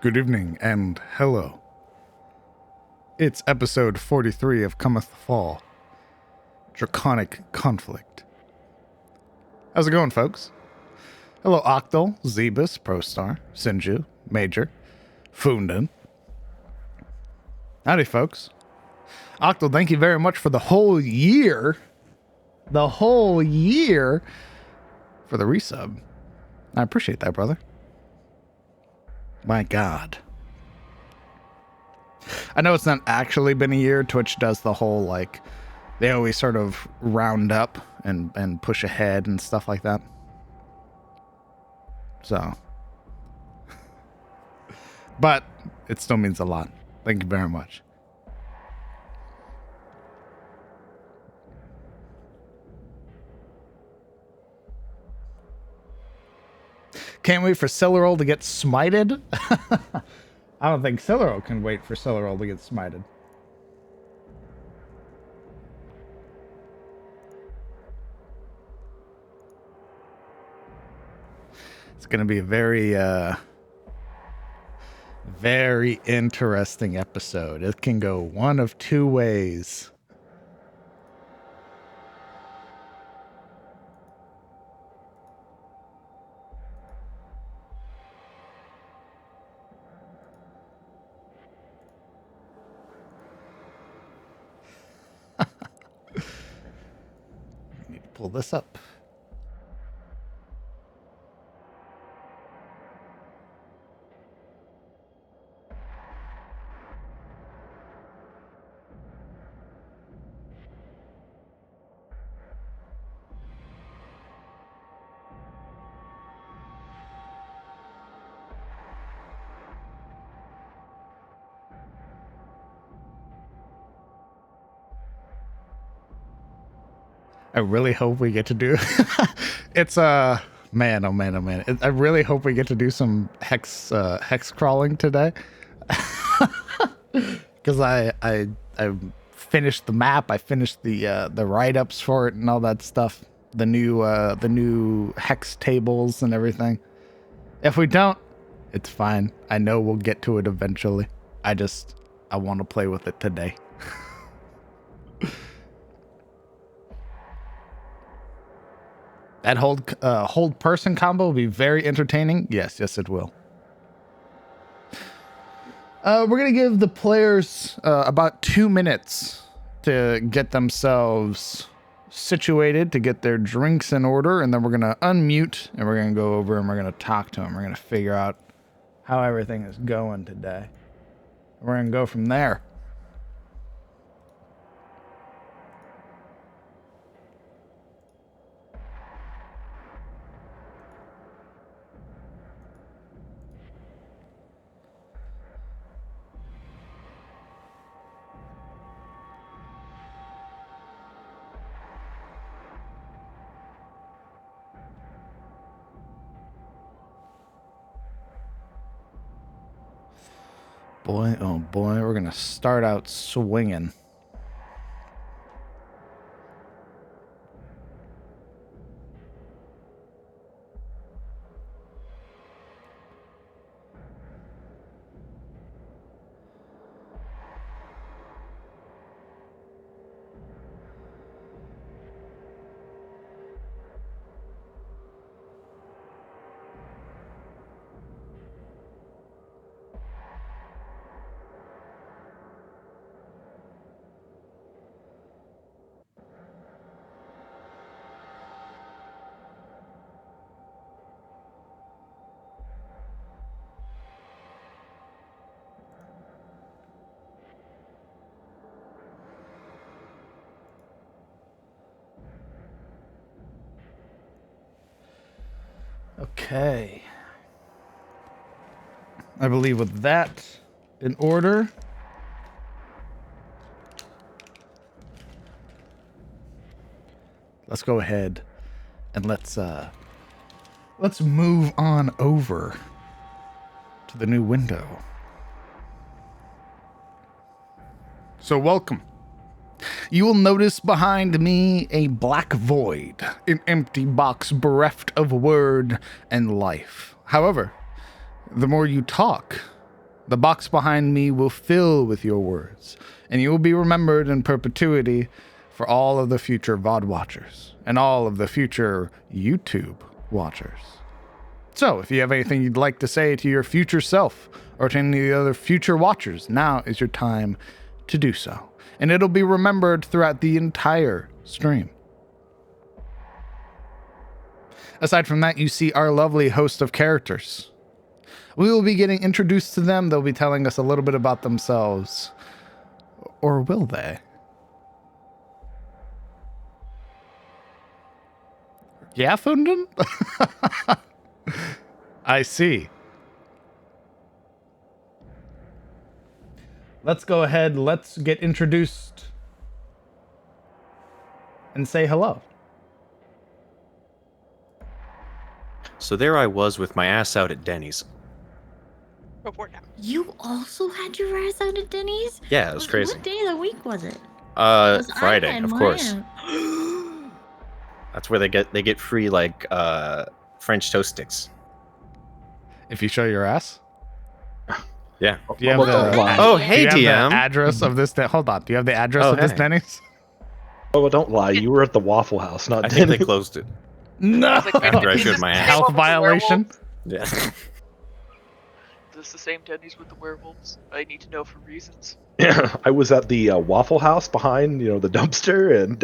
Good evening and hello. It's episode 43 of Cometh the Fall. Draconic Conflict. How's it going, folks? Hello, Octal, Zebus, Prostar, Sinju, Major, Fundan. Howdy, folks. Octal, thank you very much for the whole year. The whole year for the resub. I appreciate that, brother. My God. I know it's not actually been a year. Twitch does the whole, like, they always sort of round up and push ahead and stuff like that. So. But it still means a lot. Thank you very much. Can't wait for Celeral to get smited. I don't think Celeral can wait for Celeral to get smited. It's going to be a very interesting episode. It can go one of two ways. Need to pull this up. I really hope we get to do it's man, oh man, oh man. I really hope we get to do some hex crawling today. Cuz I finished the map, I finished the write-ups for it and all that stuff. The new hex tables and everything. If we don't, it's fine. I know we'll get to it eventually. I want to play with it today. That hold person combo will be very entertaining. Yes, it will. We're going to give the players about 2 minutes to get themselves situated, to get their drinks in order, and then we're going to unmute, and we're going to go over and we're going to talk to them. We're going to figure out how everything is going today. We're going to go from there. Boy, oh boy, we're going to start out swinging. Okay. I believe with that in order, let's go ahead and let's move on over to the new window. So welcome. You will notice behind me a black void, an empty box bereft of word and life. However, the more you talk, The box behind me will fill with your words, and you will be remembered in perpetuity for all of the future VOD watchers and all of the future YouTube watchers. So, if you have anything you'd like to say to your future self or to any of the other future watchers, now is your time to do so. And it'll be remembered throughout the entire stream. Aside from that, you see our lovely host of characters. We will be getting introduced to them. They'll be telling us a little bit about themselves. Or will they? Yeah, Funden? I see. Let's go ahead. Let's get introduced and say hello. So there I was with my ass out at Denny's. Report now. You also had your ass out at Denny's? Yeah, it was crazy. What day of the week was it? 'Cause I Friday, had of mine course. out. That's where they get free like French toast sticks. If you show your ass. Yeah. Do you have the, Oh, do hey you have DM. the address of this? Hold on. Do you have the address Oh, of this hey. Denny's? Oh, don't lie. You were at the Waffle House, not I think they Denny's. closed it. No. After I showed my ass. Health violation. Yeah. Is this the same Denny's with the werewolves? I need to know for reasons. Yeah, I was at the Waffle House behind, the dumpster, and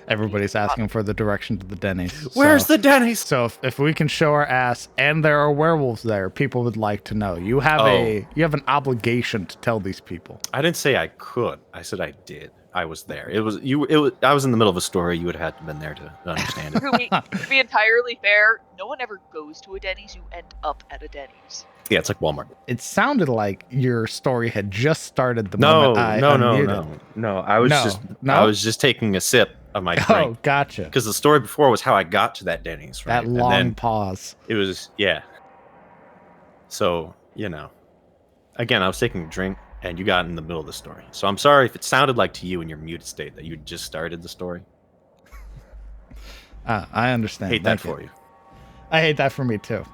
Everybody's asking for the direction to the Denny's. Where's So- the Denny's? So if we can show our ass and there are werewolves there, people would like to know. You have Oh. you have an obligation to tell these people. I didn't say I could. I said I did. I was there. It was you. It was. I was in the middle of a story. You would have had to been there to understand it. To be entirely fair, no one ever goes to a Denny's. You end up at a Denny's. Yeah, it's like Walmart. It sounded like your story had just started the No, moment I no, unmuted. no. I was No. just. No? I was just taking a sip of my Oh, drink gotcha. because the story before was how I got to that Denny's. Right? That long And then pause. it was So again, I was taking a drink. And you got in the middle of the story. So I'm sorry if it sounded like to you in your muted state that you just started the story. I understand. Hate that for you. I hate that for me too.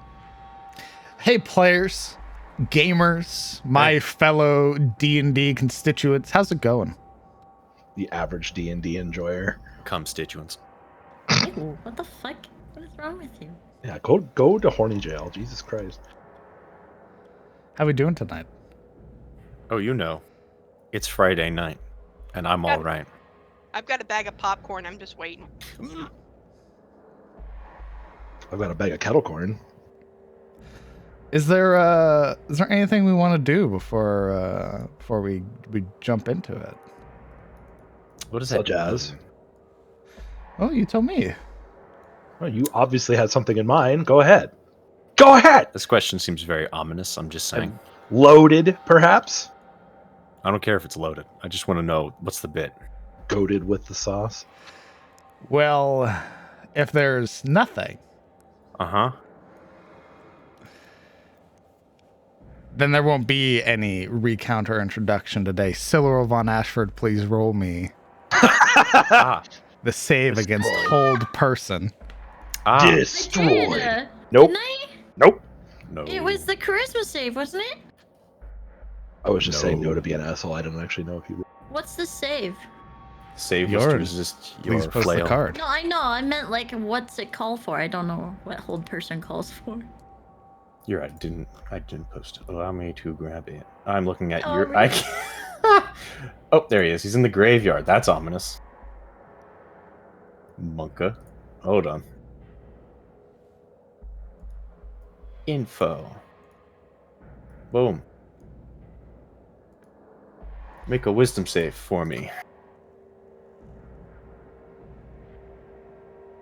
Hey players, gamers, my Hey. fellow D&D constituents, how's it going? the average D&D enjoyer. Constituents. Ew, what the fuck? What is wrong with you? Yeah, go to horny jail. Jesus Christ. How we doing tonight? Oh, it's Friday night, and I'm all right. I've got a bag of popcorn. I'm just waiting. I've got a bag of kettle corn. Is there anything we want to do before we jump into it? What is So that? jazz. Oh, you tell me. Well, you obviously had something in mind. Go ahead. Go ahead. This question seems very ominous. I'm just saying. Loaded, perhaps. I don't care if it's loaded. I just want to know what's the bit. Goated with the sauce. Well, if there's nothing, Uh-huh. then there won't be any recount or introduction today. Cyril von Ashford, please roll me Ah. the save against Destroy. hold person. Ah. I did, Destroyed. Nope. Didn't I? Nope. No. It was the charisma save, wasn't it? I was just saying No. no to be an asshole. I didn't actually know if you. What's the save? Save was Yours. to resist your Please post flail. the card. No, I know. I meant like, what's it call for? I don't know what hold person calls for. You're right. I didn't post it. Allow me to grab it. I'm looking at Oh, your. really? Oh, there he is. He's in the graveyard. That's ominous. Monka. Hold on. Info. Boom. Make a wisdom save for me.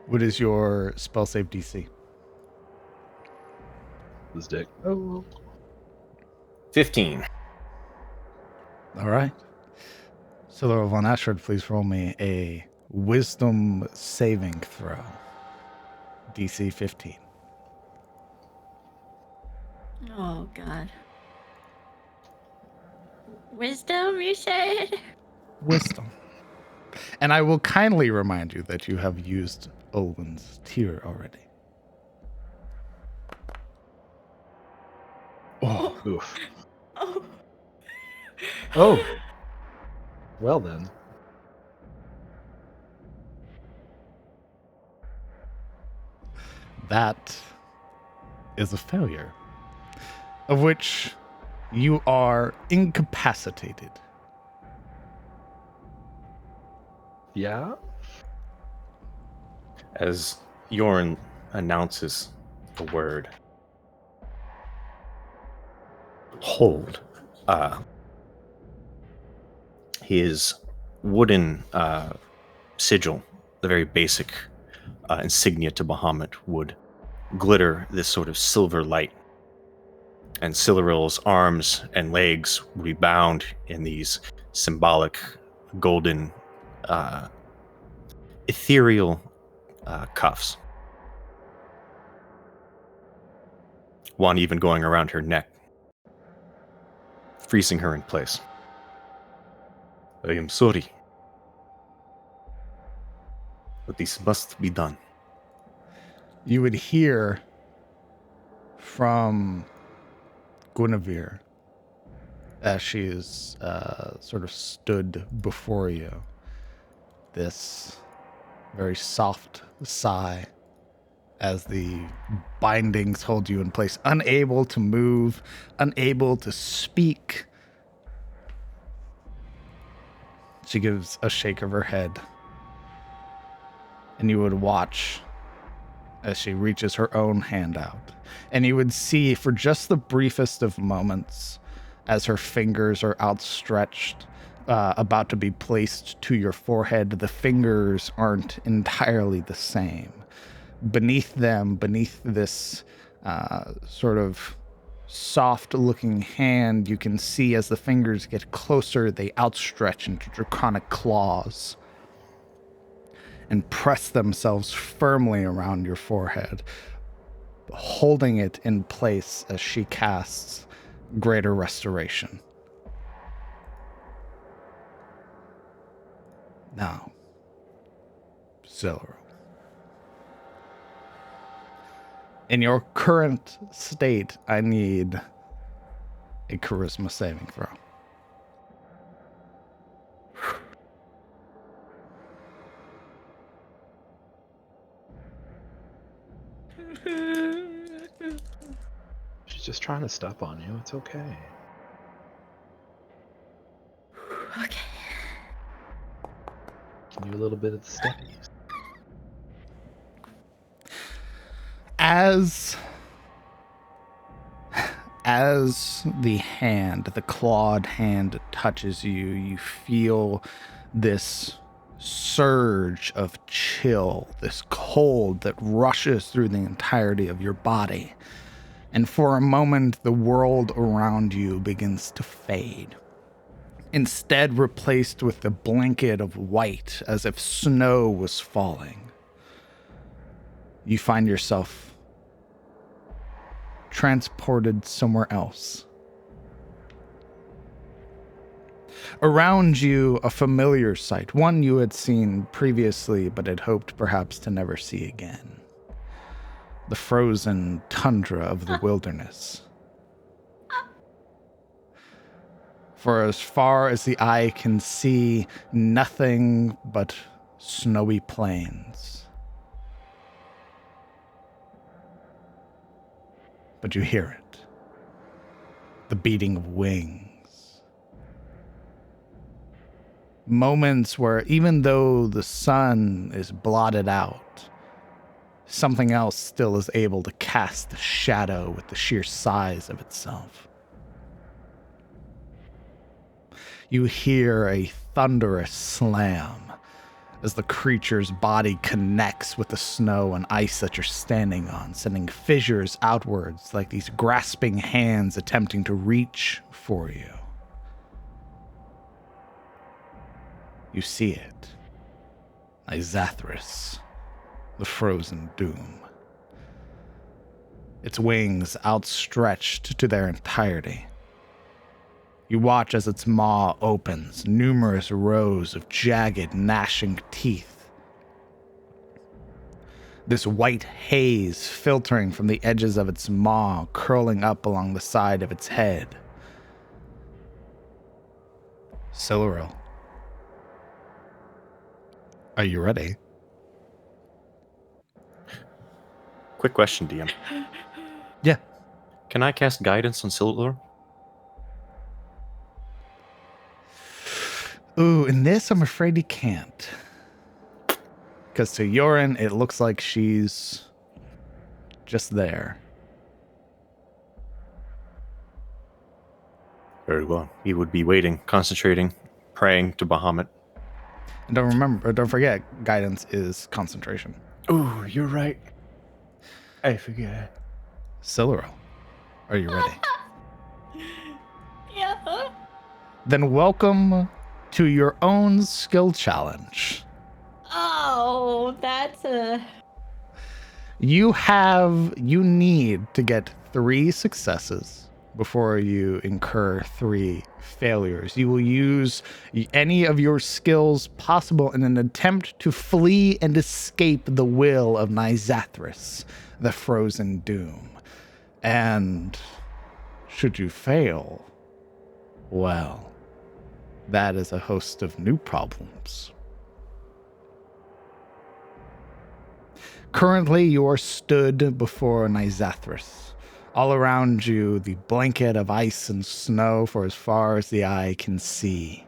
What is your spell save DC? This dick. Oh. 15. All right. Cyril von Ashford, please roll me a wisdom saving throw. DC 15. Oh, God. Wisdom, you said? Wisdom. And I will kindly remind you that you have used Olin's tier already. Oh, oof. Oh. Oh. Well then. That is a failure, of which you are incapacitated. Yeah. As Yorn announces the word, hold, his wooden sigil, the very basic insignia to Bahamut, would glitter this sort of silver light. And Silurill's arms and legs would be bound in these symbolic golden ethereal cuffs. One even going around her neck, freezing her in place. I am sorry, but this must be done. You would hear from Guinevere as she is sort of stood before you. This very soft sigh as the bindings hold you in place, unable to move, unable to speak. She gives a shake of her head, and you would watch as she reaches her own hand out. And you would see for just the briefest of moments as her fingers are outstretched, about to be placed to your forehead, the fingers aren't entirely the same. Beneath them, beneath this sort of soft-looking hand, you can see as the fingers get closer, they outstretch into draconic claws and press themselves firmly around your forehead, holding it in place as she casts Greater Restoration. Now, Zilro. In your current state, I need a charisma saving throw. She's just trying to step on you. It's okay. Okay. Can you a little bit of the steppies? As the hand, the clawed hand touches you, you feel this surge of chill, this cold that rushes through the entirety of your body. And for a moment, the world around you begins to fade, instead replaced with a blanket of white as if snow was falling. You find yourself transported somewhere else. Around you, a familiar sight, one you had seen previously but had hoped perhaps to never see again. The frozen tundra of the wilderness. For as far as the eye can see, nothing but snowy plains. But you hear it. The beating of wings. Moments where even though the sun is blotted out, something else still is able to cast a shadow with the sheer size of itself. You hear a thunderous slam as the creature's body connects with the snow and ice that you're standing on, sending fissures outwards like these grasping hands attempting to reach for you. You see it. Izathris, the frozen doom. Its wings outstretched to their entirety. You watch as its maw opens, numerous rows of jagged, gnashing teeth. This white haze filtering from the edges of its maw, curling up along the side of its head. Siluriel, are you ready? Quick question, DM. Yeah. Can I cast guidance on Silver? Ooh, in this, I'm afraid you can't. Because to Yorin, it looks like she's just there. Very well. He would be waiting, concentrating, praying to Bahamut. And don't forget, guidance is concentration. Oh, you're right. I forget. Siluriel, are you ready? Yeah. Then welcome to your own skill challenge. Oh, that's a. You need to get 3 successes before you incur 3 failures. You will use any of your skills possible in an attempt to flee and escape the will of Nizathris, the frozen doom. And should you fail, well, that is a host of new problems. Currently, you are stood before Nizathris. All around you, the blanket of ice and snow for as far as the eye can see.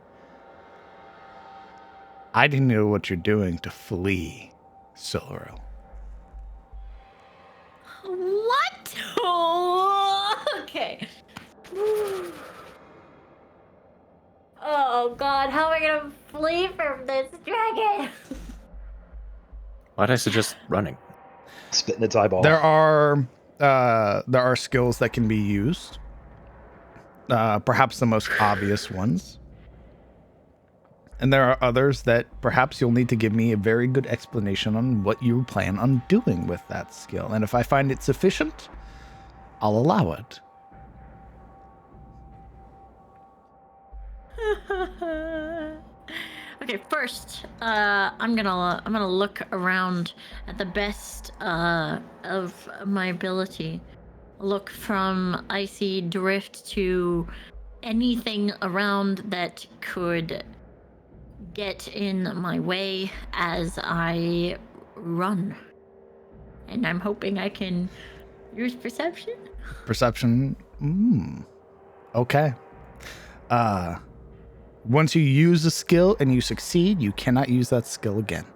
I didn't know what you're doing to flee, Siluriel. What? Oh, okay. Oh God, how am I gonna flee from this dragon? Why'd I suggest running? Spit in its eyeball. There are skills that can be used. Perhaps the most obvious ones. And there are others that perhaps you'll need to give me a very good explanation on what you plan on doing with that skill. And if I find it sufficient, I'll allow it. Okay, first, I'm gonna look around at the best of my ability. Look from icy drift to anything around that could get in my way as I run. And I'm hoping I can use perception. Perception. Okay. Once you use a skill and you succeed, you cannot use that skill again.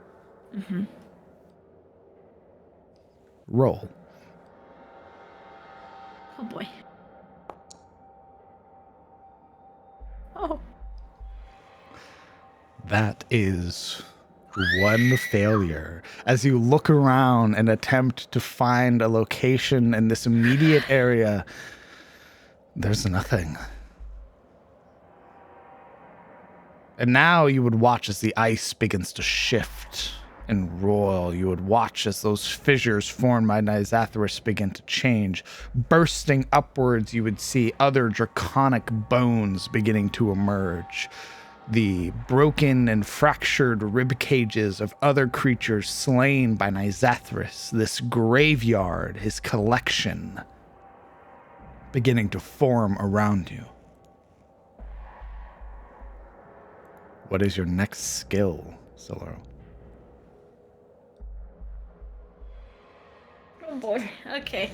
Mm-hmm. Roll. Oh boy. Oh. That is 1 failure. As you look around and attempt to find a location in this immediate area, there's nothing. And now you would watch as the ice begins to shift and roil. You would watch as those fissures formed by Nizathris begin to change. Bursting upwards, you would see other draconic bones beginning to emerge. The broken and fractured rib cages of other creatures slain by Nizathris, this graveyard, his collection, beginning to form around you. What is your next skill, Siluriel? Oh boy. Okay.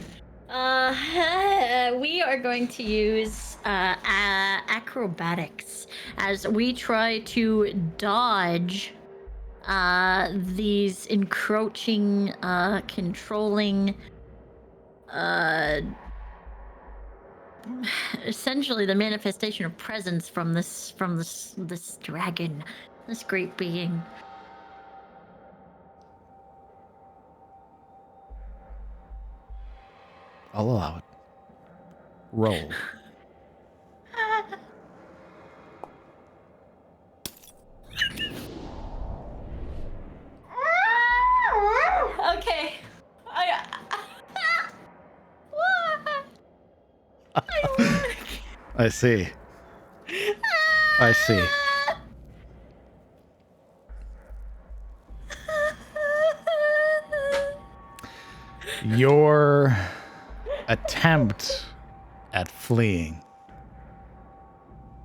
We are going to use acrobatics as we try to dodge these encroaching, controlling, essentially the manifestation of presence from this dragon, this great being. I'll allow it. Roll. Okay. I see. I see. Your attempt at fleeing,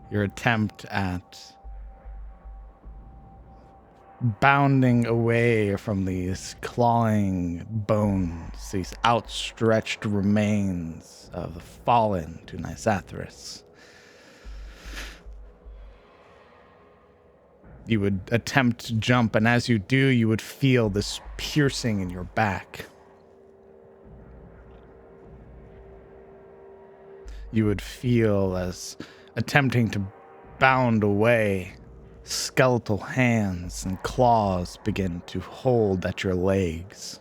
your attempt at bounding away from these clawing bones, these outstretched remains of the fallen to Nisathris. You would attempt to jump, and as you do, you would feel this piercing in your back. You would feel as attempting to bound away, skeletal hands and claws begin to hold at your legs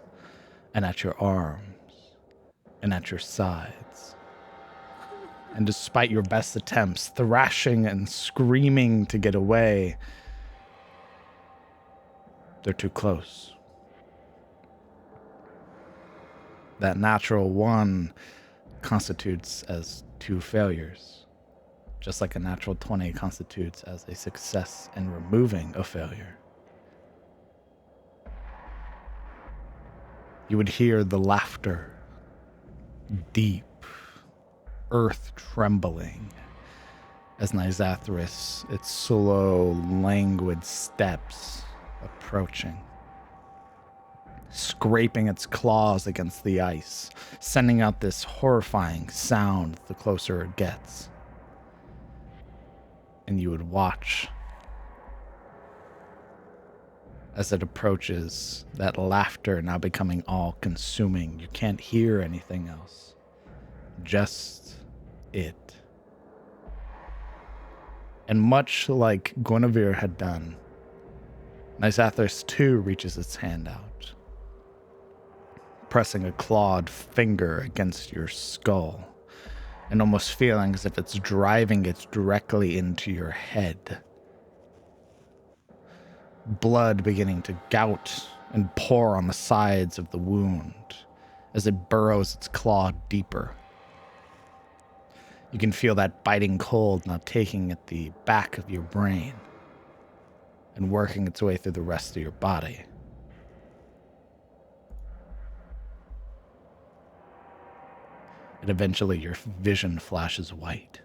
and at your arms and at your sides. And despite your best attempts, thrashing and screaming to get away, they're too close. That natural one constitutes as 2 failures, just like a natural 20 constitutes as a success in removing a failure. You would hear the laughter, deep, earth trembling, as Nisathris, its slow, languid steps approaching, scraping its claws against the ice, sending out this horrifying sound the closer it gets. And you would watch as it approaches, that laughter now becoming all-consuming. You can't hear anything else, just it. And much like Guinevere had done, Nisathris too reaches its hand out, pressing a clawed finger against your skull, and almost feeling as if it's driving it directly into your head. Blood beginning to gout and pour on the sides of the wound as it burrows its claw deeper. You can feel that biting cold now taking at the back of your brain and working its way through the rest of your body. And eventually your vision flashes white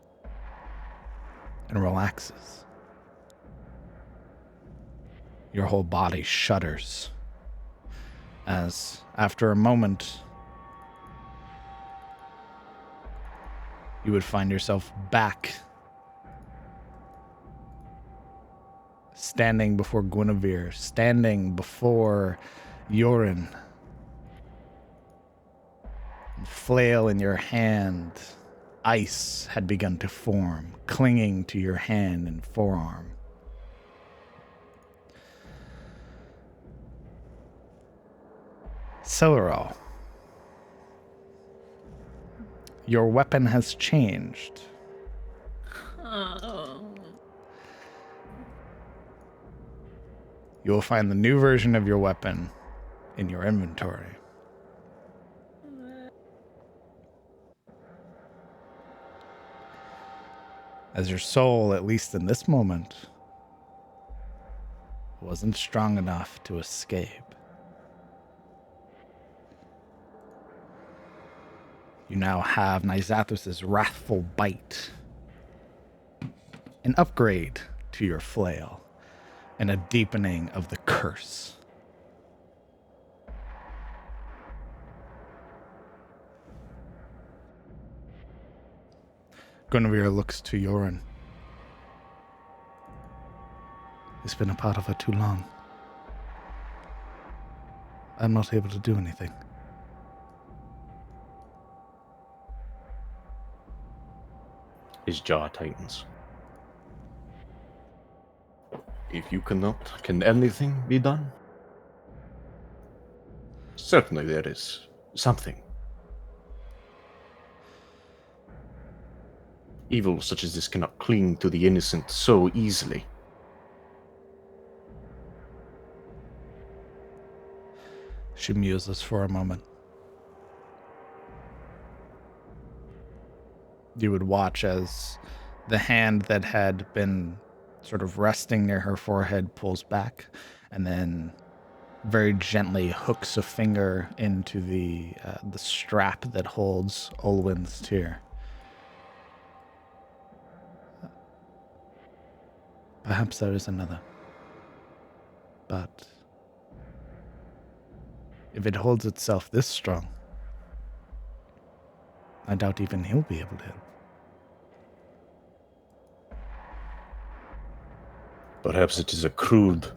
and relaxes. Your whole body shudders as, after a moment, you would find yourself back standing before Guinevere, standing before Yorin. Flail in your hand, ice had begun to form, clinging to your hand and forearm. Celeral, your weapon has changed. Oh. You will find the new version of your weapon in your inventory. As your soul, at least in this moment, wasn't strong enough to escape. You now have Nisathris' wrathful bite, an upgrade to your flail, and a deepening of the curse. Guinevere looks to Yorin. It's been a part of her too long. I'm not able to do anything. His jaw tightens. If you cannot, can anything be done? Certainly there is something. Evil such as this cannot cling to the innocent so easily. She muses for a moment. You would watch as the hand that had been sort of resting near her forehead pulls back, and then very gently hooks a finger into the strap that holds Olwyn's tear. Perhaps there is another. But if it holds itself this strong, I doubt even he'll be able to help. Perhaps it is a crude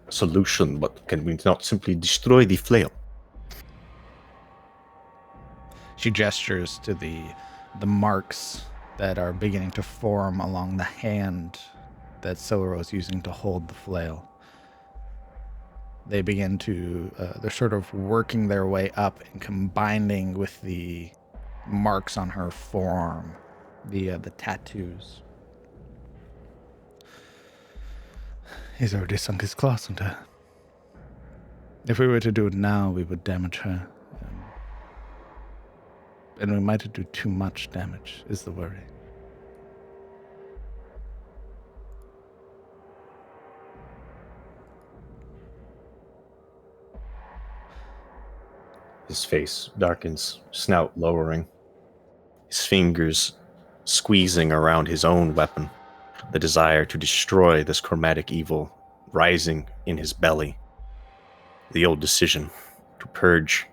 solution, but can we not simply destroy the flail? She gestures to the marks that are beginning to form along the hand that Siluro is using to hold the flail. They begin to, they're sort of working their way up and combining with the marks on her forearm, the tattoos. He's already sunk his claws into her. If we were to do it now, we would damage her. And we might do too much damage, is the worry. His face darkens, snout lowering, his fingers squeezing around his own weapon, the desire to destroy this chromatic evil rising in his belly. The old decision to purge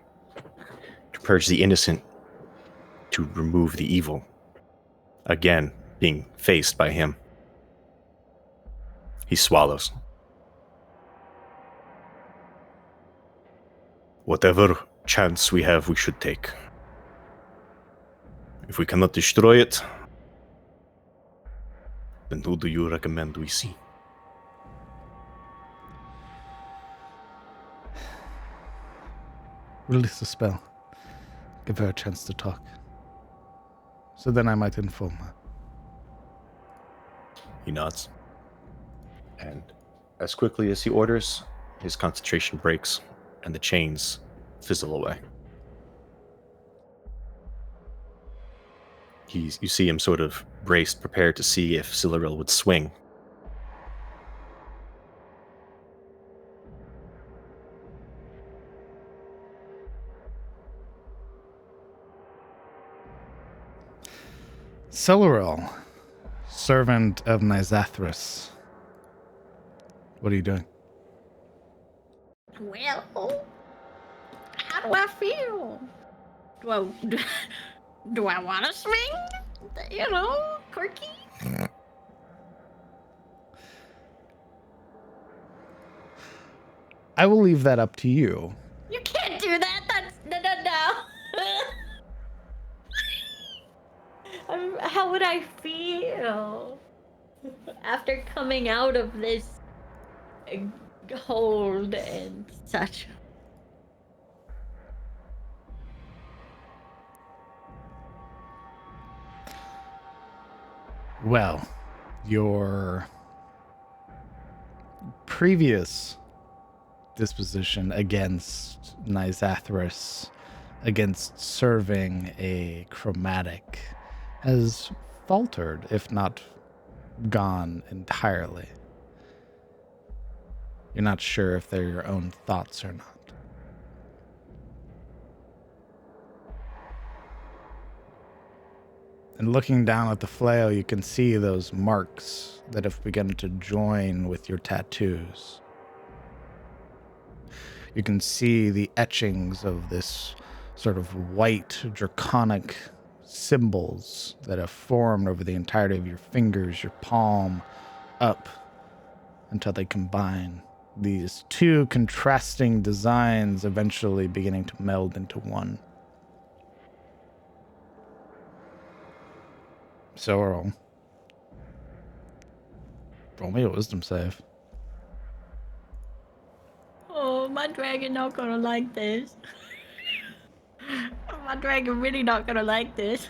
the innocent, to remove the evil, again being faced by him. He swallows. Whatever chance we have, we should take. If we cannot destroy it, then who do you recommend we see? Release the spell. Give her a chance to talk. So then I might inform her. He nods. And as quickly as he orders, his concentration breaks and the chains fizzle away. You see him sort of braced, prepared to see if Siluril would swing. Siluril, servant of Nizathras. What are you doing? Well, how do I feel? Do I want to swing? You know, quirky? I will leave that up to you. You can't do that. That's no. How would I feel after coming out of this hold and such? Well, your previous disposition against Nizathras, against serving a chromatic, has faltered, if not gone entirely. You're not sure if they're your own thoughts or not. And looking down at the flail, you can see those marks that have begun to join with your tattoos. You can see the etchings of this sort of white, draconic symbols that have formed over the entirety of your fingers, your palm, up, until they combine. These two contrasting designs eventually beginning to meld into one. So roll me a wisdom save. Oh, my dragon not gonna like this. My dragon really not gonna like this.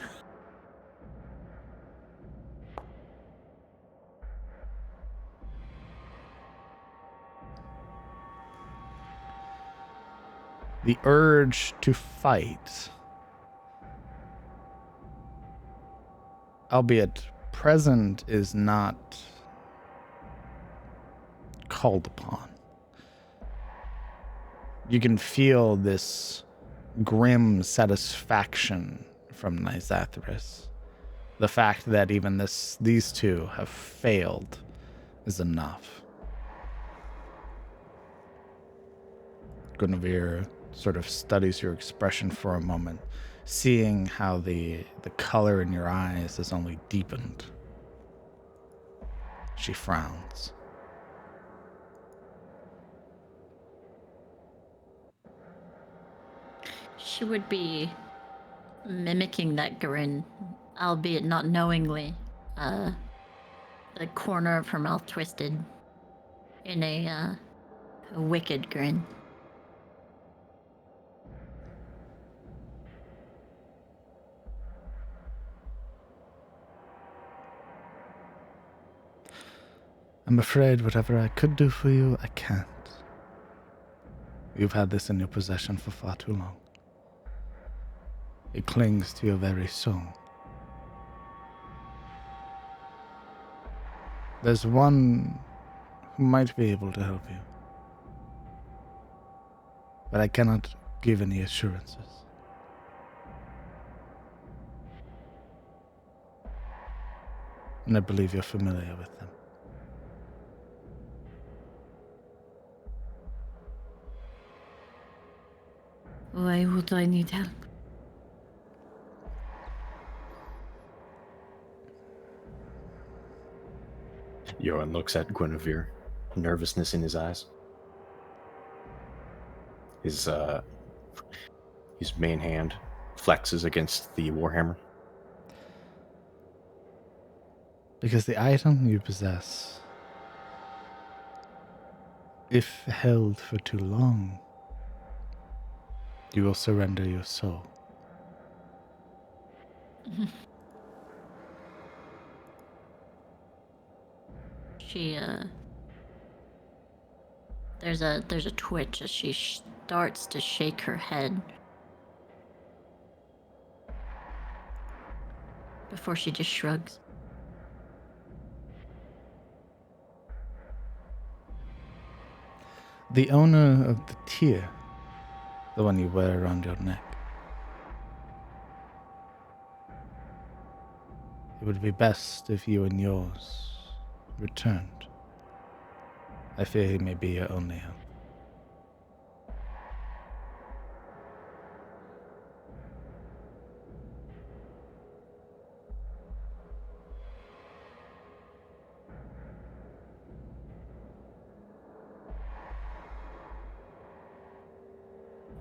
The urge to fight, albeit present, is not called upon. You can feel this grim satisfaction from Nisathris. The fact that even these two have failed is enough. Guinevere sort of studies your expression for a moment, seeing how the color in your eyes has only deepened. She frowns. She would be mimicking that grin, albeit not knowingly. The corner of her mouth twisted in a wicked grin. I'm afraid whatever I could do for you, I can't. You've had this in your possession for far too long. It clings to your very soul. There's one who might be able to help you, but I cannot give any assurances. And I believe you're familiar with them. Why would I need help? Johan looks at Guinevere, nervousness in his eyes. His main hand flexes against the warhammer. Because the item you possess, if held for too long, you will surrender your soul. She there's a twitch as she starts to shake her head before she just shrugs. The owner of the tear, the one you wear around your neck, it would be best if you and yours returned. I fear he may be your only help.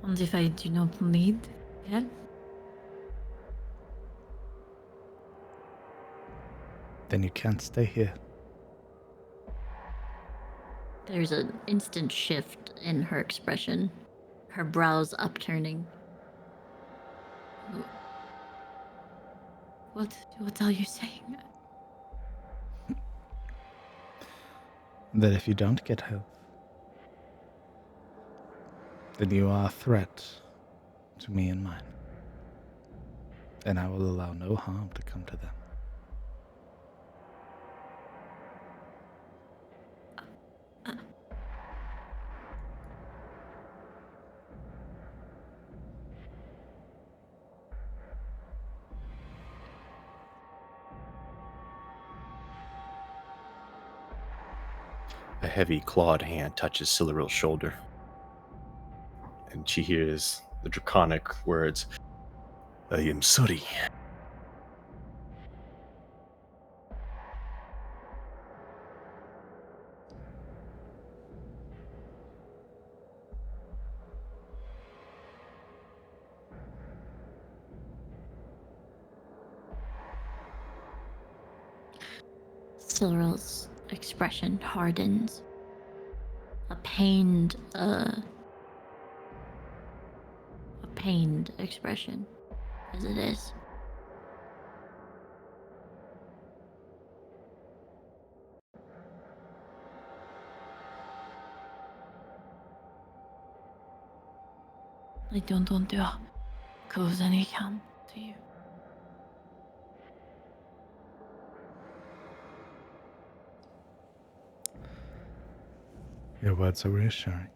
And if I do not need help? Then you can't stay here. There's an instant shift in her expression, her brows upturning. What are you saying? That if you don't get help, then you are a threat to me and mine. And I will allow no harm to come to them. A heavy clawed hand touches Siluriel's shoulder, and she hears the draconic words, "I am sorry." Siluriel's expression hardens. A pained expression, as it is. I don't want to cause any harm to you. Your words are reassuring.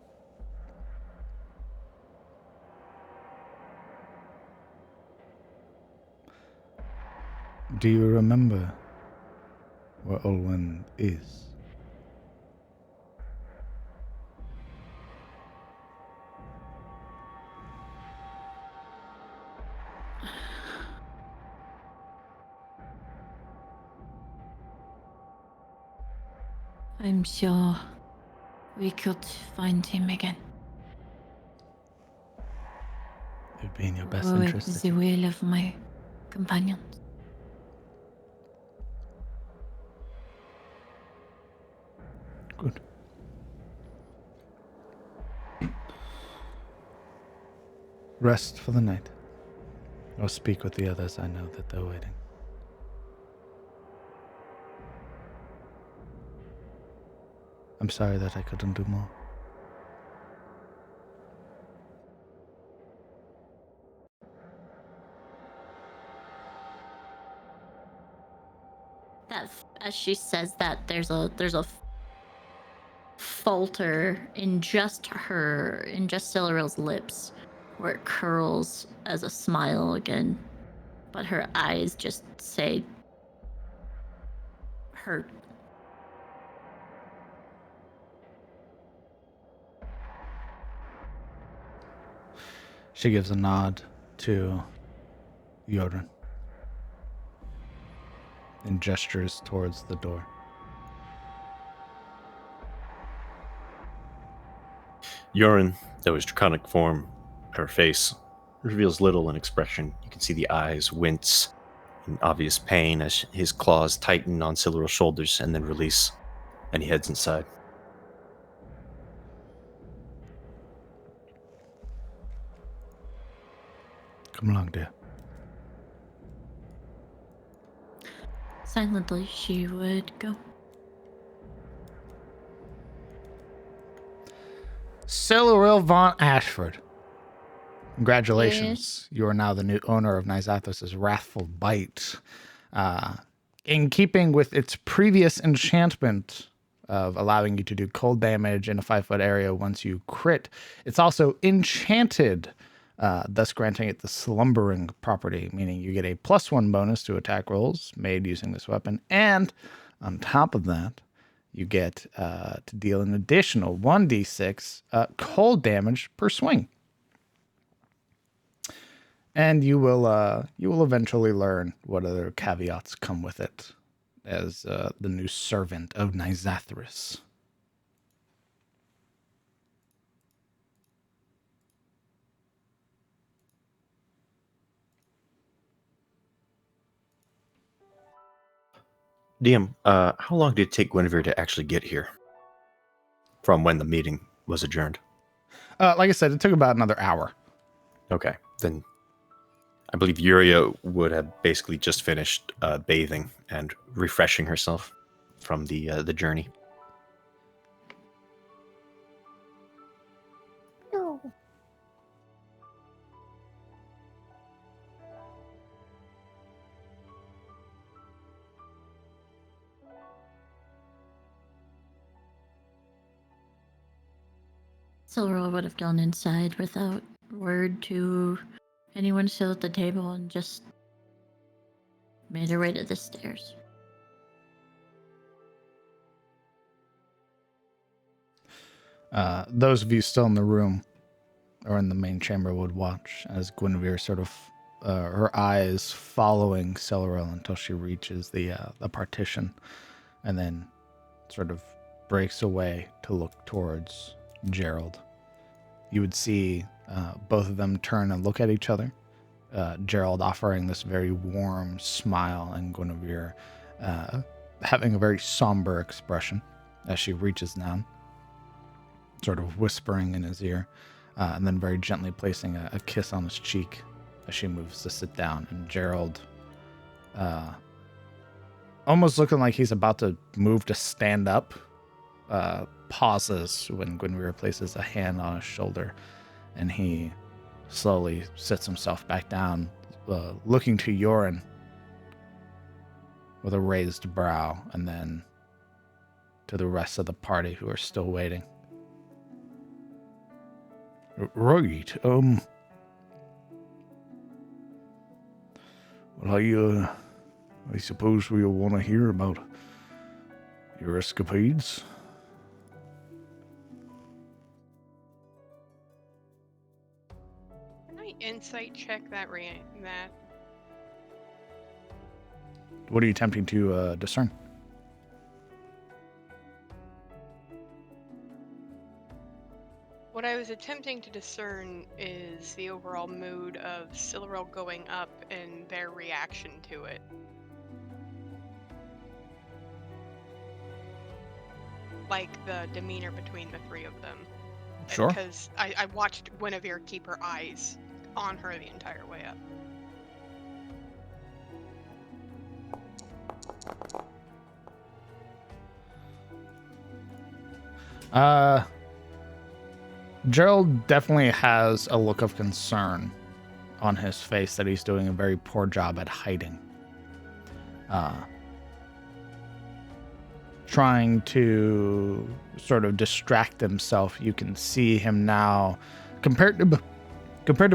Do you remember where Olwen is? I'm sure we could find him again. It would be in your best With interest. the will of my companions. Good. Rest for the night. I'll speak with the others. I know that they're waiting. I'm sorry that I couldn't do more. As she says that, there's a falter in just Cillaril's lips, where it curls as a smile again, but her eyes just say hurt. She gives a nod to Yorin and gestures towards the door. Yorin, though his draconic form, her face, reveals little in expression. You can see the eyes wince in obvious pain as his claws tighten on Silver's shoulders and then release, and he heads inside. Come along, dear. Silently, she would go. Silveril von Ashford. Congratulations. You are now the new owner of Nizathos' Wrathful Bite. In keeping with its previous enchantment of allowing you to do cold damage in a 5-foot area once you crit, it's also enchanted, thus granting it the slumbering property, meaning you get a +1 bonus to attack rolls made using this weapon. And on top of that, you get to deal an additional 1d6 cold damage per swing. And you will eventually learn what other caveats come with it as the new servant of Nizathris. DM, how long did it take Guinevere to actually get here? From when the meeting was adjourned? Like I said, it took about another hour. Okay, then I believe Yuria would have basically just finished bathing and refreshing herself from the journey. Silveril would have gone inside without word to anyone still at the table and just made her way to the stairs. Those of you still in the room or in the main chamber would watch as Guinevere sort of her eyes following Silveril until she reaches the partition, and then sort of breaks away to look towards Gerald. You would see both of them turn and look at each other. Gerald offering this very warm smile, and Guinevere having a very somber expression as she reaches down, sort of whispering in his ear, and then very gently placing a kiss on his cheek as she moves to sit down. And Gerald, almost looking like he's about to move to stand up, pauses when Guinevere places a hand on his shoulder, and he slowly sits himself back down, looking to Yorin with a raised brow, and then to the rest of the party who are still waiting. Right. Well, I suppose we'll want to hear about your escapades. Can I insight check that that? What are you attempting to discern? What I was attempting to discern is the overall mood of Silverell going up and their reaction to it. Like the demeanor between the three of them. Sure. Because I watched Guinevere keep her eyes on her the entire way up. Gerald definitely has a look of concern on his face that he's doing a very poor job at hiding. Trying to sort of distract himself. You can see him now, compared to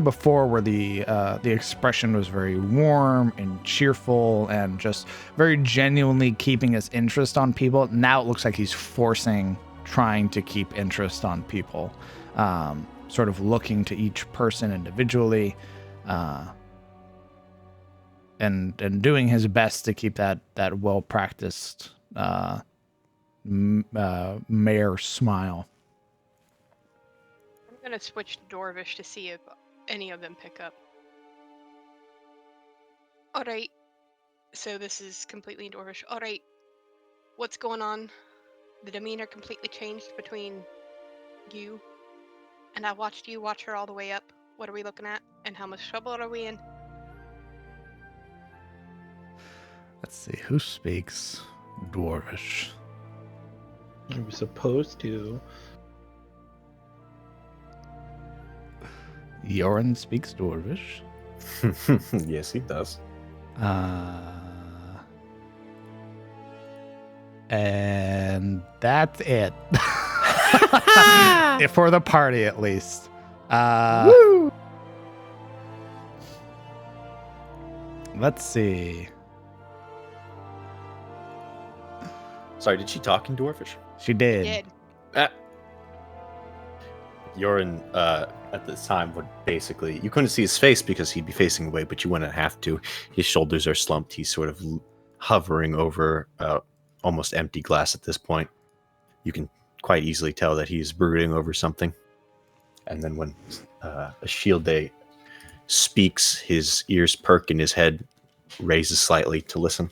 before, where the expression was very warm and cheerful and just very genuinely keeping his interest on people. Now it looks like he's trying to keep interest on people, sort of looking to each person individually, and doing his best to keep that well practiced mayor smile. I'm gonna switch to Dorvish to see if any of them pick up. Alright, so this is completely Dorvish. Alright, what's going on? The demeanor completely changed between you, and I watched you watch her all the way up. What are we looking at? And how much trouble are we in? Let's see, who speaks Dwarvish? You were supposed to. Yoren speaks Dwarvish. Yes, he does. And that's it. For the party, at least. Woo! Let's see. Sorry, did she talk in Dwarfish? She did. Did. Yorin, at this time, would basically... You couldn't see his face because he'd be facing away, but you wouldn't have to. His shoulders are slumped. He's sort of hovering over almost empty glass at this point. You can quite easily tell that he's brooding over something. And then when Ashilde speaks, his ears perk and his head raises slightly to listen.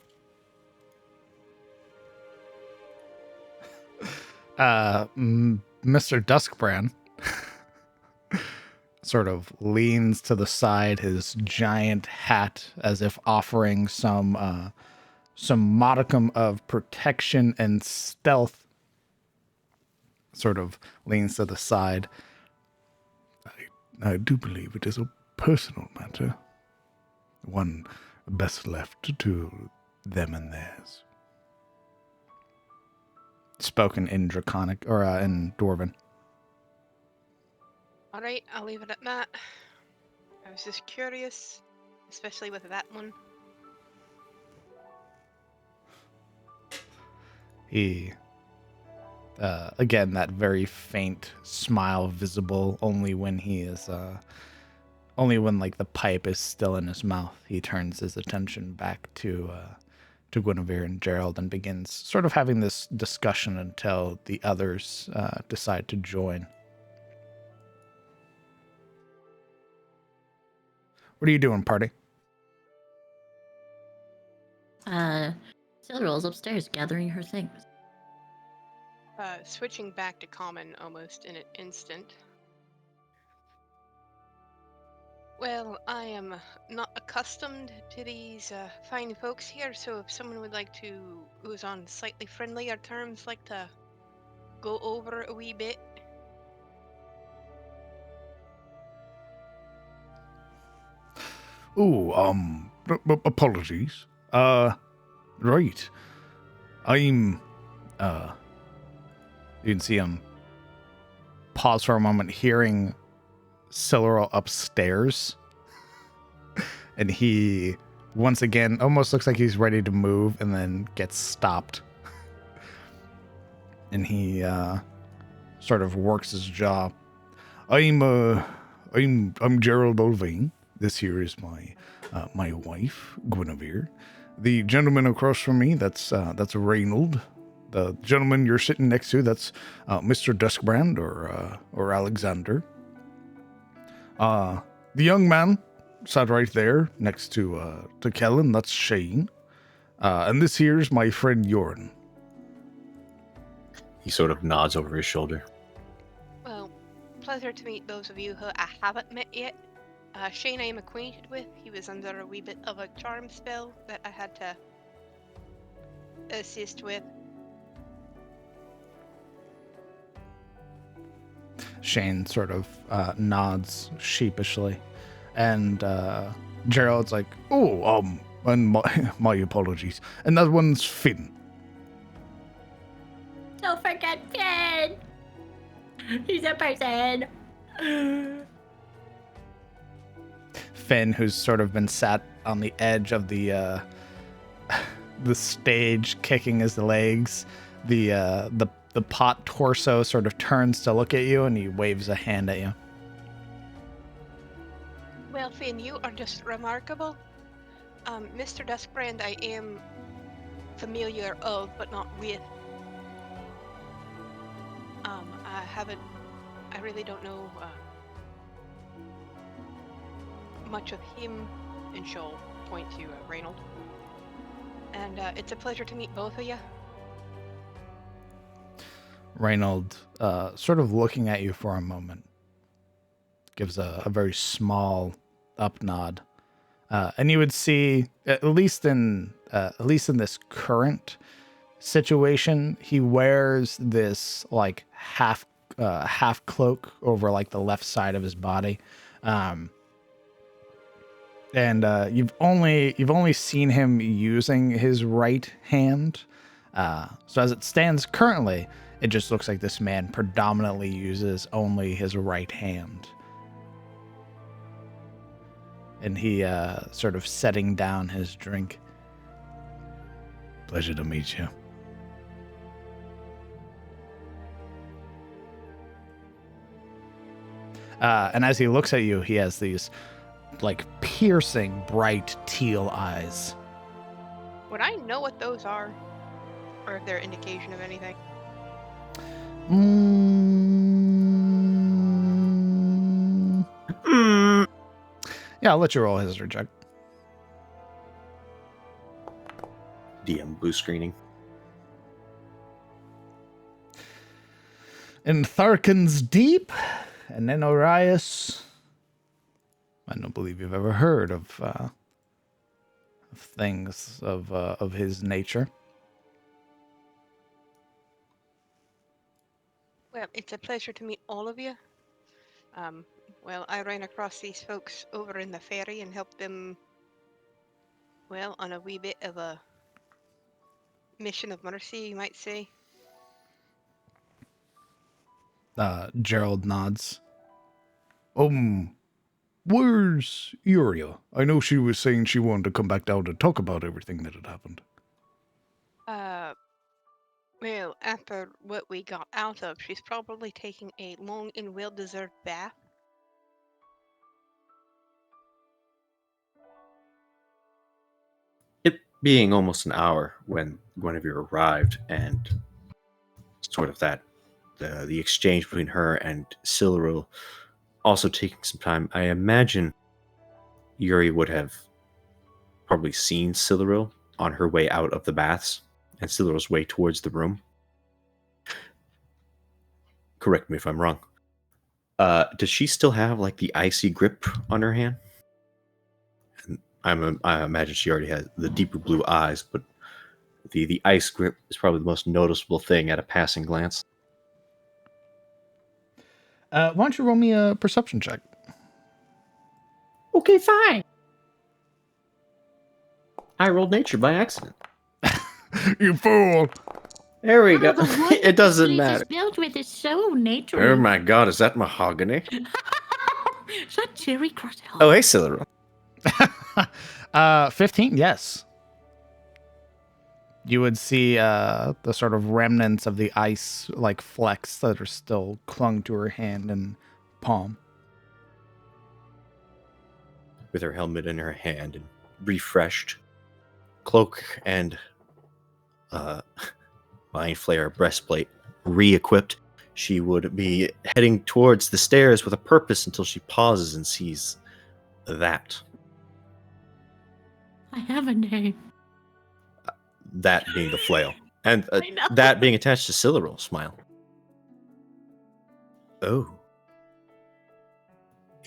Mr. Duskbrand sort of leans to the side, his giant hat as if offering some modicum of protection and stealth. Sort of leans to the side. I do believe it is a personal matter, one best left to them and theirs. Spoken in Draconic, or in Dwarven. Alright, I'll leave it at that. I was just curious, especially with that one. He, again, that very faint smile visible only when he is, only when, like, the pipe is still in his mouth. He turns his attention back to Guinevere and Gerald and begins sort of having this discussion until the others decide to join. What are you doing, party? Silverell's upstairs gathering her things. Switching back to common almost in an instant. Well, I am not accustomed to these fine folks here, so if someone would like to, who's on slightly friendlier terms, like to go over a wee bit. Oh, apologies. Right. I'm, you can see him pause for a moment, hearing Silverell upstairs, and he once again, almost looks like he's ready to move and then gets stopped. And he sort of works his jaw. I'm Gerald Olvain. This here is my wife, Guinevere. The gentleman across from me, that's Reynold. The gentleman you're sitting next to, that's Mr. Duskbrand or Alexander. The young man sat right there next to Kellen, that's Shane. And this here's my friend Yorin. He sort of nods over his shoulder. Well, pleasure to meet those of you who I haven't met yet. Shane I am acquainted with. He was under a wee bit of a charm spell that I had to assist with. Shane sort of nods sheepishly. And Gerald's like, and my apologies. And that one's Finn. Don't forget Finn. He's a person. Finn, who's sort of been sat on the edge of the stage, kicking his legs. The pot torso sort of turns to look at you, and he waves a hand at you. Well, Finn, you are just remarkable. Mr. Duskbrand, I am familiar of, but not with. I really don't know much of him, and she'll point to Reynold. And it's a pleasure to meet both of you. Reynold, sort of looking at you for a moment, gives a very small up nod. And you would see, at least in this current situation, he wears this like half cloak over like the left side of his body. And you've only seen him using his right hand. So as it stands currently, it just looks like this man predominantly uses only his right hand. And he sort of setting down his drink. Pleasure to meet you. And as he looks at you, he has these like piercing, bright teal eyes. Would I know what those are? Or if they're indication of anything? Yeah, I'll let you roll a history check. DM blue screening. In Tharkin's Deep, and then Orias. I don't believe you've ever heard of things of his nature. Well, it's a pleasure to meet all of you. Well, I ran across these folks over in the ferry and helped them, well, on a wee bit of a mission of mercy, you might say. Gerald nods. Where's Uriel? I know she was saying she wanted to come back down to talk about everything that had happened. Well, after what we got out of, she's probably taking a long and well-deserved bath. It being almost an hour when Guinevere arrived, and sort of that the exchange between her and Silril also taking some time, I imagine Yuri would have probably seen Silril on her way out of the baths and Silril's way towards the room. Correct me if I'm wrong. Does she still have like the icy grip on her hand? And I imagine she already has the deeper blue eyes, but the ice grip is probably the most noticeable thing at a passing glance. Why don't you roll me a perception check? Okay, fine. I rolled nature by accident. You fool! There we go. The wood It doesn't this matter. is built with is so natural. Oh my god, is that mahogany? Is that cherry crusted? Oh, hey, Silril. 15, yes. You would see the sort of remnants of the ice like flecks that are still clung to her hand and palm. With her helmet in her hand and refreshed cloak and Mind Flayer breastplate re-equipped, she would be heading towards the stairs with a purpose until she pauses and sees that. I have a name. That being the flail. And I know. that being attached to Silleril. Smile. Oh.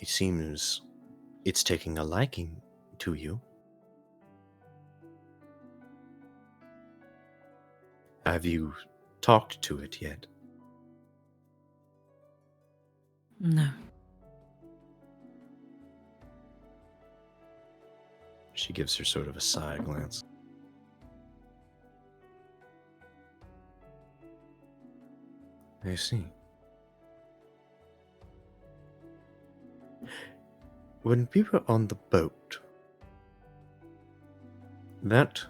It seems it's taking a liking to you. Have you talked to it yet? No. She gives her sort of a side glance. I see. When we were on the boat, that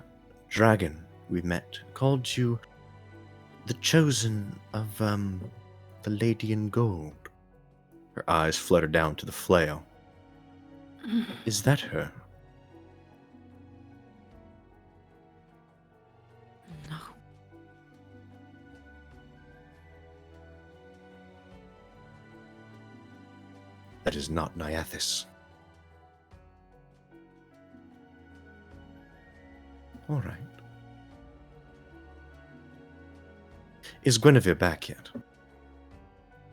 dragon we met called you the chosen of, the lady in gold. Her eyes flutter down to the flail. Is that her? No. That is not Nyathis. All right. Is Guinevere back yet?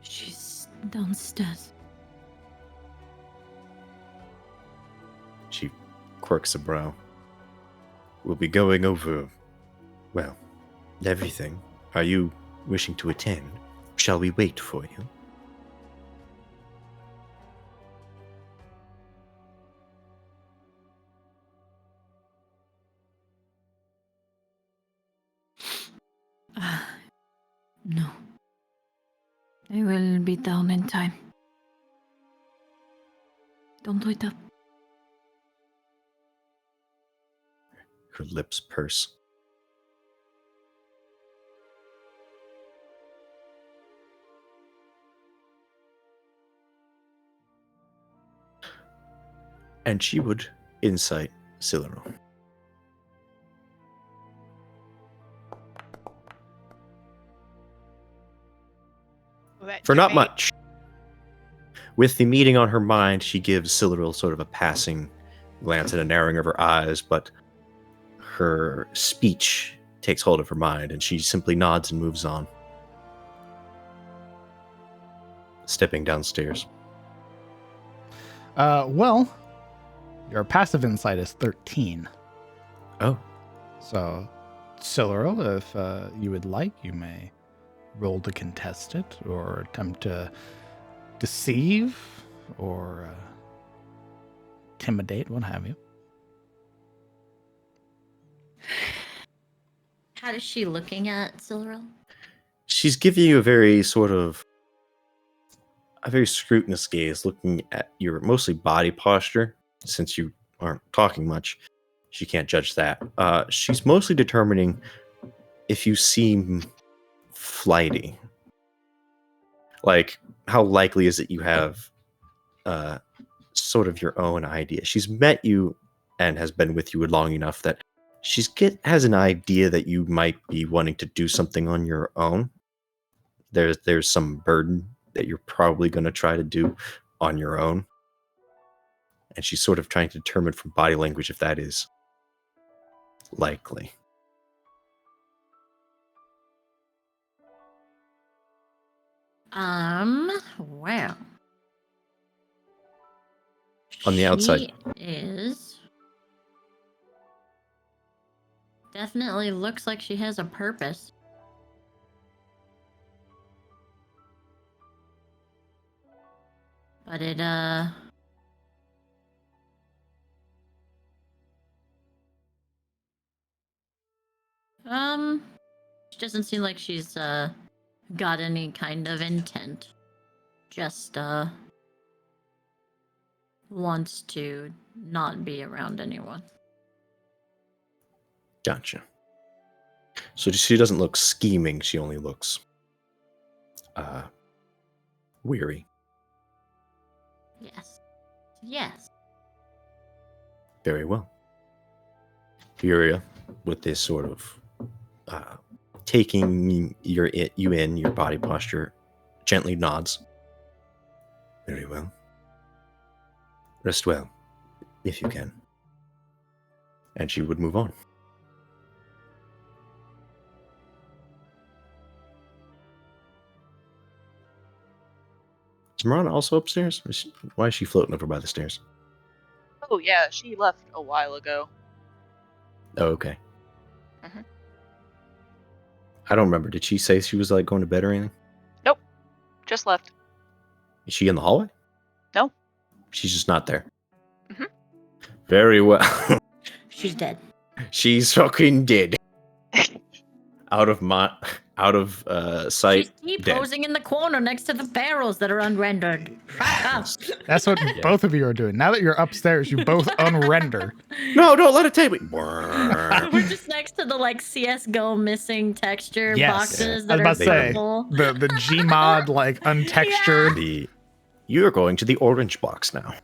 She's downstairs. She quirks a brow. We'll be going over, well, everything. Are you wishing to attend? Shall we wait for you? No. I will be down in time. Don't wait up. Her lips purse. And she would insight Silleril. Will that For do not me? much. With the meeting on her mind, she gives Silleril sort of a passing glance and a narrowing of her eyes, but her speech takes hold of her mind, and she simply nods and moves on. Stepping downstairs. Well, your passive insight is 13. Oh, So, Silleril, if you would like, you may roll to contest it or attempt to deceive or intimidate, what have you. How is she looking at Silveril? she's giving you a very scrutinous gaze, looking at your mostly body posture. Since you aren't talking much, she can't judge that. She's mostly determining if you seem flighty. Like, how likely is it you have sort of your own idea? She's met you and has been with you long enough that has an idea that you might be wanting to do something on your own. There's some burden that you're probably going to try to do on your own. And she's sort of trying to determine from body language if that is likely. Well. On the outside. She is. Definitely looks like she has a purpose. But it, she doesn't seem like she's, got any kind of intent. Just, wants to not be around anyone. Gotcha. So she doesn't look scheming. She only looks weary. Yes. Yes. Very well. Furia, with this sort of taking you in, your body posture, gently nods. Very well. Rest well, if you can. And she would move on. Is Marana also upstairs? Why is she floating over by the stairs? Oh yeah, she left a while ago. Oh, okay. Mhm. I don't remember. Did she say she was like going to bed or anything? Nope, just left. Is she in the hallway? No. She's just not there. Mhm. Very well. She's dead. She's fucking dead. Out of sight. She's dead. posing in the corner next to the barrels that are unrendered. Shut up. That's what both of you are doing. Now that you're upstairs, you both unrender. No, don't let it take me. We're just next to the like CS:GO missing texture Yes. boxes I was that about are to say purple. the Gmod like untextured. You're going to the orange box now.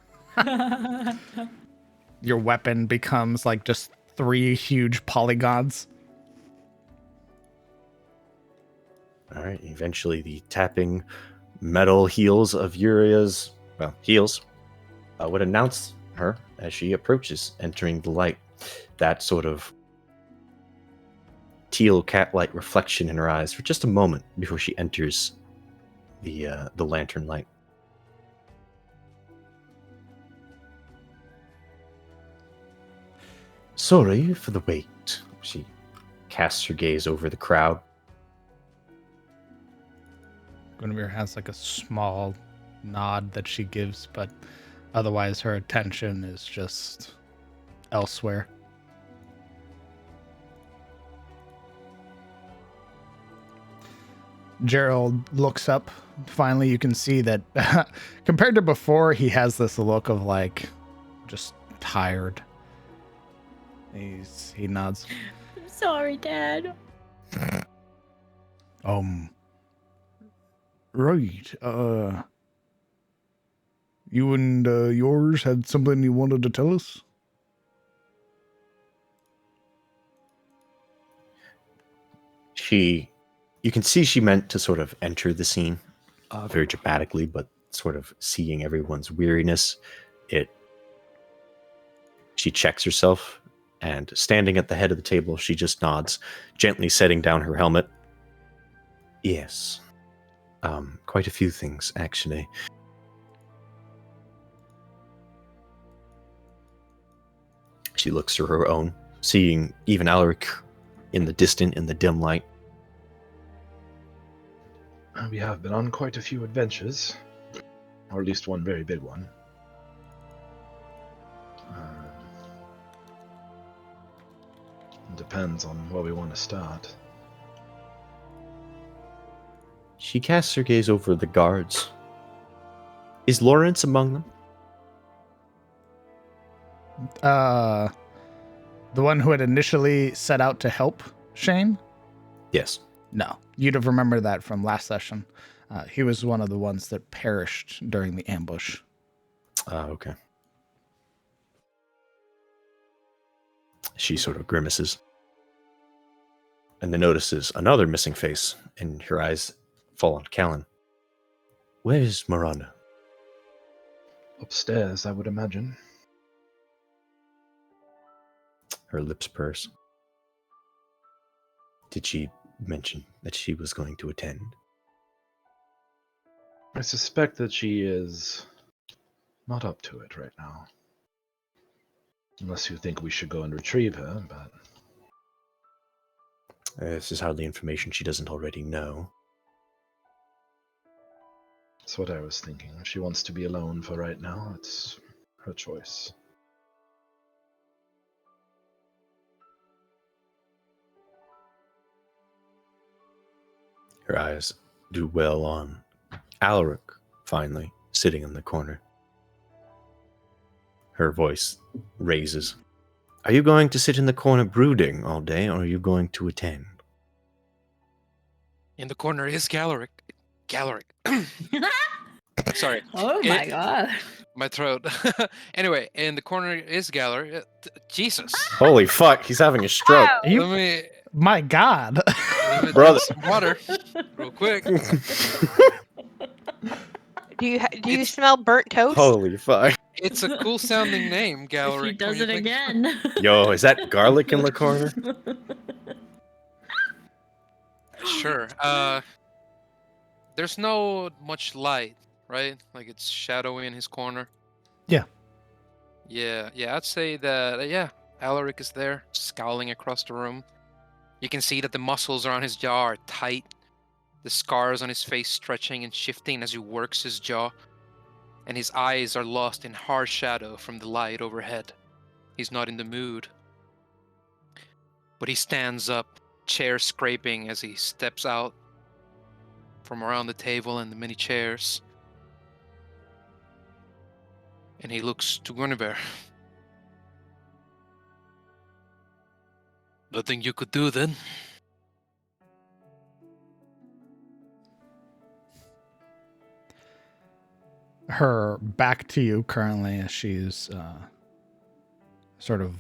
Your weapon becomes like just 3 huge polygons. All right. Eventually, the tapping metal heels of Uria's heels would announce her as she approaches, entering the light. That sort of teal cat-like reflection in her eyes for just a moment before she enters the lantern light. Sorry for the wait. She casts her gaze over the crowd. Guinevere has like a small nod that she gives, but otherwise her attention is just elsewhere. Gerald looks up. Finally, you can see that compared to before, he has this look of like just tired. He nods. I'm sorry, Dad. Right. You and yours had something you wanted to tell us? You can see she meant to sort of enter the scene very dramatically, but sort of seeing everyone's weariness, she checks herself, and standing at the head of the table, she just nods, gently setting down her helmet. Yes. Quite a few things, actually. She looks through her own, seeing even Alaric in the dim light. We have been on quite a few adventures, or at least one very big one. Depends on where we want to start. She casts her gaze over the guards. Is Lawrence among them? The one who had initially set out to help Shane? Yes. No, you'd have remembered that from last session. He was one of the ones that perished during the ambush. Okay. She sort of grimaces. And then notices another missing face, and her eyes fall on Callan. Where is Marana? Upstairs, I would imagine. Her lips purse. Did she mention that she was going to attend? I suspect that she is not up to it right now. Unless you think we should go and retrieve her, but... This is hardly information she doesn't already know. That's what I was thinking. If she wants to be alone for right now, it's her choice. Her eyes do well on Alaric, finally, sitting in the corner. Her voice raises. Are you going to sit in the corner brooding all day, or are you going to attend? In the corner is Galeric. Sorry. Oh my god. My throat. Anyway, in the corner is Galeric. Jesus. Holy fuck, he's having a stroke. Are you- Let me My God. drink Brother. some water real quick. Do you It's- smell burnt toast? Holy fuck. It's a cool sounding name, If Galeric. he does it again. Yo, is that garlic in the corner? Sure. There's no much light, right? Like it's shadowy in his corner. Yeah. Yeah, I'd say that, Alaric is there, scowling across the room. You can see that the muscles around his jaw are tight, the scars on his face stretching and shifting as he works his jaw, and his eyes are lost in harsh shadow from the light overhead. He's not in the mood. But he stands up, chair scraping as he steps out from around the table and the many chairs. And he looks to Guinevere. Nothing you could do then? Her back to you currently as she's sort of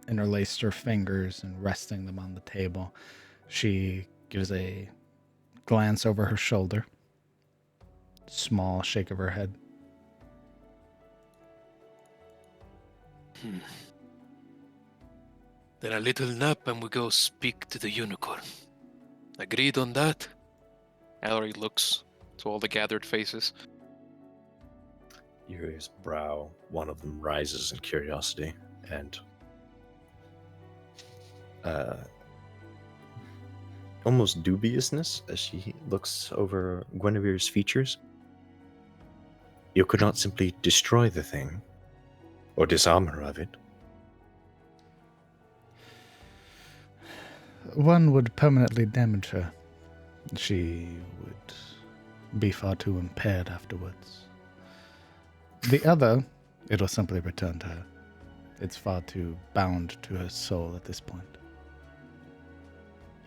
interlaced her fingers and resting them on the table. She gives a glance over her shoulder. Small shake of her head. Then a little nap and we go speak to the unicorn. Agreed on that? Ellery looks to all the gathered faces. Yuri's brow, one of them rises in curiosity, and almost dubiousness as she looks over Guinevere's features. You could not simply destroy the thing, or disarm her of it. One would permanently damage her. She would be far too impaired afterwards. The other, it'll simply return to her. It's far too bound to her soul at this point.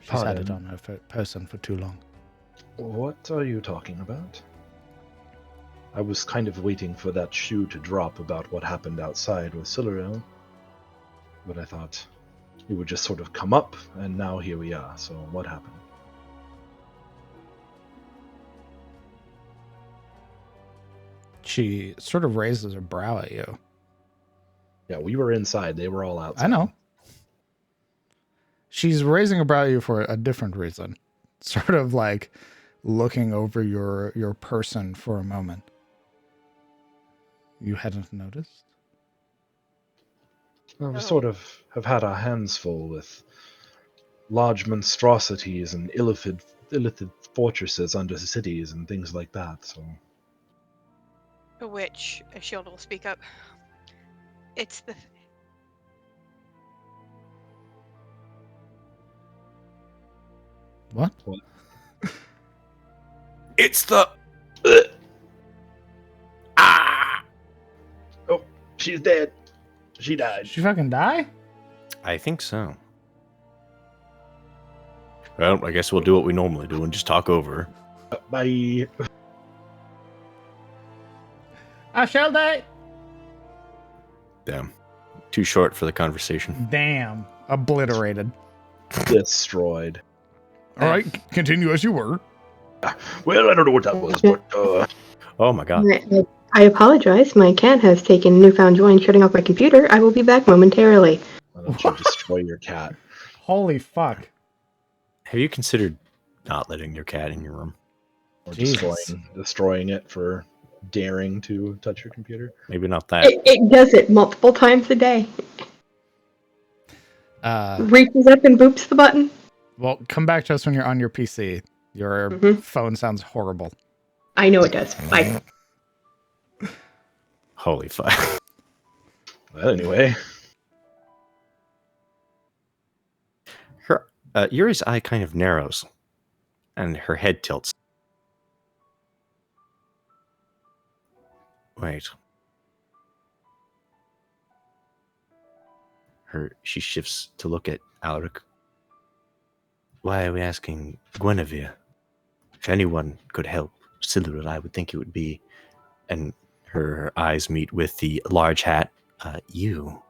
She's had it on her person for too long. What are you talking about? I was kind of waiting for that shoe to drop about what happened outside with Siluriel, but I thought it would just sort of come up, and now here we are. So what happened? She sort of raises her brow at you. Yeah, we were inside. They were all outside. I know. She's raising her brow at you for a different reason. Sort of like looking over your person for a moment. You hadn't noticed? Well, we sort of have had our hands full with large monstrosities and illithid fortresses under cities and things like that, so... To which Shield will speak up. It's the... What? It's the... Oh, she's dead. She died. Did she fucking die? I think so. Well, I guess we'll do what we normally do and just talk over her. Bye. I shall die. Damn. Too short for the conversation. Damn. Obliterated. Destroyed. All right, continue as you were. Well, I don't know what that was, but Oh my god. I apologize. My cat has taken newfound joy in shutting off my computer. I will be back momentarily. why don't you destroy your cat? Holy fuck. Have you considered not letting your cat in your room? Or Jesus. destroying it for daring to touch your computer? Maybe not that. It does it multiple times a day. Reaches up and boops the button. Well, come back to us when you're on your PC. Your phone sounds horrible. I know it does. Bye. Holy fuck. Well, anyway. Her, Yuri's eye kind of narrows, and her head tilts. Wait. She shifts to look at Alaric. Why are we asking Guinevere? If anyone could help Siluril, I would think it would be. And her eyes meet with the large hat. You.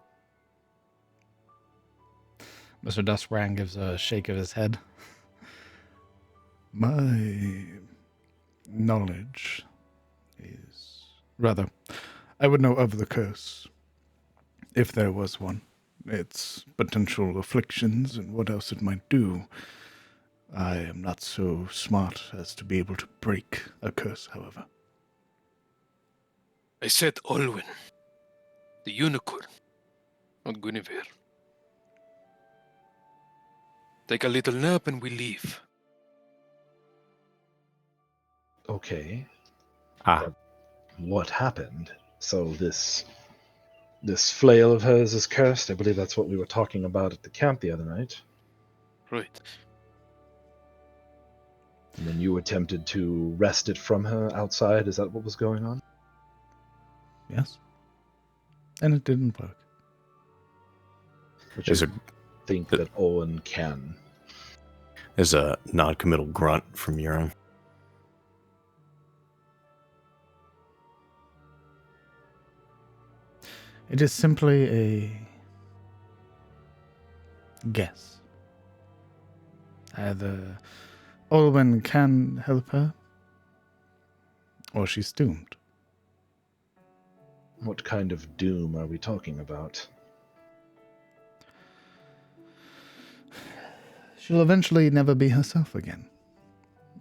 Mr. Dustbrand gives a shake of his head. My knowledge is... Rather, I would know of the curse, if there was one. Its potential afflictions and what else it might do. I am not so smart as to be able to break a curse, however. I said Olwen, the unicorn, not Guinevere. Take a little nap and we leave. Okay. Ah, What happened? So this flail of hers is cursed. I believe that's what we were talking about at the camp the other night. Right. And then you attempted to wrest it from her outside. Is that what was going on? Yes? And it didn't work. But There's you a think that Owen can. there's a non-committal grunt from Euron. It is simply a guess. Either Olwen can help her, or she's doomed. What kind of doom are we talking about? She'll eventually never be herself again.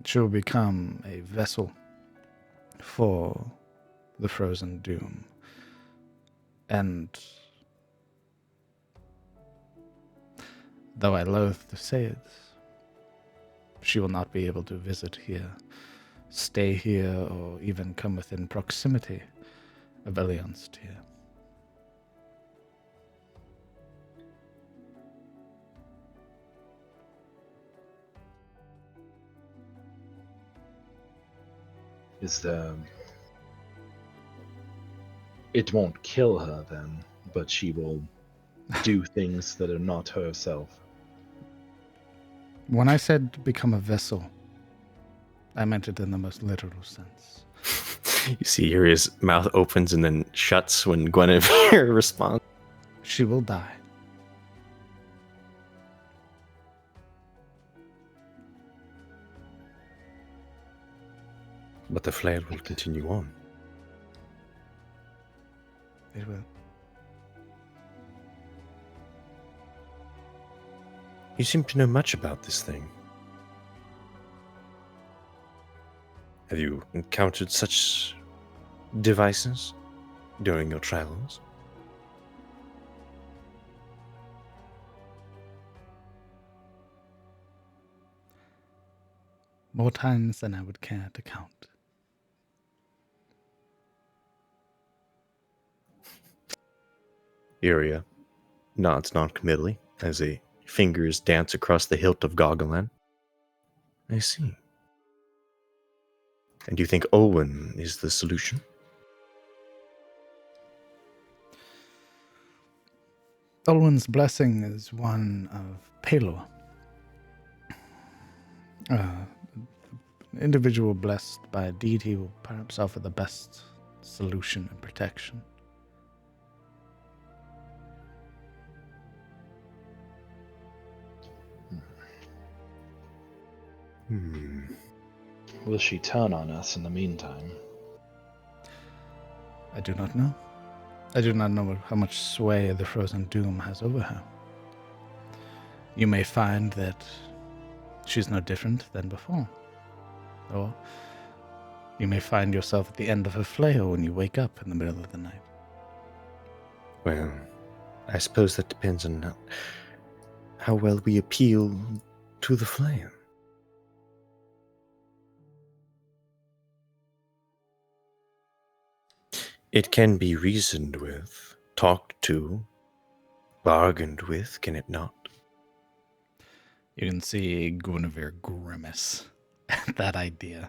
She'll become a vessel for the frozen doom. And though I loathe to say it, she will not be able to visit here, stay here, or even come within proximity of Elion's here. Is there... It won't kill her then, but she will do things that are not herself. When I said become a vessel, I meant it in the most literal sense. You see Yuria's mouth opens and then shuts when Guinevere responds. She will die. But the flare will continue on. It will. You seem to know much about this thing. Have you encountered such devices during your travels? More times than I would care to count. Yuria nods non-committally as her fingers dance across the hilt of Goggolan. I see. And do you think Olwen is the solution? Olwen's blessing is one of Pelor. An individual blessed by a deity will perhaps offer the best solution and protection. Will she turn on us in the meantime? I do not know. I do not know how much sway the frozen doom has over her. You may find that she's no different than before. Or you may find yourself at the end of her flail when you wake up in the middle of the night. Well, I suppose that depends on how well we appeal to the flame. It can be reasoned with, talked to, bargained with, can it not? You can see Guinevere grimace at that idea.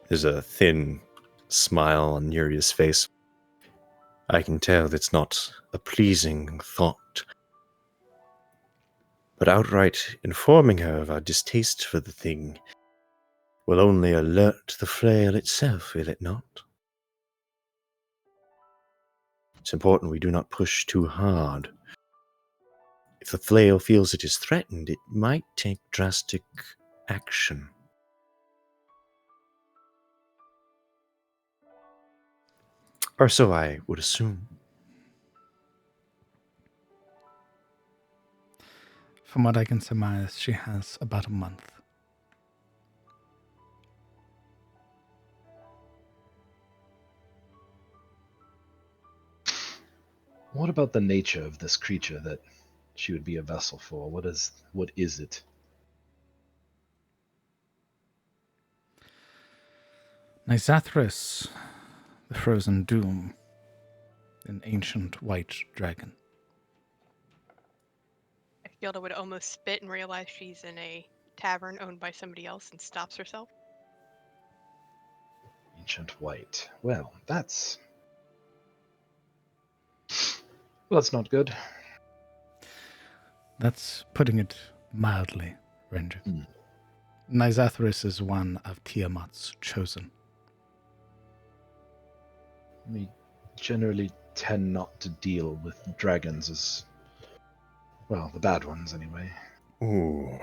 There's a thin smile on Yuria's face. I can tell that's not a pleasing thought. But outright informing her of our distaste for the thing will only alert the flail itself, will it not? It's important we do not push too hard. If the flail feels it is threatened, it might take drastic action. Or so I would assume. From what I can surmise, she has about a month. What about the nature of this creature that she would be a vessel for? What is it? Nisathris, the frozen doom, an ancient white dragon. Gilda would almost spit and realize she's in a tavern owned by somebody else and stops herself. Ancient white. Well, that's not good. That's putting it mildly, Ranger. Nisathris is one of Tiamat's chosen. We generally tend not to deal with dragons as, well, the bad ones anyway. Ooh.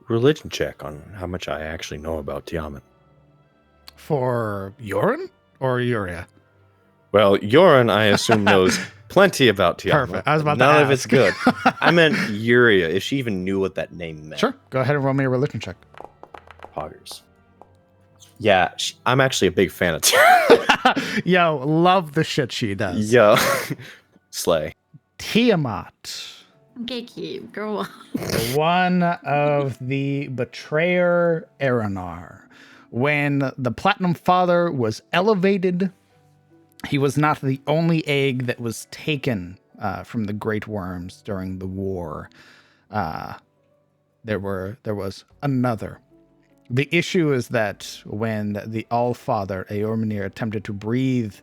Religion check on how much I actually know about Tiamat. For Yoren or Yuria? Well, Yoren, I assume, knows plenty about Tiamat. Perfect. I was about to None ask. of it's good. I meant Yuria, if she even knew what that name meant. Sure. Go ahead and roll me a religion check. Poggers. Yeah, I'm actually a big fan of Tiamat. Yo, love the shit she does. Yo. Slay. Tiamat, Gatekeep, grow up. one of the betrayer Aranar. When the Platinum Father was elevated, he was not the only egg that was taken from the Great Worms during the war. There was another. The issue is that when the All-Father, Eormenir, attempted to breathe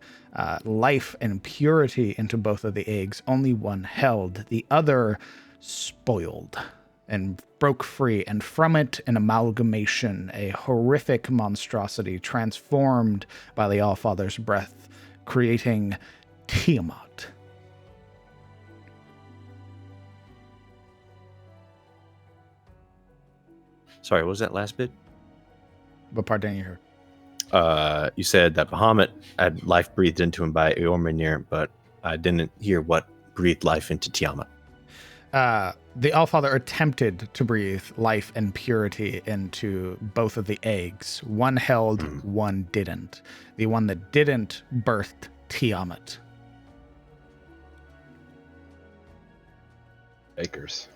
life and purity into both of the eggs, only one held. The other spoiled and broke free, and from it an amalgamation, a horrific monstrosity transformed by the All-Father's breath, creating Tiamat. Sorry, what was that last bit? What part didn't you hear? You said that Bahamut had life breathed into him by Eormenir, but I didn't hear what breathed life into Tiamat. The Allfather attempted to breathe life and purity into both of the eggs. One held, one didn't. The one that didn't birthed Tiamat. Bakers.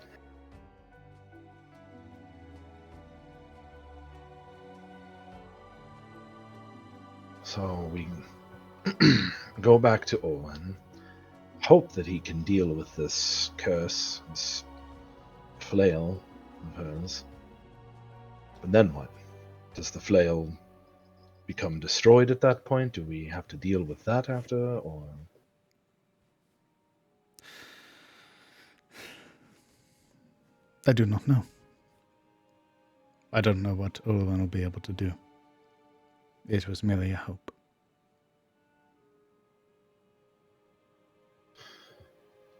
So we go back to Owen, hope that he can deal with this curse, this flail of hers. But then what? Does the flail become destroyed at that point? Do we have to deal with that after, or? I do not know. I don't know what Olwen will be able to do. It was merely a hope.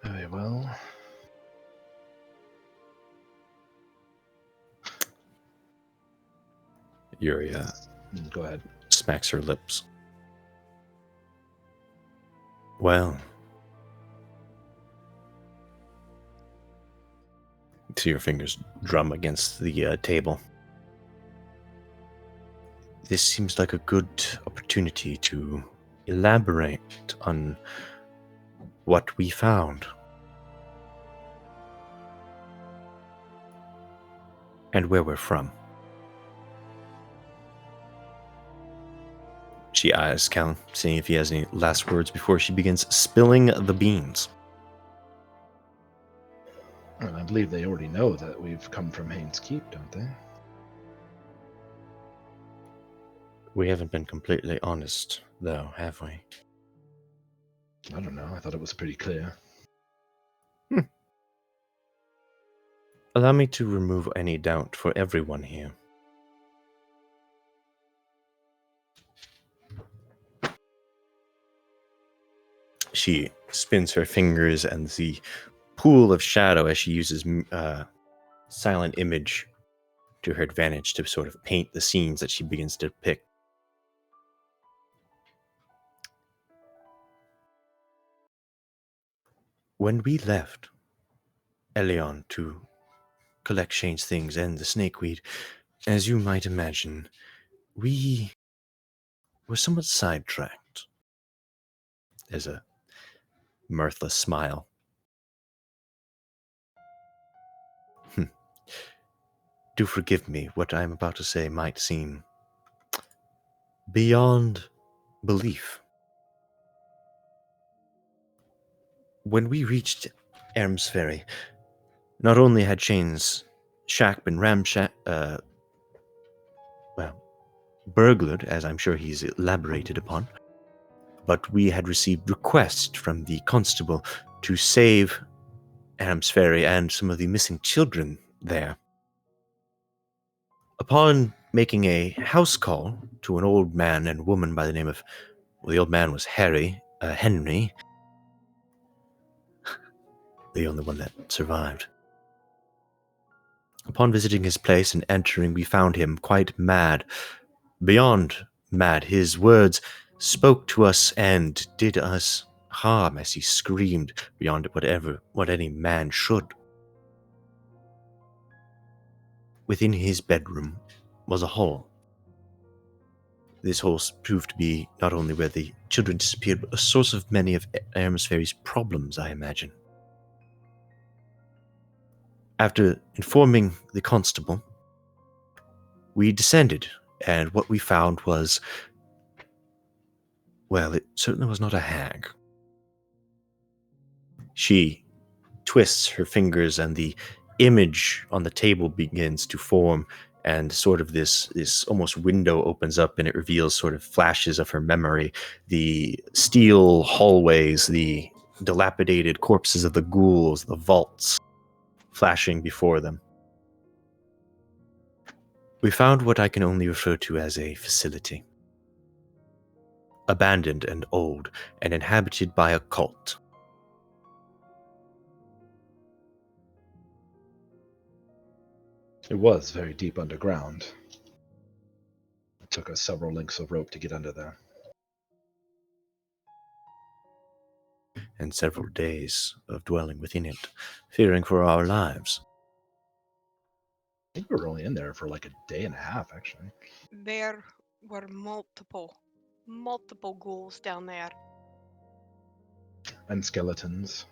Very well. Yuria Go ahead. smacks her lips. Well. See your fingers drum against the table. This seems like a good opportunity to elaborate on what we found. And where we're from. She eyes Callum, seeing if he has any last words before she begins spilling the beans. And I believe they already know that we've come from Haynes Keep, don't they? We haven't been completely honest, though, have we? I don't know. I thought it was pretty clear. Allow me to remove any doubt for everyone here. She spins her fingers, and the pool of shadow as she uses silent image to her advantage to sort of paint the scenes that she begins to depict. When we left Elion to collect Shane's things and the snakeweed, as you might imagine, we were somewhat sidetracked. There's a mirthless smile. Do forgive me, what I am about to say might seem beyond belief. When we reached Erm's Ferry, not only had Shane's shack been burglared, as I'm sure he's elaborated upon, but we had received requests from the constable to save Erm's Ferry and some of the missing children there. Upon making a house call to an old man and woman by the name of, well, the old man was Henry, the only one that survived. Upon visiting his place and entering, we found him quite mad. Beyond mad, his words spoke to us and did us harm as he screamed beyond what any man should. Within his bedroom was a hole. This hole proved to be not only where the children disappeared, but a source of many of Erm's Ferry's problems, I imagine. After informing the constable, we descended, and what we found was, well, it certainly was not a hag. She twists her fingers, and the image on the table begins to form, and sort of this almost window opens up, and it reveals sort of flashes of her memory, the steel hallways, the dilapidated corpses of the ghouls, the vaults flashing before them. We found what I can only refer to as a facility. Abandoned and old, and inhabited by a cult. It was very deep underground. It took us several lengths of rope to get under there. And several days of dwelling within it, fearing for our lives. I think we were only in there for like a day and a half, actually. There were multiple ghouls down there. And skeletons.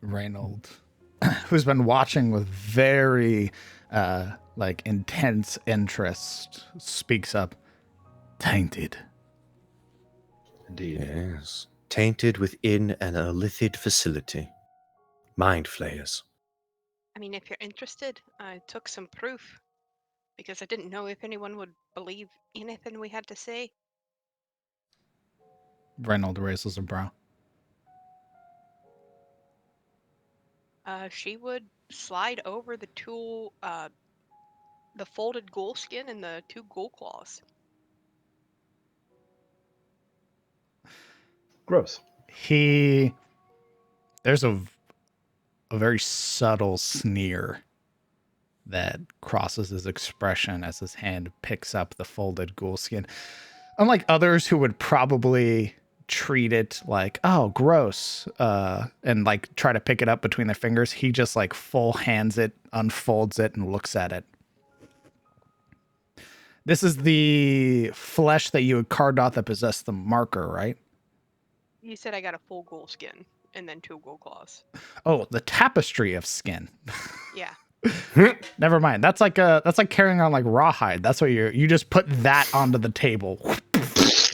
Reynold, who's been watching with very intense interest, speaks up. Tainted. Indeed. Yes. Tainted within an illithid facility. Mind flayers. I mean, if you're interested, I took some proof because I didn't know if anyone would believe anything we had to say. Reynold raises a brow. She would slide over the the folded ghoul skin and the 2 ghoul claws. Gross. There's a very subtle sneer that crosses his expression as his hand picks up the folded ghoul skin. Unlike others who would probably treat it like, oh, gross, and like try to pick it up between their fingers, he just like full hands it, unfolds it, and looks at it. This is the flesh that you had carved out that possessed the marker, right? You said I got a full ghoul skin and then 2 ghoul claws. Oh, the tapestry of skin. Yeah. Never mind. That's like carrying on like rawhide. That's what you just put that onto the table.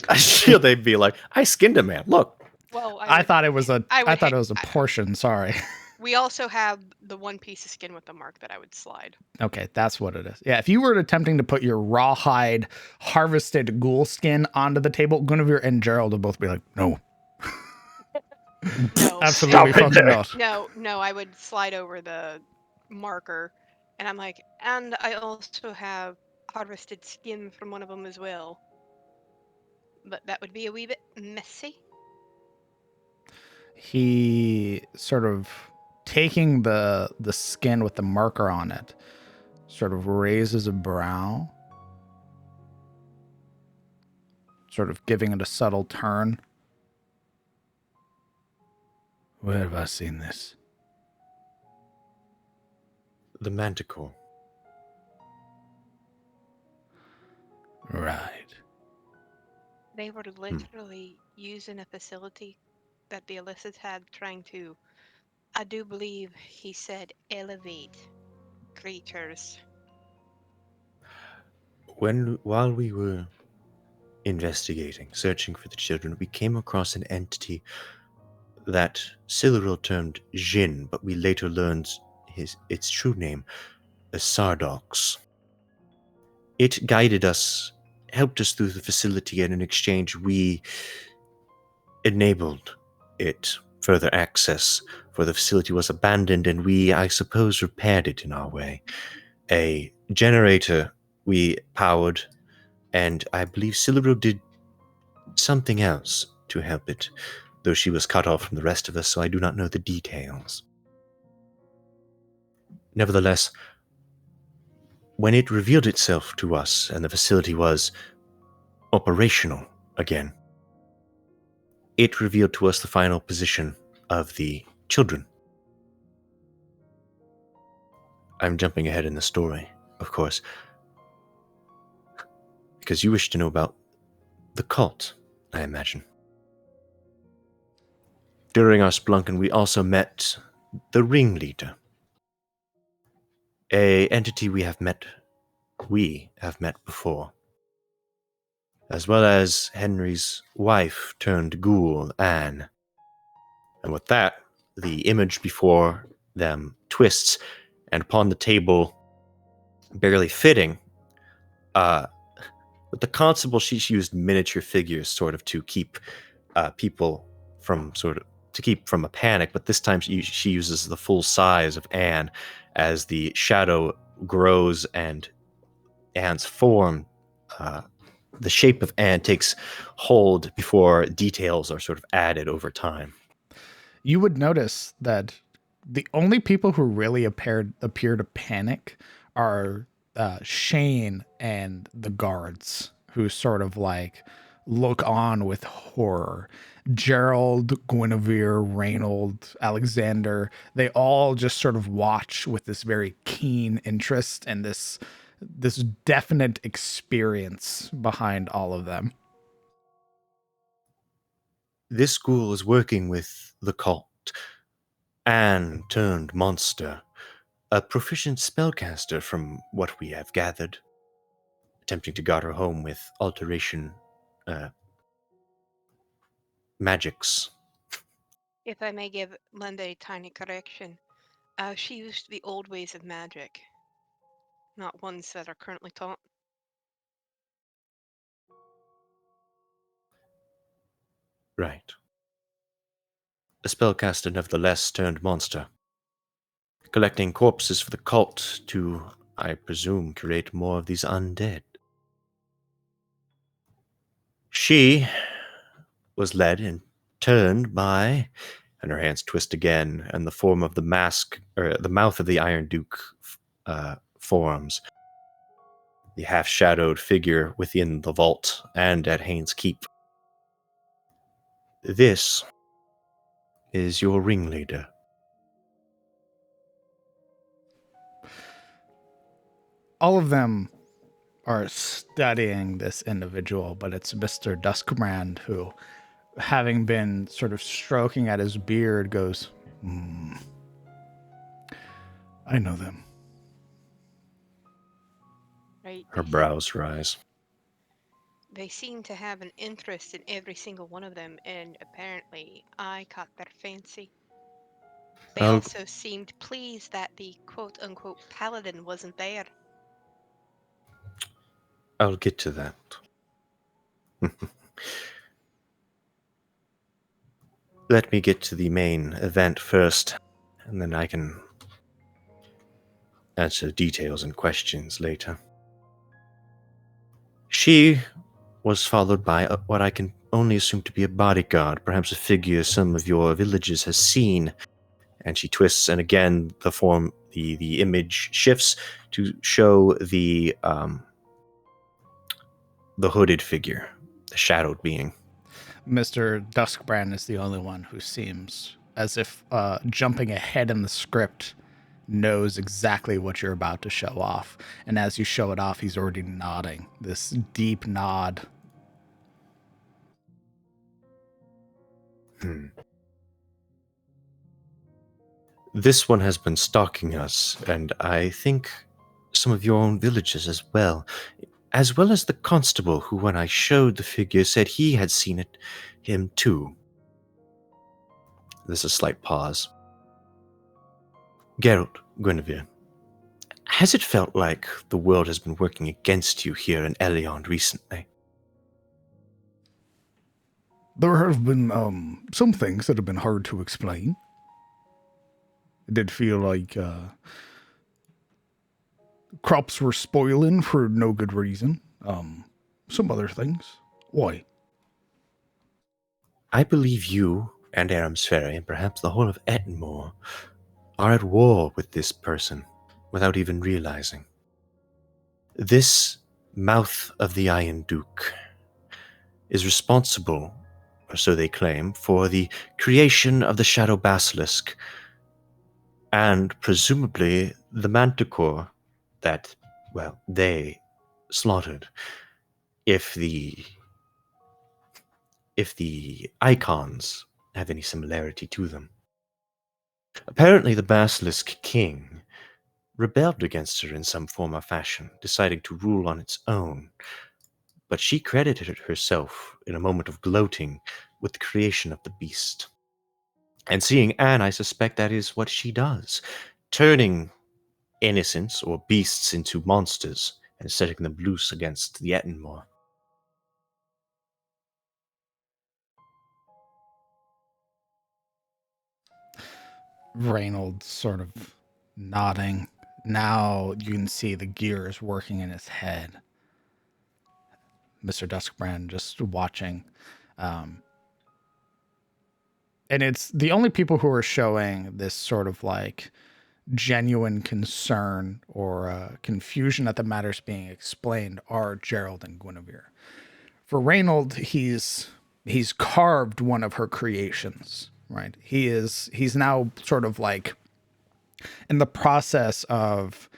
I feel they'd be like, I skinned a man. Look. Well, I thought it was a portion. Sorry. We also have the one piece of skin with the mark that I would slide. Okay, that's what it is. Yeah, if you were attempting to put your rawhide harvested ghoul skin onto the table, Guinevere and Gerald would both be like, no. No. Absolutely Stop it fucking there. not. No, I would slide over the marker, and I'm like, and I also have harvested skin from one of them as well. But that would be a wee bit messy. He sort of taking the skin with the marker on it, sort of raises a brow, sort of giving it a subtle turn. Where have I seen this? The manticore. Right. They were literally using a facility that the illicits had trying to, I do believe he said, elevate creatures. While we were investigating, searching for the children, we came across an entity that Siluril termed Jin, but we later learned its true name, a Sardox. It guided us, helped us through the facility, and in exchange we enabled it further access, for the facility was abandoned, and we, I suppose, repaired it in our way. A generator we powered, and I believe Siluril did something else to help it, though she was cut off from the rest of us, so I do not know the details. Nevertheless, when it revealed itself to us and the facility was operational again, it revealed to us the final position of the children. I'm jumping ahead in the story, of course, because you wish to know about the cult, I imagine. During our splunking, we also met the ringleader, a entity we have met before, as well as Henry's wife turned ghoul, Anne. And with that, the image before them twists, and upon the table, barely fitting, with the constable, she used miniature figures sort of to keep people from from a panic, but this time she uses the full size of Anne as the shadow grows and Anne's form, the shape of Anne takes hold before details are sort of added over time. You would notice that the only people who really appear to panic are Shane and the guards, who sort of like look on with horror. Gerald, Guinevere, Reynold, Alexander, they all just sort of watch with this very keen interest and this definite experience behind all of them. This school is working with the cult. Anne turned monster, a proficient spellcaster from what we have gathered, attempting to guard her home with alteration magics. If I may give Linda a tiny correction, she used the old ways of magic, not ones that are currently taught. Right. A spellcaster nevertheless turned monster, collecting corpses for the cult to, I presume, create more of these undead. She was led and turned by, and her hands twist again, and the form of the mask, or the mouth of the Iron Duke forms. The half-shadowed figure within the vault and at Haynes Keep. This is your ringleader. All of them are studying this individual, but it's Mr. Duskbrand who, having been sort of stroking at his beard, goes, I know them. Right? Her brows rise. They seem to have an interest in every single one of them, and apparently I caught their fancy. They I'll- also seemed pleased that the quote-unquote paladin wasn't there. I'll get to that. Let me get to the main event first, and then I can answer details and questions later. She was followed by what I can only assume to be a bodyguard, perhaps a figure some of your villages has seen. And she twists, and again the image shifts to show the hooded figure, the shadowed being. Mr. Duskbrand is the only one who seems as if jumping ahead in the script knows exactly what you're about to show off. And as you show it off, he's already nodding, this deep nod. This one has been stalking us, and I think some of your own villages as well as the constable who, when I showed the figure, said he had seen him too. There's a slight pause. Geralt, Guinevere, has it felt like the world has been working against you here in Eliond recently? There have been some things that have been hard to explain. It did feel like crops were spoiling for no good reason. Some other things. Why? I believe you and Aramsferry, and perhaps the whole of Ettenmoor, are at war with this person without even realizing. This mouth of the Iron Duke is responsible, or so they claim, for the creation of the Shadow Basilisk and presumably the Manticore that, well, they slaughtered. If the icons have any similarity to them. Apparently the Basilisk King rebelled against her in some form or fashion, deciding to rule on its own, but she credited it herself in a moment of gloating with the creation of the beast. And seeing Anne, I suspect that is what she does, turning innocents or beasts into monsters and setting them loose against the Ettenmoor. Reynold sort of nodding. Now you can see the gears working in his head. Mr. Duskbrand just watching. And it's the only people who are showing this sort of like genuine concern or confusion at the matters being explained are Gerald and Guinevere. For Reynold, he's carved one of her creations, right? He's now sort of like in the process of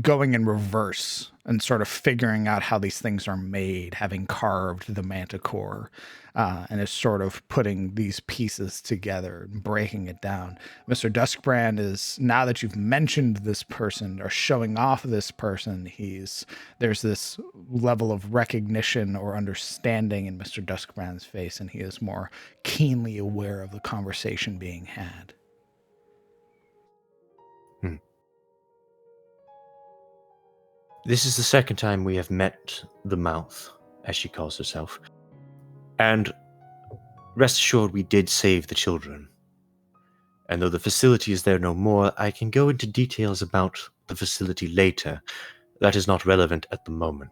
going in reverse and sort of figuring out how these things are made, having carved the Manticore, and is sort of putting these pieces together and breaking it down. Mr. Duskbrand is, now that you've mentioned this person or showing off this person, there's this level of recognition or understanding in Mr. Duskbrand's face, and he is more keenly aware of the conversation being had. This is the second time we have met the Mouth, as she calls herself. And rest assured, we did save the children. And though the facility is there no more, I can go into details about the facility later. That is not relevant at the moment.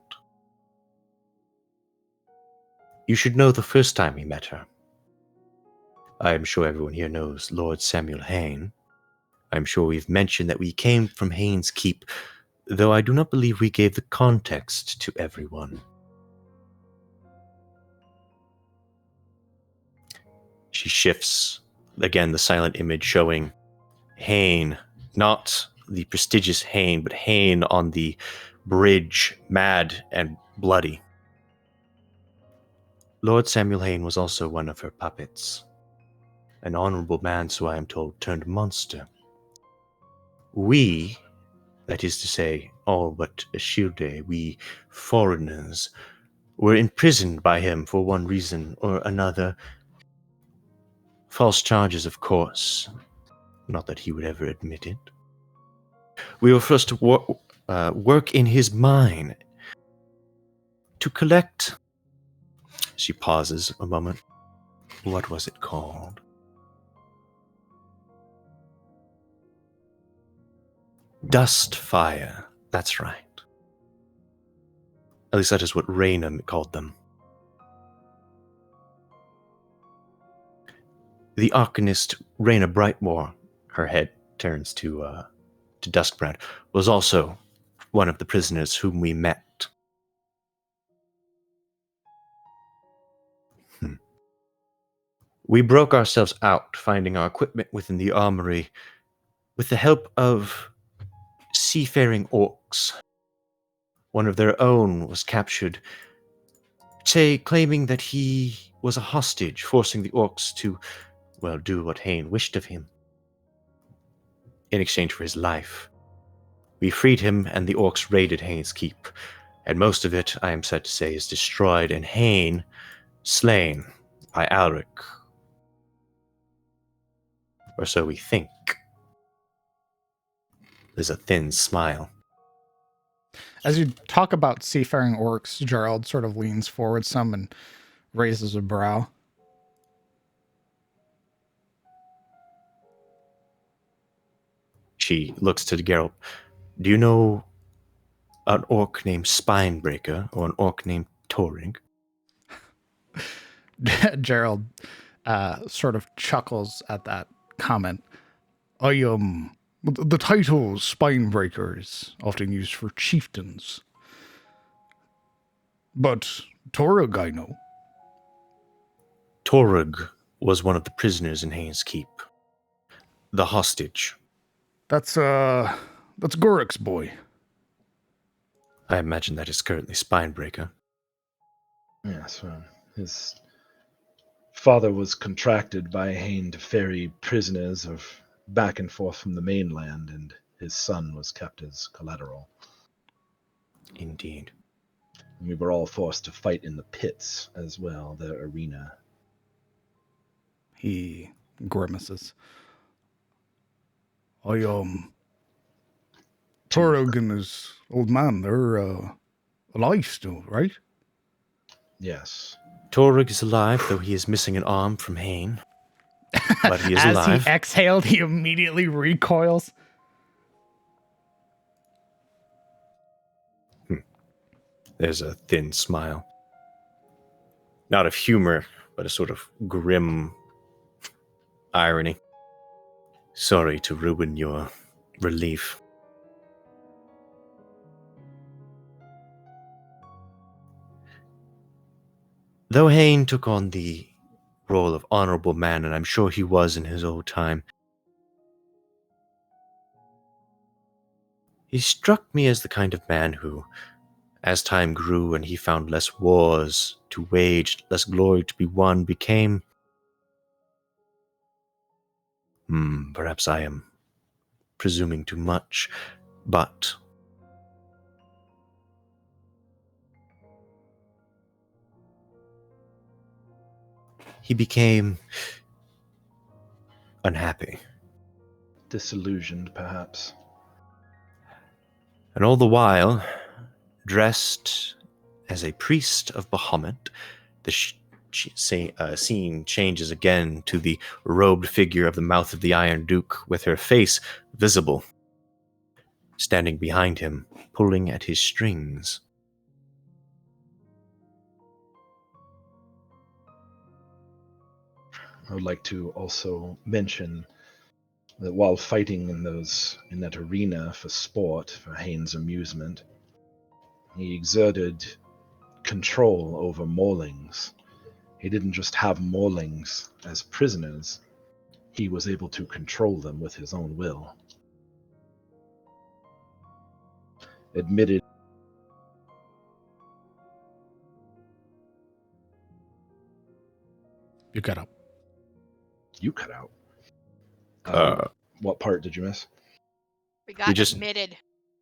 You should know the first time we met her. I am sure everyone here knows Lord Samuel Hayne. I'm sure we've mentioned that we came from Hayne's Keep, though I do not believe we gave the context to everyone. She shifts, again the silent image showing Hayne, not the prestigious Hayne, but Hayne on the bridge, mad and bloody. Lord Samuel Hayne was also one of her puppets. An honorable man, so I am told, turned monster. We, that is to say, all but Ashilde, we foreigners, were imprisoned by him for one reason or another False charges, of course. Not that he would ever admit it. We were forced to work in his mine to collect. She pauses a moment. What was it called? Dust fire. That's right. At least that is what Raina called them. The Arcanist Raina Brightmore, her head turns to Duskbrand, was also one of the prisoners whom we met. We broke ourselves out, finding our equipment within the armory with the help of seafaring orcs. One of their own was captured, claiming that he was a hostage, forcing the orcs to, well, do what Hain wished of him. In exchange for his life, we freed him, and the orcs raided Hain's keep, and most of it, I am sad to say, is destroyed, and Hain slain by Alric. Or so we think. There's a thin smile. As you talk about seafaring orcs, Gerald sort of leans forward some and raises a brow. She looks to Geralt. Do you know an orc named Spinebreaker or an orc named Torig? Gerald sort of chuckles at that comment. The title Spinebreaker is often used for chieftains. But Torug, I know. Torug was one of the prisoners in Hain's Keep. The hostage. That's Gorik's boy. I imagine that is currently Spinebreaker. Yes, well, his father was contracted by Hain to ferry prisoners back and forth from the mainland, and his son was kept as collateral. Indeed. And we were all forced to fight in the pits as well, the arena. He grimaces. Torug and his old man, they're alive still, right? Yes. Torug is alive, though he is missing an arm from Hain. But he is alive. As he exhaled, he immediately recoils. There's a thin smile. Not of humor, but a sort of grim irony. Sorry to ruin your relief. Though Hain took on the role of honorable man, and I'm sure he was in his old time, he struck me as the kind of man who, as time grew and he found less wars to wage, less glory to be won, became... perhaps I am presuming too much, but... he became unhappy. Disillusioned, perhaps. And all the while, dressed as a priest of Bahamut, the scene changes again to the robed figure of the Mouth of the Iron Duke, with her face visible, standing behind him, pulling at his strings. I would like to also mention that while fighting in that arena for sport, for Hain's amusement, he exerted control over Maulings. He didn't just have Maulings as prisoners, he was able to control them with his own will. Admitted You got up. you cut out. What part did you miss? We got just- admitted.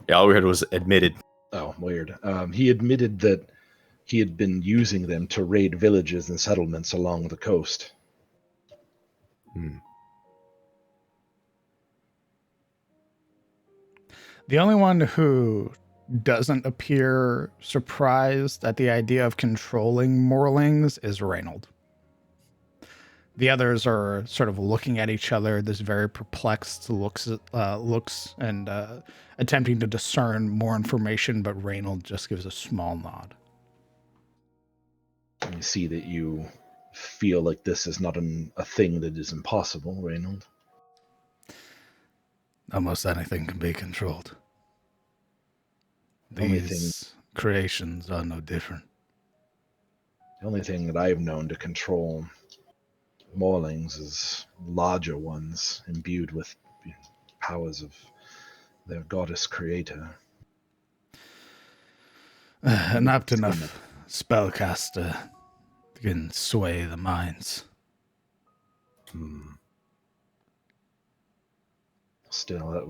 Yeah, all we heard was admitted. Oh, weird. He admitted that he had been using them to raid villages and settlements along the coast. Hmm. The only one who doesn't appear surprised at the idea of controlling Morlings is Reynold. The others are sort of looking at each other, this very perplexed looks and attempting to discern more information, but Reynold just gives a small nod. You see that you feel like this is not a thing that is impossible, Reynold. Almost anything can be controlled. The only These creations are no different. The only thing that I've known to control Morlings is larger ones imbued with powers of their goddess creator. Not enough spellcaster can sway the minds. Hmm. Still, that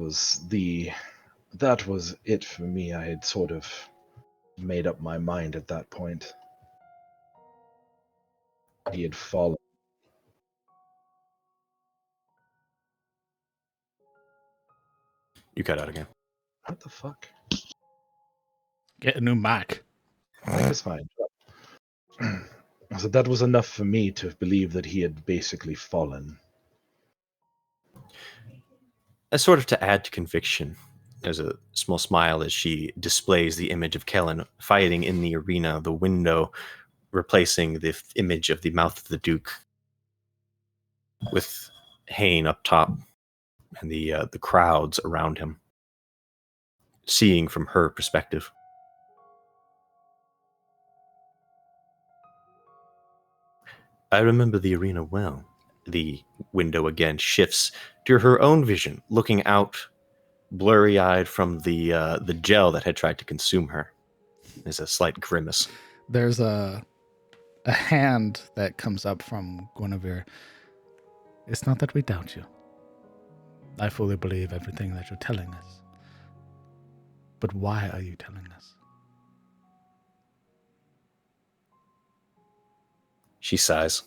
was it for me. I had sort of made up my mind at that point. He had fallen. You cut out again. What the fuck? Get a new Mac. It's fine. So that was enough for me to believe that he had basically fallen. As sort of to add to conviction, there's a small smile as she displays the image of Kellen fighting in the arena, the window replacing the image of the mouth of the Duke, with Hain up top and the crowds around him, seeing from her perspective. I remember the arena well. The window again shifts to her own vision, looking out, blurry-eyed from the gel that had tried to consume her. There's a slight grimace. There's a hand that comes up from Guinevere. It's not that we doubt you. I fully believe everything that you're telling us. But why are you telling us? She sighs.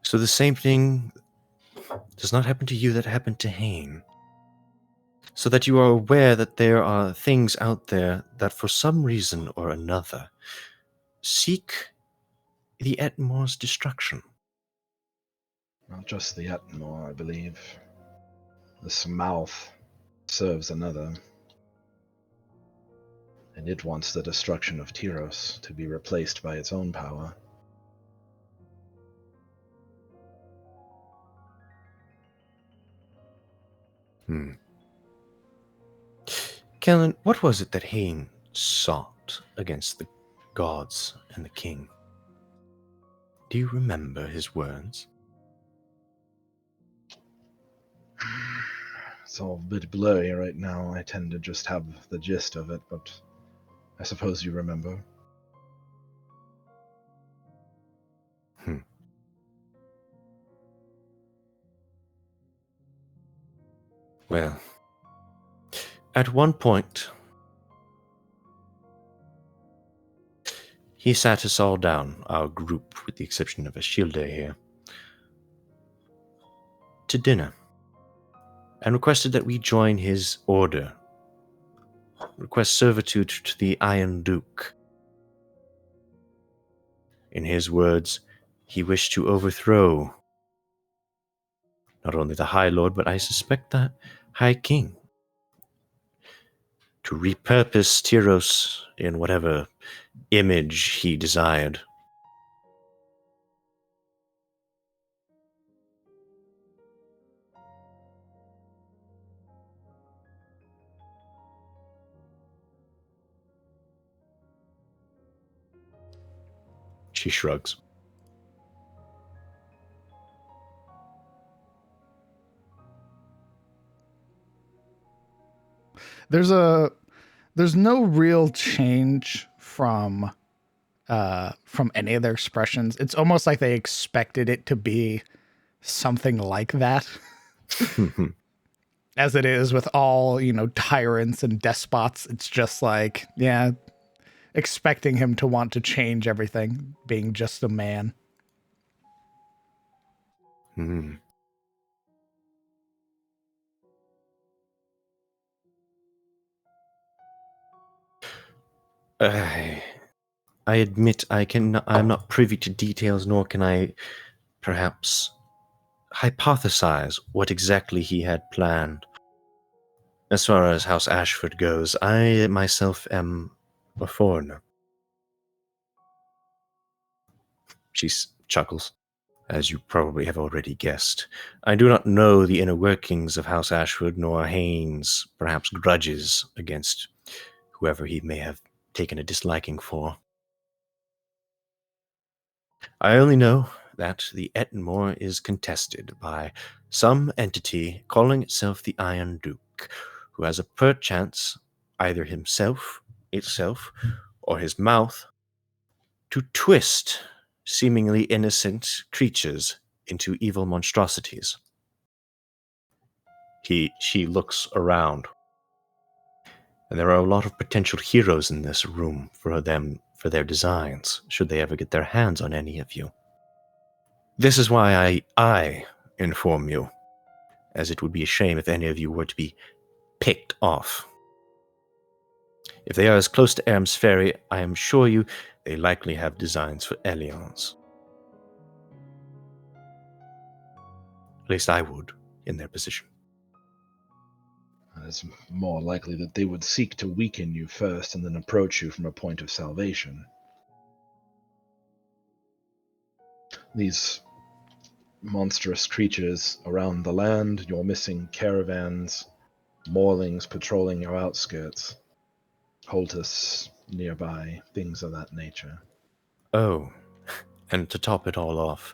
So the same thing does not happen to you that happened to Hain. So that you are aware that there are things out there that for some reason or another seek the Etmore's destruction. Not just the Etmore, I believe. This mouth serves another. And it wants the destruction of Tyros to be replaced by its own power. Kellen, what was it that Hain sought against the gods and the king? Do you remember his words? It's all a bit blurry right now. I tend to just have the gist of it, but I suppose you remember. Well, at one point, he sat us all down, our group, with the exception of Ashilde here, to dinner, and requested that we join his order, request servitude to the Iron Duke. In his words, he wished to overthrow not only the High Lord, but I suspect the High King, to repurpose Tyros in whatever image he desired. She shrugs. There's no real change from any of their expressions. It's almost like they expected it to be something like that. As it is with all, tyrants and despots. It's just like, yeah, expecting him to want to change everything, being just a man. I admit I'm not privy to details, nor can I perhaps hypothesize what exactly he had planned. As far as House Ashford goes, I myself am a foreigner. She chuckles. As you probably have already guessed, I do not know the inner workings of House Ashford, nor Haynes' perhaps grudges against whoever he may have taken a disliking for. I only know that the Ettenmore is contested by some entity calling itself the Iron Duke, who has a perchance, either itself, or his mouth, to twist seemingly innocent creatures into evil monstrosities. She looks around, and there are a lot of potential heroes in this room for their designs, should they ever get their hands on any of you. This is why I inform you, as it would be a shame if any of you were to be picked off. If they are as close to Erm's Ferry, I am sure you they likely have designs for Elions. At least I would, in their position. It's more likely that they would seek to weaken you first and then approach you from a point of salvation. These monstrous creatures around the land, your missing caravans, Morlings patrolling your outskirts, Holtus nearby, things of that nature. Oh, and to top it all off,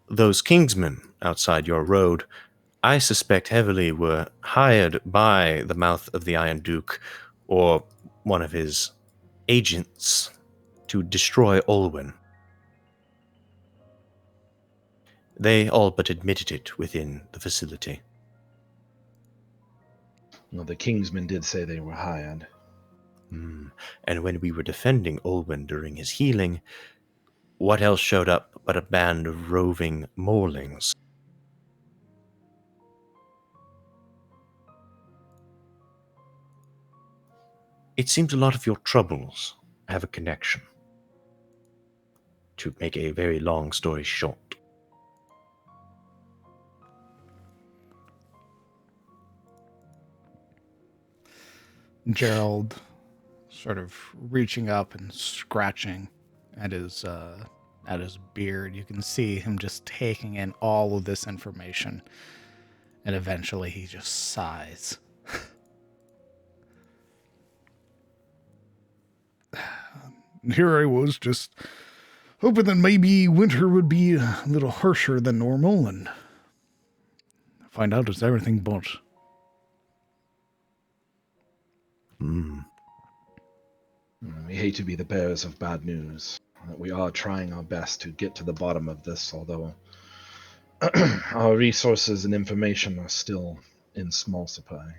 those Kingsmen outside your road, I suspect heavily were hired by the mouth of the Iron Duke or one of his agents to destroy Olwen. They all but admitted it within the facility. Well, the Kingsmen did say they were hired. And when we were defending Olwen during his healing, what else showed up but a band of roving Morlings? It seems a lot of your troubles have a connection. To make a very long story short. Gerald sort of reaching up and scratching at his beard. You can see him just taking in all of this information. And eventually he just sighs. Here I was just hoping that maybe winter would be a little harsher than normal, and find out it's everything but. We hate to be the bearers of bad news. We are trying our best to get to the bottom of this, although our resources and information are still in small supply.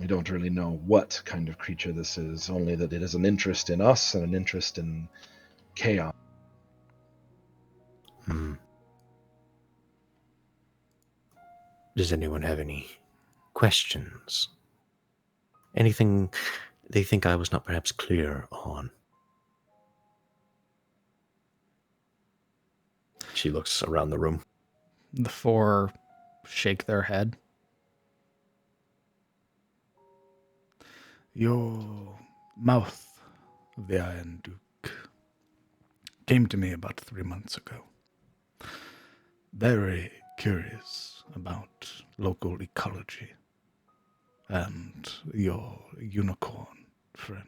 We don't really know what kind of creature this is, only that it is an interest in us and an interest in chaos. Does anyone have any questions? Anything they think I was not perhaps clear on? She looks around the room. The four shake their head. Your mouth of the Iron Duke came to me about 3 months ago. Very curious about local ecology and your unicorn friend.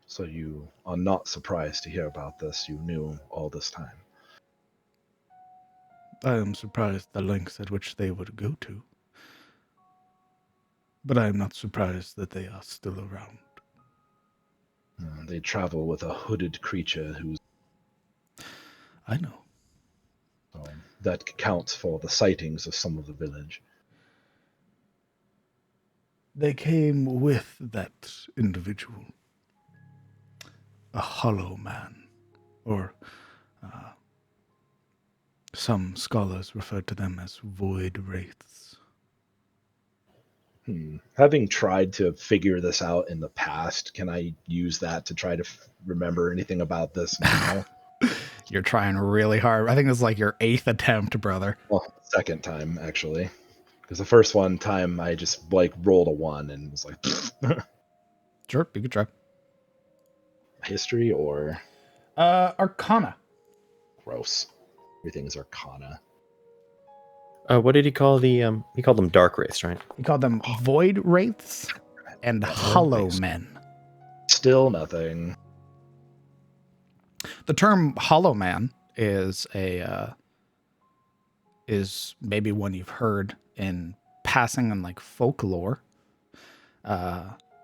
So you are not surprised to hear about this. You knew all this time. I am surprised the lengths at which they would go to. But I am not surprised that they are still around. They travel with a hooded creature who's... I know. That accounts for the sightings of some of the village. They came with that individual. A hollow man, or some scholars refer to them as void wraiths. Having tried to figure this out in the past, can I use that to try to remember anything about this now? You're trying really hard. I think this is like your 8th attempt, brother. Well, second time, actually. Because the first one time I just like rolled a 1 and was like, Sure, you could try. history or Arcana. gross. Everything's arcana. What did he call the? He called them dark wraiths, right? He called them void wraiths and hollow wraiths. men. Still nothing. The term hollow man is maybe one you've heard in passing in like folklore,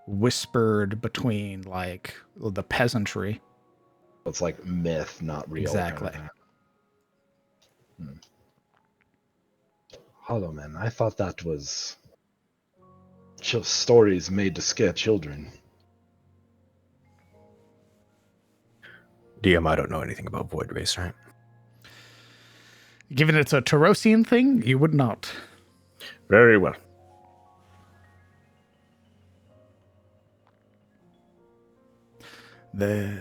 whispered between like the peasantry. It's like myth, not real. Exactly. Kind of thing. Hollow Man. I thought that was stories made to scare children. DM, I don't know anything about void wraiths, right? Given it's a Tarosian thing, you would not. Very well. They're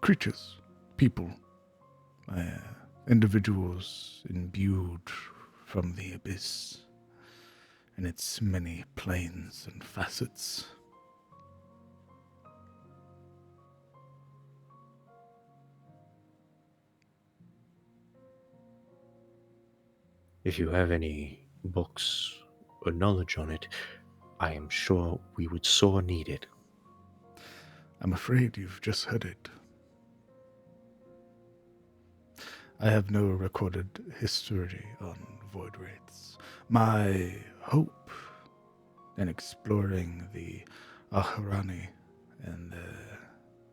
creatures, people, individuals imbued from the abyss and its many planes and facets. If you have any books or knowledge on it, I am sure we would sore need it. I'm afraid you've just heard it. I have no recorded history on void wraiths. My hope in exploring the Aharani and the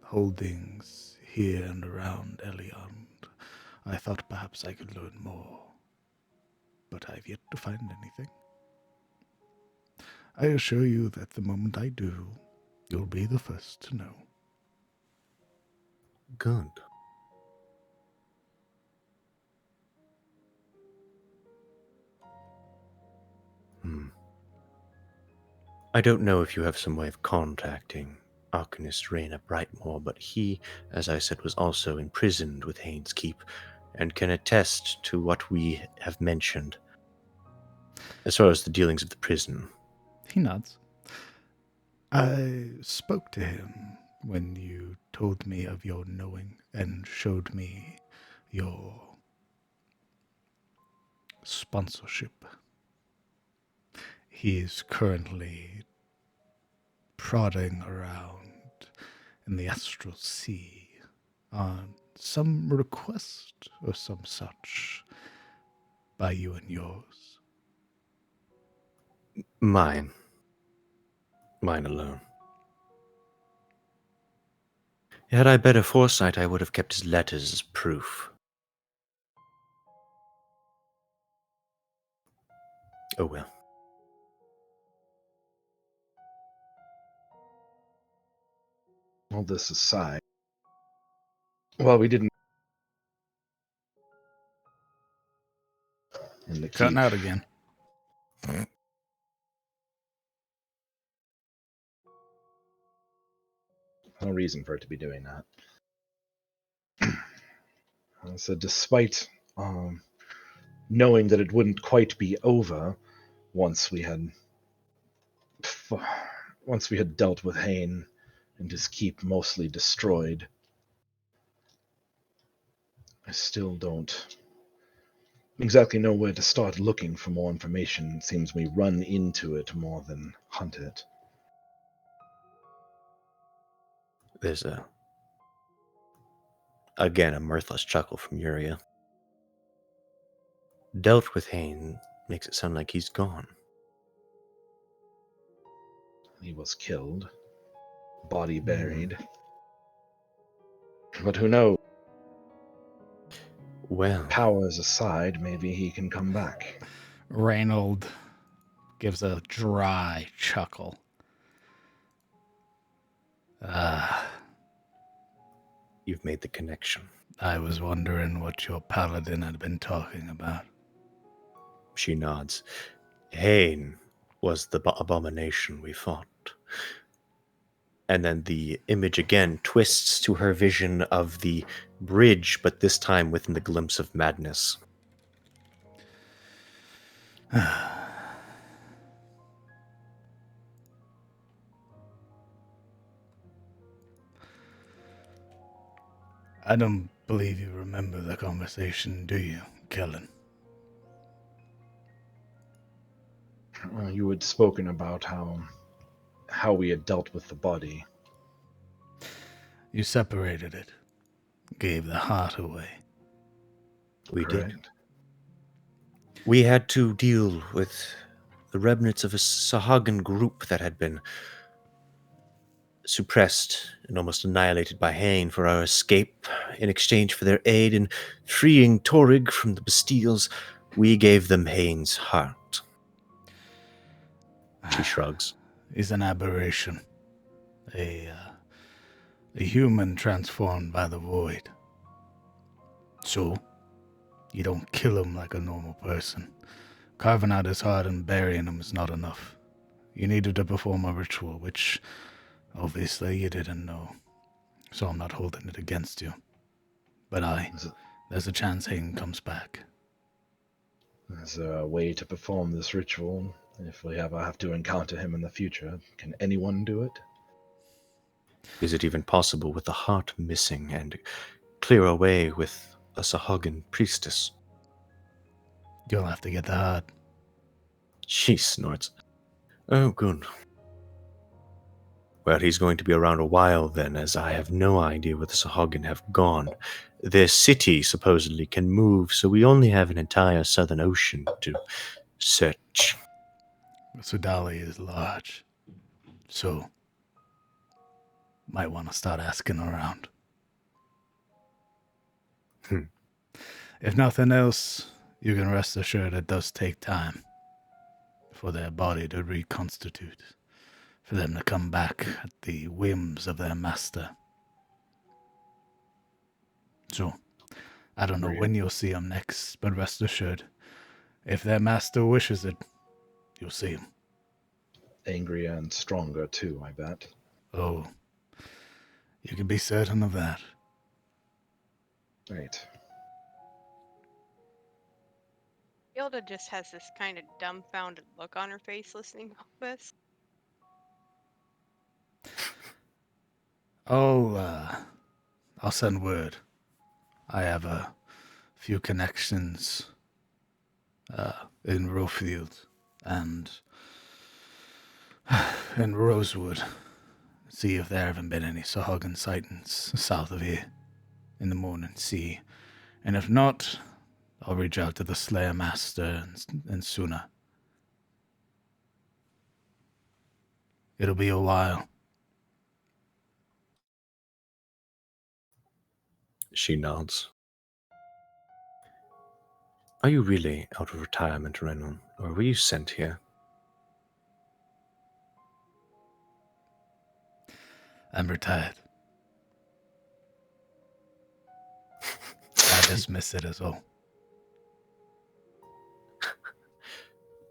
holdings here and around Eliand, I thought perhaps I could learn more, but I've yet to find anything. I assure you that the moment I do, you'll be the first to know. Good. I don't know if you have some way of contacting Arcanist Rayna Brightmore, but he, as I said, was also imprisoned with Haynes Keep and can attest to what we have mentioned as far as the dealings of the prison. He nods. I spoke to him when you told me of your knowing and showed me your sponsorship. He is currently prodding around in the astral sea on some request or some such by you and yours. Mine. Mine alone. Had I better foresight, I would have kept his letters as proof. Oh well. All this aside, well, we didn't. In the Cutting keep. out again. No reason for it to be doing that. So despite knowing that it wouldn't quite be over once we had dealt with Hain and his keep mostly destroyed, I still don't exactly know where to start looking for more information. It seems we run into it more than hunt it. There's a mirthless chuckle from Yuria. Dealt with Hain makes it sound like he's gone. He was killed, body buried. But who knows? Well, Powers aside, maybe he can come back. Reynold gives a dry chuckle. you've made the connection. I was wondering what your paladin had been talking about. She nods. Hain was the abomination we fought. And then the image again twists to her vision of the bridge, but this time within the glimpse of madness. I don't believe you remember the conversation, do you, Kellen? You had spoken about how we had dealt with the body. You separated it, gave the heart away. We did. Correct. We had to deal with the remnants of a Sahagan group that had been suppressed and almost annihilated by Hain for our escape. In exchange for their aid in freeing Torig from the Bastilles, we gave them Hain's heart. She shrugs. He's an aberration. A human transformed by the void. So, you don't kill him like a normal person. Carving out his heart and burying him is not enough. You needed to perform a ritual, which obviously you didn't know. So I'm not holding it against you. But there's a chance Hain comes back. There's a way to perform this ritual if we ever have to encounter him in the future. Can anyone do it? Is it even possible with the heart missing and clear away with a Sahagan priestess? You'll have to get the heart. She snorts. Oh, good. Well, he's going to be around a while then, as I have no idea where the Sahagan have gone. Their city supposedly can move, so we only have an entire southern ocean to search. Sudali is large, so might want to start asking around. If nothing else, you can rest assured it does take time for their body to reconstitute, for them to come back at the whims of their master. So, I don't know when you'll see them next, but rest assured, if their master wishes it, you'll see him. Angrier and stronger, too, I bet. Oh, you can be certain of that. Right. Hilda just has this kind of dumbfounded look on her face listening to all this. I'll send word. I have a few connections in Roefield and in Rosewood. See if there haven't been any Sahagan sightings south of here in the morning. See, and if not, I'll reach out to the Slayer Master and Suna. It'll be a while. She nods. Are you really out of retirement, Renan, or were you sent here? I'm retired. I dismiss it as all.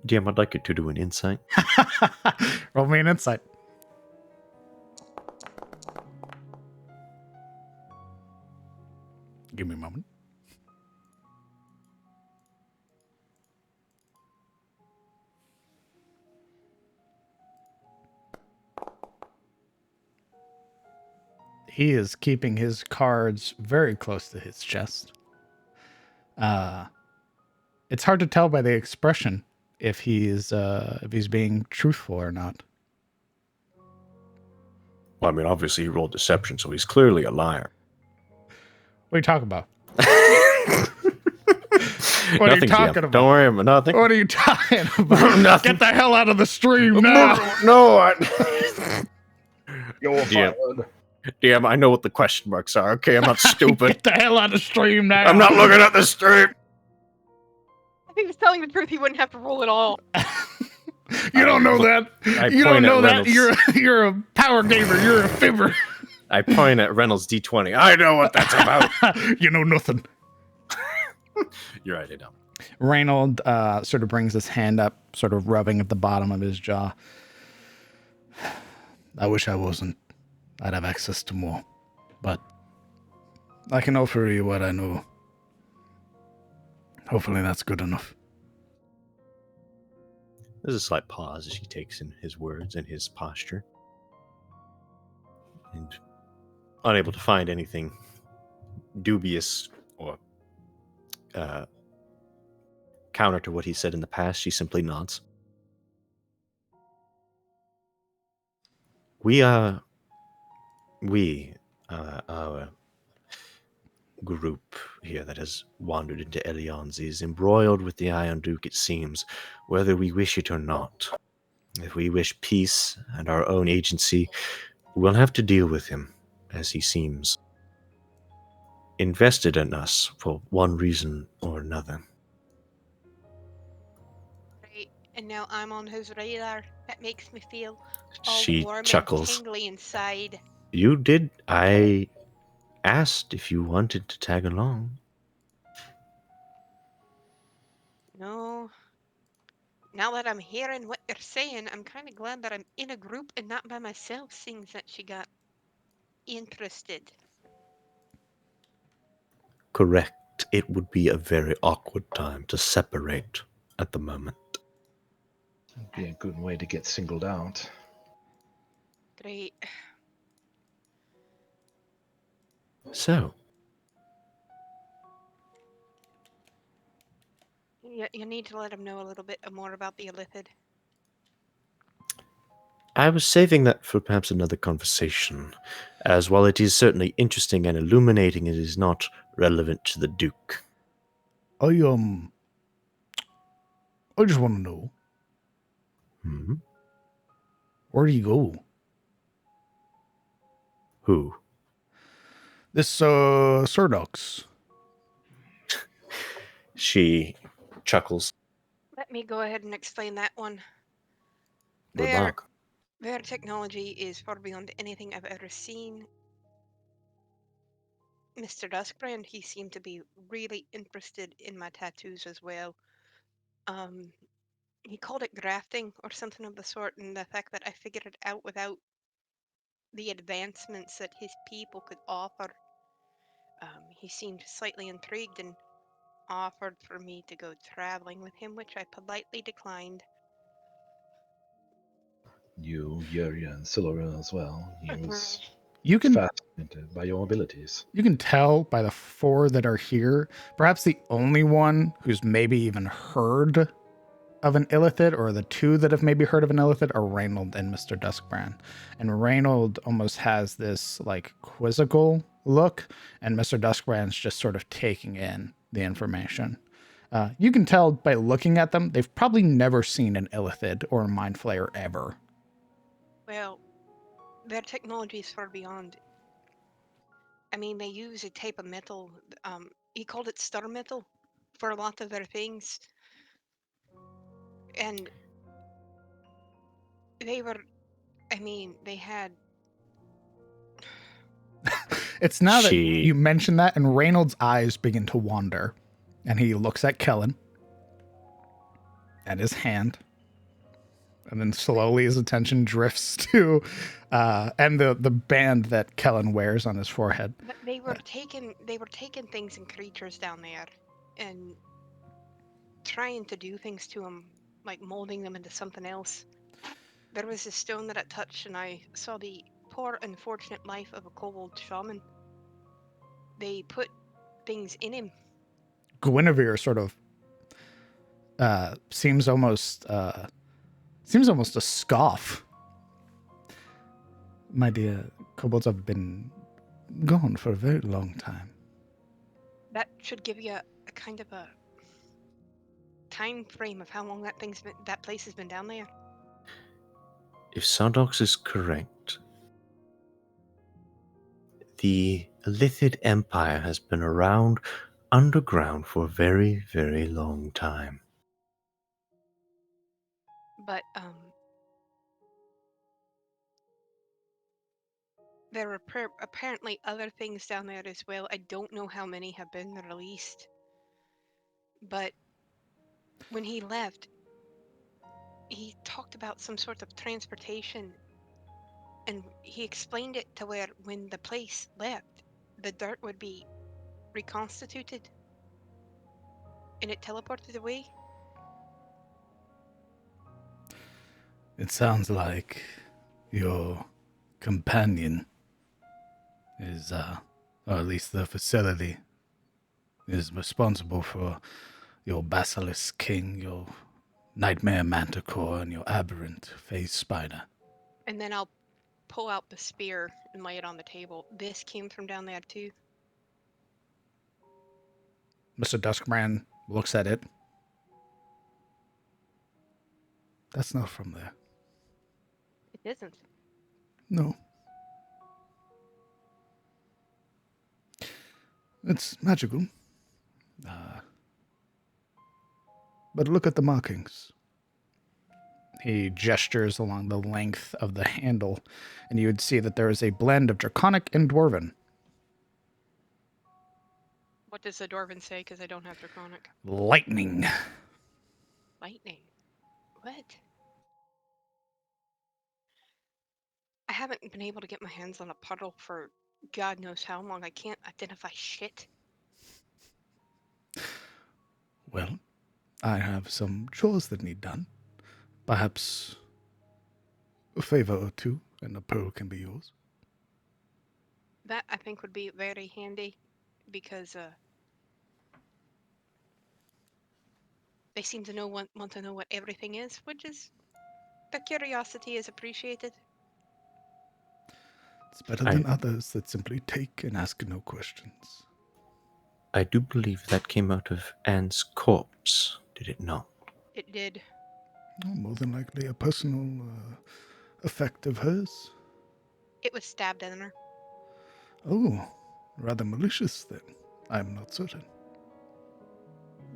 DM, I'd like you to do an insight. Roll me an insight. Give me a moment. He is keeping his cards very close to his chest. It's hard to tell by the expression if he's being truthful or not. Well, I mean, obviously he rolled deception, so he's clearly a liar. What are you talking about? What are you talking about? Don't worry about nothing. What are you talking about? Nothing. Get the hell out of the stream now. No, You're DM. fired. DM, I know what the question marks are, okay? I'm not stupid. Get the hell out of the stream now. I'm not looking at the stream. If he was telling the truth, he wouldn't have to roll at all. You don't know that. You don't know that. You're a power gamer. You're a fibber. I point at Reynolds D20. I know what that's about. You know nothing. You're right, I don't. Reynold sort of brings his hand up, sort of rubbing at the bottom of his jaw. I wish I wasn't. I'd have access to more. But I can offer you what I know. Hopefully that's good enough. There's a slight pause as he takes in his words and his posture. And unable to find anything dubious or counter to what he said in the past, she simply nods. Our group here that has wandered into Elian's is embroiled with the Iron Duke, it seems, whether we wish it or not. If we wish peace and our own agency, we'll have to deal with him, as he seems invested in us for one reason or another. Right, and now I'm on his radar. That makes me feel all She warm chuckles. and tingly inside. You did. I asked if you wanted to tag along. No. Now that I'm hearing what you're saying, I'm kind of glad that I'm in a group and not by myself, seeing that she got interested. Correct. It would be a very awkward time to separate at the moment. It'd be a good way to get singled out. Great. So, You need to let him know a little bit more about the Illithid. I was saving that for perhaps another conversation, as while it is certainly interesting and illuminating, it is not relevant to the Duke. I just want to know, Hmm? where do you go? Who? This Surdox. She chuckles. Let me go ahead and explain that one. Good Their, luck. their technology is far beyond anything I've ever seen. Mr. Duskbrand, he seemed to be really interested in my tattoos as well. He called it grafting or something of the sort, and the fact that I figured it out without the advancements that his people could offer. He seemed slightly intrigued and offered for me to go traveling with him, which I politely declined. You, Yuria, and Silura as well. He was You can fascinated by your abilities. You can tell by the four that are here, perhaps the only one who's maybe even heard of an Illithid, or the two that have maybe heard of an Illithid, are Reynold and Mr. Duskbrand. And Reynold almost has this like quizzical look, and Mr. Duskbrand's just sort of taking in the information. You can tell by looking at them, they've probably never seen an Illithid or a Mind Flayer ever. Well, their technology is far beyond. I mean, they use a type of metal. He called it star metal for a lot of their things. And they were, I mean, they had. It's now that She- you mention that, and Reynold's eyes begin to wander, and he looks at Kellen, at his hand, and then slowly his attention drifts to, and the band that Kellen wears on his forehead. But they were taking things and creatures down there, and trying to do things to them, like molding them into something else. There was a stone that I touched, and I saw the poor, unfortunate life of a kobold shaman. They put things in him. Guinevere sort of seems almost a scoff. My dear, kobolds have been gone for a very long time. That should give you a kind of a time frame of how long that place has been down there. If Sardox is correct, the Illithid Empire has been around underground for a very, very long time. But there are apparently other things down there as well. I don't know how many have been released, but when he left, he talked about some sort of transportation, and he explained it to where when the place left, the dirt would be reconstituted and it teleported away. It sounds like your companion is, or at least the facility, is responsible for your Basilisk King, your Nightmare Manticore, and your Aberrant Phase Spider. And then I'll pull out the spear and lay it on the table. This came from down there too. Mr. Duskbrand looks at it. That's not from there. It isn't. No. It's magical. But look at the markings. He gestures along the length of the handle, and you would see that there is a blend of Draconic and Dwarven. What does the Dwarven say? Because I don't have Draconic. Lightning. Lightning. What? I haven't been able to get my hands on a puddle for God knows how long. I can't identify shit. Well, I have some chores that need done. Perhaps a favor or two, and a pearl can be yours. That I think would be very handy because they seem to want to know what everything is, which is the curiosity is appreciated. It's better than others that simply take and ask no questions. I do believe that came out of Anne's corpse, did it not? It did. Oh, more than likely a personal effect of hers. It was stabbed in her. Oh, rather malicious then. I'm not certain.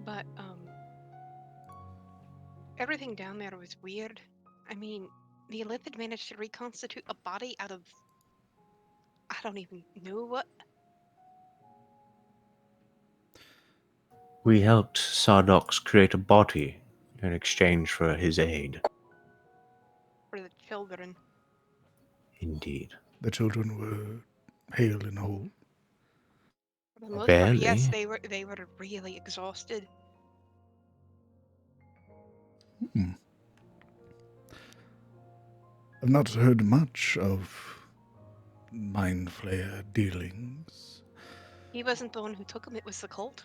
But everything down there was weird. I mean, the Illithid managed to reconstitute a body out of I don't even know what. We helped Sardox create a body in exchange for his aid. For the children. Indeed. The children were hale and whole. For the most Barely. part, yes, they were really exhausted. I've not heard much of Mind Flayer dealings. He wasn't the one who took him, it was the cult.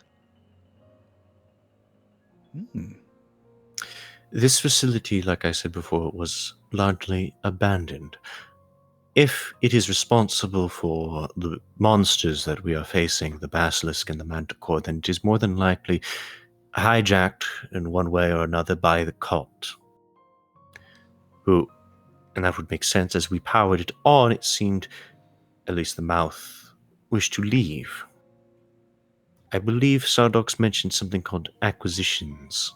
This facility, like I said before, was largely abandoned. If it is responsible for the monsters that we are facing, the Basilisk and the Manticore, then it is more than likely hijacked in one way or another by the cult. And that would make sense, as we powered it on, it seemed, at least the mouth, wished to leave. I believe Sardox mentioned something called acquisitions.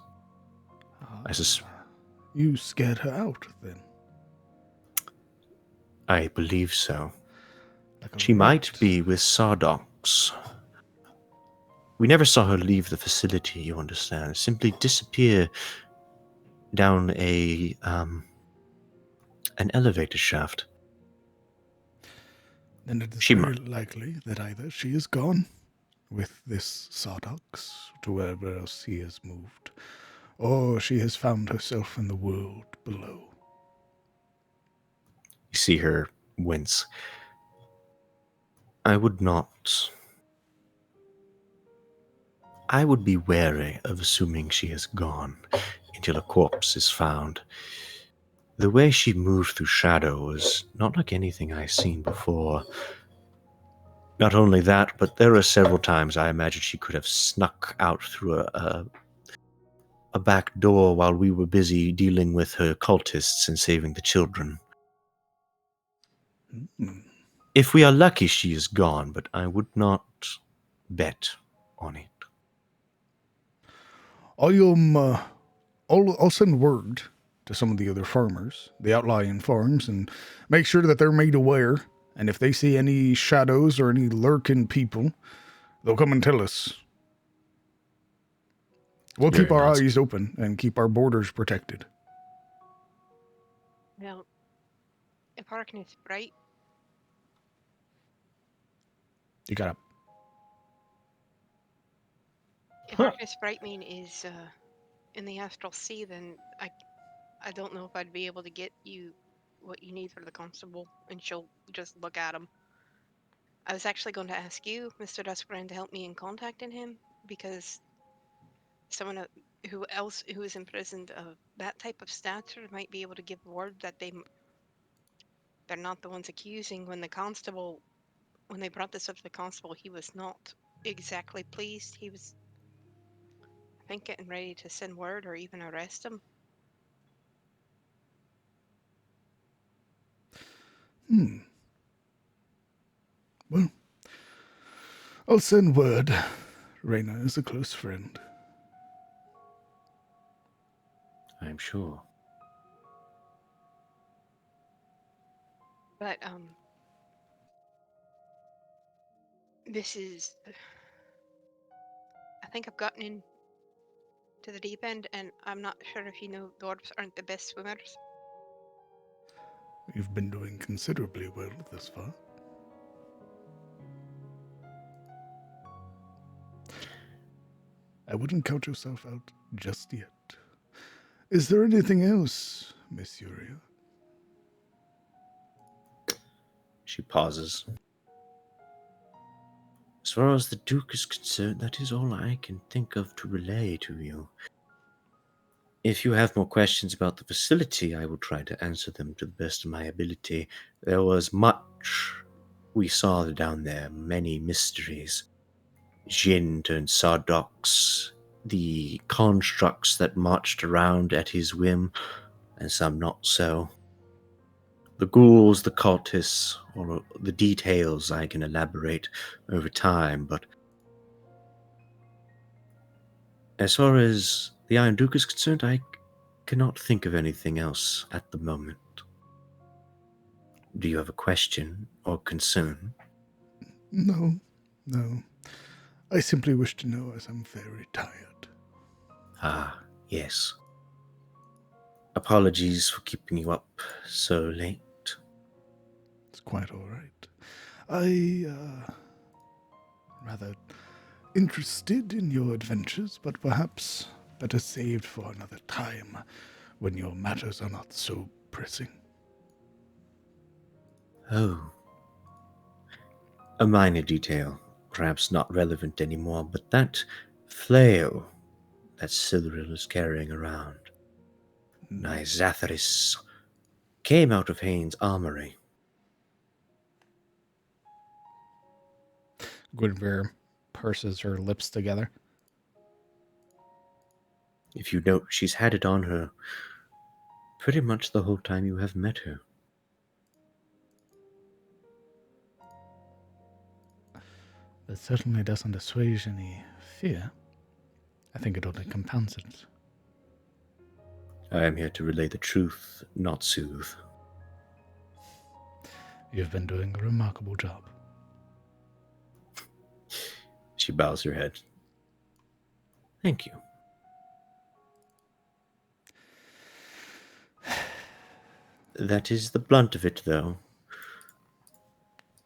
You scared her out, then? I believe so. Like She might be with Sardox. We never saw her leave the facility, you understand. Simply disappear down an elevator shaft. Then it is very likely that either she is gone with this Sardox to wherever else he has moved, or she has found herself in the world below. You see her wince. I would be wary of assuming she has gone until a corpse is found. The way she moved through shadow was not like anything I've seen before. Not only that, but there are several times I imagine she could have snuck out through a back door while we were busy dealing with her cultists and saving the children. If we are lucky, she is gone, but I would not bet on it. I'll send word to some of the other farmers, the outlying farms, and make sure that they're made aware. And if they see any shadows or any lurking people, they'll come and tell us. We'll keep Very our nice. eyes open and keep our borders protected. Well, if Harkness right, You got if Huh. Harkness Brightmane is in the astral sea, then I don't know if I'd be able to get you what you need for the constable, and she'll just look at him. I was actually going to ask you, Mr. Duskrand, to help me in contacting him, because someone who is imprisoned of that type of stature might be able to give word that they're not the ones accusing. When they brought this up to the constable, he was not exactly pleased. He was, I think, getting ready to send word or even arrest him. Well, I'll send word. Raina is a close friend. I'm sure. But this is, I think I've gotten in to the deep end, and I'm not sure if you know dwarves aren't the best swimmers. You've been doing considerably well thus far. I wouldn't count yourself out just yet. Is there anything else, Miss Yuria? She pauses. As far as the Duke is concerned, that is all I can think of to relay to you. If you have more questions about the facility, I will try to answer them to the best of my ability. There was much we saw down there, many mysteries. Jin turned Sardox, the constructs that marched around at his whim, and some not so. The ghouls, the cultists, all the details I can elaborate over time, but as far as the Iron Duke is concerned, I cannot think of anything else at the moment. Do you have a question or concern? No. I simply wish to know as I'm very tired. Ah, yes. Apologies for keeping you up so late. It's quite all right. I, rather interested in your adventures, but perhaps better saved for another time when your matters are not so pressing. Oh. A minor detail, perhaps not relevant anymore, but that flail that Silril is carrying around, Nizatharis, came out of Hain's armory. Guinevere purses her lips together. If you note, she's had it on her pretty much the whole time you have met her. That certainly doesn't assuage any fear. I think it only compounds it. I am here to relay the truth, not soothe. You've been doing a remarkable job. She bows her head. Thank you. That is the blunt of it, though.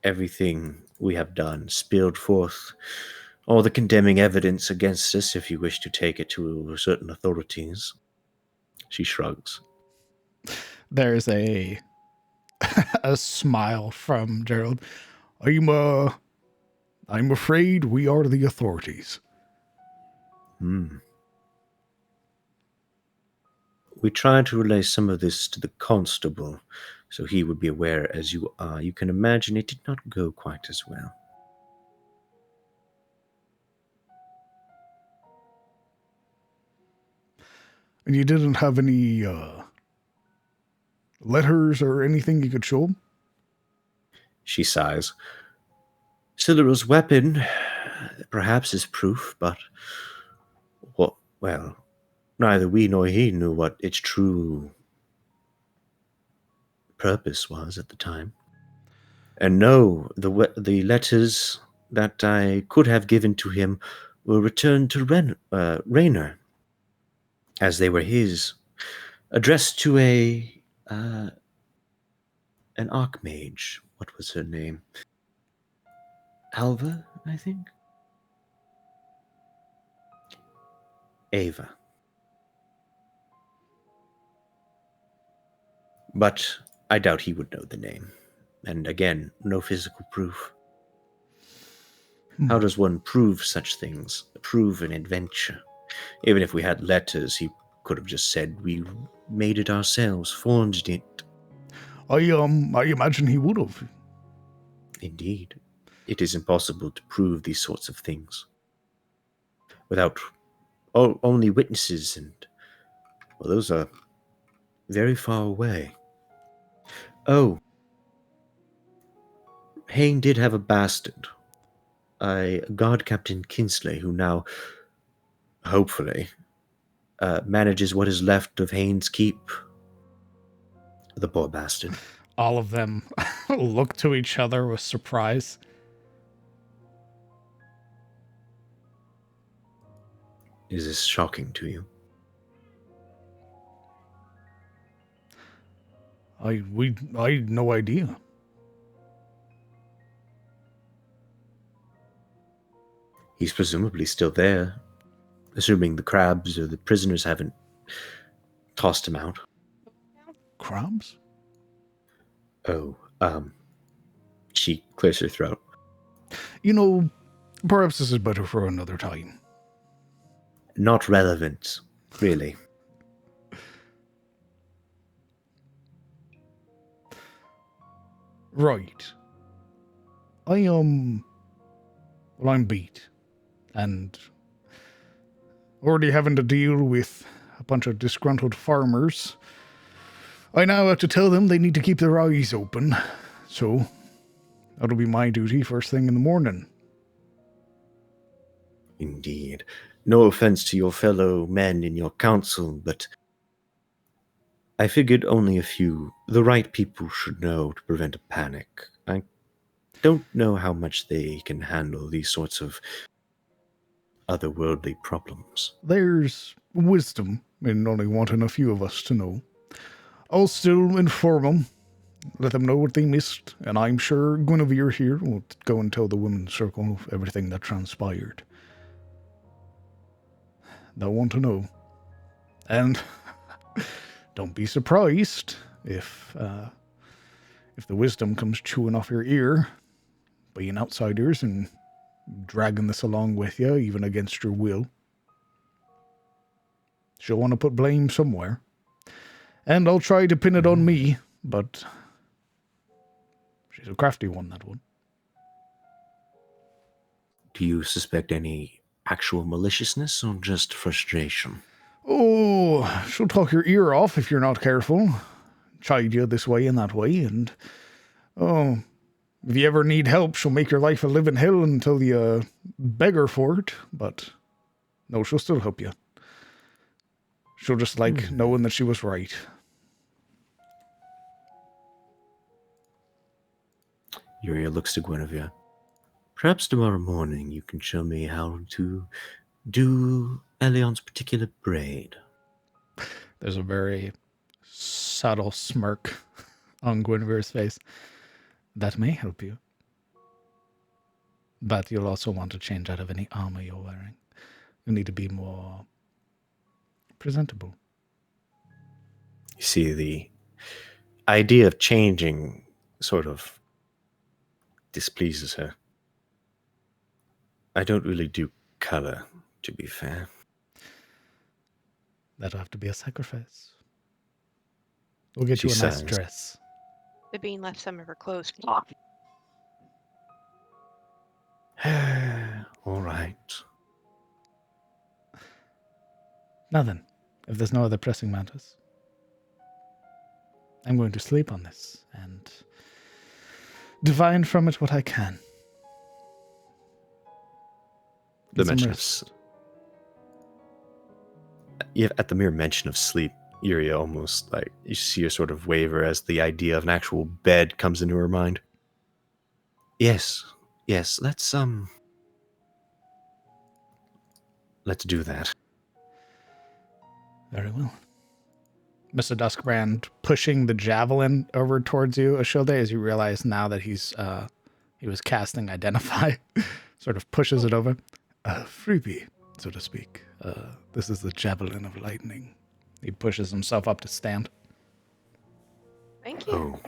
Everything we have done, spilled forth all the condemning evidence against us, if you wish to take it to certain authorities. She shrugs. There's a smile from Gerald. I'm afraid we are the authorities. We tried to relay some of this to the constable, so he would be aware as you are. You can imagine it did not go quite as well. And you didn't have any letters or anything you could show him? She sighs. Silur's weapon perhaps is proof, but well, neither we nor he knew what its true purpose was at the time. And no, the letters that I could have given to him were returned to Raynor. as they were his, addressed to an archmage. What was her name? Alva, I think? Ava. But I doubt he would know the name. And again, no physical proof. How does one prove such things? Prove an adventure? Even if we had letters, he could have just said we made it ourselves, forged it. I imagine he would have. Indeed. It is impossible to prove these sorts of things without only witnesses, and well, those are very far away. Oh, Hayne did have a bastard, a guard captain Kinsley, who now, hopefully, manages what is left of Hayne's keep. The poor bastard. All of them look to each other with surprise. Is this shocking to you? I had no idea. He's presumably still there, assuming the crabs or the prisoners haven't tossed him out. Crabs? Oh, she clears her throat. You know, perhaps this is better for another time. Not relevant, really. Right. Well, I'm beat. And already having to deal with a bunch of disgruntled farmers, I now have to tell them they need to keep their eyes open. So, that'll be my duty first thing in the morning. Indeed. No offense to your fellow men in your council, but I figured only the right people should know to prevent a panic. I don't know how much they can handle these sorts of otherworldly problems. There's wisdom in only wanting a few of us to know. I'll still inform them, let them know what they missed, and I'm sure Guinevere here will go and tell the women's circle everything that transpired. They'll want to know. And don't be surprised if the wisdom comes chewing off your ear, being outsiders and dragging this along with you, even against your will. She'll want to put blame somewhere. And I'll try to pin it on me, but she's a crafty one, that one. Do you suspect any actual maliciousness or just frustration? Oh, she'll talk your ear off if you're not careful. Chide you this way and that way, and if you ever need help, she'll make your life a living hell until you beg her for it, but no, she'll still help you. She'll just like knowing that she was right. Yuria looks to Guinevere. Perhaps tomorrow morning you can show me how to do Elion's particular braid. There's a very subtle smirk on Guinevere's face. That may help you. But you'll also want to change out of any armor you're wearing. You need to be more presentable. You see, the idea of changing sort of displeases her. I don't really do color, to be fair. That'll have to be a sacrifice. We'll get She you a nice sighs. dress. The bean left some of her clothes. All right. Now then, if there's no other pressing matters, I'm going to sleep on this and divine from it what I can. The Get some mention of rest. at the mere mention of sleep, Yuria almost like you see her sort of waver as the idea of an actual bed comes into her mind. Yes, let's do that. Very well. Mr. Duskbrand pushing the javelin over towards you, Ashilde, as you realize now that he was casting Identify, sort of pushes it over. Freebie, so to speak. This is the Javelin of Lightning. He pushes himself up to stand. Thank you. Oh.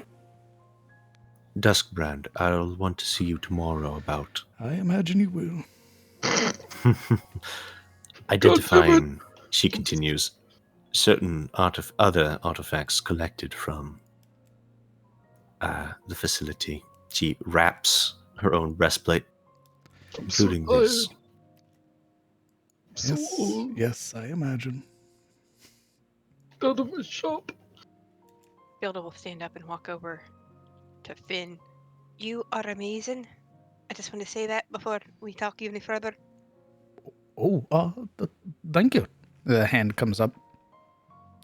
Duskbrand, I'll want to see you tomorrow about I imagine you will. identifying, she continues, certain other artifacts collected from the facility. She wraps her own breastplate, including this. Yes, I imagine. Out of my shop. Gilda will stand up and walk over to Finn. You are amazing. I just want to say that before we talk any further. Oh, thank you. The hand comes up.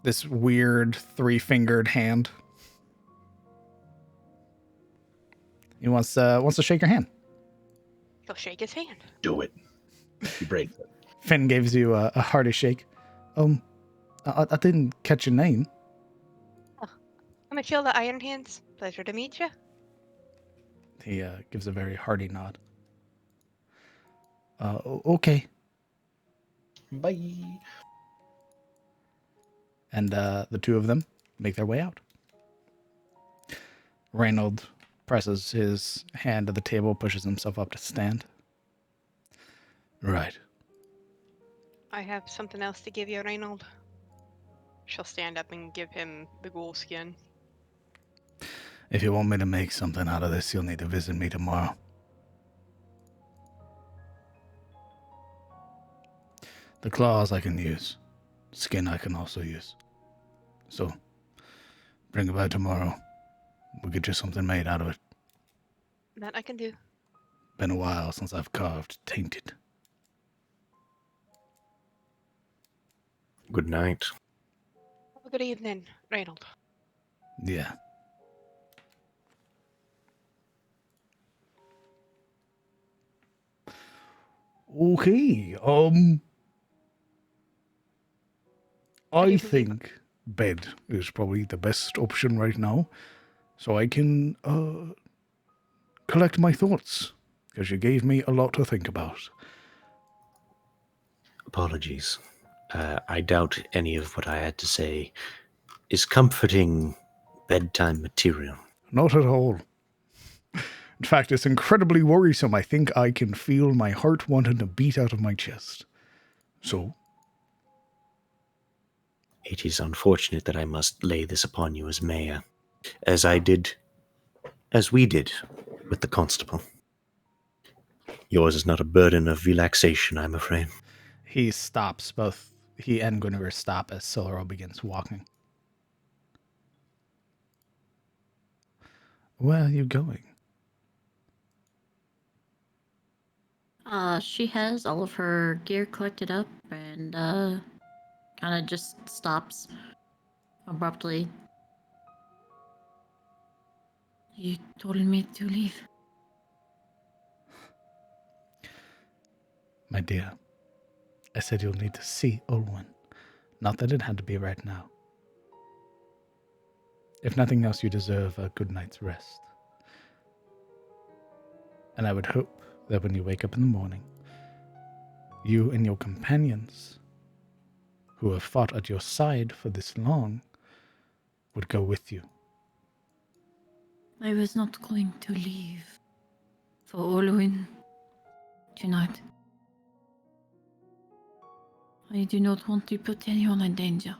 This weird 3-fingered hand. He wants to shake your hand. He'll shake his hand. Do it. He breaks it. Finn gives you a hearty shake. I didn't catch your name. I'm Matilda Iron Hands. Pleasure to meet you. He gives a very hearty nod. Okay. Bye. And the two of them make their way out. Reynold presses his hand to the table, pushes himself up to stand. Right. I have something else to give you, Reynold. She'll stand up and give him the ghoul skin. If you want me to make something out of this, you'll need to visit me tomorrow. The claws I can use. Skin I can also use. So, bring it by tomorrow. We'll get you something made out of it. That I can do. Been a while since I've carved tainted. Good night. Have a good evening, Reynold. Yeah. Okay, I think bed is probably the best option right now, so I can collect my thoughts, because you gave me a lot to think about. Apologies. I doubt any of what I had to say is comforting bedtime material. Not at all. In fact, it's incredibly worrisome. I think I can feel my heart wanting to beat out of my chest. So? It is unfortunate that I must lay this upon you as mayor, as we did with the constable. Yours is not a burden of relaxation, I'm afraid. He stops. Both he and Guinevere stop as Siluro begins walking. Where are you going? She has all of her gear collected up and kind of just stops abruptly. You told me to leave. My dear, I said you'll need to see Olwen. Not that it had to be right now. If nothing else, you deserve a good night's rest. And I would hope that when you wake up in the morning, you and your companions, who have fought at your side for this long, would go with you. I was not going to leave for Olwen tonight. I do not want to put anyone in danger.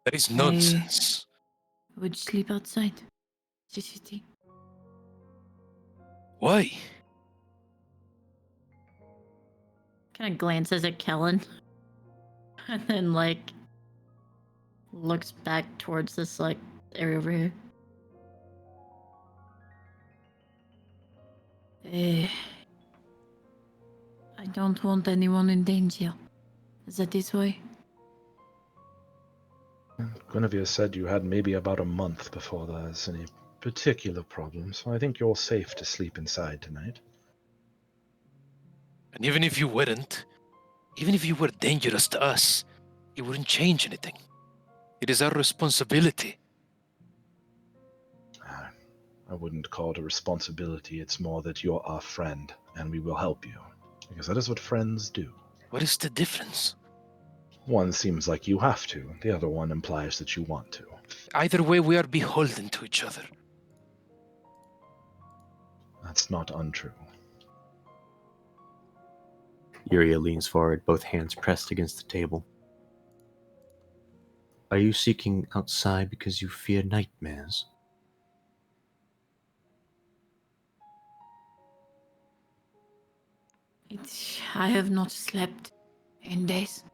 That is nonsense. I would sleep outside the city. Why? Kind of glances at Kellen. And then, looks back towards this, area over here. I don't want anyone in danger. Is that this way? Guinevere said you had maybe about a month before there's any particular problems, so I think you're safe to sleep inside tonight. And even if you wouldn't, Even if you were dangerous to us, it wouldn't change anything. It is our responsibility. I wouldn't call it a responsibility. It's more that you're our friend, and we will help you. Because that is what friends do. What is the difference? One seems like you have to. The other one implies that you want to. Either way, we are beholden to each other. That's not untrue. Yuria leans forward, both hands pressed against the table. Are you seeking outside because you fear nightmares? I have not slept in days.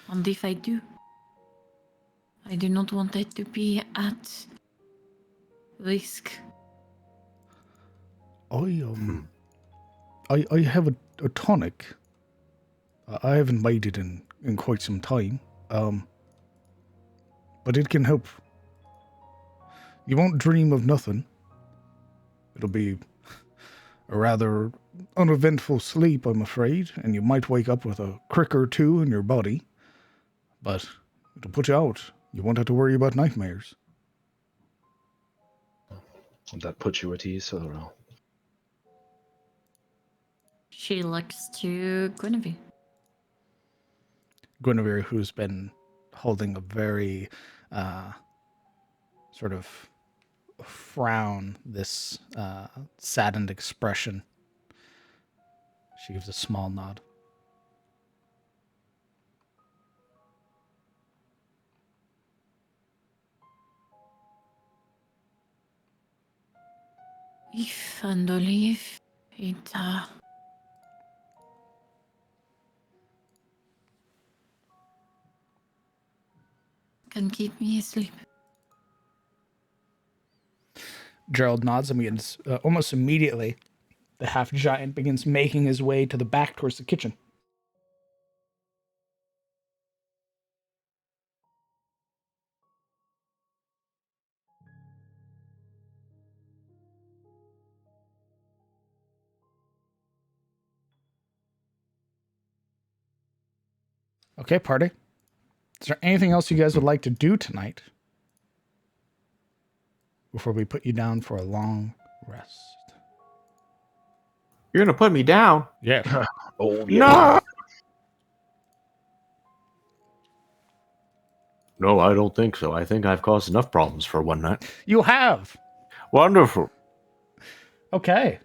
And if I do, I do not want it to be at risk. I have a tonic. I haven't made it in quite some time. But it can help. You won't dream of nothing. It'll be a rather uneventful sleep, I'm afraid, and you might wake up with a crick or two in your body. But it'll put you out. You won't have to worry about nightmares. Would that put you at ease, Silverell? She looks to Guinevere. Guinevere, who's been holding a very sort of frown, this saddened expression. She gives a small nod. If and only if it can keep me asleep. Gerald nods and begins almost immediately. The half giant begins making his way to the back towards the kitchen. Okay, party. Is there anything else you guys would like to do tonight before we put you down for a long rest? You're gonna put me down? Yeah. Oh, yeah. No! No, I don't think so. I think I've caused enough problems for one night. You have. Wonderful. Okay.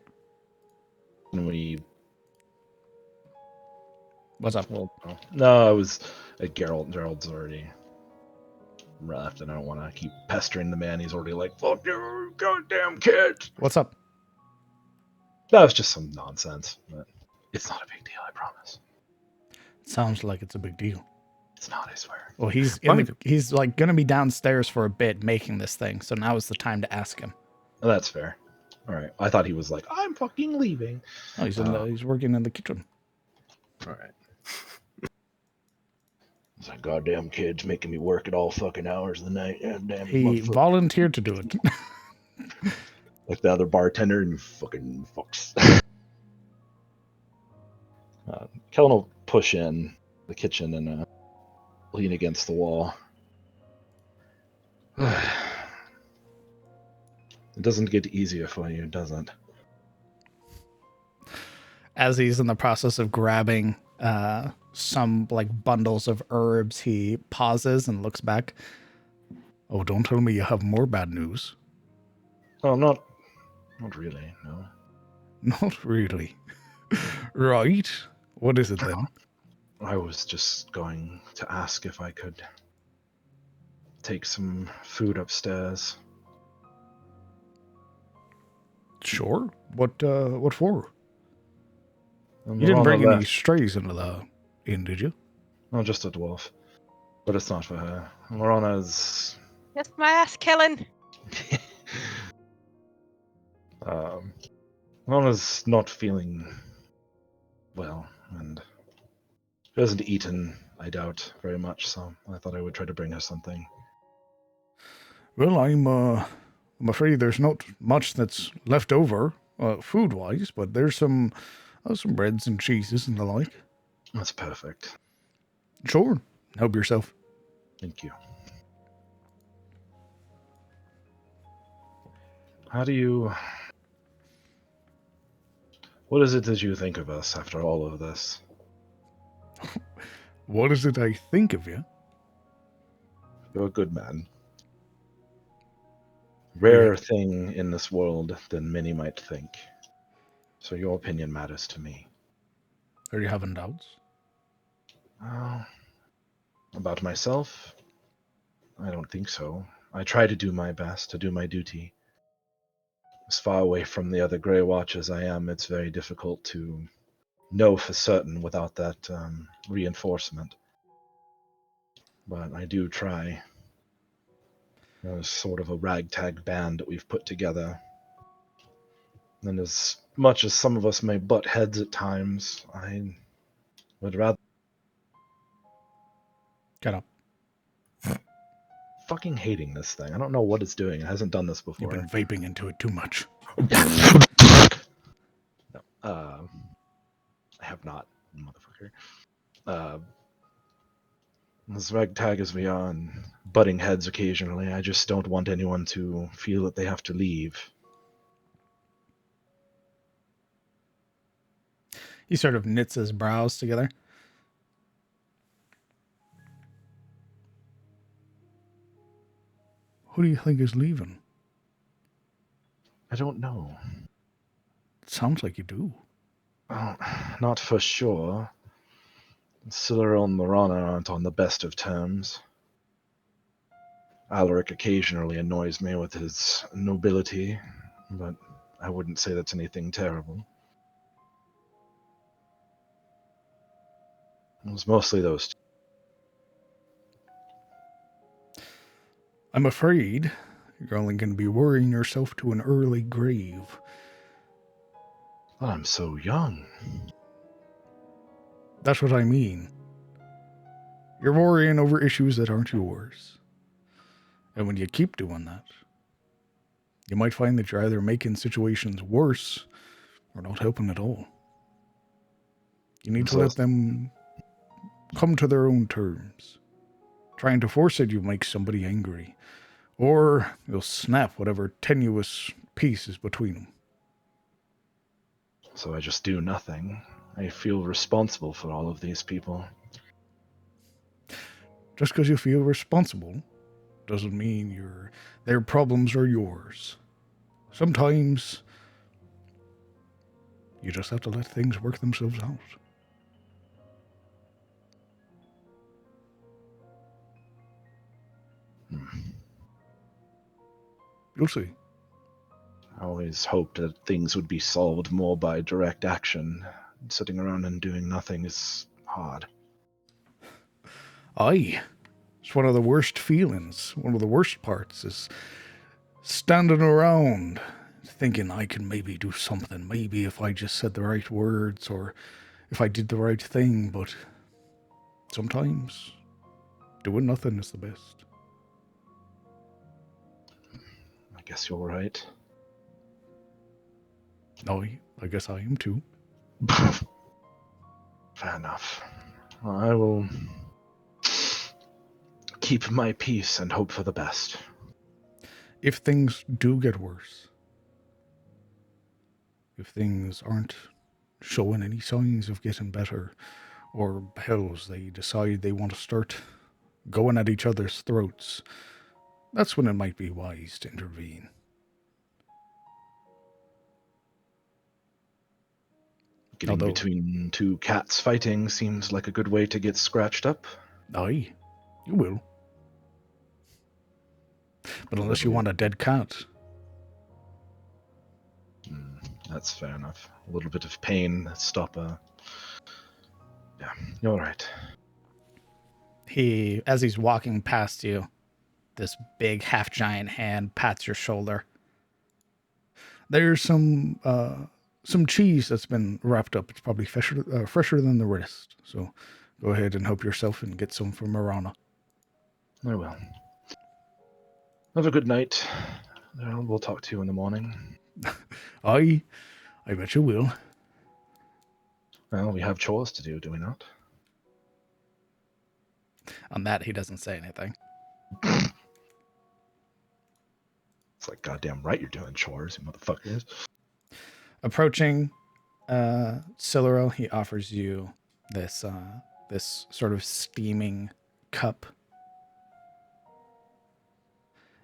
When we... What's up? Well, no, I was... Gerald's already left, and I don't want to keep pestering the man. He's already like, fuck you, goddamn kid. What's up? That was just some nonsense, but it's not a big deal, I promise. Sounds like it's a big deal. It's not, I swear. Well, he's like gonna be downstairs for a bit making this thing, so now is the time to ask him. Oh, that's fair. All right. I thought he was like, I'm fucking leaving. Oh, he's working in the kitchen. All right. It's like, goddamn kid's making me work at all fucking hours of the night. Damn, He volunteered to do it. like the other bartender, and you fucking fucks. Kellen will push in the kitchen and lean against the wall. It doesn't get easier for you, does it? As he's in the process of grabbing some like bundles of herbs, he pauses and looks back. Oh, don't tell me you have more bad news. Oh, not really, no. Not really. Right. What is it then? I was just going to ask if I could take some food upstairs. Sure. What for? And You didn't bring Lorna any left. strays into the inn, did you? No, just a dwarf. But it's not for her. Lorana's... Kiss my ass, Kellen. Lorna's not feeling well, and she hasn't eaten, I doubt, very much, so I thought I would try to bring her something. Well, I'm afraid there's not much that's left over, food-wise, but there's some Oh, some breads and cheeses and the like. That's perfect. Sure. Help yourself. Thank you. How do you... What is it that you think of us after all of this? What is it I think of you? You're a good man. Yeah. Rare thing in this world than many might think. So your opinion matters to me. Are you having doubts? About myself? I don't think so. I try to do my best, to do my duty. As far away from the other Grey Watch as I am, it's very difficult to know for certain without that reinforcement. But I do try. There's sort of a ragtag band that we've put together. And as much as some of us may butt heads at times, I would rather... Get up. Fucking hating this thing. I don't know what it's doing. It hasn't done this You've before. been vaping into it too much. No, I have not, motherfucker. As ragtag as we are and butting heads occasionally, I just don't want anyone to feel that they have to leave. He sort of knits his brows together. Who do you think is leaving? I don't know. It sounds like you do. Well, not for sure. Siluriel and Lorana aren't on the best of terms. Alaric occasionally annoys me with his nobility, but I wouldn't say that's anything terrible. It was mostly those two. I'm afraid you're only going to be worrying yourself to an early grave. I'm so young. That's what I mean. You're worrying over issues that aren't yours. And when you keep doing that, you might find that you're either making situations worse or not helping at all. You need to let them come to their own terms. Trying to force it, you make somebody angry. Or you'll snap whatever tenuous piece is between them. So I just do nothing. I feel responsible for all of these people. Just because you feel responsible doesn't mean their problems are yours. Sometimes you just have to let things work themselves out. You'll see. I always hoped that things would be solved more by direct action. Sitting around and doing nothing is hard. Aye. It's one of the worst feelings. One of the worst parts is standing around thinking I can maybe do something. Maybe if I just said the right words or if I did the right thing. But sometimes doing nothing is the best. I guess you're right. I guess I am too. Fair enough. Well, I will keep my peace and hope for the best. If things do get worse, if things aren't showing any signs of getting better, or hells, they decide they want to start going at each other's throats, that's when it might be wise to intervene. Getting between two cats fighting seems like a good way to get scratched up. Aye, you will. But unless you want a dead cat. That's fair enough. A little bit of pain, stop a... Yeah, you're right. As he's walking past you, this big half-giant hand pats your shoulder. There's some cheese that's been wrapped up. It's probably fresher than the rest. So go ahead and help yourself and get some from Marana. I will. Have a good night. We'll talk to you in the morning. I bet you will. Well, we have chores to do we not? On that, he doesn't say anything. It's like, goddamn right you're doing chores, you motherfuckers. Approaching Siluro, he offers you this this sort of steaming cup.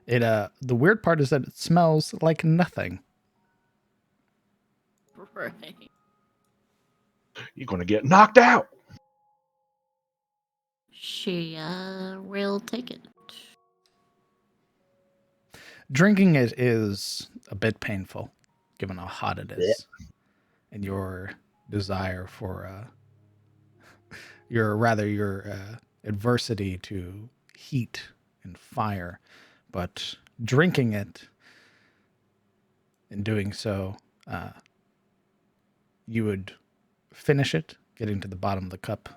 It the weird part is that it smells like nothing. Right. You're gonna get knocked out. She will take it. Drinking it is a bit painful, given how hot it is, and your desire for your adversity to heat and fire. But drinking it, in doing so, you would finish it, getting to the bottom of the cup,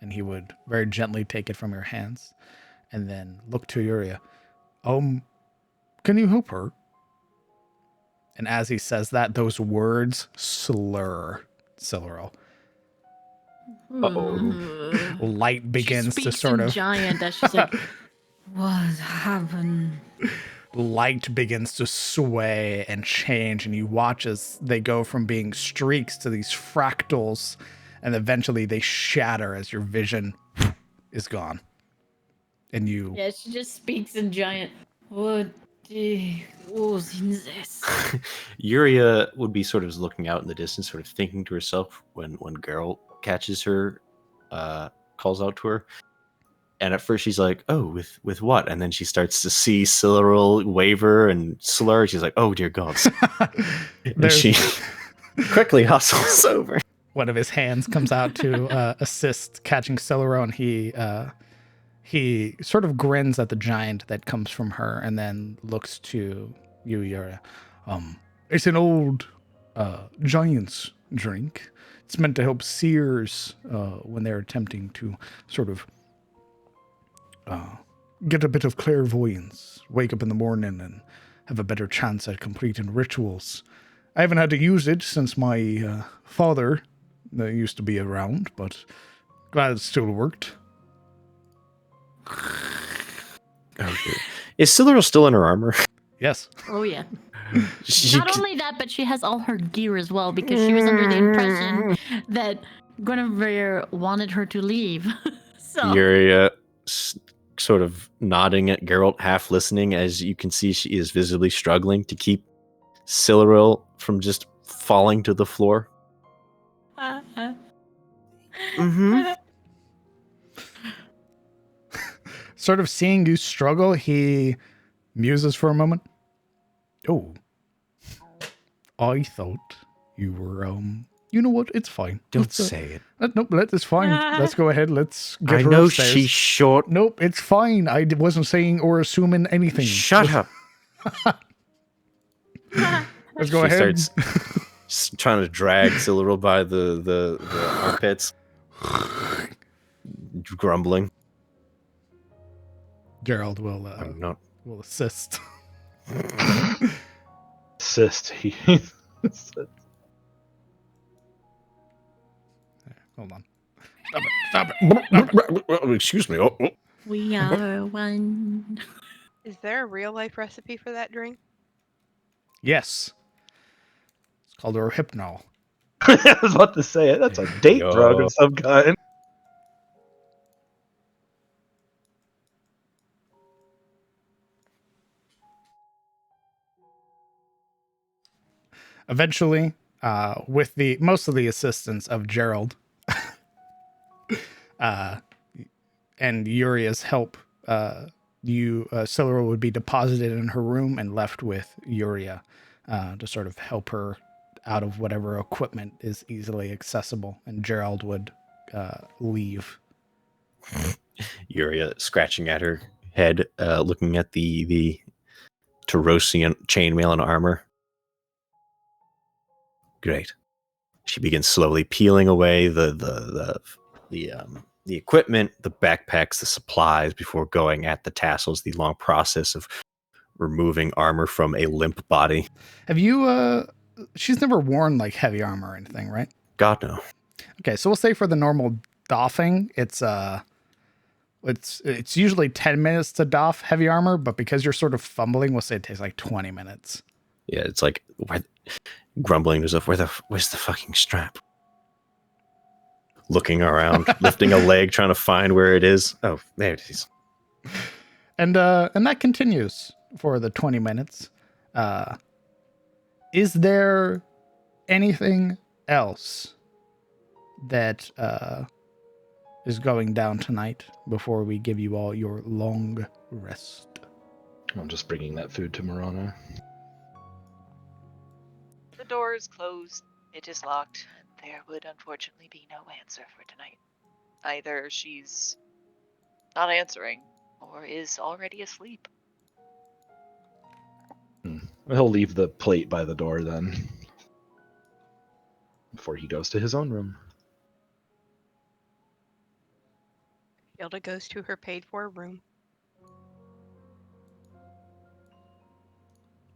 and he would very gently take it from your hands, and then look to Yuria. Can you help her? And as he says that, those words slur Siluro. Uh-oh. Light begins she to speaks sort in of giant as she's like, what happened? light begins to sway and change, and you watch as they go from being streaks to these fractals, and eventually they shatter as your vision is gone. And you Yeah, she just speaks in giant. What was in this? Yuria would be sort of looking out in the distance, sort of thinking to herself when Geralt catches her, calls out to her. And at first she's like, oh, with what? And then she starts to see Siluril waver and slur. She's like, oh, dear gods. And she quickly hustles over. one of his hands comes out to assist catching Siluro, and he sort of grins at the giant that comes from her, and then looks to you, Yuria. It's an old giant's drink. It's meant to help seers when they're attempting to sort of get a bit of clairvoyance, wake up in the morning and have a better chance at completing rituals. I haven't had to use it since my father used to be around, but glad it still worked. Okay. Is Siluril still in her armor? Yes. Oh, yeah. She Not only that, but she has all her gear as well, because she was under the impression that Guinevere wanted her to leave. So Yuria sort of nodding at Geralt, half listening, as you can see she is visibly struggling to keep Siluril from just falling to the floor. Mm-hmm. Sort of seeing you struggle, he muses for a moment. Oh, I thought you were, you know what? It's fine. Don't say it. Nope, it's fine. Let's go ahead. Let's get I her know upstairs. she's short. Nope, it's fine. I wasn't saying or assuming anything. Shut up. Let's go She ahead. starts trying to drag Siluril by the armpits, grumbling. Gerald I'm not. will assist. Assist. Hold on. Stop it. Excuse me. Oh. we are one. Is there a real life recipe for that drink? Yes. It's called a hypno. I was about to say it. That's a date Yo. drug of some kind. Eventually, with the most of the assistance of Gerald and Yuria's help, Siluro would be deposited in her room and left with Yuria to sort of help her out of whatever equipment is easily accessible, and Gerald would leave. Yuria scratching at her head, looking at the Tarosian chainmail and armor. Great. She begins slowly peeling away the equipment, the backpacks, the supplies before going at the tassels. The long process of removing armor from a limp body. Have you? She's never worn like heavy armor or anything, right? God no. Okay, so we'll say for the normal doffing, it's usually 10 minutes to doff heavy armor, but because you're sort of fumbling, we'll say it takes like 20 minutes. Yeah, it's like grumbling to himself, where's the fucking strap? Looking around, lifting a leg, trying to find where it is. Oh, there it is. And that continues for the 20 minutes. Is there anything else that is going down tonight before we give you all your long rest? I'm just bringing that food to Marana. The door is closed. It is locked. There would unfortunately be no answer for tonight. Either she's not answering or is already asleep. He'll leave the plate by the door then, before he goes to his own room. Hilda goes to her paid-for room.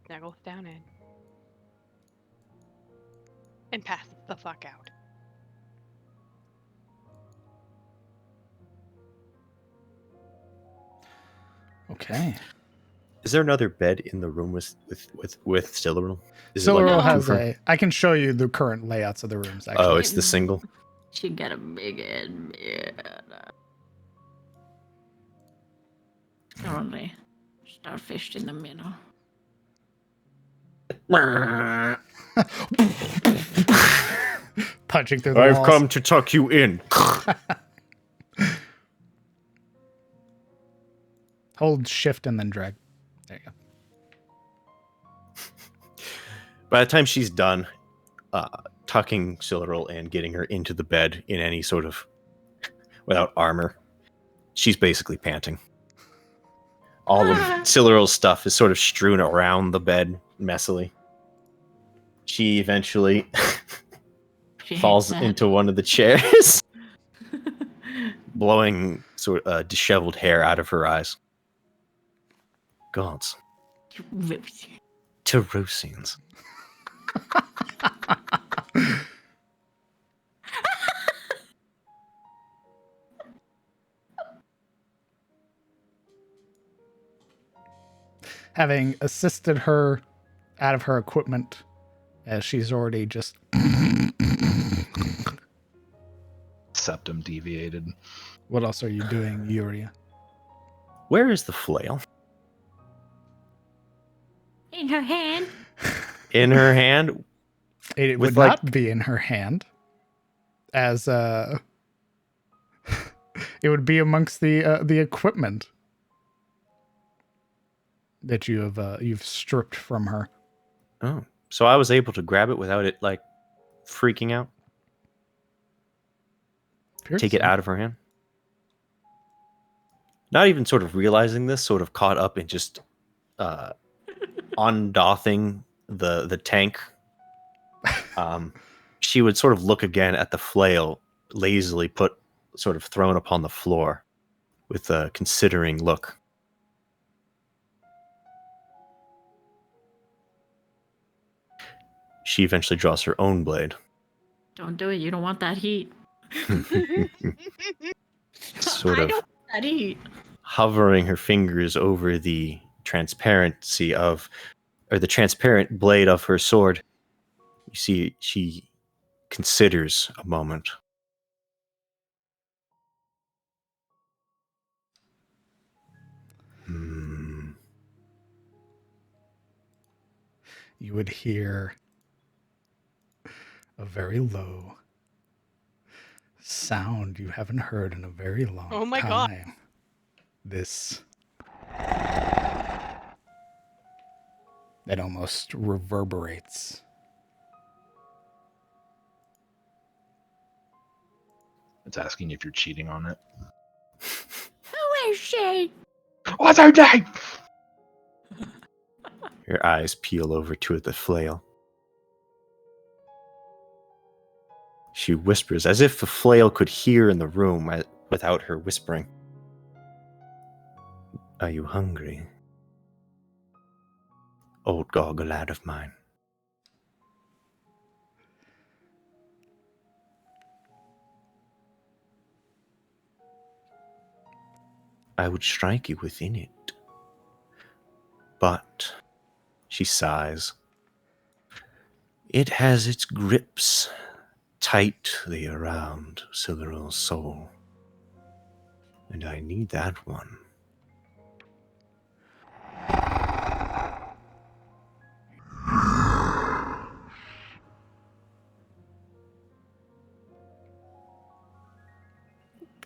Snuggles down in. And passes the fuck out. Okay. Is there another bed in the room with Silveril? Is Silveril a has twofer? I can show you the current layouts of the rooms, actually. Oh, it's the single. She got a big head. Only starfish in the middle. Punching through the I've walls. come to tuck you in. Hold shift and then drag. There you go. By the time she's done tucking Silveril and getting her into the bed in any sort of without armor, she's basically panting. All of Silveril's stuff is sort of strewn around the bed messily. She eventually falls into one of the chairs, blowing sort of disheveled hair out of her eyes. Gods. Terosians. Having assisted her out of her equipment, as she's already just Septum deviated. What else are you doing, Yuria? Where is the flail? In her hand. In her hand? It With, would like- not be in her hand, as it would be amongst the equipment that you've stripped from her. Oh, so I was able to grab it without it like freaking out. Take it out of her hand. Not even sort of realizing this, sort of caught up in just undoffing the tank. She would sort of look again at the flail, lazily sort of thrown upon the floor, with a considering look. She eventually draws her own blade. Don't do it. You don't want that heat. Sort I of don't want that heat. hovering her fingers over the transparency of, or the transparent blade of her sword. You see, she considers a moment. You would hear a very low sound you haven't heard in a very long Oh my time. God. This that almost reverberates. It's asking if you're cheating on it. Who is she? What's her name? Her eyes peel over to the flail. She whispers, as if the flail could hear in the room without her whispering. Are you hungry? Old goggle lad of mine. I would strike you within it. But, she sighs, it has its grips tightly around Silverill's soul. And I need that one.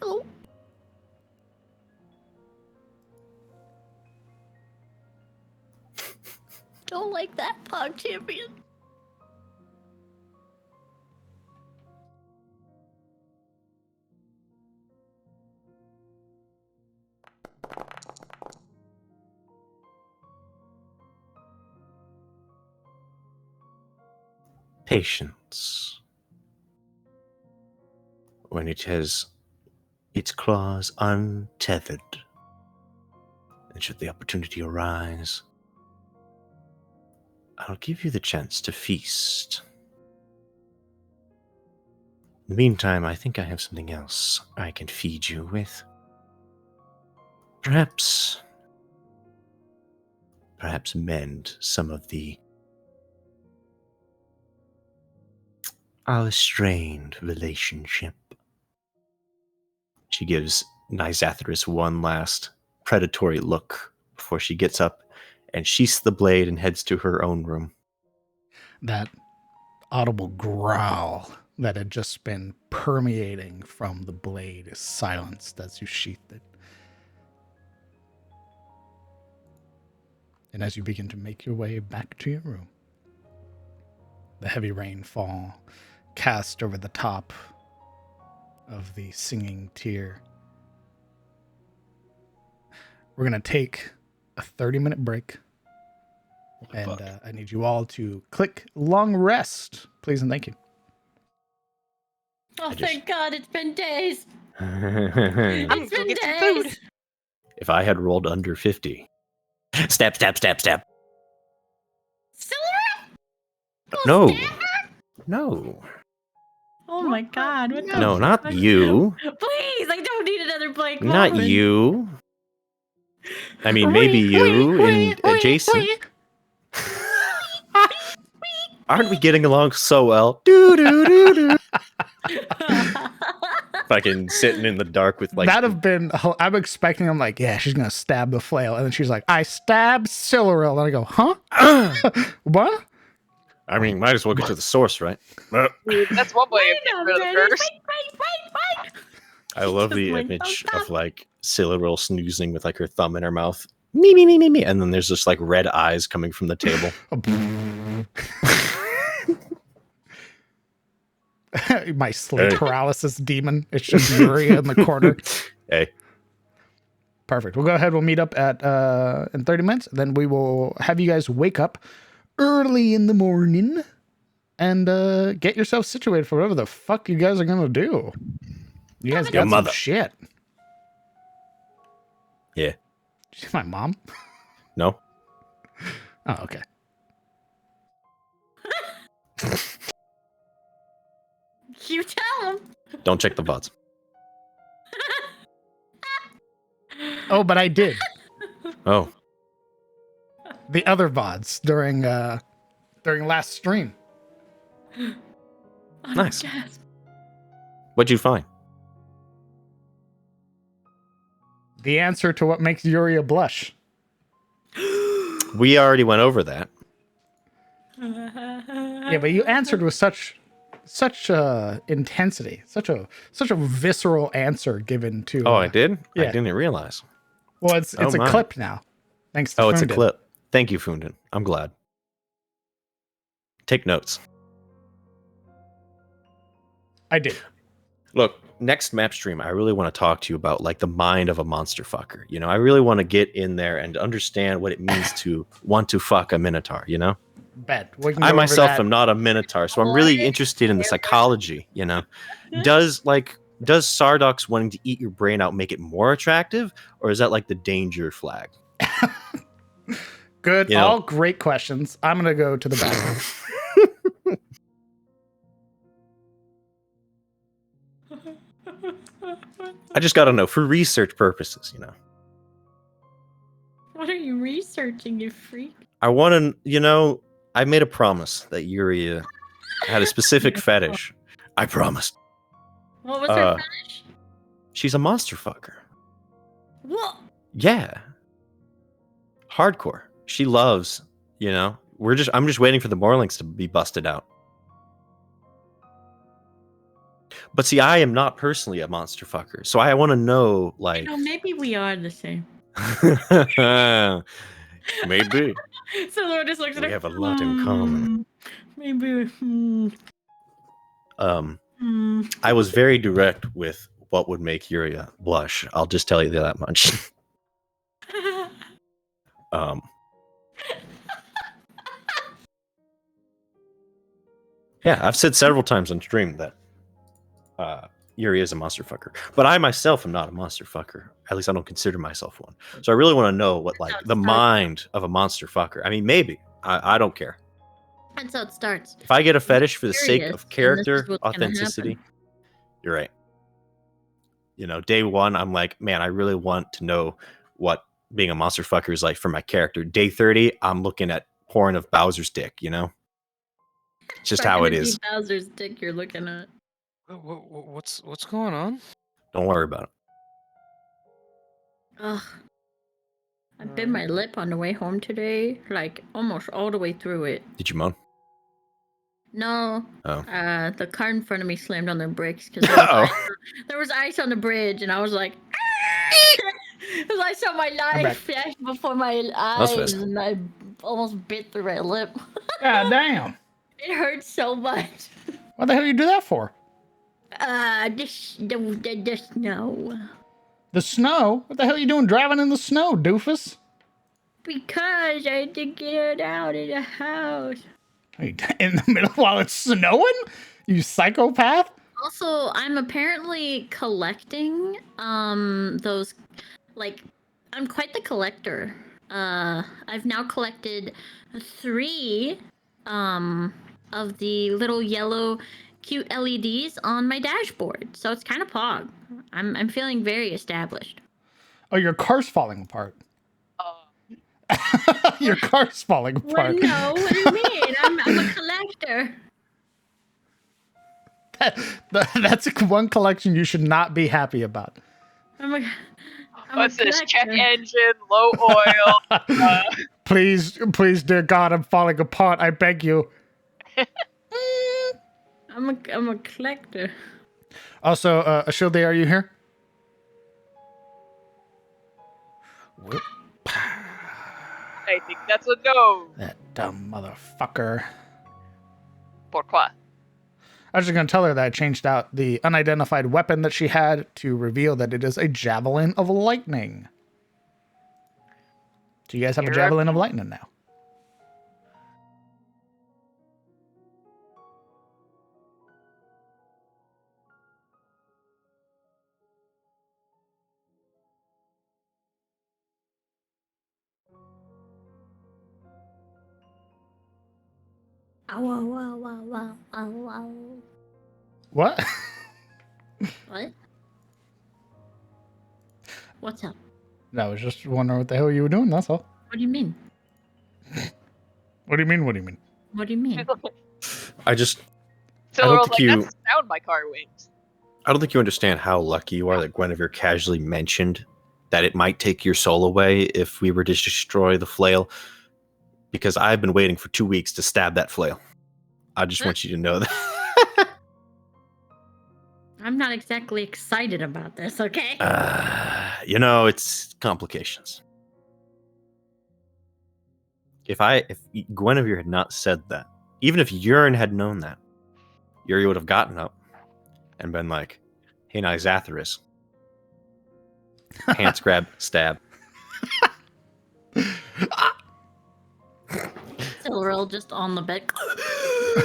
Oh. Don't like that, Pog Champion. Patience. When it has its claws untethered, and should the opportunity arise, I'll give you the chance to feast. In the meantime, I think I have something else I can feed you with. Perhaps mend some of our strained relationship. She gives Nizathris one last predatory look before she gets up and sheaths the blade and heads to her own room. That audible growl that had just been permeating from the blade is silenced as you sheath it. And as you begin to make your way back to your room, the heavy rainfall cast over the top of the singing tear. We're going to take a 30-minute break. And I need you all to click long rest, please and thank you. Oh, thank God, it's been days. I'm gonna go get some food. If I had rolled under 50. Stab. Silver? No. No. Oh my God. What the No, not fuck? you. Please, I don't need another Blake Not moment. you. I mean, maybe you and Jason. Aren't we getting along so well? Fucking sitting in the dark with like... That'd have been... I'm expecting, I'm like, yeah, she's going to stab the flail. And then she's like, I stabbed Silveril. And I go, huh? What? I mean, might as well get to the source, right? That's one way of getting rid of the curse. Wait. I love the Just image stop. of like Silveril snoozing with like her thumb in her mouth. Me. And then there's just like red eyes coming from the table. My sleep paralysis demon. It's just Yuri in the corner. Hey. Perfect. We'll go ahead. We'll meet up at in 30 minutes. Then we will have you guys wake up early in the morning and get yourself situated for whatever the fuck you guys are going to do. You guys got some mother. shit. Yeah. She's my mom? No. Oh, okay. You tell him. Don't check the VODs. Oh, but I did. Oh. The other VODs during last stream. Nice. What'd you find? The answer to what makes Yuri a blush. We already went over that. Yeah, but you answered with such intensity, such a visceral answer given to. Oh, I did? Yeah. I didn't realize. Well, it's a my. clip now. Thanks to It's a Fundin. clip. Thank you, Fundin. I'm glad. Take notes. I did. Look, next map stream, I really want to talk to you about like the mind of a monster fucker. You know, I really want to get in there and understand what it means to want to fuck a minotaur, you know? Bet. We can go I over myself that. am not a minotaur, so I'm really interested in the psychology, you know? Does Sardox wanting to eat your brain out make it more attractive, or is that like the danger flag? Good. You know. All great questions. I'm going to go to the bathroom. I just got to know for research purposes, you know. What are you researching, you freak? I want to, I made a promise that Yuria had a specific fetish. I promised. What was her fetish? She's a monster fucker. What? Yeah. Hardcore. She loves, I'm just waiting for the Morlings to be busted out. But see, I am not personally a monster fucker. So I want to know, like... maybe we are the same. Maybe. So Lord just looks at her. We have a lot in common. Maybe. I was very direct with what would make Yuria blush. I'll just tell you that much. Yeah, I've said several times on stream that Yuria is a monster fucker. But I myself am not a monster fucker. At least I don't consider myself one. So I really want to know what, like, the mind of a monster fucker. I mean, maybe. I don't care. That's how it starts. If I get a fetish for the sake Curious, of character, and this is what's gonna authenticity, happen. you're right. Day one, I'm like, man, I really want to know what being a monster fucker is like for my character. Day 30, I'm looking at porn of Bowser's dick, It's just how it is. Bowser's dick you're looking at. What's going on? Don't worry about it. Ugh. I bit my lip on the way home today, like almost all the way through it. Did you moan? No. Oh. The car in front of me slammed on the brakes because there was ice on the bridge, and I was like, because I saw my knife flash before my eyes, and I almost bit through my lip. God damn. It hurts so much. What the hell do you do that for? The snow. The snow? What the hell are you doing driving in the snow, doofus? Because I had to get it out of the house. In the middle while it's snowing? You psychopath? Also, I'm apparently collecting those, like, I'm quite the collector. I've now collected 3 of the little yellow cute LEDs on my dashboard. So it's kind of pog. I'm feeling very established. Oh, your car's falling apart. Your car's falling apart. Well, no, what do you mean? I'm a collector. That's one collection you should not be happy about. What's this? Check engine, low oil. Please, dear God, I'm falling apart. I beg you. I'm a collector. Also, Ashilde, are you here? Whoop. I think that's a no. That dumb motherfucker. Pourquoi? I was just going to tell her that I changed out the unidentified weapon that she had to reveal that it is a javelin of lightning. So you guys have a javelin of lightning now. Ow, ow, ow, ow, ow, ow. What? What? What's up? I was just wondering what the hell you were doing, that's all. What do you mean? What do you mean? What do you mean? What do you mean? That's the sound my car wings. I don't think you understand how lucky you are that Guinevere casually mentioned that it might take your soul away if we were to destroy the flail. Because I've been waiting for 2 weeks to stab that flail. I just want you to know that. I'm not exactly excited about this, okay? It's complications. If Guinevere had not said that, even if Urine had known that, Yuri would have gotten up and been like, hey, now Zathras. Hands grab, stab. Silveril just on the bed.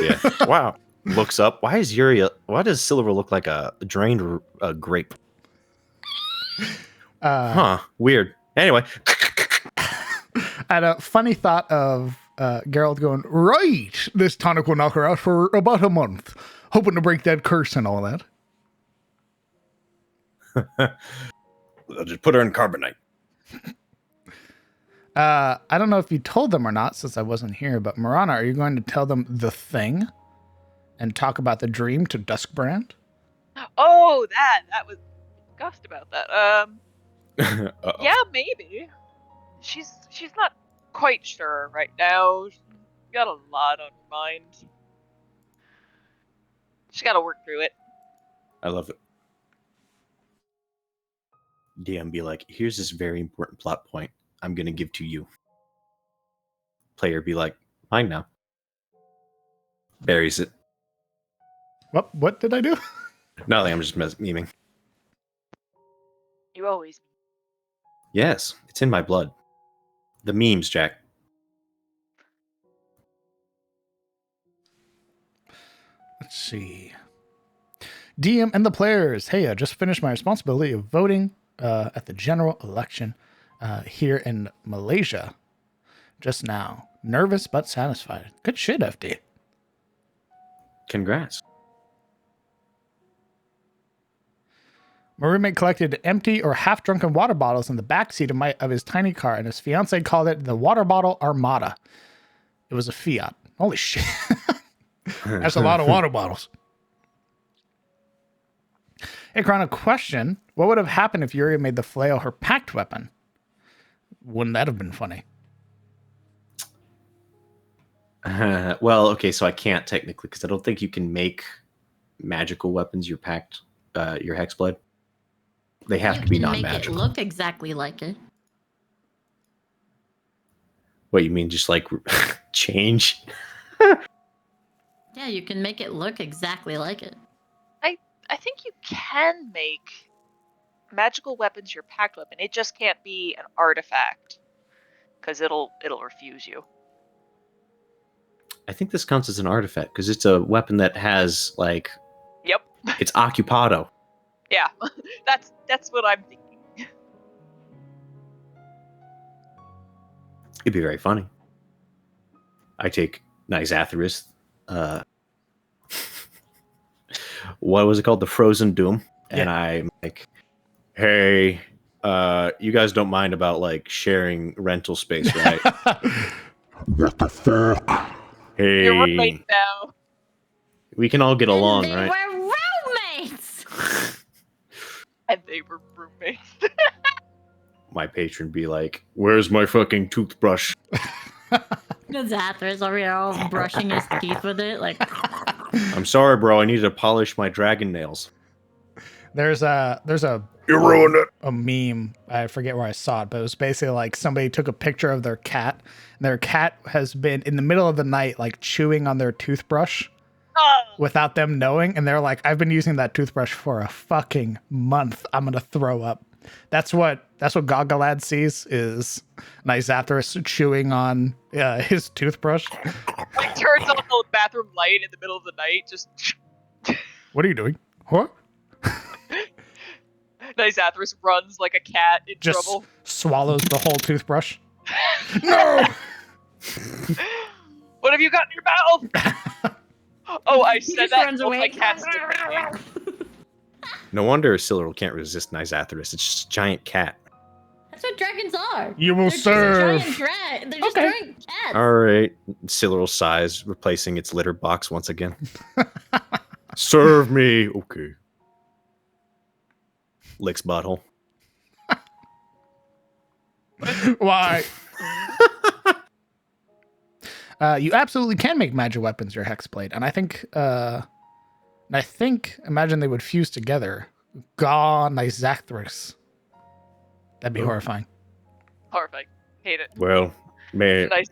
Yeah. Wow. Looks up. Why does Silver look like a drained grape? Weird. Anyway. I had a funny thought of Geralt going, right, this tonic will knock her out for about a month. Hoping to break that curse and all that. I'll just put her in carbonite. I don't know if you told them or not since I wasn't here, but Marana, are you going to tell them the thing and talk about the dream to Duskbrand? Oh, that was discussed about that. Uh-oh. Yeah, maybe. She's not quite sure right now. She's got a lot on her mind. She's got to work through it. I love it. DM be like, here's this very important plot point I'm going to give to you. Player be like, mine now. Buries it. What did I do? Nothing, I'm just memeing. You always. Yes, it's in my blood. The memes, Jack. Let's see. DM and the players. Hey, I just finished my responsibility of voting at the general election here in Malaysia just now. Nervous but satisfied. Good shit, FD. Congrats. My roommate collected empty or half-drunken water bottles in the backseat of his tiny car, and his fiance called it the Water Bottle Armada. It was a Fiat. Holy shit. That's a lot of water bottles. Hey, Chron, a question. What would have happened if Yuria made the flail her packed weapon? Wouldn't that have been funny? Well, okay, so I can't technically, because I don't think you can make magical weapons your packed, your hexblade. They have to be non-magical. Make it look exactly like it. What, you mean just like change? Yeah, you can make it look exactly like it. I think you can make magical weapons your packed weapon. It just can't be an artifact, because it'll refuse you. I think this counts as an artifact because it's a weapon that has like. Yep. It's occupado. Yeah, that's what I'm thinking. It'd be very funny. I take Nysathrus, what was it called? The Frozen Doom. And I'm like, hey, you guys don't mind about like sharing rental space, right? What the fuck? Hey, You're roommates now. we can all get along, They right? were roommates! And they were roommates. My patron be like, where's my fucking toothbrush? Zathras over here all brushing his teeth with it, like. I'm sorry, bro. I need to polish my dragon nails. There's a You ruined it. a meme. I forget where I saw it, but it was basically like somebody took a picture of their cat, and their cat has been in the middle of the night like chewing on their toothbrush without them knowing, and they're like, I've been using that toothbrush for a fucking month. I'm gonna throw up. That's what Goggalad sees is Nysathrus chewing on his toothbrush. Like turns on the bathroom light in the middle of the night, just What are you doing? What? Nysathrus runs like a cat in Just trouble. swallows the whole toothbrush. No! What have you got in your mouth? Oh, I He said just that. runs Both my away. cats differently. No wonder Siluril can't resist Nysathrus. It's just a giant cat. That's what dragons are. You will They're serve. Just giant They're just Okay. giant cats. All right. Siluril sighs, replacing its litter box once again. Serve me. Okay. Licks butthole. Why? You absolutely can make magic weapons your hexblade, and I think imagine they would fuse together. Nysathrus. That'd be horrifying. Horrifying. Hate it. Well, man. Nice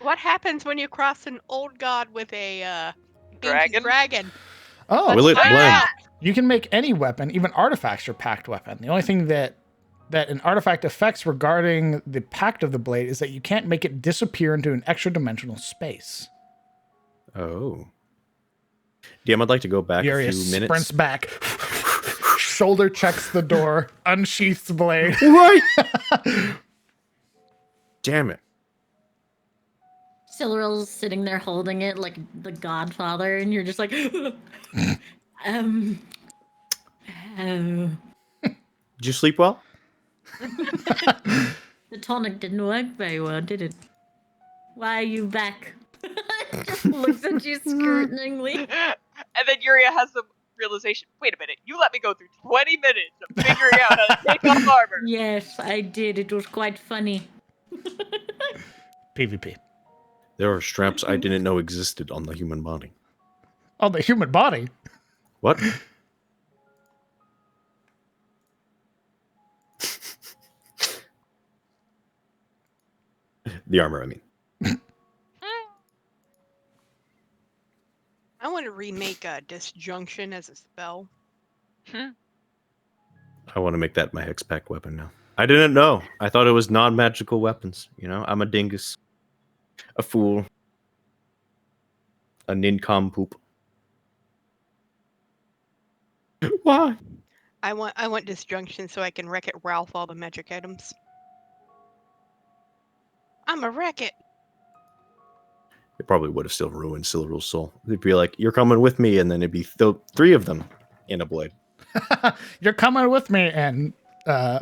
What happens when you cross an old god with a dragon. dragon? Oh, Will it blend? you can make any weapon, even artifacts, your packed weapon. The only thing that an artifact affects regarding the pact of the blade is that you can't make it disappear into an extra dimensional space. Oh. DM, I'd like to go back a Furious few minutes. sprints back, shoulder checks the door, unsheaths the blade. Right. Damn it. Silril's sitting there holding it like the Godfather, and you're just like, Did you sleep well? The tonic didn't work very well, did it? Why are you back? Just looks at you scrutinizingly. And then Yuria has the realization, wait a minute, you let me go through 20 minutes of figuring out how to take off armor. Yes, I did. It was quite funny. PvP. There are straps I didn't know existed on the human body. Oh, the human body. What? The armor, I mean. I want to remake Disjunction as a spell. I want to make that my Hex-Pack weapon now. I didn't know. I thought it was non-magical weapons. You know, I'm a dingus. A fool. A nincompoop. Why? I want Disjunction so I can wreck it Ralph all the magic items. I'm a wreck it. It probably would have still ruined Silver's soul. They'd be like, "You're coming with me," and then it'd be three of them in a blade. You're coming with me, and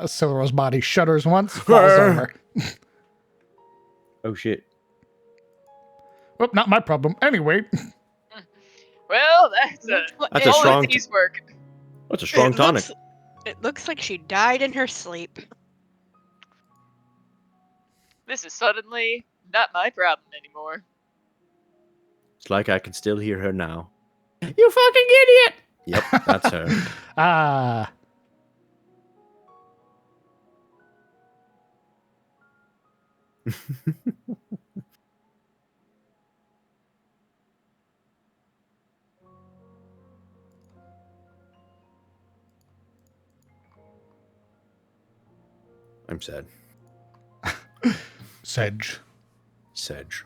Silver's body shudders once, falls over. Oh shit! Well, not my problem. Anyway, Well, that's That's a strong piecework. That's a strong tonic. It looks like she died in her sleep. This is suddenly not my problem anymore. It's like I can still hear her now. You fucking idiot! Yep, that's her. ah, I'm sad. Sedge. Sedge.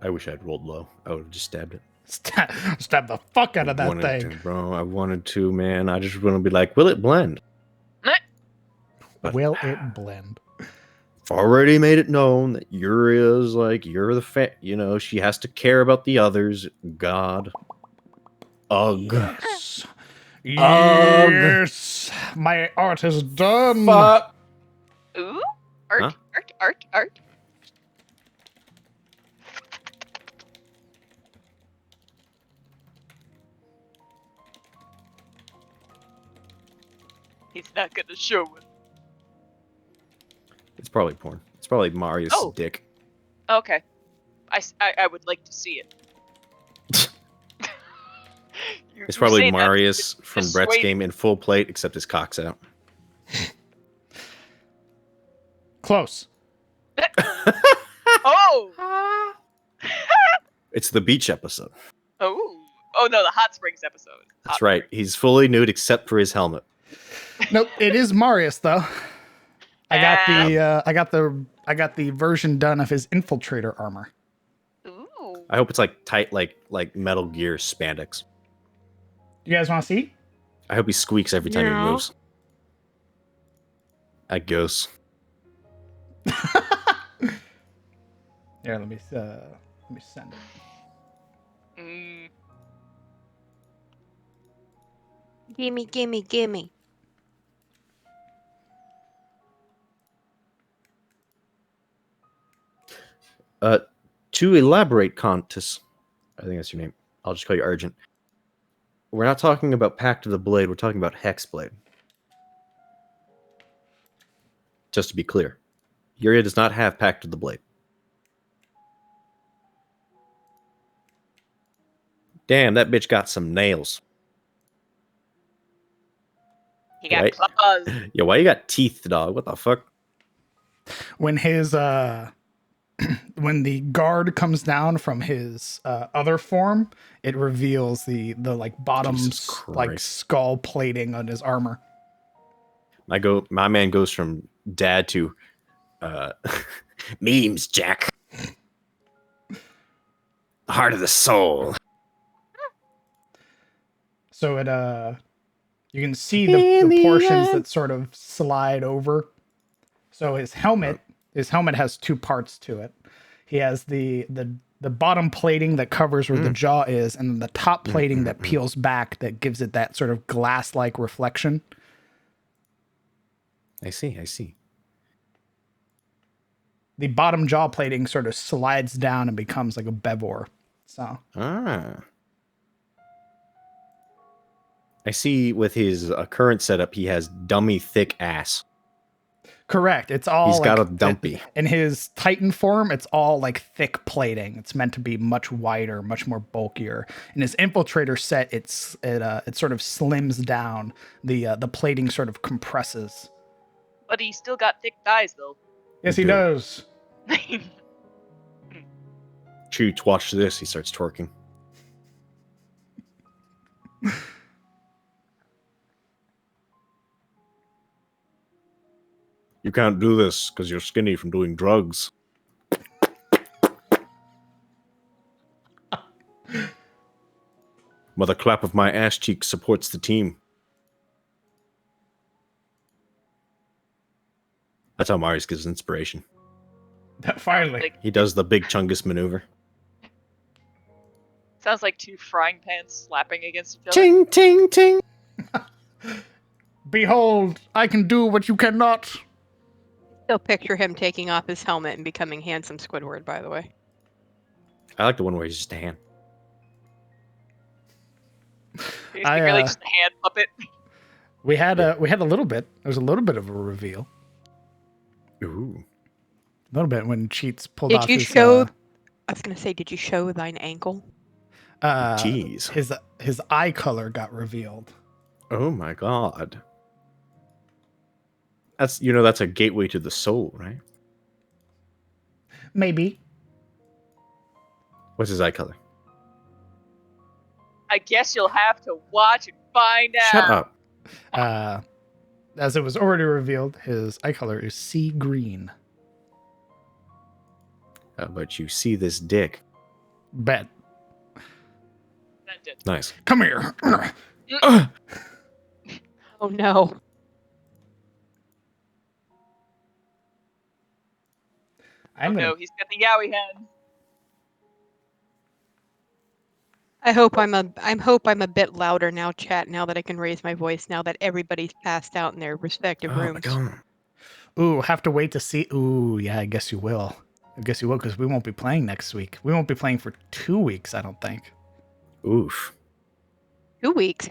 I wish I'd rolled low. I would have just stabbed it. Stab the fuck out of that wanted thing. to, bro. I wanted to, man. I just want to be like, will it blend? But Will it blend? I've already made it known that Uria's like, you're the you know, she has to care about the others. God. Ugh. Yes. Yes. My art is done. Fuck. Ooh, art, Huh? art. He's not gonna show it. It's probably porn. It's probably Marius' Oh. dick. Okay. I would like to see it. It's probably saying that Marius to from Brett's dissuade- game in full plate, except his cock's out. Close. Oh! It's the beach episode. Oh no, the hot springs episode. That's right. He's fully nude except for his helmet. Nope, it is Marius though. I got the version done of his infiltrator armor. Ooh. I hope it's like tight, like Metal Gear spandex. You guys want to see? I hope he squeaks every time he moves. I guess. Here, let me send it. Mm. Gimme. To elaborate, Contis, I think that's your name. I'll just call you Argent. We're not talking about Pact of the Blade. We're talking about Hexblade. Just to be clear, Yuria does not have Pact of the Blade. Damn, that bitch got some nails. He got Right. claws. Yeah, why you got teeth, dog? What the fuck? When his when the guard comes down from his other form, it reveals the like bottom Jesus like Christ. skull plating on his armor. My man goes from dad to memes, Jack. Heart of the soul. So it you can see the portions that sort of slide over. So his helmet has two parts to it. He has the bottom plating that covers where the jaw is, and then the top plating that peels back that gives it that sort of glass-like reflection. I see. The bottom jaw plating sort of slides down and becomes like a bevor. So Ah. I see with his current setup, he has dummy thick ass. correct. It's all He's got like a dumpy. in his Titan form, it's all like thick plating. It's meant to be much wider, much more bulkier. In his infiltrator set, it sort of slims down. The plating sort of compresses. But he's still got thick thighs, though. Yes, he Dude. does. Chooch, watch this. He starts twerking. You can't do this because you're skinny from doing drugs. Mother clap of my ass cheek supports the team. That's how Marius gets inspiration. Finally. Like, He does the big chungus maneuver. sounds like two frying pans slapping against each other. Ting, ting, ting. Behold, I can do what you cannot. Still picture him taking off his helmet and becoming handsome Squidward, by the way. I like the one where he's just a hand. He's really just a hand puppet. We had a little bit. There was a little bit of a reveal. Ooh. A little bit when Cheats pulled Did off you his show? I was gonna say, did you show thine ankle? Jeez. his eye color got revealed. Oh my god. That's a gateway to the soul, right? Maybe. What's his eye color? I guess you'll have to watch and find out. Shut up. As it was already revealed, his eye color is sea green. But you see this dick. Bet. Sent it. Nice. Come here. Oh no! Oh no, he's got the yowie head. I hope I'm a bit louder now, chat. Now that I can raise my voice. Now that everybody's passed out in their respective Oh my rooms. god. Ooh, have to wait to see. Ooh, yeah, I guess you will. Because we won't be playing next week. We won't be playing for 2 weeks, I don't think. Oof. 2 weeks.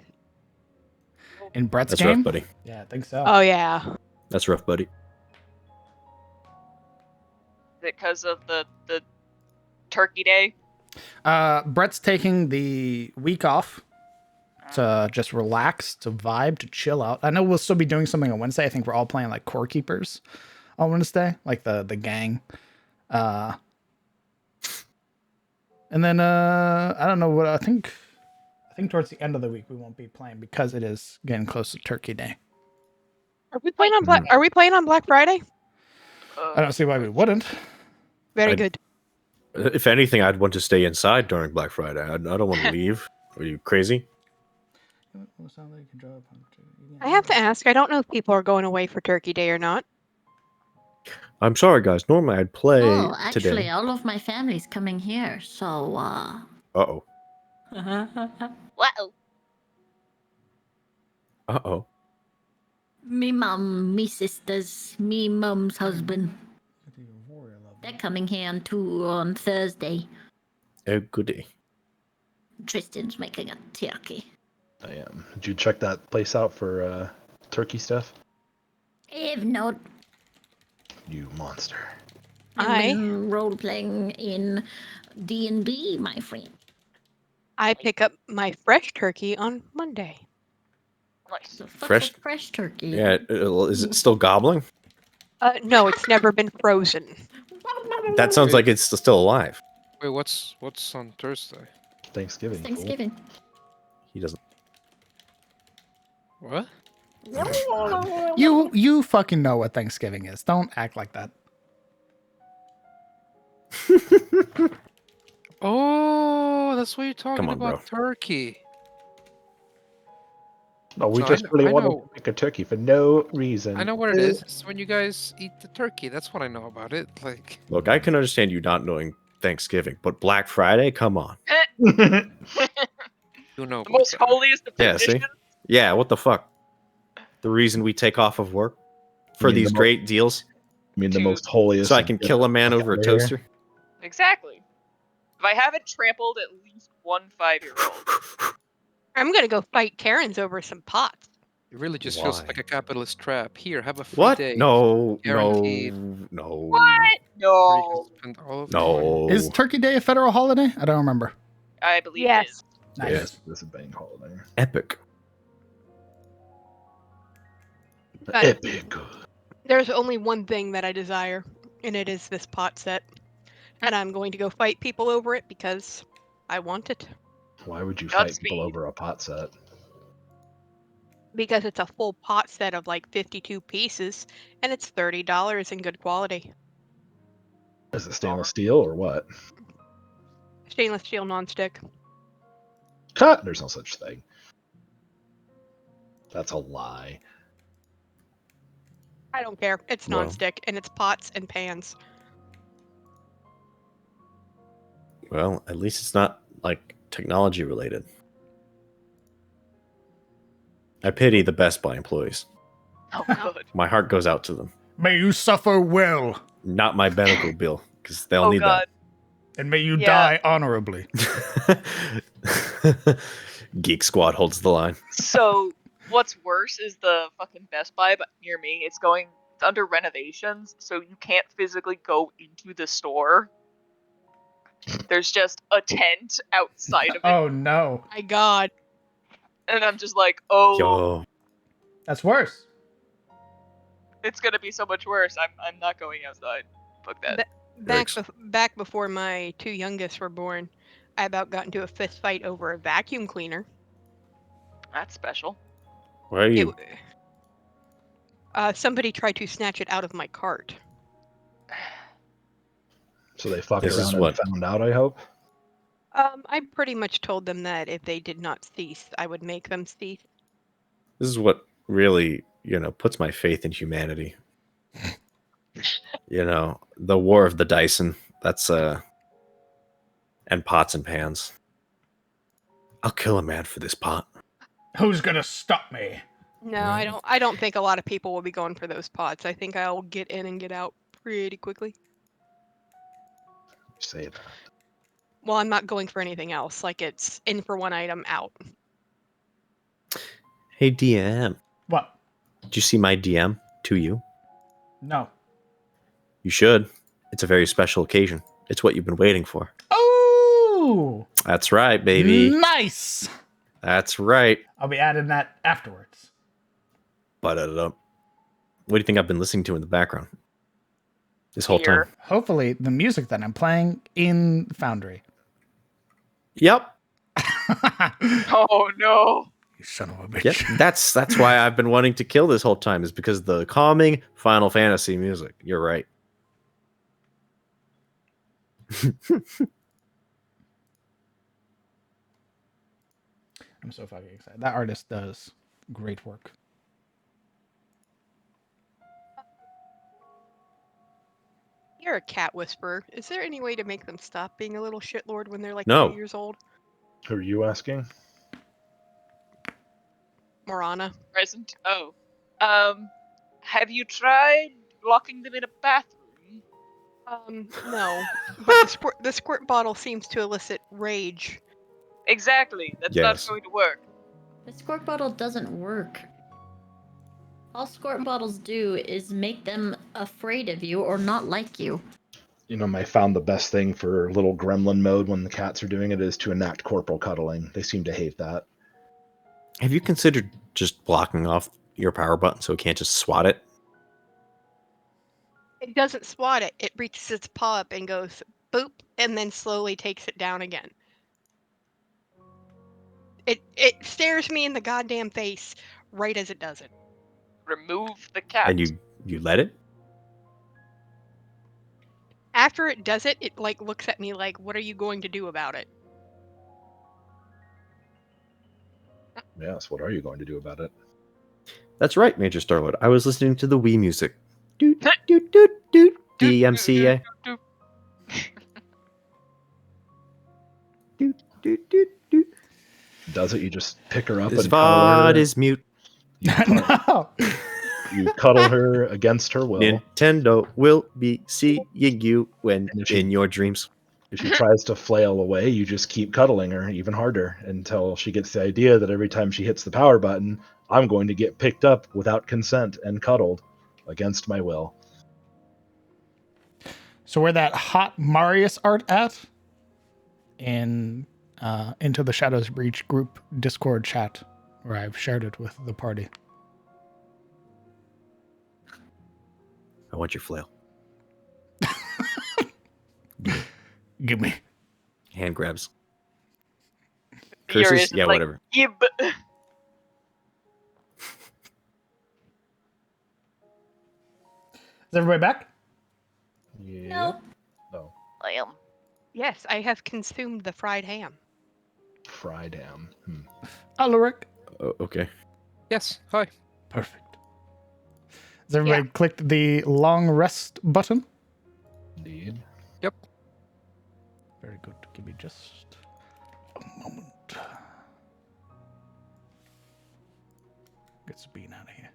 In Brett's That's game? rough, buddy. Yeah, I think so. Oh yeah. That's rough, buddy. Is it because of the turkey day? Brett's taking the week off to just relax, to vibe, to chill out. I know we'll still be doing something on Wednesday. I think we're all playing like Core Keepers on Wednesday, like the gang. And then I don't know what I think towards the end of the week we won't be playing because it is getting close to Turkey Day. Are we playing on Are we playing on Black Friday? I don't see why we wouldn't. Very good. If anything, I'd want to stay inside during Black Friday. I don't want to leave. Are you crazy? I have to ask. I don't know if people are going away for Turkey Day or not. I'm sorry, guys. Normally I'd play Actually, today. all of my family's coming here, so Uh-oh. Wow. Uh-oh. me mom, me sisters, me mum's husband. They're coming here on Thursday. Oh, goody. Tristan's making a turkey. I am. Did you check that place out for turkey stuff? If not, You monster. I've been role-playing in D&D, my friend. I pick up my fresh turkey on Monday. Nice. The fuck's Fresh- a fresh turkey? Yeah, is it still gobbling? No, it's never been frozen. That sounds like it's still alive. Wait, what's on Thursday? Thanksgiving. fool. Thanksgiving. He doesn't. What? You fucking know what Thanksgiving is. Don't act like that. Oh, that's what you're talking on, about, turkey. No, we So just I really wanted know- to make a turkey for no reason. I know what it is. It's when you guys eat the turkey. That's what I know about it. Like, Look, I can understand you not knowing Thanksgiving, but Black Friday? Come on. you know. The most holiest of Yeah, see? traditions. Yeah, what the fuck? The reason we take off of work? for mean these the mo- great deals, I mean, the to- most holiest. so I of can good kill a man over a out here. toaster. Exactly. If I haven't trampled at least one 5-year-old. I'm gonna go fight Karens over some pots. It really just feels Why? like a capitalist trap. Here, have a free What? day. No, Guaranteed. no. What? Or you can No. spend all of your money. No. Is Turkey Day a federal holiday? I don't remember. I believe it Yes. is. Nice. Yes, this is a bank holiday. Epic. But Epic. there's only one thing that I desire, and it is this pot set. And I'm going to go fight people over it because I want it. Why would you fight Godspeed. people over a pot set? Because it's a full pot set of like 52 pieces, and it's $30 in good quality. Is it stainless steel or what? Stainless steel nonstick. Cut. There's no such thing. That's a lie. I don't care. It's Well. nonstick, and it's pots and pans. Well, at least it's not like technology related. I pity the Best Buy employees. Oh, good. My heart goes out to them. May you suffer well, Not my medical bill, because they'll Oh, need God. and may you Yeah. die honorably. that. Geek Squad holds the line. So, what's worse is the fucking Best Buy but near me. It's under renovations, so you can't physically go into the store. There's just a tent outside of it, Oh no, My God. and I'm just like, oh, Yo, that's worse. it's gonna be so much worse. I'm not going outside. Fuck that. Back before my two youngest were born, I about got into a fist fight over a vacuum cleaner. That's special. where are you? Somebody tried to snatch it out of my cart. So they fucked This is around what- and found out, I hope. I pretty much told them that if they did not cease, I would make them cease. This is what really, puts my faith in humanity. The war of the Dyson. That's and pots and pans. I'll kill a man for this pot. Who's gonna stop me? No, I don't think a lot of people will be going for those pots. I think I'll get in and get out pretty quickly. Say that. Well, I'm not going for anything else. Like, it's in for one item, out. Hey DM, What? did you see my DM to you? No. You should. It's a very special occasion. It's what you've been waiting for. Oh, That's right, baby. nice. That's right. I'll be adding that afterwards. But what do you think I've been listening to in the background this whole Fear. time? Hopefully, the music that I'm playing in Foundry. Yep. Oh no. You son of a bitch. Yep. That's why I've been wanting to kill this whole time, is because the calming Final Fantasy music. You're right. I'm so fucking excited. That artist does great work. You're a cat whisperer. Is there any way to make them stop being a little shitlord when they're like No. 2 years old? Who are you asking? Morana. Present. Oh. Have you tried locking them in a bathroom? No. But the squirt bottle seems to elicit rage. Exactly. That's Yes. not going to work. The squirt bottle doesn't work. All squirt bottles do is make them afraid of you or not like you. I found the best thing for little gremlin mode when the cats are doing it is to enact corporal cuddling. They seem to hate that. Have you considered just blocking off your power button so it can't just swat it? It doesn't swat it. It reaches its paw up and goes boop, and then slowly takes it down again. It stares me in the goddamn face right as it does it. Remove the cat. And you let it? After it does it, it like looks at me like, "What are you going to do about it?" Yes, what are you going to do about it? That's right, Major Starwood. I was listening to the Wii music. Doot, doot, doot, doot. DMCA. Doot, doot, doot, doot. Does it? You just pick her up This and cuddle her? VOD is mute. You part- No. You cuddle her against her will. Nintendo will be seeing you when And if she- in your dreams. If she tries to flail away, you just keep cuddling her even harder until she gets the idea that every time she hits the power button, I'm going to get picked up without consent and cuddled against my will. So where that hot Marius art at? In Into the Shadows Breach group Discord chat, where I've shared it with the party. I want your flail. Give me. Hand grabs. Furious Curses? is Yeah, like, whatever. "Gib." Is everybody back? Yeah. Nope. Oh, Lamb. Yes, I have consumed the fried ham. fried ham. Alaric. Oh, okay. Yes. Hi. Perfect. Has everybody clicked the long rest button? Indeed. Yep. Very good. Give me just a moment. Get Sabine out of here.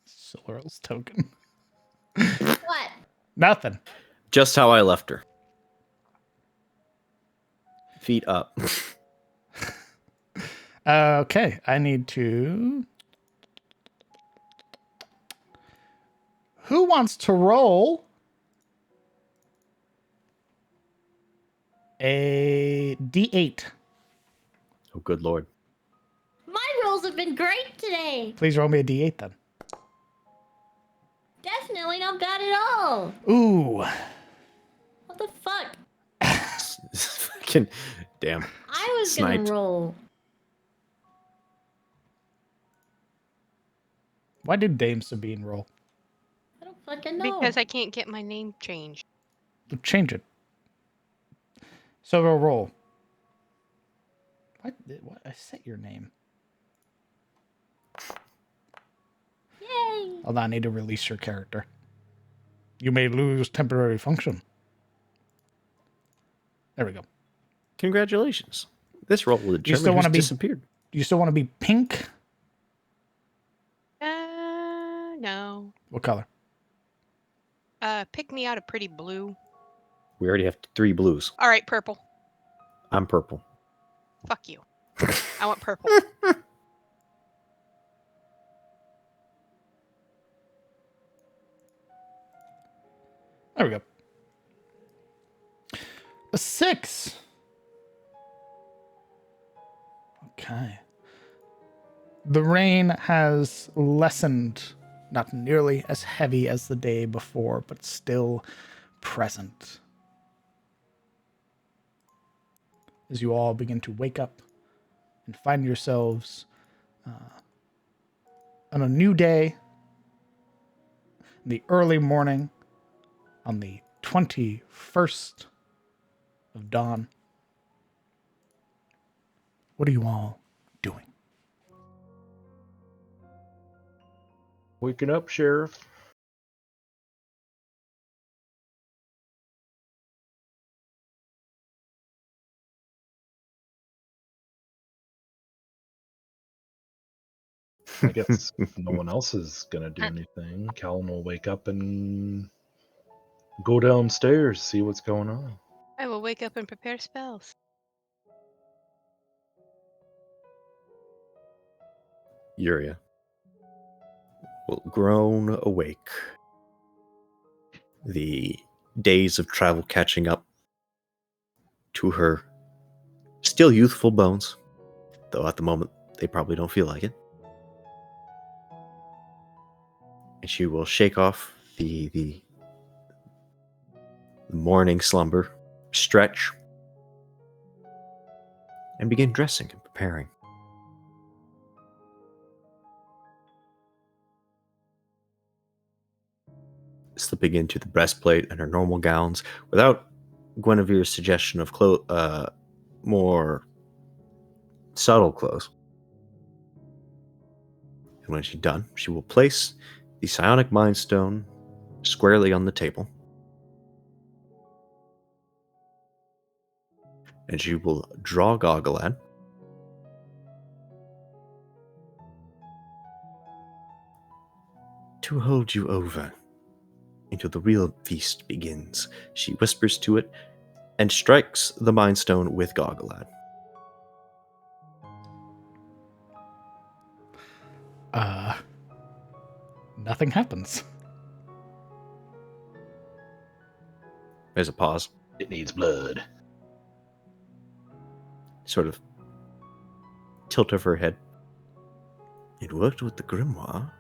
Solar's token. What? Nothing. Just how I left her. Feet up. Okay, I need to. Who wants to roll a d8? Oh, good lord. My rolls have been great today. Please roll me a d8 then. Definitely not bad at all. Ooh. What the fuck? Fucking damn. I was Sniped. gonna roll. Why did Dame Sabine roll? I don't fucking know. Because I can't get my name changed. Change it. So we'll roll. What? I set your name. Yay. Hold on, I need to release your character. You may lose temporary function. There we go. Congratulations. This roll will You determine still who's want to be disappeared. You still want to be pink? No. What color? Pick me out a pretty blue. We already have 3 blues. All right, purple. I'm purple. Fuck you. I want purple. There we go. A 6. Okay. The rain has lessened, not nearly as heavy as the day before, but still present. As you all begin to wake up and find yourselves on a new day, in the early morning, on the 21st of dawn. What are you all doing? Waking up, Sheriff. I guess if no one else is gonna do anything, Callan will wake up and go downstairs, see what's going on. I will wake up and prepare spells. Yuria will groan awake. The days of travel catching up to her still youthful bones, though at the moment they probably don't feel like it. And she will shake off the morning slumber, stretch, and begin dressing and preparing. Slipping into the breastplate and her normal gowns without Guinevere's suggestion of more subtle clothes. And when she's done, she will place the psionic mind stone squarely on the table. and she will draw Gogglad. To hold you over until the real feast begins. She whispers to it and strikes the Mind Stone with Gogglad. Nothing happens. There's a pause. It needs blood. Sort of tilt of her head. It worked with the grimoire.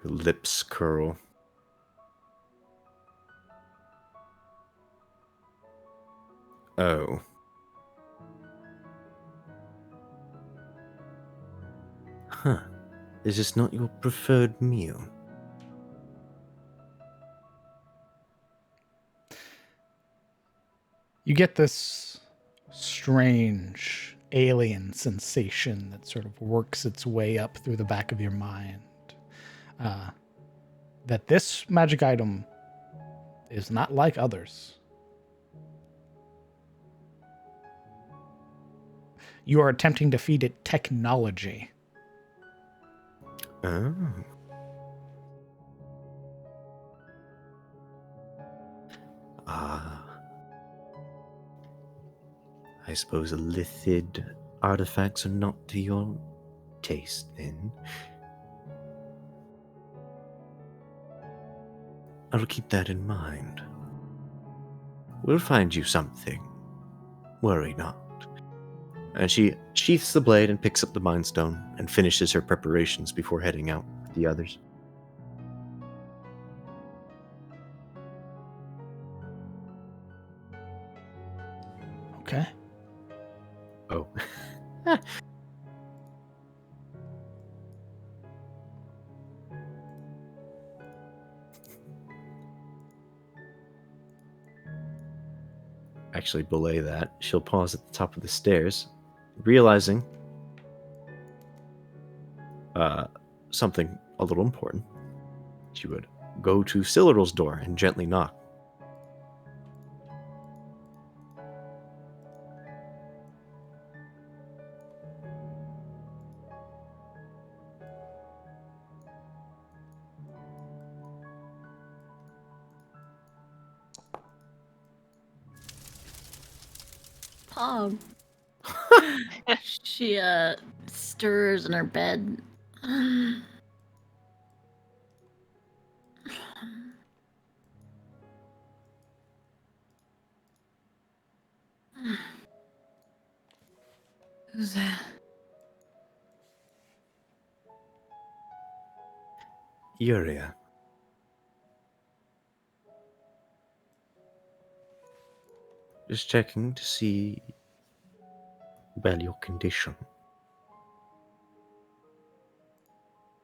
Her lips curl. Oh. Huh. Is this not your preferred meal? You get this strange alien sensation that sort of works its way up through the back of your mind. That this magic item is not like others. You are attempting to feed it technology. Oh. I suppose illithid artifacts are not to your taste, then. I'll keep that in mind. We'll find you something. Worry not. And she sheaths the blade and picks up the Mind Stone and finishes her preparations before heading out with the others. Okay. Oh. Actually, belay that, she'll pause at the top of the stairs, realizing something a little important. She would go to Cylleral's door and gently knock. Pog. She stirs in her bed. Who's that? Yuria. Just checking to see about your condition.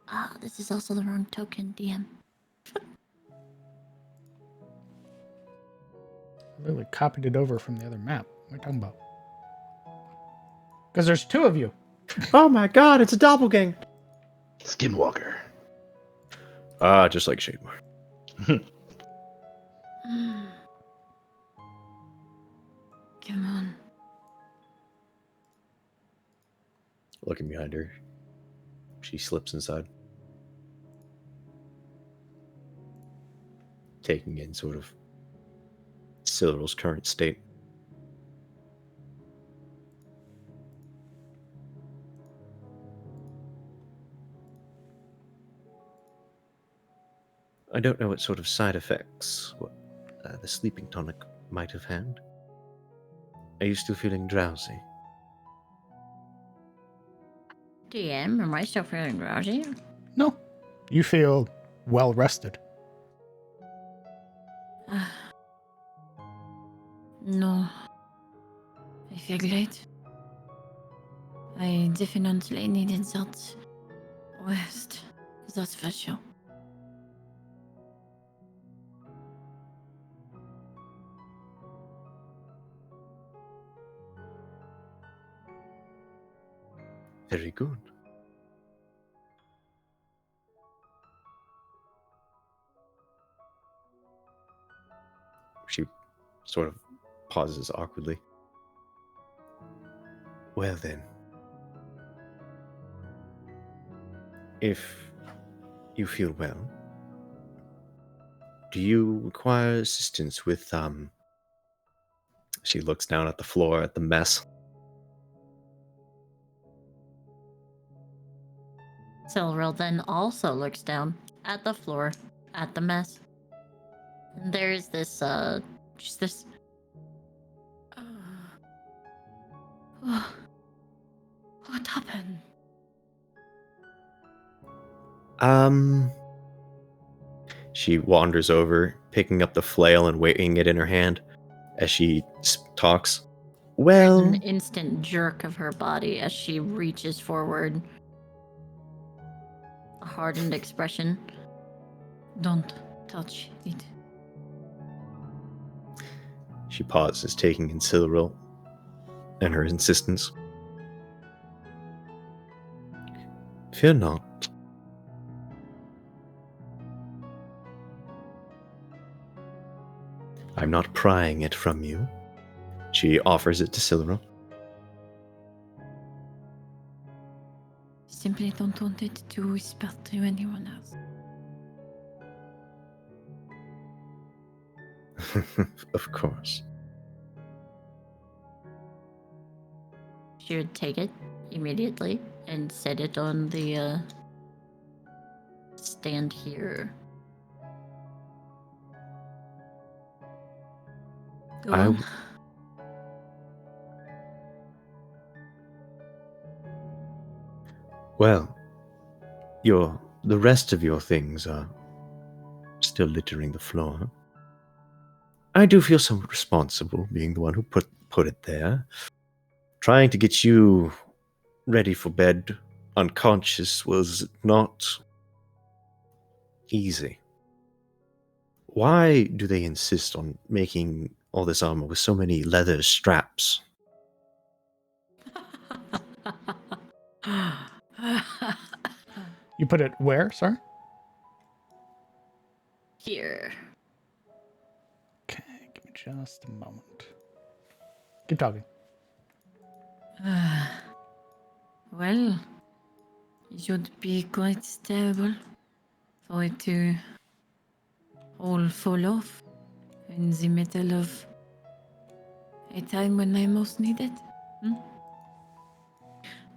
Ah, this is also the wrong token, DM. I literally copied it over from the other map. What are you talking about? Because there's two of you. Oh my god, it's a doppelganger! Skinwalker. Just like Shademore. Come on. Looking behind her, she slips inside. Taking in sort of Cylleral's current state. I don't know what sort of side effects the sleeping tonic might have had. Are you still feeling drowsy? DM, am I still feeling drowsy? No. You feel well rested. No. I feel great. I definitely needed that rest. That's for sure. Very good. She sort of pauses awkwardly. Well then, if you feel well, do you require assistance with, She looks down at the floor at the mess. Silril then also looks down at the floor, at the mess. And there's this, just this. What happened? She wanders over, picking up the flail and weighing it in her hand as she talks. There's Well, an instant jerk of her body as she reaches forward. A hardened expression. Don't touch it. she pauses, taking in Silril and her insistence. Fear not. I'm not prying it from you. She offers it to Silril. Simply don't want it to whisper to anyone else. Of course. She would take it immediately and set it on the stand here. Go on. Well, the rest of your things are still littering the floor. I do feel somewhat responsible, being the one who put it there. Trying to get you ready for bed unconscious was not easy. Why do they insist on making all this armor with so many leather straps? You put it where, sir? Here. Okay, give me just a moment. Keep talking. Well, it should be quite stable for it to all fall off in the middle of a time when I most need it.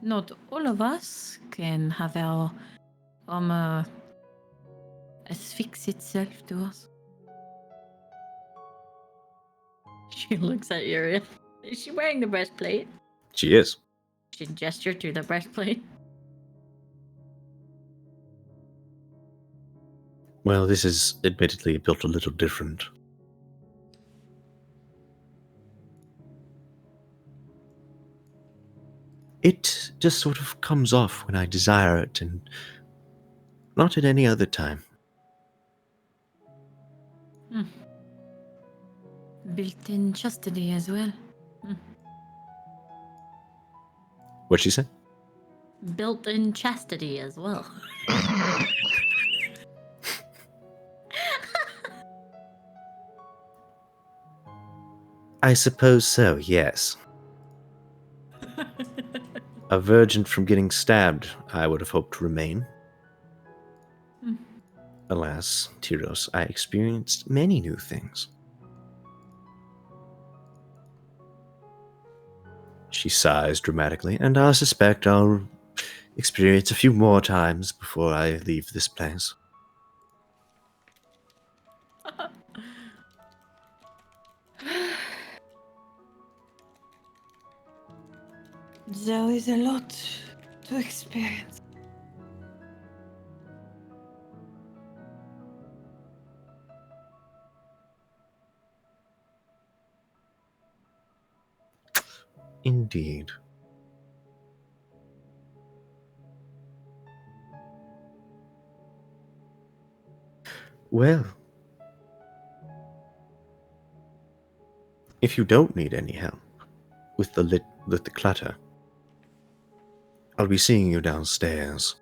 Not all of us can have our armor asphyx itself to us. She looks at Uriel. Is she wearing the breastplate? She is. She gestured to the breastplate. Well, this is admittedly built a little different. It just sort of comes off when I desire it, and not at any other time. Built-in chastity as well. What'd she say? Built-in chastity as well. I suppose so, yes. A virgin from getting stabbed, I would have hoped to remain. Alas, Tyros, I experienced many new things. She sighs dramatically, and I suspect I'll experience a few more times before I leave this place. There is a lot to experience. Indeed. Well, if you don't need any help with the clutter, I'll be seeing you downstairs.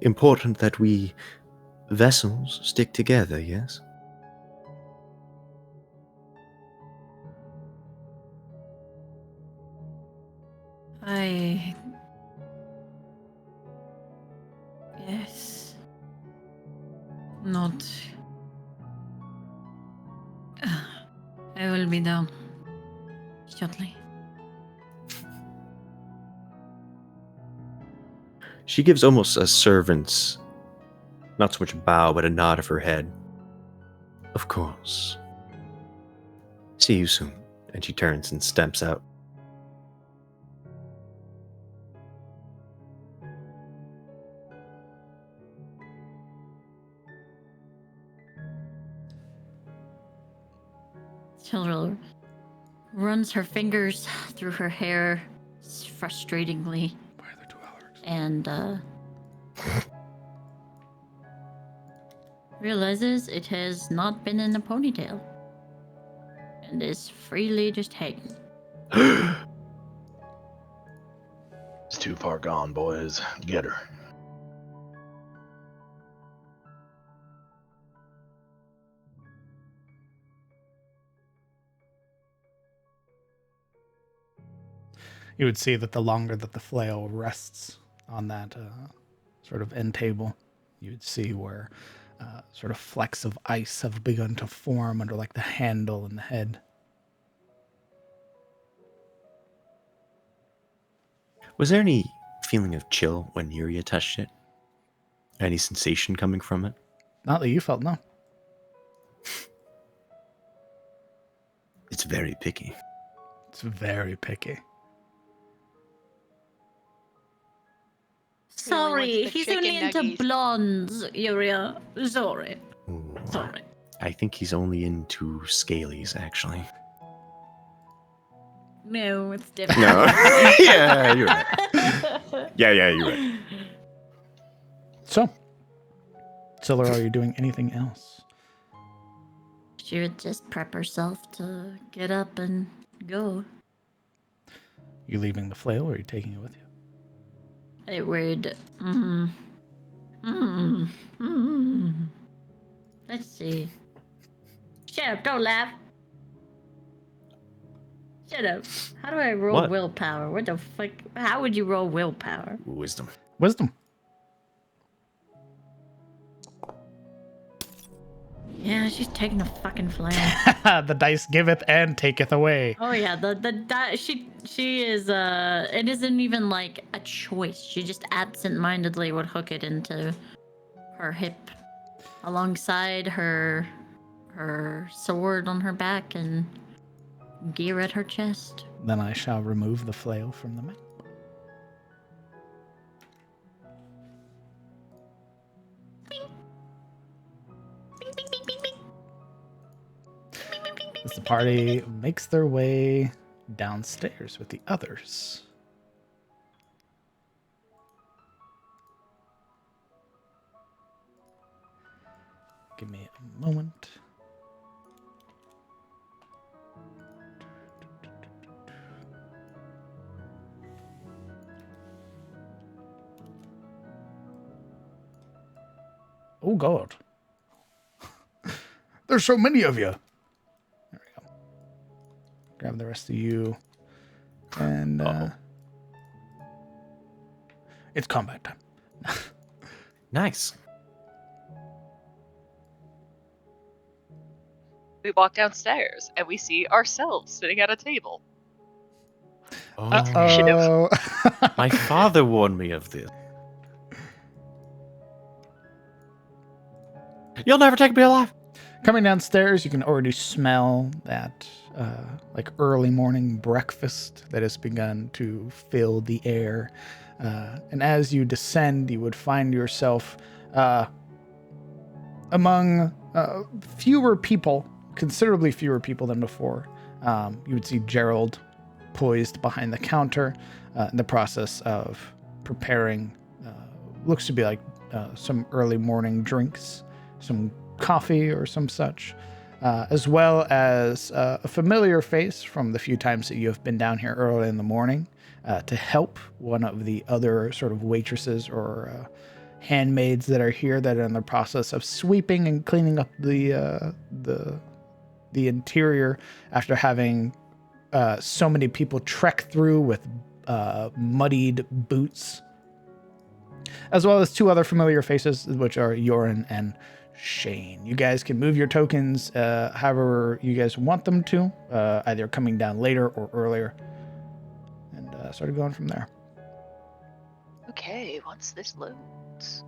Important that we Vessels stick together, yes? Yes. Not. I will be down shortly. She gives almost a servant's, not so much a bow, but a nod of her head. Of course. See you soon. And she turns and steps out. Children runs her fingers through her hair frustratingly. Why are there 2 Alarics? And realizes it has not been in a ponytail and is freely just hanging. It's too far gone, boys. Get her. You would see that the longer that the flail rests on that sort of end table, you would see where sort of flecks of ice have begun to form under like the handle and the head. Was there any feeling of chill when Yuria touched it? Any sensation coming from it? Not that you felt, no. It's very picky. It's very picky. Sorry, the he's chicken only into nuggies. blondes, Yuria. Sorry. Ooh, Sorry. I think he's only into scalies, actually. No, it's different. No. Yeah, you're right. Yeah, you're right. So, Scylla, are you doing anything else? She would just prep herself to get up and go. You leaving the flail or are you taking it with you? I would. Let's see. Shut up! Don't laugh. Shut up. How do I roll What? willpower? What the fuck? How would you roll willpower? Wisdom. Wisdom. Yeah, she's taking the fucking flame. The dice giveth and taketh away. Oh yeah, she is it isn't even like a choice. She just absent-mindedly would hook it into her hip alongside her sword on her back and gear at her chest. Then I shall remove the flail from the map. As the party makes their way downstairs with the others. Give me a moment. Oh God. There's so many of you. There we go. Grab the rest of you. And it's combat time. Nice. We walk downstairs and we see ourselves sitting at a table. Oh, my father warned me of this. You'll never take me alive. Coming downstairs, you can already smell that like early morning breakfast that has begun to fill the air. And as you descend, you would find yourself among fewer people, considerably fewer people than before. You would see Gerald poised behind the counter in the process of preparing, looks to be like some early morning drinks, some coffee or some such, as well as a familiar face from the few times that you have been down here early in the morning to help one of the other sort of waitresses or handmaids that are here that are in the process of sweeping and cleaning up the interior after having so many people trek through with muddied boots, as well as two other familiar faces, which are Yorin and Shane. You guys can move your tokens however you guys want them to, either coming down later or earlier, and started going from there. Okay, once this loads.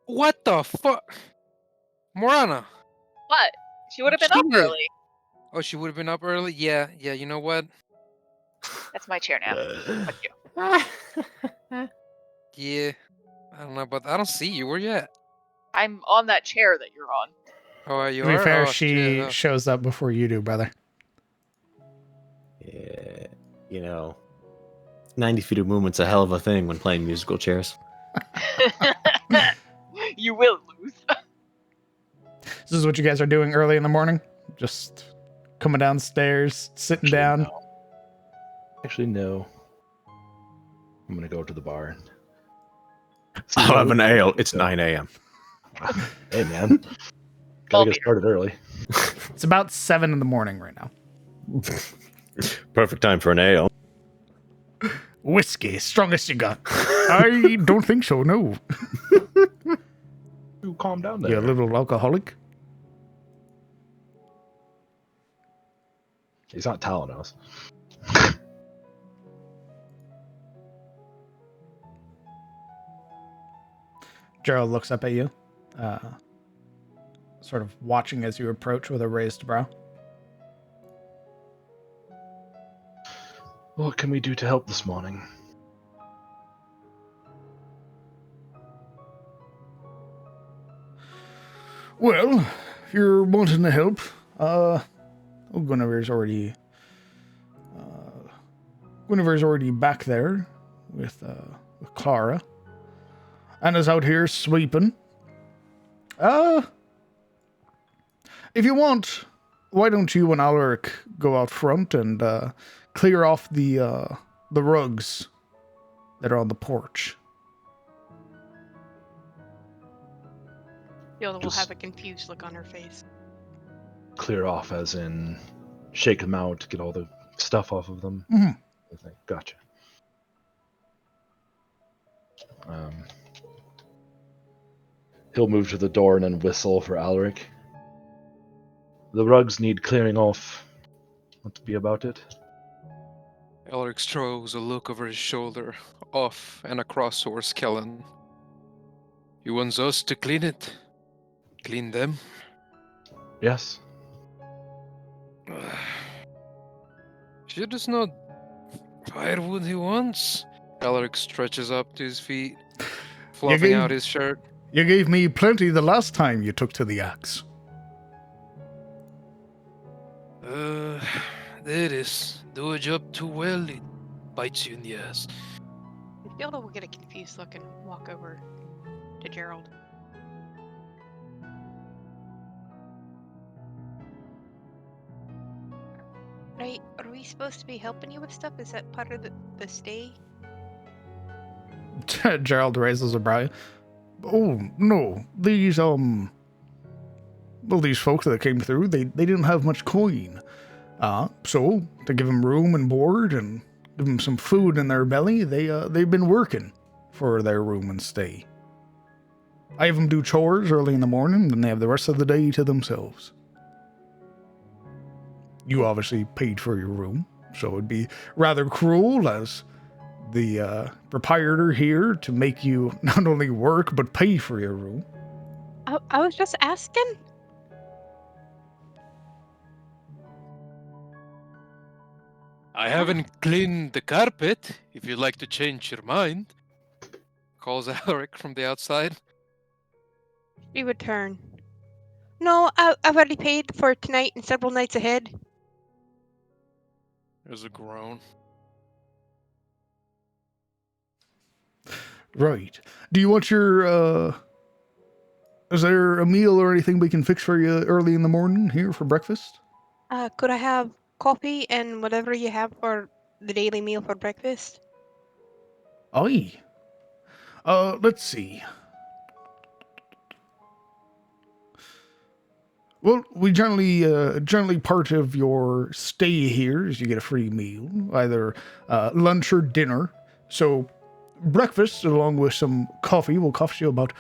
What the fuck? Morana. What? She would have been up She did. early. Oh, she would have been up early? Yeah, you know what? That's my chair now. Fuck you. Yeah. I don't know, but I don't see you. Where you at? I'm on that chair that you're on. Oh, you To be are? fair, Oh, she shit. Oh. shows up before you do, brother. Yeah, 90 feet of movement's a hell of a thing when playing musical chairs. You will lose. This is what you guys are doing early in the morning? Just coming downstairs, sitting down? Actually, no. I'm gonna go to the bar. I'll have an ale. It's 9 a.m. Hey, man. Gotta get started early. It's about 7 in the morning right now. Perfect time for an ale. Whiskey, strongest you got. I don't think so, no. You calm down there. You a little alcoholic? He's not telling us. Gerald looks up at you, sort of watching as you approach with a raised brow. What can we do to help this morning? Well, if you're wanting to help, Guinevere's already back there with Clara, and is out here sweeping. If you want, why don't you and Alaric go out front and clear off the rugs that are on the porch? Yoda will have a confused look on her face. Clear off, as in shake them out, get all the stuff off of them. Mm-hmm. Gotcha. He'll move to the door and then whistle for Alaric. The rugs need clearing off. Want to be about it? Elric throws a look over his shoulder, off and across towards Kellen. He wants us to clean it. Clean them. Yes. Should it's not firewood he wants? Elric stretches up to his feet, fluffing out his shirt. You gave me plenty the last time you took to the axe. There is. Do a job too well, it bites you in the ass. Yoda will get a confused look and walk over to Gerald. Right, are we supposed to be helping you with stuff? Is that part of the stay? Gerald raises a brow. Oh, no. These folks that came through, they didn't have much coin. So, to give them room and board and give them some food in their belly, they've been working for their room and stay. I have them do chores early in the morning, and they have the rest of the day to themselves. You obviously paid for your room, so it'd be rather cruel as the proprietor here to make you not only work, but pay for your room. I was just asking. I haven't cleaned the carpet, if you'd like to change your mind. Calls Alaric from the outside. We would turn. No, I've already paid for tonight and several nights ahead. There's a groan. Right. Do you want your, is there a meal or anything we can fix for you early in the morning here for breakfast? Could I have coffee and whatever you have for the daily meal for breakfast? Aye. Let's see. Well, we generally part of your stay here is you get a free meal, either lunch or dinner. So breakfast, along with some coffee, will cost you about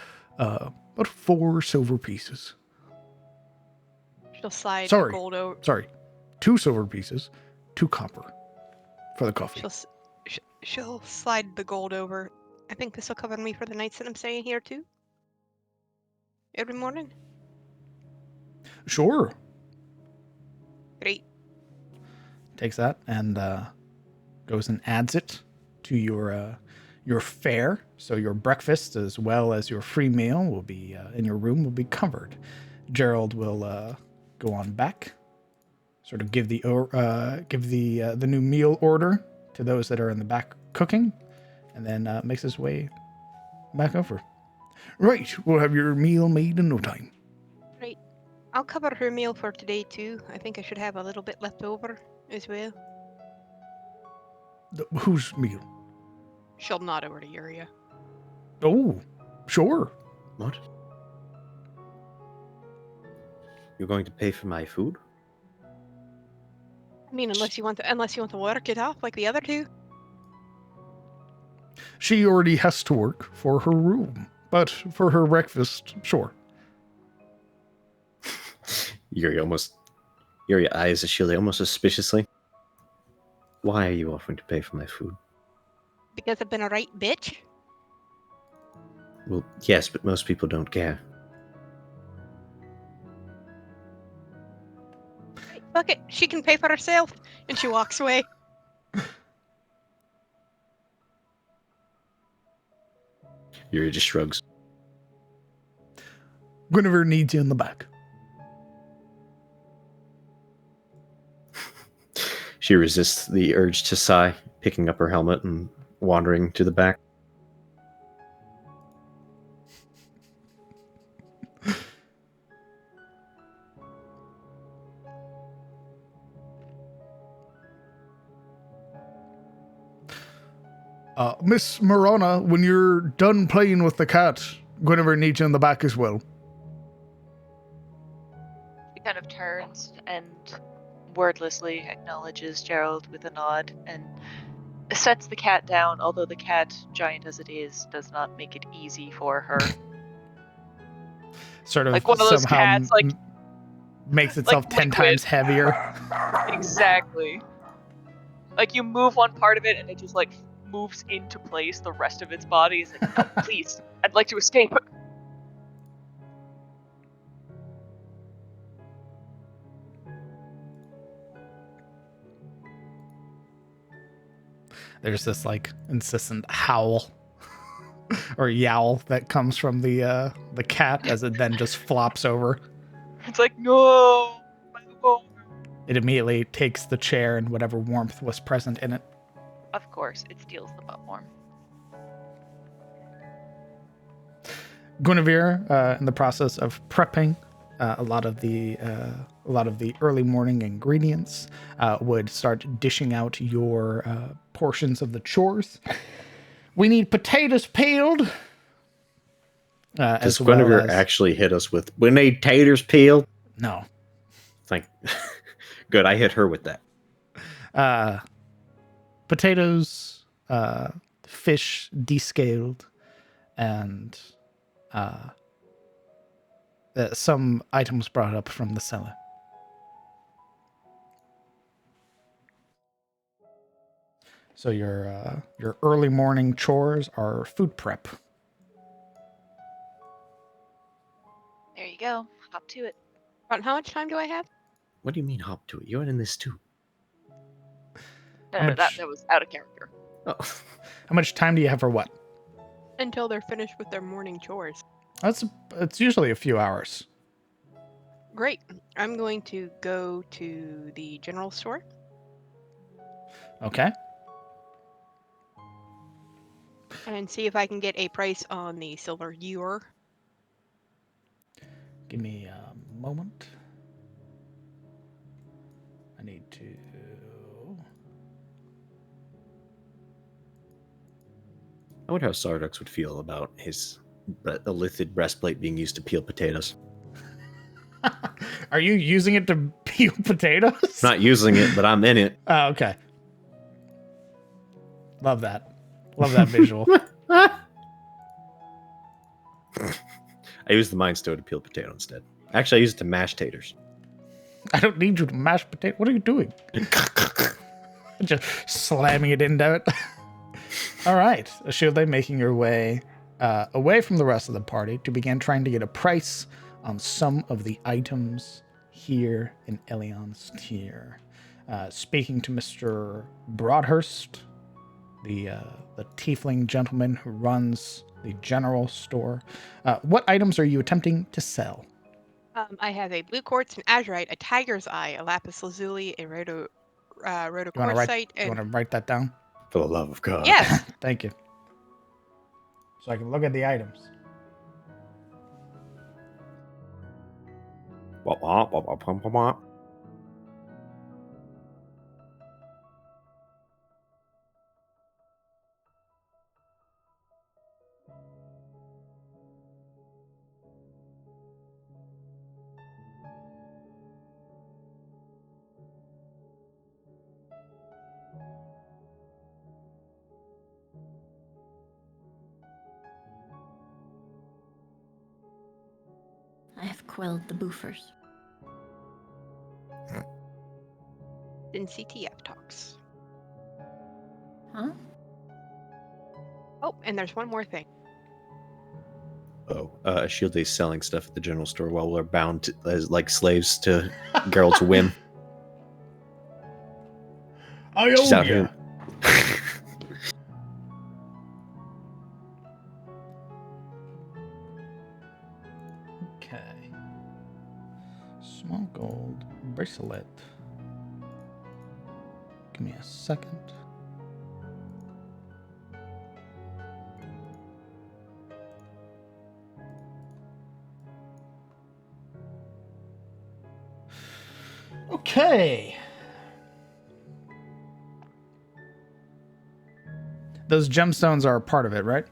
4 silver pieces. She'll slide Sorry. gold over. Sorry, 2 silver pieces, 2 copper for the coffee. She'll slide the gold over. I think this will cover me for the nights that I'm staying here too. Every morning. Sure. Great. Takes that and goes and adds it to your fare. So your breakfast as well as your free meal will be in your room will be covered. Gerald will go on back, sort of give the new meal order to those that are in the back cooking, and then makes his way back over. Right, we'll have your meal made in no time. Great. I'll cover her meal for today too. I think I should have a little bit left over as well. Whose meal? She'll nod over to Yuria. Oh, sure. What? You're going to pay for my food? I mean, unless you want to work it off like the other two. She already has to work for her room, but for her breakfast, sure. Yuri eyes the shielding almost suspiciously. Why are you offering to pay for my food? Because I've been a right bitch? Well, yes, but most people don't care. Fuck it, she can pay for herself. And she walks away. Yuri just shrugs. Guinevere needs you in the back. She resists the urge to sigh, picking up her helmet and wandering to the back. Miss Marana, when you're done playing with the cat, Guinevere needs you in the back as well. She kind of turns and wordlessly acknowledges Gerald with a nod and sets the cat down, although the cat, giant as it is, does not make it easy for her. Sort of like one of those somehow cats, like makes itself like 10 liquid. times heavier. Exactly. Like you move one part of it and it just like moves into place. The rest of its body is like, no, please, I'd like to escape. There's this like insistent howl or yowl that comes from the cat as it then just flops over. It's like, no. It immediately takes the chair and whatever warmth was present in it. Of course, it steals the butt warm. Guinevere, in the process of prepping a lot of the early morning ingredients, would start dishing out your portions of the chores. We need potatoes peeled. Does Guinevere actually hit us with, we need taters peeled? No. Like, good, I hit her with that. Potatoes, fish descaled, and some items brought up from the cellar. So your early morning chores are food prep. There you go. Hop to it. How much time do I have? What do you mean hop to it? You're in this too. No, that was out of character. Oh. How much time do you have for what? Until they're finished with their morning chores. It's usually a few hours. Great. I'm going to go to the general store Okay. And see if I can get a price on the silver ewer. Give me a moment. I need to. I wonder how Sardux would feel about his illithid breastplate being used to peel potatoes. Are you using it to peel potatoes? Not using it, but I'm in it. Oh, okay. Love that. Love that visual. I use the Mind Stone to peel potato instead. Actually, I use it to mash taters. I don't need you to mash potato. What are you doing? Just slamming it into it. All right. Ashilde, making your way away from the rest of the party to begin trying to get a price on some of the items here in Elion's tier. Speaking to Mr. Broadhurst, the tiefling gentleman who runs the general store. What items are you attempting to sell? I have a blue quartz, an azurite, a tiger's eye, a lapis lazuli, a You want to rhodochrosite, and write that down? For the love of God. yes, Thank you. So I can look at the items. I have quelled the boofers. then CTF talks. Huh? Oh, and there's one more thing. Shield is selling stuff at the general store while we're bound as like slaves to Geralt's whim. I She's owe out you. here. Okay. Small gold bracelet. Give me a second. Okay. Those gemstones are a part of it, right?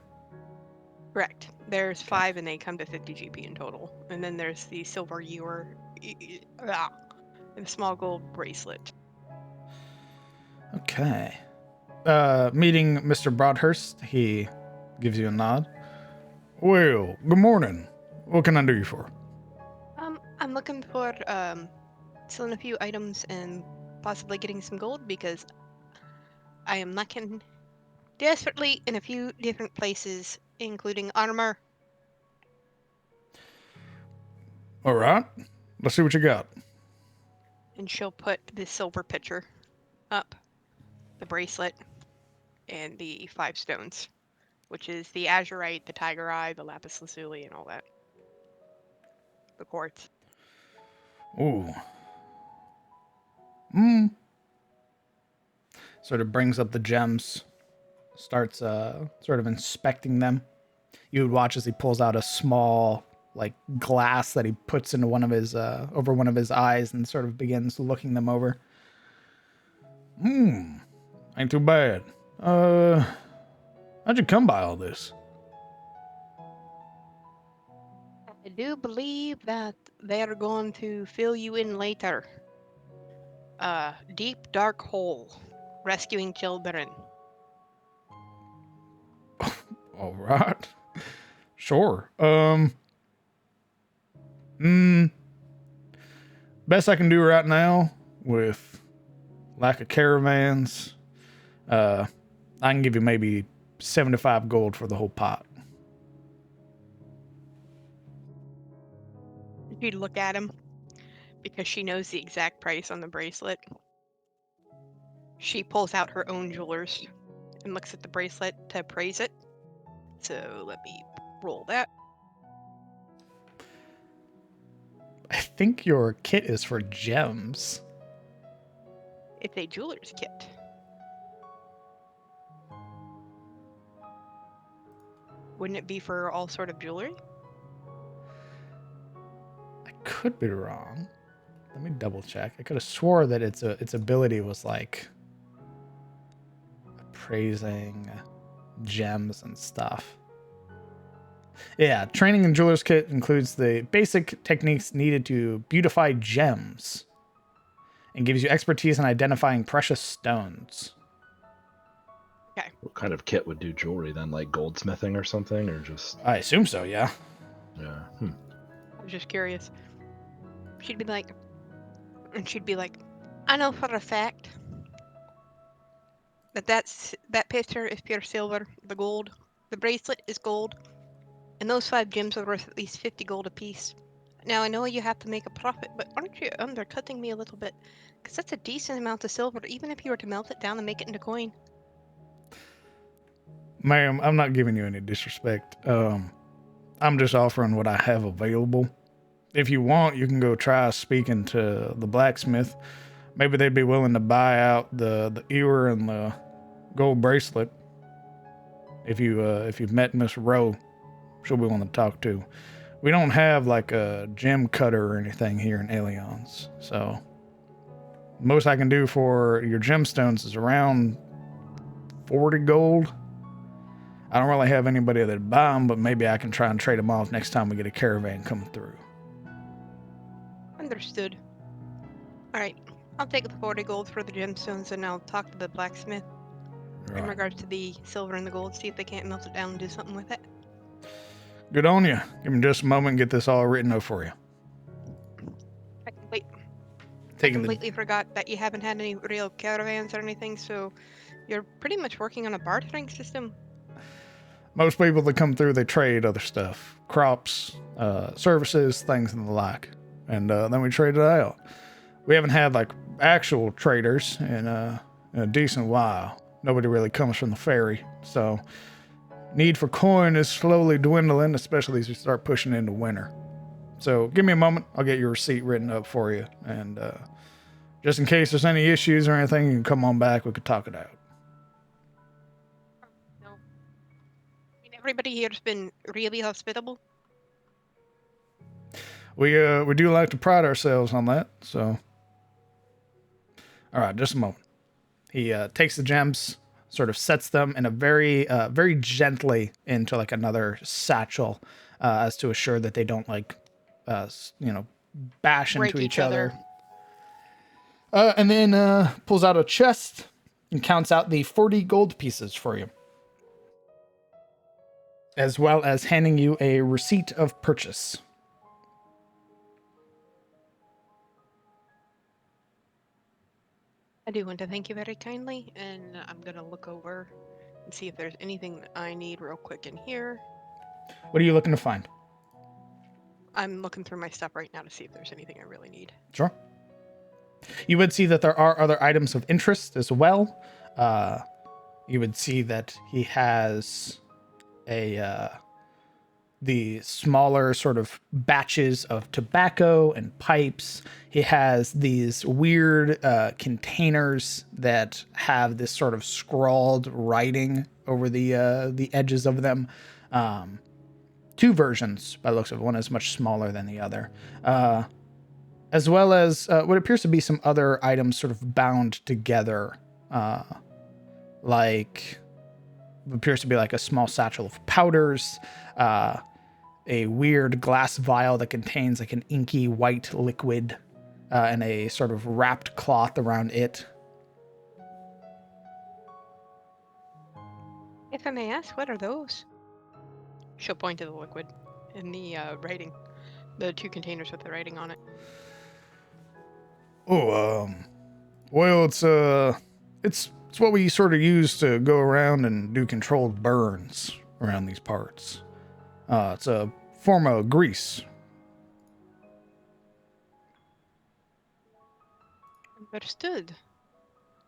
Correct. There's 5 and they come to 50 GP in total. And then there's the silver ewer and small gold bracelet. Okay. Meeting Mr. Broadhurst, he gives you a nod. Well, good morning. What can I do you for? I'm looking for selling a few items and possibly getting some gold because I am looking desperately in a few different places, including armor. All right. Let's see what you got. And she'll put the silver pitcher up, the bracelet, and the 5 stones, which is the azurite, the tiger eye, the lapis lazuli, and all that. The quartz. Ooh. Sort of brings up the gems, starts sort of inspecting them. You would watch as he pulls out a small like glass that he puts into one of his over one of his eyes and sort of begins looking them over. Ain't too bad. How'd you come by all this? I do believe that they're going to fill you in later. Deep dark hole, rescuing children. All right. Sure. Best I can do right now with lack of caravans, I can give you maybe 75 gold for the whole pot. She'd look at him because she knows the exact price on the bracelet. She pulls out her own jewelers and looks at the bracelet to appraise it. So let me roll that. I think your kit is for gems. It's a jeweler's kit. wouldn't it be for all sort of jewelry? I could be wrong. Let me double check. I could have swore that its ability was like appraising gems and stuff. Yeah, training in jeweler's kit includes the basic techniques needed to beautify gems and gives you expertise in identifying precious stones. What kind of kit would do jewelry then? Like goldsmithing or something, or just? I assume so, yeah. Yeah. I was just curious. She'd be like, I know for a fact that picture is pure silver. The bracelet is gold, and those 5 gems are worth at least 50 gold apiece. Now I know you have to make a profit, but aren't you undercutting me a little bit? Because that's a decent amount of silver, even if you were to melt it down and make it into coin. Ma'am, I'm not giving you any disrespect. I'm just offering what I have available. If you want, you can go try speaking to the blacksmith. Maybe they'd be willing to buy out the ewer and the gold bracelet. If you've met Miss Rowe, she'll be one to talk to. We don't have like a gem cutter or anything here in Alions, so most I can do for your gemstones is around 40 gold. I don't really have anybody that'd buy them, but maybe I can try and trade them off next time we get a caravan coming through. Understood. Alright, I'll take the 40 gold for the gemstones and I'll talk to the blacksmith in Right. regards to the silver and the gold, see if they can't melt it down and do something with it. Good on you. Give me just a moment and get this all written up for you. I Taking completely forgot that you haven't had any real caravans or anything, so you're pretty much working on a bartering system. Most people that come through, they trade other stuff, crops, services, things and the like, and then we trade it out. We haven't had like actual traders in a decent while. Nobody really comes from the ferry, so need for coin is slowly dwindling, especially as we start pushing into winter. So give me a moment, I'll get your receipt written up for you, and just in case there's any issues or anything, you can come on back, we could talk it out. No. I mean, everybody here's been really hospitable. We do like to pride ourselves on that, so. All right, just a moment. He takes the gems, sort of sets them in a very gently into like another satchel, as to assure that they don't like, bash Break into each each other. And then pulls out a chest and counts out the 40 gold pieces for you, as well as handing you a receipt of purchase. I do want to thank you very kindly, and I'm gonna look over and see if there's anything that I need real quick in here. What are you looking to find? I'm looking through my stuff right now to see if there's anything I really need. Sure. You would see that there are other items of interest as well. You would see that he has the smaller sort of batches of tobacco and pipes. He has these weird containers that have this sort of scrawled writing over the edges of them. 2 versions by the looks of it. One is much smaller than the other. As well as what appears to be some other items sort of bound together. Like, appears to be like a small satchel of powders, a weird glass vial that contains like an inky white liquid, and a sort of wrapped cloth around it. If I may ask, what are those? She'll point to the liquid in the writing. The 2 containers with the writing on it. Oh, well, it's what we sort of use to go around and do controlled burns around these parts. It's a form of grease. Understood.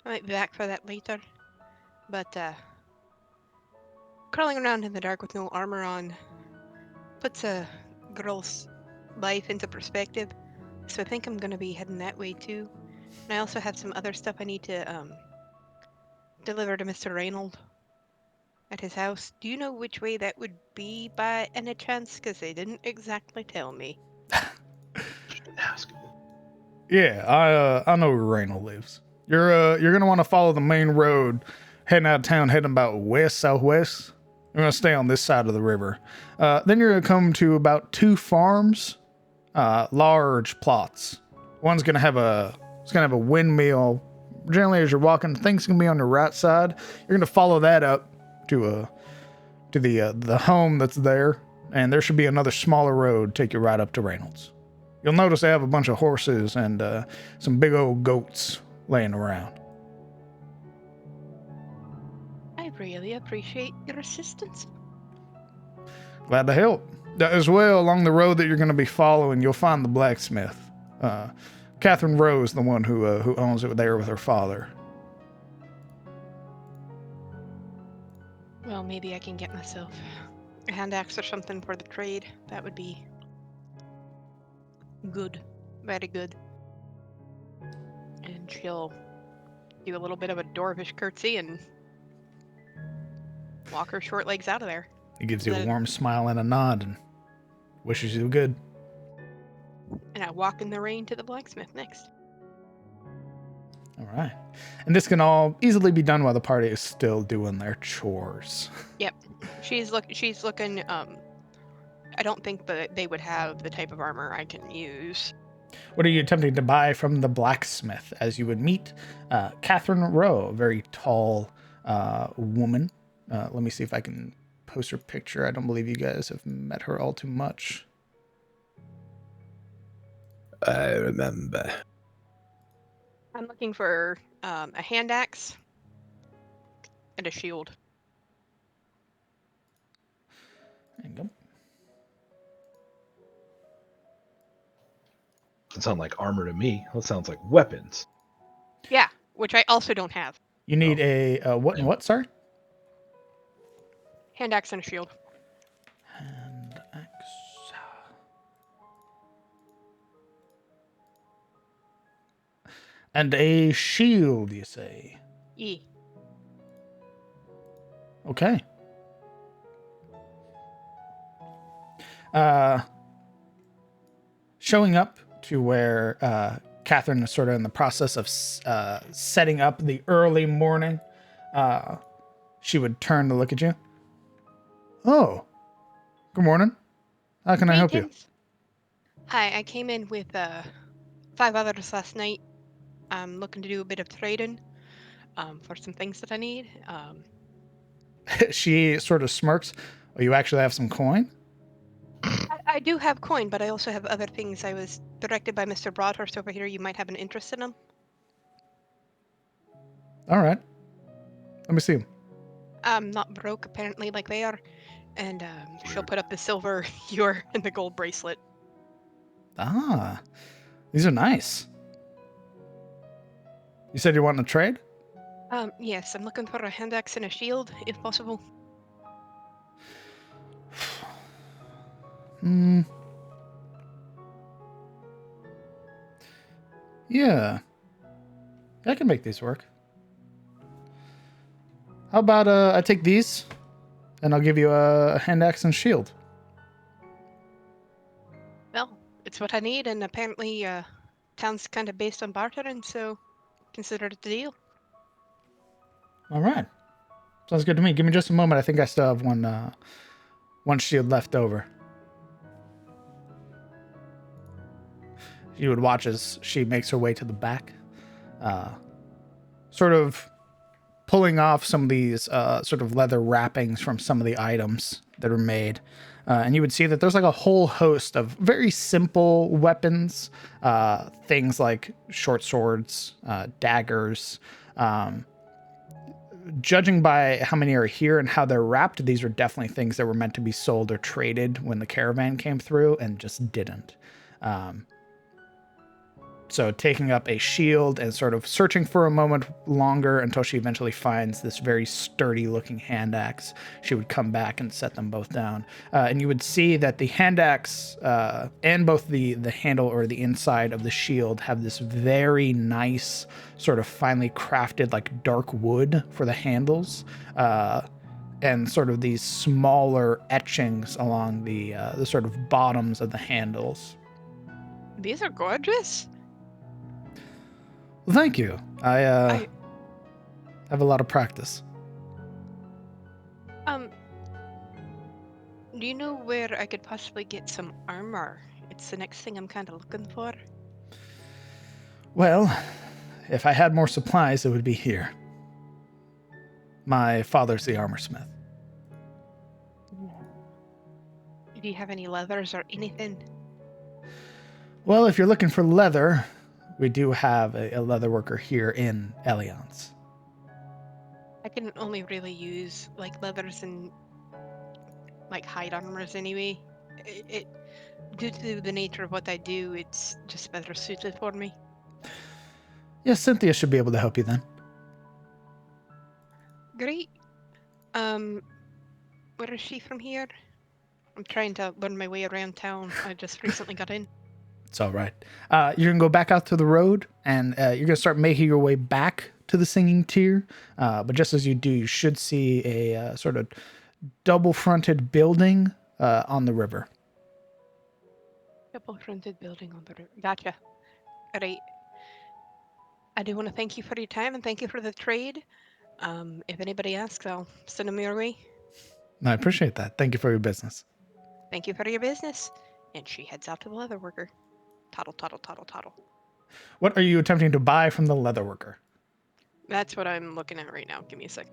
I might be back for that later. But, crawling around in the dark with no armor on puts a girl's life into perspective. So I think I'm gonna be heading that way too. And I also have some other stuff I need to, deliver to Mr. Reynold. at his house. Do you know which way that would be by any chance? Because they didn't exactly tell me. Ask. Yeah, I know where Reynold lives. You're gonna want to follow the main road, heading out of town, heading about west southwest. You're gonna stay on this side of the river. Then you're gonna come to about 2 farms, large plots. One's gonna have a windmill. Generally, as you're walking, things gonna be on the right side. You're gonna follow that up to the home that's there, and there should be another smaller road take you right up to Reynolds. You'll notice they have a bunch of horses and some big old goats laying around. I really appreciate your assistance. Glad to help. As well, along the road that you're going to be following, you'll find the blacksmith. Catherine Rose, the one who owns it there with her father. Well, maybe I can get myself a hand axe or something for the trade. That would be good. Very good. And she'll do a little bit of a dwarvish curtsy and walk her short legs out of there. He gives you a warm smile and a nod and wishes you good. And I walk in the rain to the blacksmith next. All right. And this can all easily be done while the party is still doing their chores. Yep. She's looking, I don't think that they would have the type of armor I can use. What are you attempting to buy from the blacksmith? As you would meet Catherine Rowe, a very tall woman. Let me see if I can post her picture. I don't believe you guys have met her all too much. I remember. I'm looking for a hand axe and a shield. There you go. That sounds like armor to me. That sounds like weapons. Yeah, which I also don't have. You need a what and what, sorry? Hand axe and a shield. Hand axe. And a shield, you say? E. Okay. Showing up to where Catherine is sort of in the process of setting up the early morning, she would turn to look at you. Oh, good morning. How can I help you? Greetings. Hi, I came in with 5 others last night. I'm looking to do a bit of trading for some things that I need. She sort of smirks. Oh, you actually have some coin? I do have coin, but I also have other things. I was directed by Mr. Broadhurst over here. You might have an interest in them. All right. Let me see them. I'm not broke, apparently, like they are. And she'll put up the silver ewer and the gold bracelet. Ah, these are nice. You said you want to trade? Yes, I'm looking for a hand axe and a shield, if possible. Yeah. I can make these work. How about I take these and I'll give you a hand axe and shield. Well, it's what I need, and apparently town's kind of based on bartering, so consider it a deal. All right. Sounds good to me. Give me just a moment. I think I still have one shield left over. You would watch as she makes her way to the back, sort of pulling off some of these sort of leather wrappings from some of the items that are made. And you would see that there's like a whole host of very simple weapons, things like short swords, daggers. Judging by how many are here and how they're wrapped, these are definitely things that were meant to be sold or traded when the caravan came through and just didn't. So taking up a shield and sort of searching for a moment longer until she eventually finds this very sturdy looking hand axe, she would come back and set them both down. And you would see that the hand axe and both the handle or the inside of the shield have this very nice sort of finely crafted like dark wood for the handles. and sort of these smaller etchings along the sort of bottoms of the handles. These are gorgeous. Well, thank you. I have a lot of practice. Do you know where I could possibly get some armor? It's the next thing I'm kind of looking for. Well, if I had more supplies, it would be here. My father's the armor smith. Do you have any leathers or anything? Well, if you're looking for leather, we do have a leather worker here in Eliance. I can only really use like leathers and like hide armors anyway. It due to the nature of what I do, it's just better suited for me. Yes, Cynthia should be able to help you then. Great. Where is she from here? I'm trying to learn my way around town. I just recently got in. It's all right. You're going to go back out to the road, and you're going to start making your way back to the Singing Tier. But just as you do, you should see a sort of double-fronted building on the river. Double-fronted building on the river. Gotcha. All right. I do want to thank you for your time and thank you for the trade. If anybody asks, I'll send them your way. I appreciate that. Thank you for your business. Thank you for your business. And she heads out to the leather worker. Toddle, toddle, toddle, toddle. What are you attempting to buy from the leather worker? That's what I'm looking at right now. Give me a sec.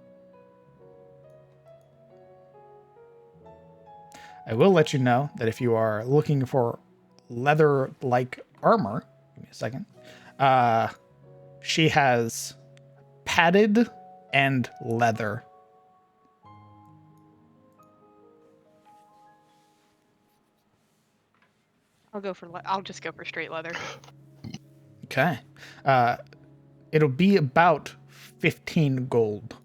I will let you know that if you are looking for leather-like armor, give me a second, she has padded and leather. I'll just go for straight leather. Okay. It'll be about 15 gold.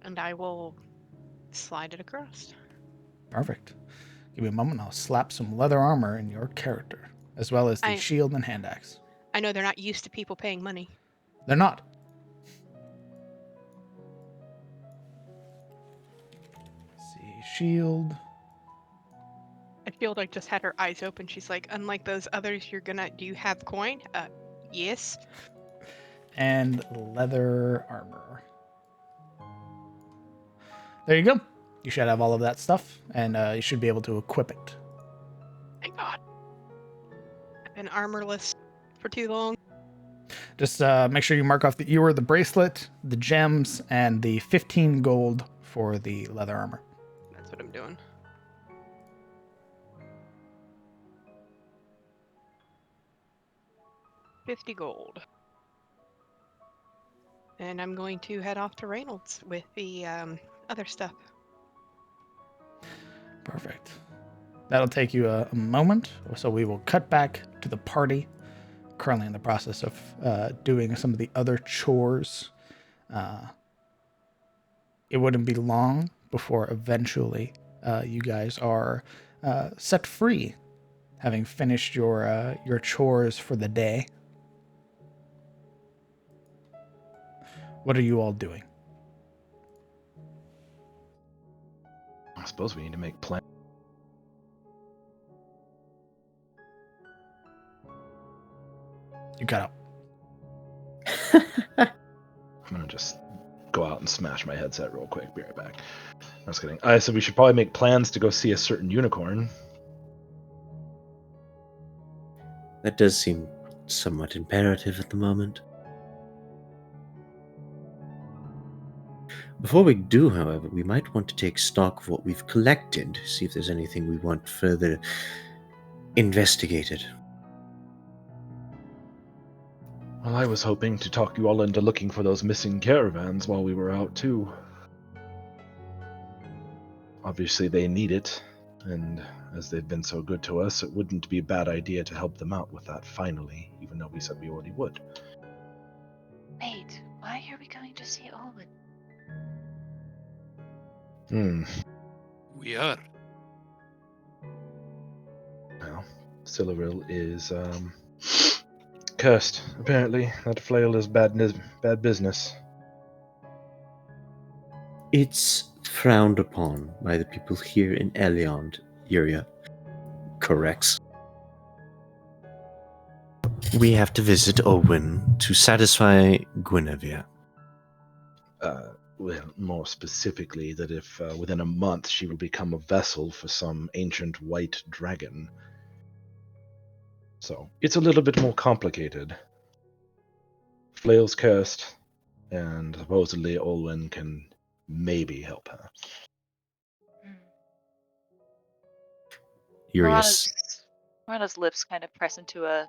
And I will slide it across. Perfect. Give me a moment. I'll slap some leather armor in your character, as well as the shield and hand axe. I know they're not used to people paying money. They're not. Let's see. Shield. I feel like just had her eyes open. She's like, unlike those others, do you have coin? Yes. And leather armor. There you go. You should have all of that stuff, and you should be able to equip it. Thank God. I've been armorless for too long. Just make sure you mark off the ewer, the bracelet, the gems, and the 15 gold for the leather armor. That's what I'm doing. $50 gold. And I'm going to head off to Reynolds with the other stuff. Perfect. That'll take you a moment, so we will cut back to the party, currently in the process of doing some of the other chores. It wouldn't be long before eventually you guys are set free, having finished your chores for the day. What are you all doing? I suppose we need to make plans. You got out. I'm gonna just go out and smash my headset real quick. Be right back. I was kidding. I said we should probably make plans to go see a certain unicorn. That does seem somewhat imperative at the moment. Before we do, however, we might want to take stock of what we've collected, see if there's anything we want further investigated. Well, I was hoping to talk you all into looking for those missing caravans while we were out, too. Obviously, they need it, and as they've been so good to us, it wouldn't be a bad idea to help them out with that finally, even though we said we already would. Wait, why are we going to see Owen? We are. Well, Silveril is, cursed, apparently. That flail is bad business. It's frowned upon by the people here in Eliond, Yuria corrects. We have to visit Olwyn to satisfy Guinevere. Well, more specifically, that if within a month she will become a vessel for some ancient white dragon. So it's a little bit more complicated. Flail's cursed, and supposedly Olwyn can maybe help her. Urius, Mirana's lips kind of press into a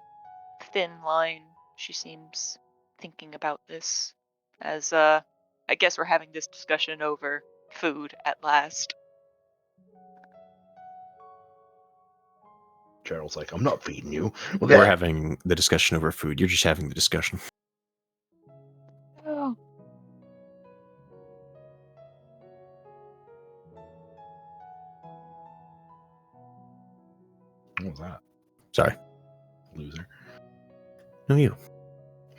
thin line. She seems thinking about this as, I guess we're having this discussion over food at last. Gerald's like, I'm not feeding you. we're having the discussion over food. You're just having the discussion. Oh. What was that? Sorry. Loser. No, you.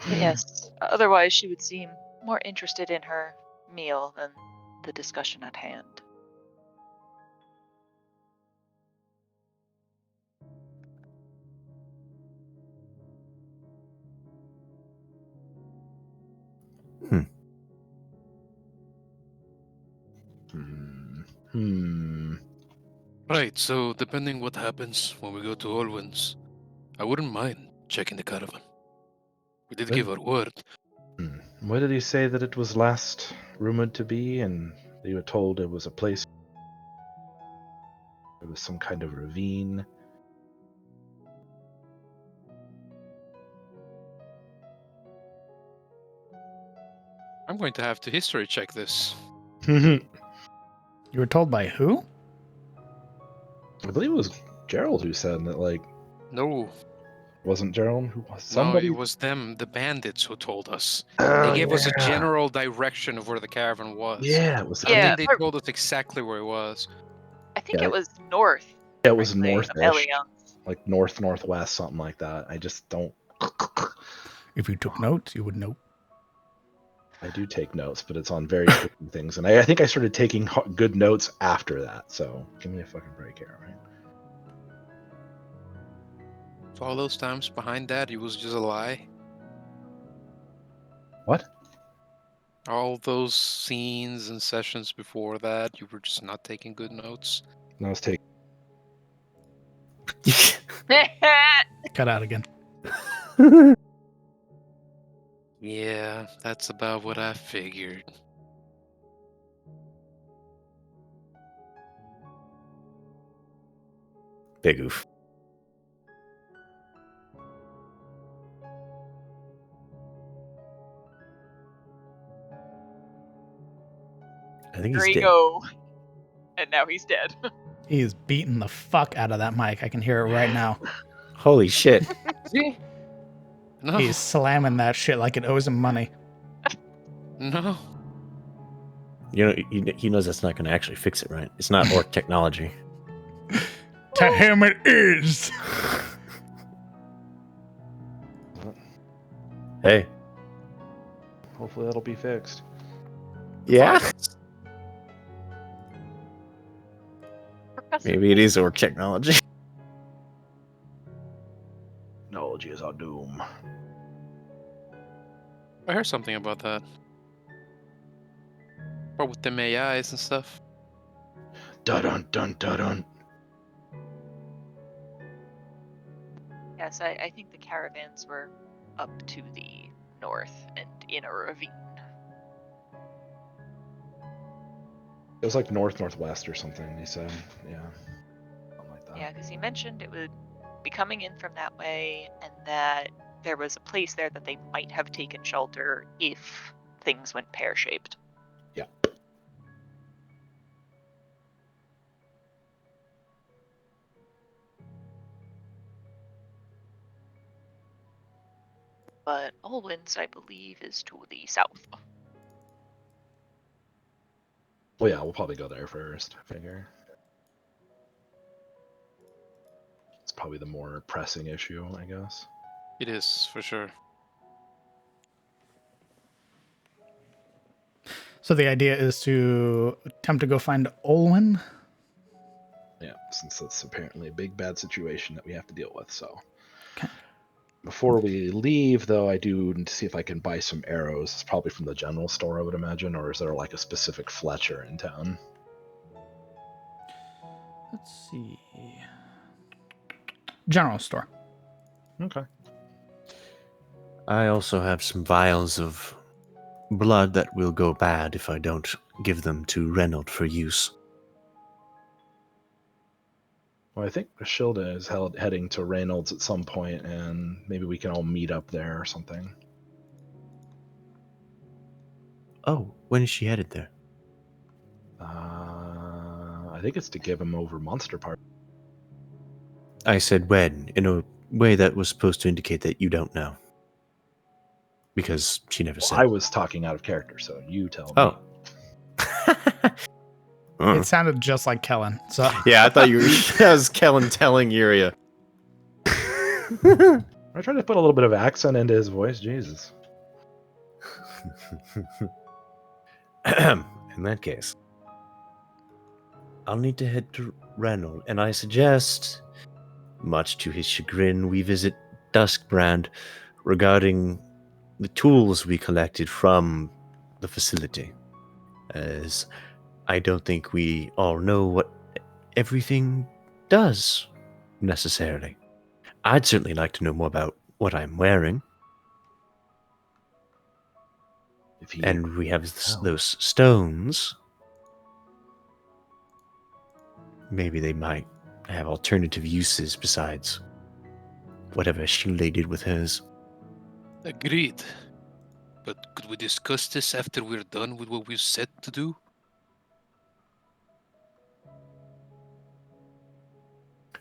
But yes, otherwise she would seem more interested in her meal than the discussion at hand. Right, so depending what happens when we go to Olwyn's, I wouldn't mind checking the caravan. We did give our word. Where did he say that it was last rumored to be, and you were told it was a place? It was some kind of ravine. I'm going to have to history check this. You were told by who? I believe it was Gerald who said that, like, No, wasn't Gerald who was no, somebody? it was them, the bandits, who told us. Oh, They gave us a yeah. general direction of where the caravan was. Yeah, it was. I Yeah, think they told us exactly where it was. I think Yeah. it was north. Yeah, it was frankly, of northish, Elion. like northwest, something like that. I just don't. If you took notes, you would know. I do take notes, but it's on very different things, and I think I started taking good notes after that. So give me a fucking break here, right? So all those times behind that, it was just a lie. What? All those scenes and sessions before that, you were just not taking good notes. And I was taking. Cut out again. Yeah, that's about what I figured. Big oof. I think There he's you dead. go. And now he's dead. He is beating the fuck out of that mic. I can hear it right now. Holy shit. See? No, He's slamming that shit like it owes him money. no. You know, he knows that's not going to actually fix it, right? It's not orc technology. To him it is. Hey. Hopefully that'll be fixed. Yeah? Professor. Maybe it is orc technology. Knowledge is our doom. I heard something about that. What with them AIs and stuff. Dun dun dun dun. Yes, I think the caravans were up to the north and in a ravine. It was like northwest or something. He said, yeah, something like that. Yeah, because he mentioned it would be coming in from that way, and that there was a place there that they might have taken shelter if things went pear-shaped. Yeah. But Olwyn's, I believe, is to the south. Well, yeah, we'll probably go there first. I figure it's probably the more pressing issue, I guess. It is, for sure. So the idea is to attempt to go find Olwen. Yeah, since it's apparently a big bad situation that we have to deal with. So, Okay. Before we leave, though, I do need to see if I can buy some arrows. It's probably from the general store, I would imagine, or is there like a specific Fletcher in town? Let's see. General store. Okay. I also have some vials of blood that will go bad if I don't give them to Reynold for use. Well, I think Rashilda is heading to Reynolds at some point, and maybe we can all meet up there or something. Oh, when is she headed there? I think it's to give him over Monster Party. I said when, in a way that was supposed to indicate that you don't know. Because she never Well, said. I was talking out of character, so you tell me. Oh. It sounded just like Kellen. So Yeah, I thought you were. That was Kellen telling Yuria. I tried to put a little bit of accent into his voice. Jesus. In that case, I'll need to head to Reynold, and I suggest, much to his chagrin, we visit Duskbrand regarding the tools we collected from the facility, as I don't think we all know what everything does, necessarily. I'd certainly like to know more about what I'm wearing. And we have those stones. Maybe they might have alternative uses besides whatever Shule did with hers. Agreed. But could we discuss this after we're done with what we've set to do?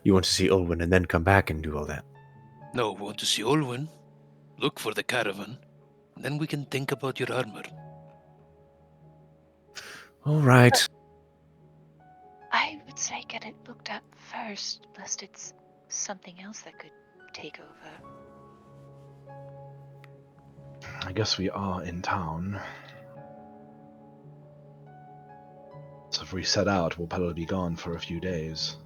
You want to see Olwen and then come back and do all that? No, we want to see Olwen. Look for the caravan. And then we can think about your armor. All right. I would say get it looked at first, lest it's something else that could take over. I guess we are in town. So if we set out, we'll probably be gone for a few days.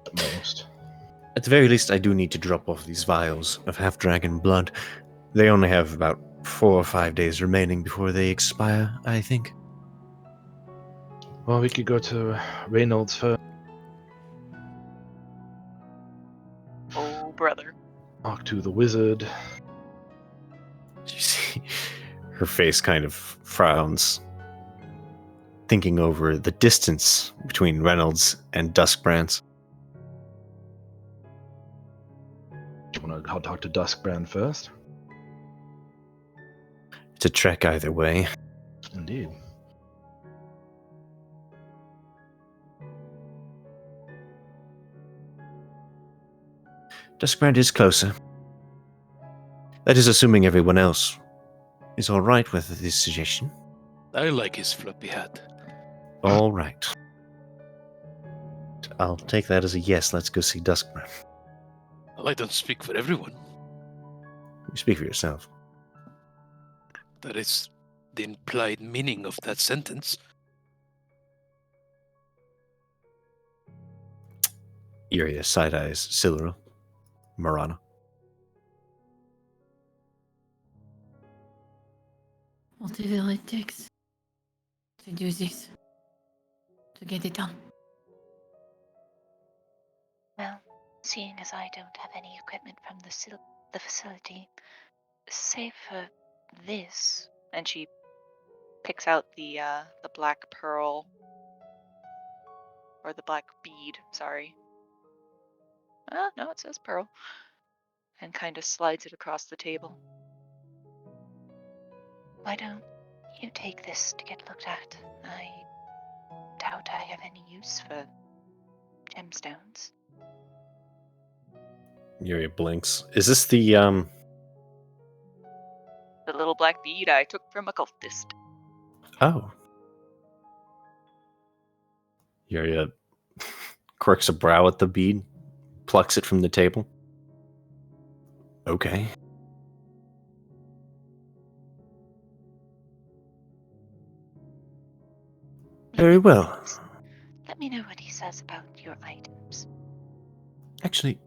At most. At the very least, I do need to drop off these vials of half-dragon blood. They only have about 4 or 5 days remaining before they expire, I think. Well, we could go to Reynolds first. Oh, brother. Talk to the wizard. You see, her face kind of frowns, thinking over the distance between Reynolds and Duskbrand. Do you want to talk to Duskbrand first? It's a trek either way. Indeed. Duskbrand is closer. That is assuming everyone else is all right with this suggestion. I like his floppy hat. All right. I'll take that as a yes. Let's go see Duskbrand. Well, I don't speak for everyone. You speak for yourself. That is the implied meaning of that sentence. Yuria side-eyes Siluro. Marana. Whatever it takes to do this, to get it done. Well, seeing as I don't have any equipment from the facility, save for this. And she picks out the black pearl. Or the black bead, sorry. No, it says pearl. And kind of slides it across the table. Why don't you take this to get looked at? I doubt I have any use for gemstones. Yuria blinks. Is this the, The little black bead I took from a cultist. Oh. Yuria quirks a brow at the bead, plucks it from the table. Okay. Very well. Let me know what he says about your items. Actually,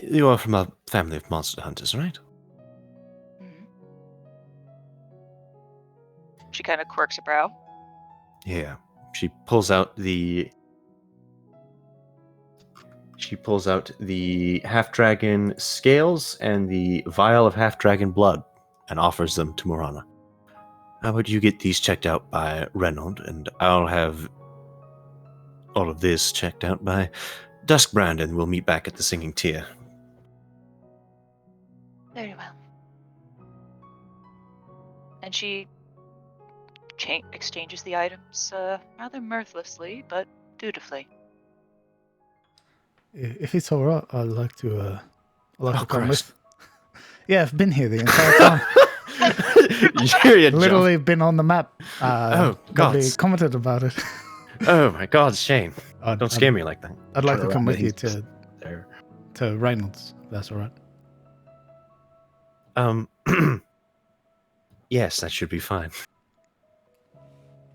you are from a family of monster hunters, right? Mhm. She kind of quirks her brow. Yeah. She pulls out the half-dragon scales and the vial of half-dragon blood and offers them to Morana. How about you get these checked out by Reynold, and I'll have all of this checked out by Duskbrand, and we'll meet back at the Singing Tier. Very well. And she exchanges the items rather mirthlessly, but dutifully. If it's all right, I'd like to come Christ. with. Yeah, I've been here the entire time. You're a Literally been on the map. Oh, God. Nobody commented about it. Oh my God, Shane! Don't scare me like that. I'd like Turn to come around with and you he's there. to Reynolds. If that's all right. Yes, that should be fine.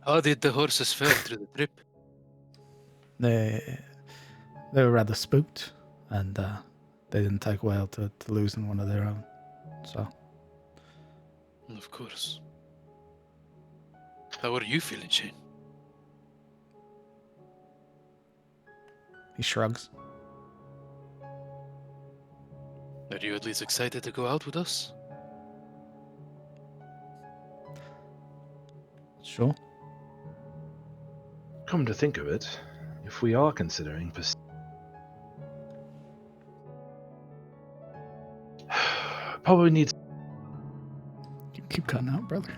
How did the horses fare through the trip? They were rather spooked, and they didn't take well to losing one of their own. So Of course. How are you feeling, Shane? he shrugs. Are you at least excited to go out with us? Sure. Come to think of it, if we are considering probably need. You keep cutting out, brother.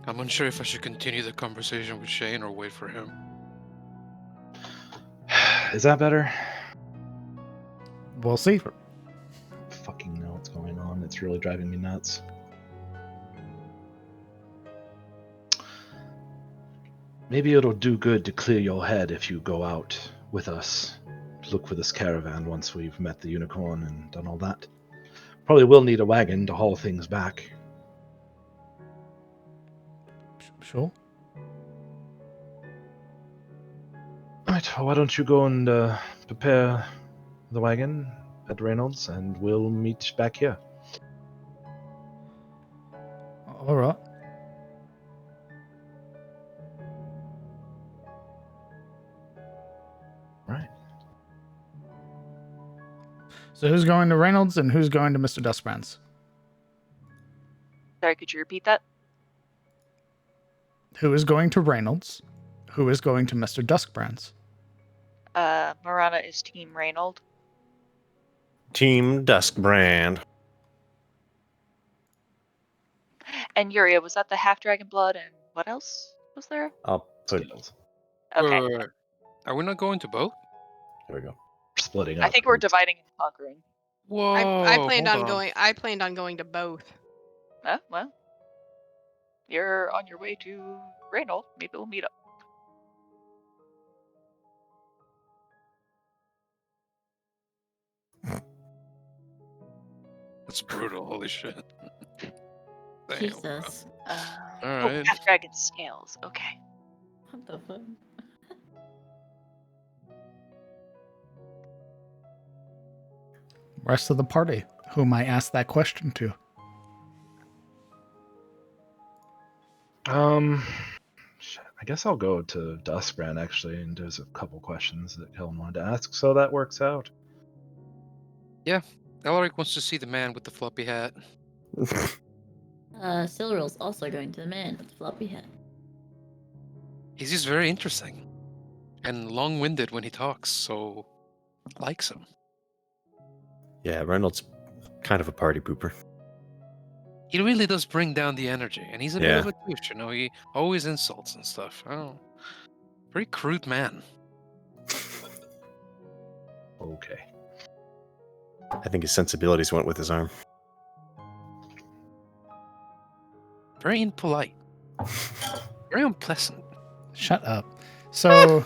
I'm unsure if I should continue the conversation with Shane or wait for him. Is that better? We'll see. Fucking know what's going on. It's really driving me nuts. Maybe it'll do good to clear your head if you go out with us. Look for this caravan once we've met the unicorn and done all that. Probably will need a wagon to haul things back. Sure. Right, well, why don't you go and prepare the wagon at Reynolds, and we'll meet back here. All right. Right. So who's going to Reynolds and who's going to Mr. Duskbrand's? Sorry, could you repeat that? Who is going to Reynolds? Who is going to Mr. Duskbrand's? Morana is Team Reynold. Team Duskbrand. And Yuria, was that the half dragon blood and what else was there? I'll put. Scales. Okay. Wait. Are we not going to both? There we go. Splitting up. I think we're dividing and conquering. Whoa! I planned hold on going. I planned on going to both. Well. You're on your way to Reynold. Maybe we'll meet up. That's brutal. Holy shit. Damn, Jesus. Alright. half dragon scales. Okay. What the fuck? Rest of the party, whom I asked that question to. I guess I'll go to Duskbrand actually, and there's a couple questions that Helen wanted to ask, so that works out. Alaric wants to see the man with the floppy hat. Silverill's also going to the man with the floppy hat. He's just very interesting. And long-winded when he talks, so likes him. Yeah, Reynolds kind of a party pooper. He really does bring down the energy, and he's a bit Yeah. of a douche, you know, he always insults and stuff. Oh, pretty crude man. Okay. I think his sensibilities went with his arm. Very impolite. Very unpleasant. Shut up. So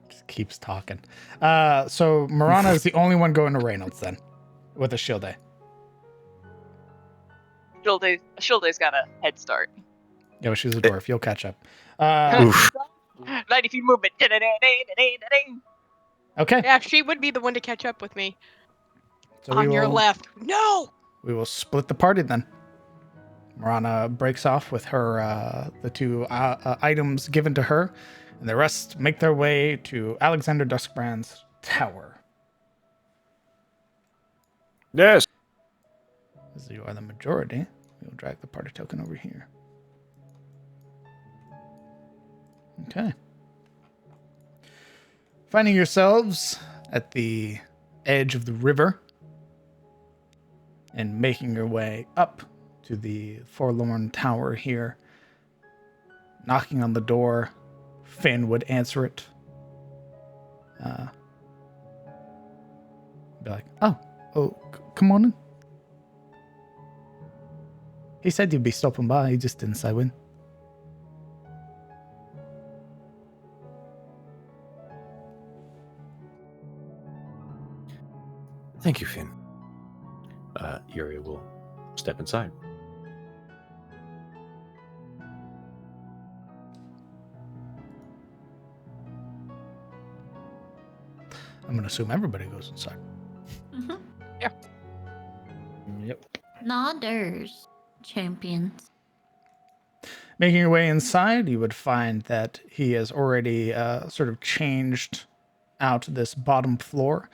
just keeps talking. So Morana is the only one going to Reynolds then, with a shield day. Shilde's got a head start. Yeah, well, she's a dwarf. You'll catch up. Oof. 90 feet movement. Okay. Yeah, she would be the one to catch up with me. So On your left. No! We will split the party then. Marana breaks off with her the two items given to her, and the rest make their way to Alexander Duskbrand's tower. Yes. As you are the majority, we'll drag the party token over here. Okay. Finding yourselves at the edge of the river and making your way up to the forlorn tower here. Knocking on the door, Finn would answer it. Be like, come on in. He said you'd be stopping by, he just didn't say when. Thank you, Finn. Yuri will step inside. I'm going to assume everybody goes inside. Mm-hmm. Yep. Nodders, champions. Making your way inside, you would find that he has already sort of changed out this bottom floor.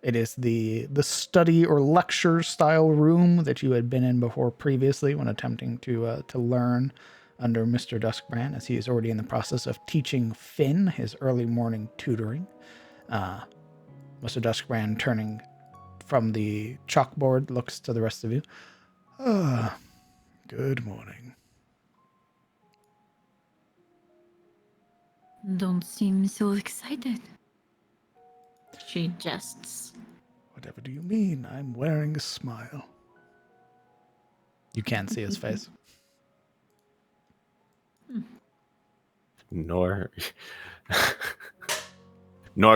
It is the study or lecture style room that you had been in before previously when attempting to learn under Mr. Duskbrand, as he is already in the process of teaching Finn his early morning tutoring. Mr. Duskbrand, turning from the chalkboard, looks to the rest of you. Good morning. Don't seem so excited. She jests. Whatever do you mean? I'm wearing a smile. You can't see his face. Nor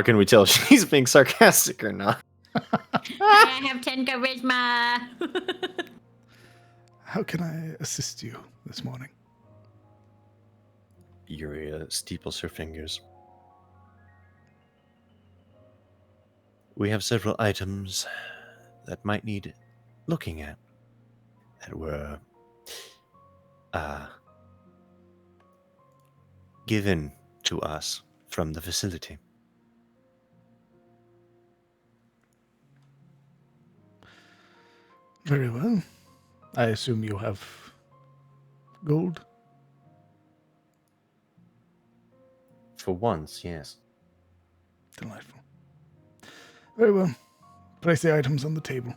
can we tell if she's being sarcastic or not. I have 10 charisma. How can I assist you this morning? Yuri steeples her fingers. We have several items that might need looking at that were given to us from the facility. Very well. I assume you have gold? For once, yes. Delightful. Very well. Place the items on the table.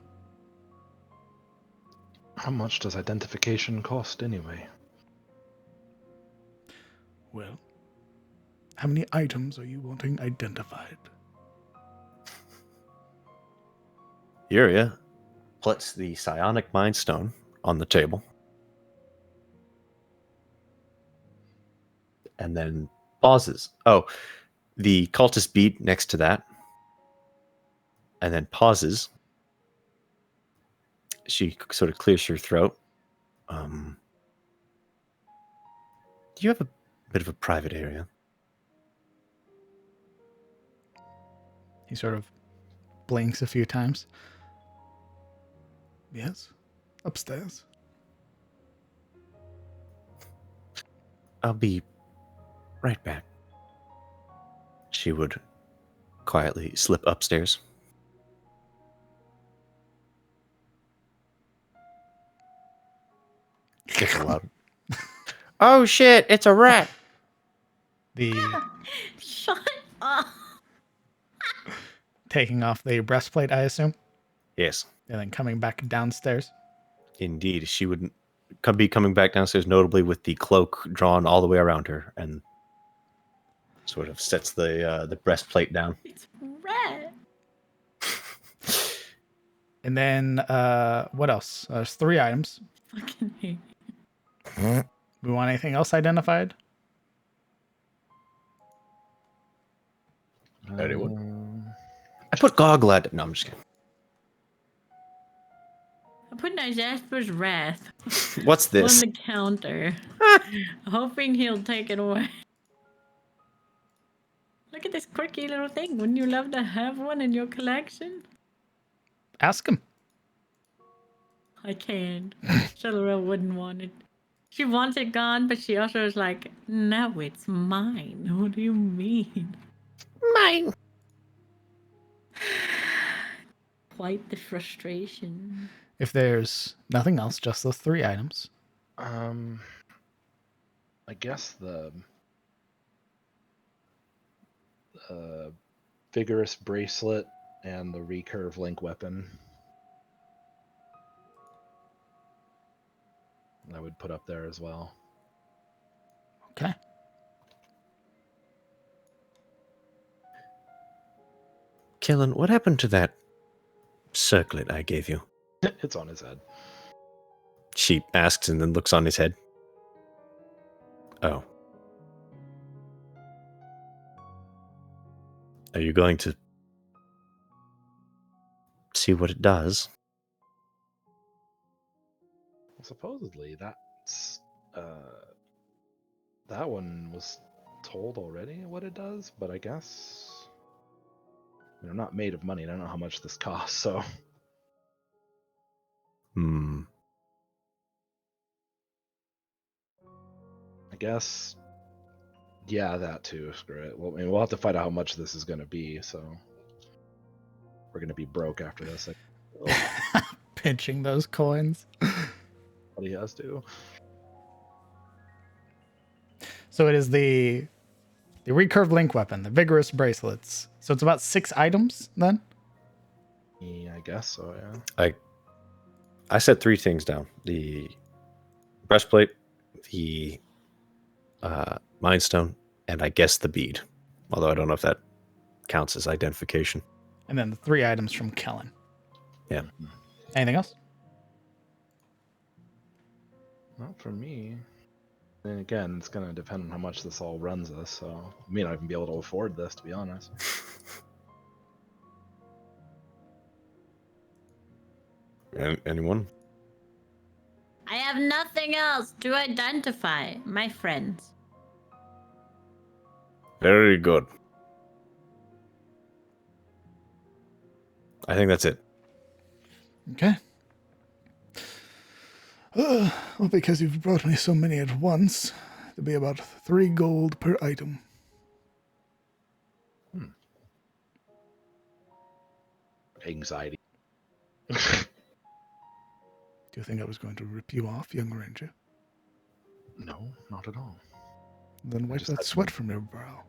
How much does identification cost anyway? Well, how many items are you wanting identified? Yuria puts the psionic mind stone on the table. And then pauses. Oh, the cultist bead next to that. And then pauses. She sort of clears her throat. Do you have a bit of a private area? He sort of blinks a few times. Yes, upstairs. I'll be right back. She would quietly slip upstairs. Gets loud. Oh shit, it's a rat! Shut up. Taking off the breastplate, I assume? Yes. And then coming back downstairs? Indeed, she would be coming back downstairs, notably with the cloak drawn all the way around her, and sort of sets the breastplate down. It's red. And then, what else? There's 3 items. Fucking hate. We want anything else identified? I put goggle at it. No, I'm just kidding. I'm putting my Jasper's Wrath What's on this? the counter, hoping he'll take it away. Look at this quirky little thing. Wouldn't you love to have one in your collection? Ask him. I can't. Shalorel wouldn't want it. She wants it gone, but she also is like, no, it's mine. What do you mean? Mine. Quite the frustration. If there's nothing else, just those 3 items. I guess the vigorous bracelet and the recurve link weapon I would put up there as well. Okay. Kellen, what happened to that circlet I gave you? It's on his head. She asks and then looks on his head. Oh. Are you going to see what it does? Well, supposedly that's that one was told already what it does, but I guess they're not made of money. I don't know how much this costs, so I guess yeah, that too. Screw it. Well, I mean, we'll have to find out how much this is going to be. So we're going to be broke after this. Pinching those coins. What he has to. So it is the recurve link weapon, the vigorous bracelets. So it's about 6 items then? Yeah, I guess so, yeah. I set 3 things down. The breastplate, the Mind Stone, and I guess the bead. Although I don't know if that counts as identification. And then the 3 items from Kellen. Yeah. Anything else? Not for me. And again, it's going to depend on how much this all runs us, so I may not even be able to afford this, to be honest. Anyone? I have nothing else to identify my friends. Very good. I think that's it. Okay. Well, because you've brought me so many at once, it'll be about 3 gold per item. Anxiety. Do you think I was going to rip you off, young ranger? No, not at all. Then wipe just that had sweat from your brow.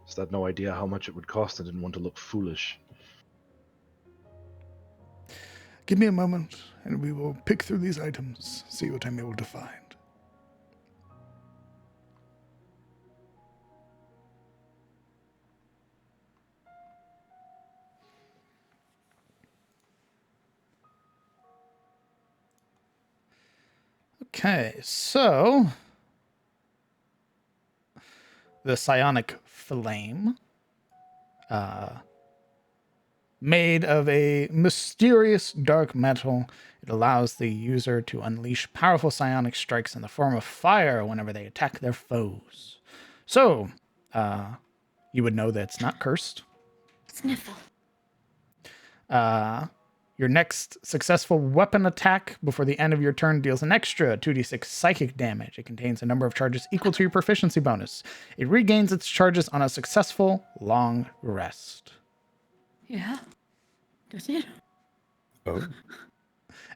Just had no idea how much it would cost. I didn't want to look foolish. Give me a moment, and we will pick through these items, see what I'm able to find. Okay, so the psionic flame, made of a mysterious dark metal. It allows the user to unleash powerful psionic strikes in the form of fire whenever they attack their foes. So, you would know that it's not cursed. Sniffle. Your next successful weapon attack before the end of your turn deals an extra 2d6 psychic damage. It contains a number of charges equal to your proficiency bonus. It regains its charges on a successful long rest. Yeah. Does it? Oh.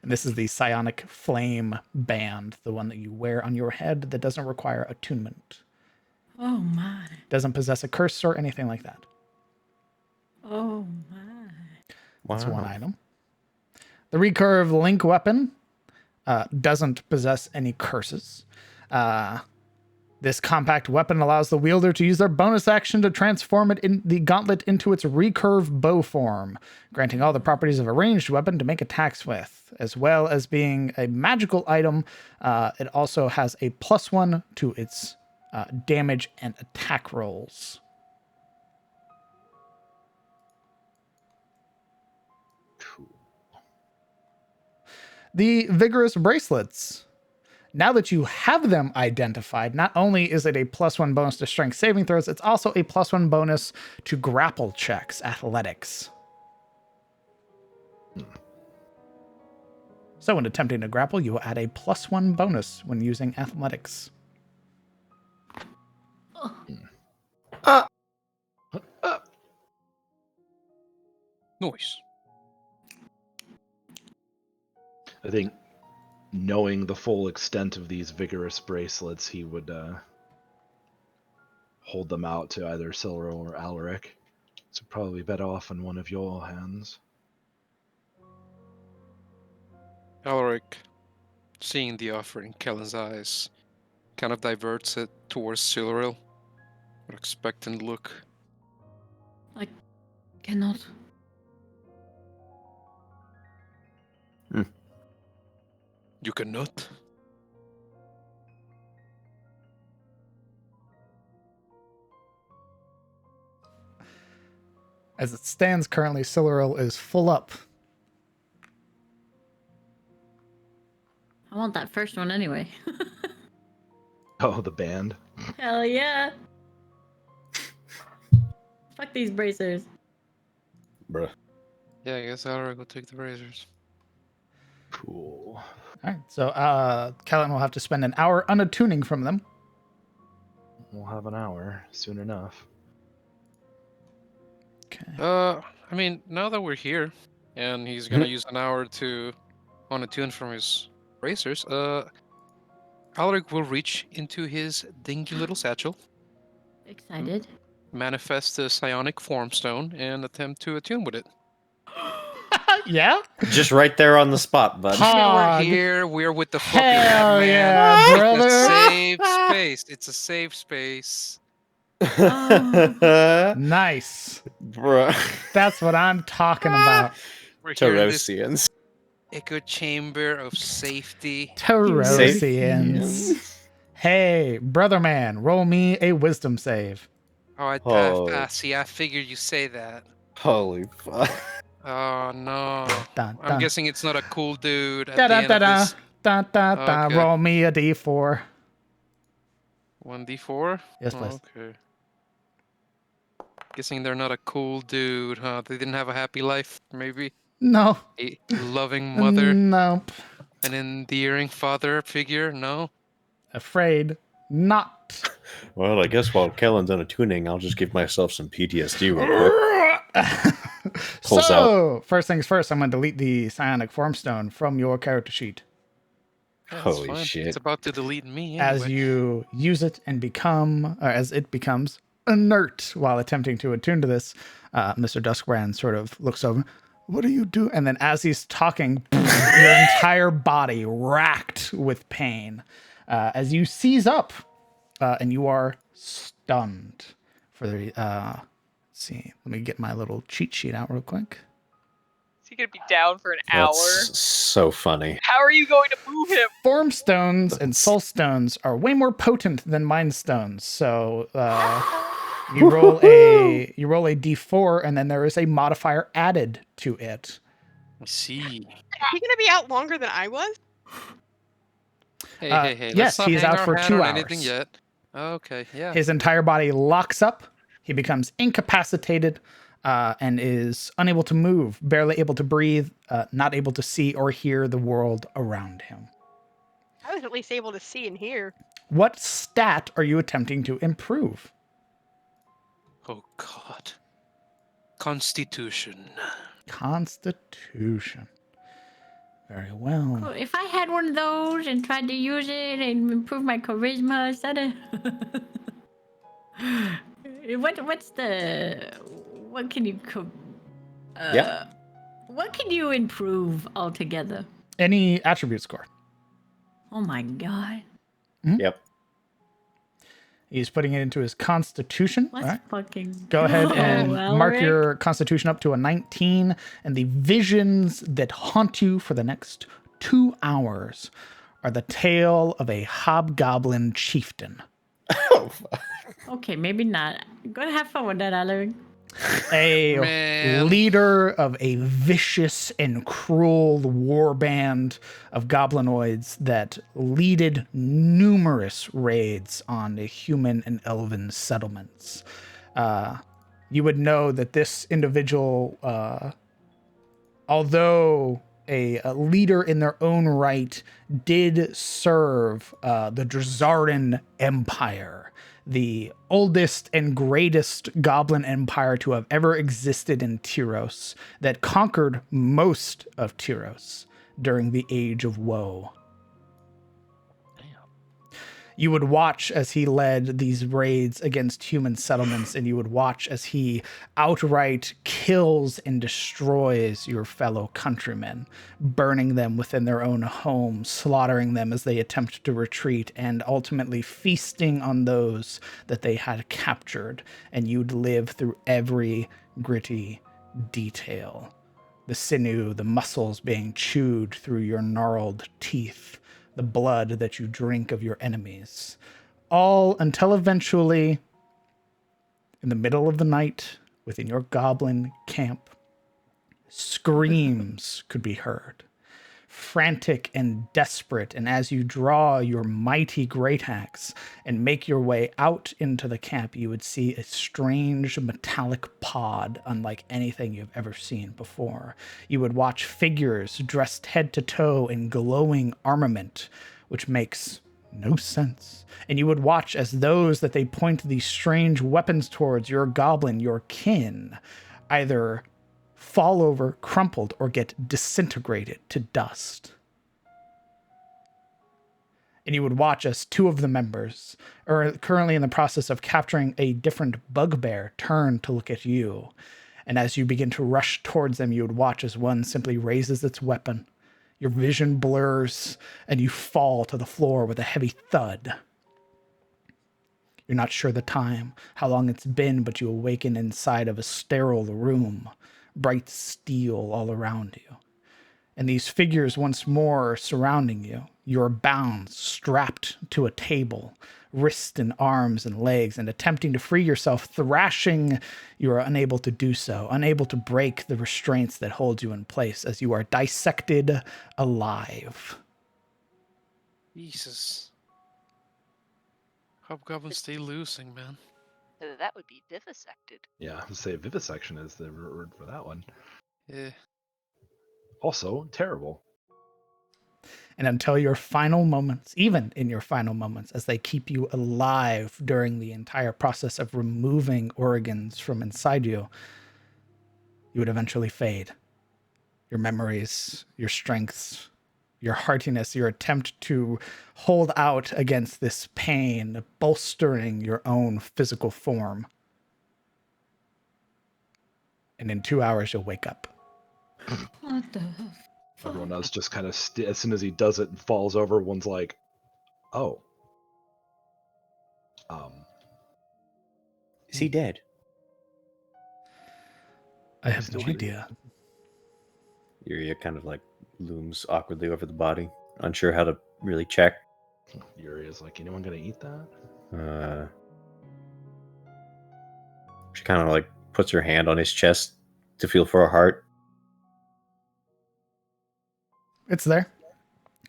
And this is the psionic flame band, the one that you wear on your head that doesn't require attunement. Oh my. Doesn't possess a curse or anything like that. Oh my. That's one item. The recurve link weapon doesn't possess any curses. This compact weapon allows the wielder to use their bonus action to transform it in the gauntlet into its recurve bow form, granting all the properties of a ranged weapon to make attacks with. As well as being a magical item, it also has a +1 to its damage and attack rolls. Cool. The vigorous bracelets. Now that you have them identified, not only is it a +1 bonus to strength saving throws, it's also a +1 bonus to grapple checks, athletics. So when attempting to grapple, you will add a +1 bonus when using athletics. Nice. I think, knowing the full extent of these vigorous bracelets, he would hold them out to either Silro or Alaric. So probably better off in one of your hands. Alaric, seeing the offer in Kellen's eyes, kind of diverts it towards Silril. An expectant look. I cannot. You cannot? As it stands currently, Siluril is full up. I want that first one anyway. Oh, the band. Hell yeah. Fuck these bracers. Bruh. Yeah, I guess Alaric will take the razors. Cool. All right, so Kellen will have to spend an hour unattuning from them. We'll have an hour soon enough. Okay. I mean, now that we're here, and he's gonna use an hour to unattune from his bracers, Alaric will reach into his dingy little satchel, Excited. manifest the psionic form stone, and attempt to attune with it. Yeah? Just right there on the spot, bud. Hog. We're here. We're with the fucking Hell Batman. yeah, It's a brother. safe space. It's a safe space. Nice. Bruh. That's what I'm talking about. We're here in this Terosians. echo chamber of safety. Terosians. Hey, brother man, roll me a wisdom save. Oh, I Oh. passed. See, I figured you say that. Holy fuck. Oh no. Dun, I'm dun. guessing it's not a cool dude at Da the da end da of da. this. Da da da. Okay. Roll me a d4. 1d4? Yes, please. Okay. Guessing they're not a cool dude, huh? They didn't have a happy life, maybe? No. A loving mother? Nope. An endearing father figure? No? Afraid not. Well, I guess while Kellen's unattuning, I'll just give myself some PTSD real quick. Pulls So, first things first, I'm going to delete the psionic formstone from your character sheet. Yeah, that's Holy fine. shit. It's about to delete me As anyway. you use it and become, or as it becomes inert while attempting to attune to this, Mr. Duskbrand sort of looks over. What do you do? And then as he's talking, your entire body racked with pain as you seize up and you are stunned for the, let's see, let me get my little cheat sheet out real quick. Is he gonna be down for an hour? That's so funny. How are you going to move him? Form stones and soul stones are way more potent than mind stones. So you roll a d4 and then there is a modifier added to it. I see. Is he gonna be out longer than I was? Hey, yes, let's not he's hang out our for hat 2 on anything hours. yet. Okay, yeah. His entire body locks up. He becomes incapacitated and is unable to move, barely able to breathe, not able to see or hear the world around him. I was at least able to see and hear. What stat are you attempting to improve? Oh, God. Constitution. Constitution. Very well. Cool. If I had one of those and tried to use it and improve my charisma, is that a... what can you Yeah. what can you improve altogether? Any attribute score. Oh my god. Yep. He's putting it into his constitution. Let's All right. fucking Go ahead and mark Alaric. your constitution up to a 19, and the visions that haunt you for the next 2 hours are the tale of a hobgoblin chieftain. Oh, fuck. Okay, maybe not. Go have fun with that, Alaric. A Man. leader of a vicious and cruel war band of goblinoids that leaded numerous raids on the human and elven settlements. You would know that this individual, although a leader in their own right, did serve the Drazarin Empire, the oldest and greatest goblin empire to have ever existed in Tyros, that conquered most of Tyros during the Age of Woe. You would watch as he led these raids against human settlements, and you would watch as he outright kills and destroys your fellow countrymen, burning them within their own homes, slaughtering them as they attempt to retreat, and ultimately feasting on those that they had captured. And you'd live through every gritty detail. The sinew, the muscles being chewed through your gnarled teeth, the blood that you drink of your enemies, all until eventually, in the middle of the night, within your goblin camp, screams could be heard, frantic and desperate. And as you draw your mighty great axe and make your way out into the camp, you would see a strange metallic pod unlike anything you've ever seen before. You would watch figures dressed head to toe in glowing armament, which makes no sense. And you would watch as those that they point these strange weapons towards, your goblin, your kin, either fall over, crumpled, or get disintegrated to dust. And you would watch as two of the members are currently in the process of capturing a different bugbear turn to look at you. And as you begin to rush towards them, you would watch as one simply raises its weapon. Your vision blurs, and you fall to the floor with a heavy thud. You're not sure the time, how long it's been, but you awaken inside of a sterile room, bright steel all around you. And these figures once more are surrounding you. You're bound, strapped to a table, wrists and arms and legs, and attempting to free yourself, thrashing, you are unable to do so, unable to break the restraints that hold you in place as you are dissected alive. Jesus. Hobgoblins stay losing, man. That would be vivisected. Yeah, I would say vivisection is the word for that one. Yeah. Also, terrible. And until your final moments, even in your final moments, as they keep you alive during the entire process of removing organs from inside you, you would eventually fade. Your memories, your strengths, your heartiness, your attempt to hold out against this pain, bolstering your own physical form. And in 2 hours, you'll wake up. What the Everyone else just kind of, as soon as he does it and falls over, one's like, oh. Is he dead? I have no Still idea. Yuria kind of like looms awkwardly over the body, unsure how to really check. Yuria's like, anyone gonna eat that? She kind of like puts her hand on his chest to feel for a heart. It's there,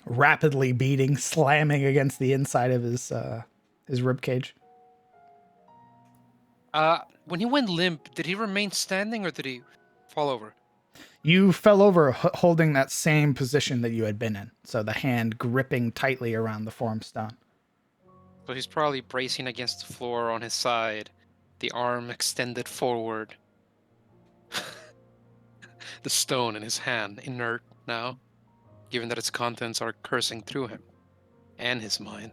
rapidly beating, slamming against the inside of his rib cage. When he went limp, did he remain standing or did he fall over? You fell over holding that same position that you had been in, so the hand gripping tightly around the formstone. So he's probably bracing against the floor on his side, the arm extended forward. The stone in his hand, inert now, given that its contents are coursing through him and his mind.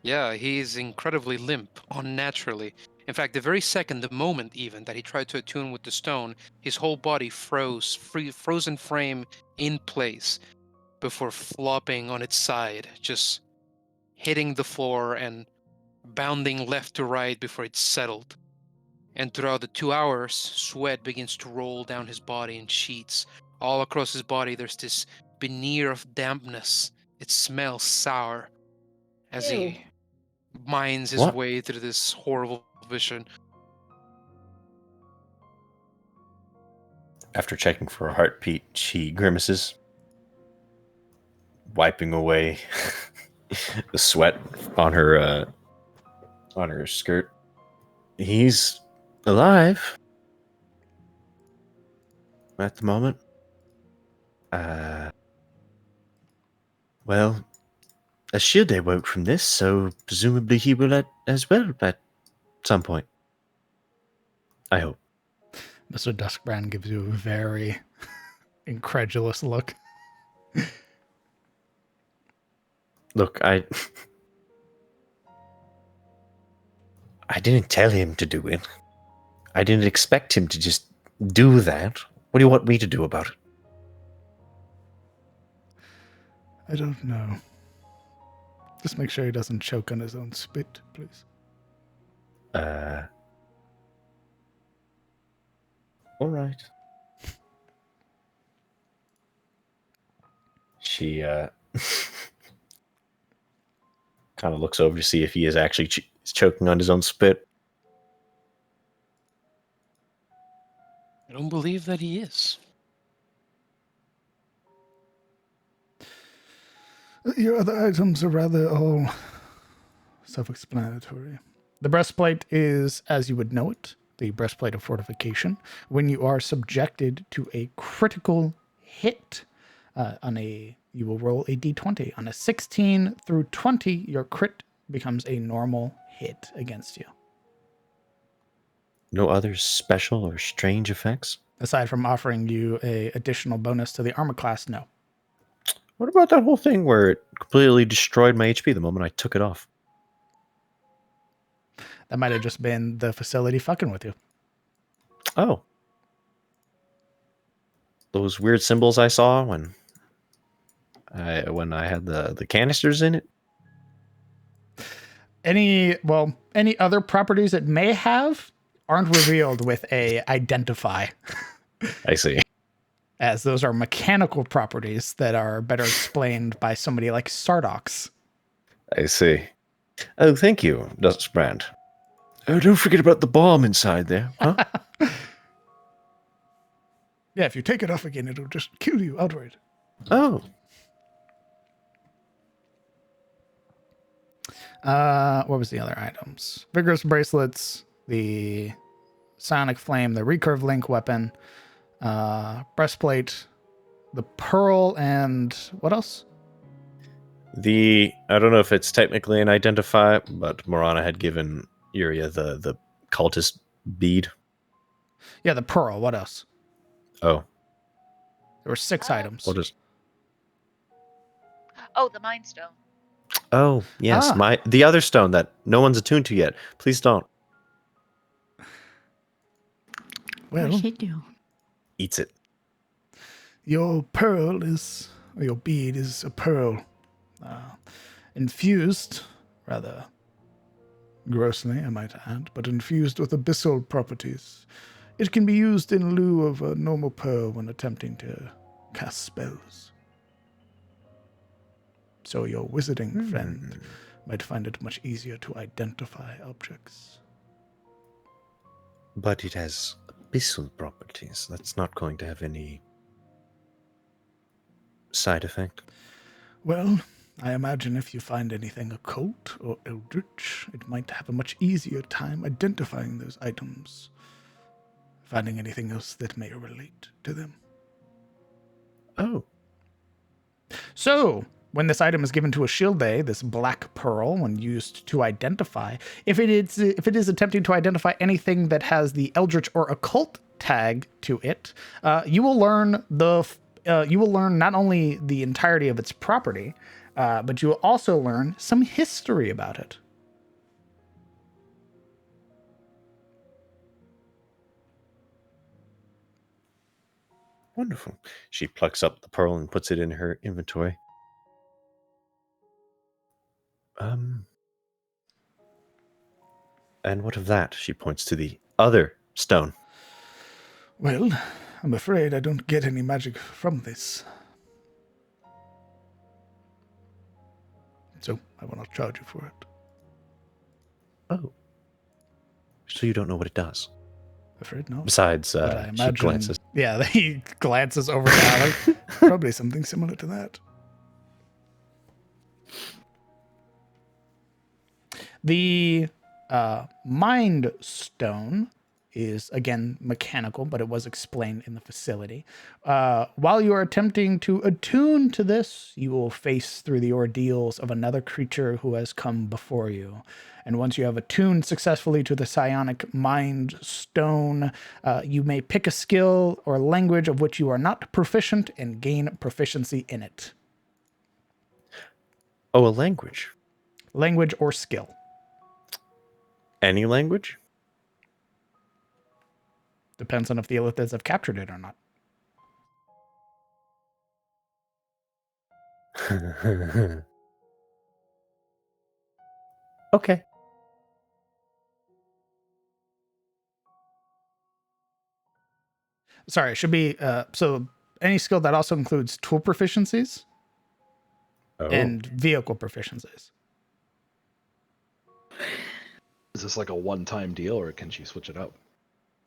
Yeah, he's incredibly limp, unnaturally. In fact, the very second, the moment even, that he tried to attune with the stone, his whole body froze, frozen frame in place, before flopping on its side, just hitting the floor and bounding left to right before it settled. And throughout the 2 hours, sweat begins to roll down his body in sheets. All across his body, there's this veneer of dampness. It smells sour as he mines his What? way through this horrible vision. After checking for a heartbeat, she grimaces, wiping away the sweat on her skirt. He's alive at the moment. Well, a shield awoke from this, so presumably he will as well at some point. I hope. Mr. Duskbrand gives you a very incredulous look. Look, I didn't tell him to do it. I didn't expect him to just do that. What do you want me to do about it? I don't know. Just make sure he doesn't choke on his own spit, please. All right. She kind of looks over to see if he is actually choking on his own spit. I don't believe that he is. Your other items are rather all self-explanatory. The breastplate is, as you would know it, the breastplate of fortification. When you are subjected to a critical hit, you will roll a d20. On a 16 through 20, your crit becomes a normal hit against you. No other special or strange effects? Aside from offering you a additional bonus to the armor class, no. What about that whole thing where it completely destroyed my HP the moment I took it off? That might have just been the facility fucking with you. Oh. Those weird symbols I saw when I had the canisters in it? Any other properties it may have aren't revealed with a identify. I see. As those are mechanical properties that are better explained by somebody like Sardox. I see. Oh, thank you, Duskbrand. Oh, don't forget about the bomb inside there, huh? Yeah, if you take it off again, it'll just kill you outright. Oh. What was the other items? Vigorous bracelets, the sonic flame, the recurve link weapon, breastplate, the pearl, and what else? I don't know if it's technically an identify, but Morana had given Yuria the cultist bead. Yeah, the pearl. What else? Oh. There were 6 items. What is? Oh, the Mind Stone. Oh, yes, the other stone that no one's attuned to yet. Please don't. Well, What'd she do? Eats it. your bead is a pearl, infused, rather grossly, I might add, but infused with abyssal properties. It can be used in lieu of a normal pearl when attempting to cast spells. So your wizarding friend might find it much easier to identify objects. But it has abyssal properties. That's not going to have any side effect. Well, I imagine if you find anything occult or eldritch, it might have a much easier time identifying those items, finding anything else that may relate to them. Oh. So, when this item is given to a shield day, this black pearl, when used to identify, if it is attempting to identify anything that has the eldritch or occult tag to it, you will learn not only the entirety of its property, but you will also learn some history about it. Wonderful. She plucks up the pearl and puts it in her inventory. And what of that? She points to the other stone. Well, I'm afraid I don't get any magic from this. So I will not charge you for it. Oh. So you don't know what it does? Afraid not. Besides, But I she imagine, glances. Yeah, he glances over at Alec. Probably something similar to that. The Mind Stone is, again, mechanical, but it was explained in the facility. While you are attempting to attune to this, you will face through the ordeals of another creature who has come before you. And once you have attuned successfully to the psionic Mind Stone, you may pick a skill or language of which you are not proficient and gain proficiency in it. Oh, a language. Language or skill. Any language? Depends on if the Illithids have captured it or not. Okay. Sorry, it should be so any skill that also includes tool proficiencies Oh. and vehicle proficiencies. Is this like a one-time deal, or can she switch it up?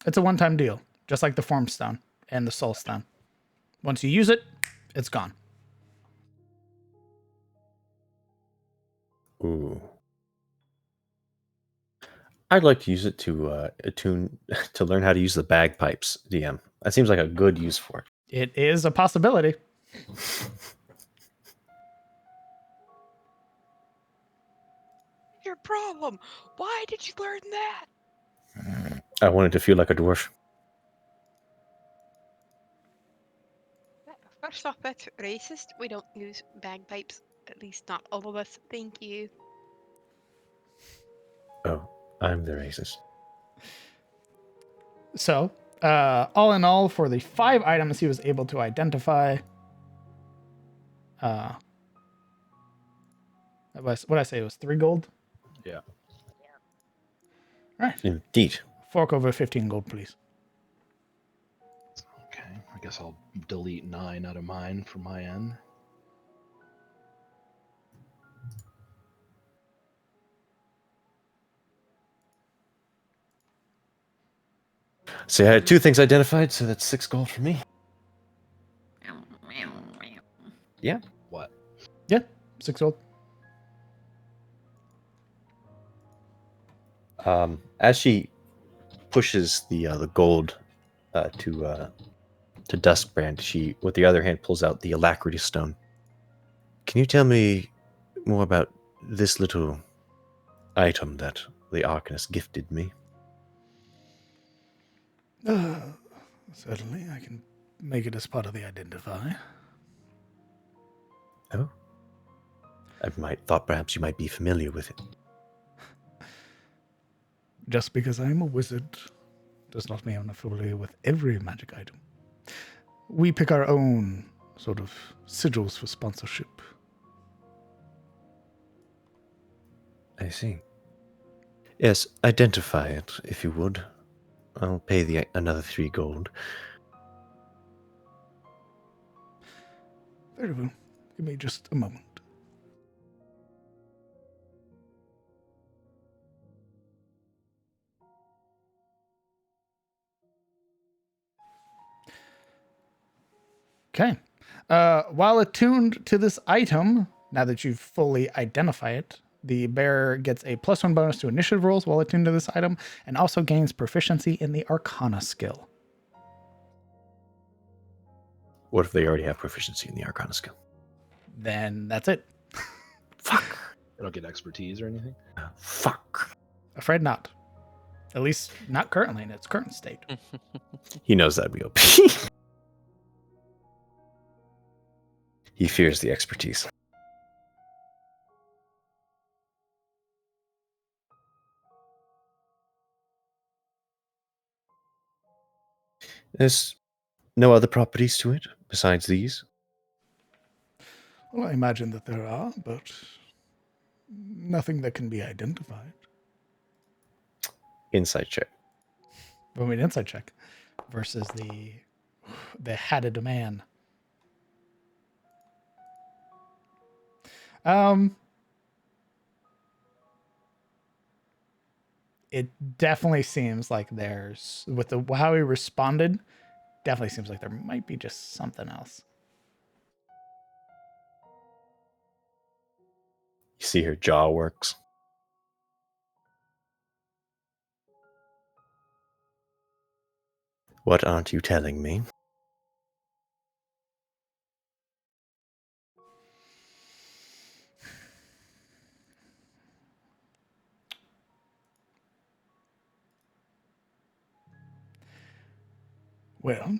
It's a one-time deal, just like the Form Stone and the Soul Stone. Once you use it, it's gone. Ooh. I'd like to use it to attune to learn how to use the bagpipes, DM. That seems like a good use for it. It is a possibility. Your problem. Why did you learn that? I wanted to feel like a dwarf. First off, that's racist. We don't use bagpipes. At least not all of us. Thank you. Oh, I'm the racist. So, all in all, for the 5 items he was able to identify, what did I say? It was 3 gold? Yeah. All right. Indeed. Fork over 15 gold, please. Okay. I guess I'll delete 9 out of mine from my end. So I had 2 things identified, so that's 6 gold for me. Yeah. What? Yeah, 6 gold. As she pushes the gold to Duskbrand, she, with the other hand, pulls out the Alacrity Stone. Can you tell me more about this little item that the Arcanist gifted me? Certainly, I can make it as part of the identify. Oh. I thought perhaps you might be familiar with it. Just because I am a wizard does not mean I'm familiar with every magic item. We pick our own sort of sigils for sponsorship. I see. Yes, identify it, if you would. I'll pay another 3 gold. Very well. Give me just a moment. Okay. While attuned to this item, now that you've fully identified it, the bearer gets a +1 bonus to initiative rolls while attuned to this item, and also gains proficiency in the Arcana skill. What if they already have proficiency in the Arcana skill? Then that's it. Fuck. I don't get expertise or anything? Fuck. Afraid not. At least not currently in its current state. He knows that'd be OP. He fears the expertise. There's no other properties to it besides these? Well, I imagine that there are, but nothing that can be identified. Insight check. But an insight check versus the hatted man. it definitely seems like there's, with the how he responded, definitely seems like there might be just something else. You see her jaw works. What aren't you telling me? Well,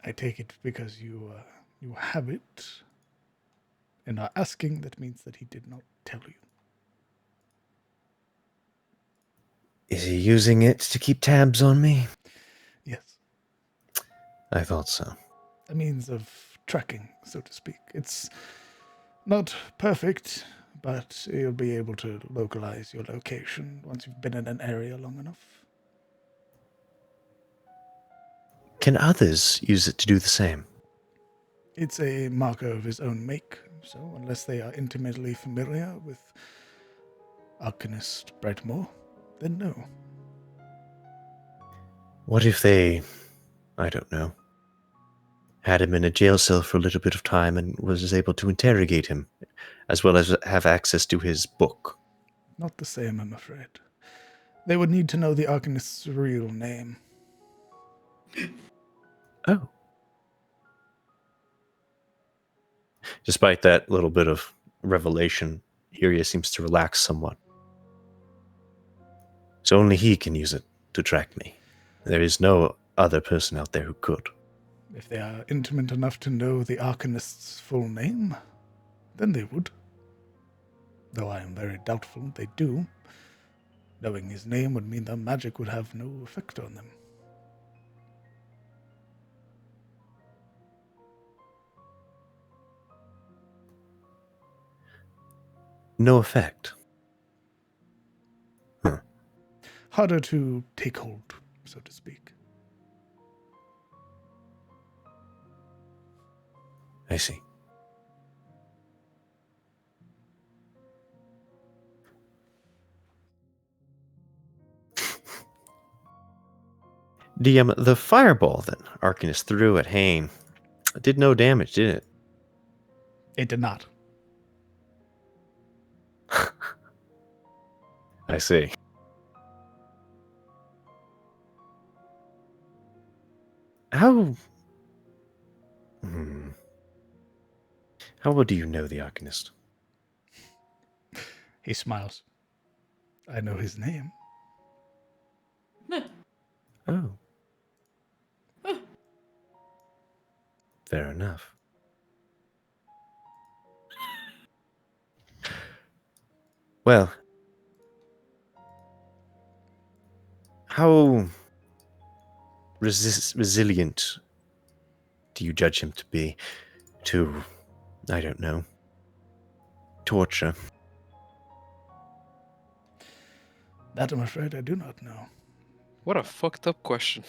I take it because you have it and are asking. That means that he did not tell you. Is he using it to keep tabs on me? Yes, I thought so. a means of tracking, so to speak. It's not perfect, but you'll be able to localize your location once you've been in an area long enough. Can others use it to do the same? It's a marker of his own make, so unless they are intimately familiar with Arcanist Brightmoor, then no. What if they, I don't know, had him in a jail cell for a little bit of time and was able to interrogate him, as well as have access to his book? Not the same, I'm afraid. They would need to know the Arcanist's real name. Oh. Despite that little bit of revelation, Iria seems to relax somewhat. So only he can use it to track me. There is no other person out there who could. If they are intimate enough to know the Arcanist's full name, then they would. Though I am very doubtful they do. Knowing his name would mean that magic would have no effect on them. No effect. Harder to take hold, so to speak. I see. DM, the fireball that Arcanist threw at Hain did no damage, did it? It did not. I see. How... How well do you know the Arcanist? He smiles. I know his name. Oh. Fair enough. Well, how resilient do you judge him to be to, I don't know, torture? That, I'm afraid, I do not know. What a fucked up question.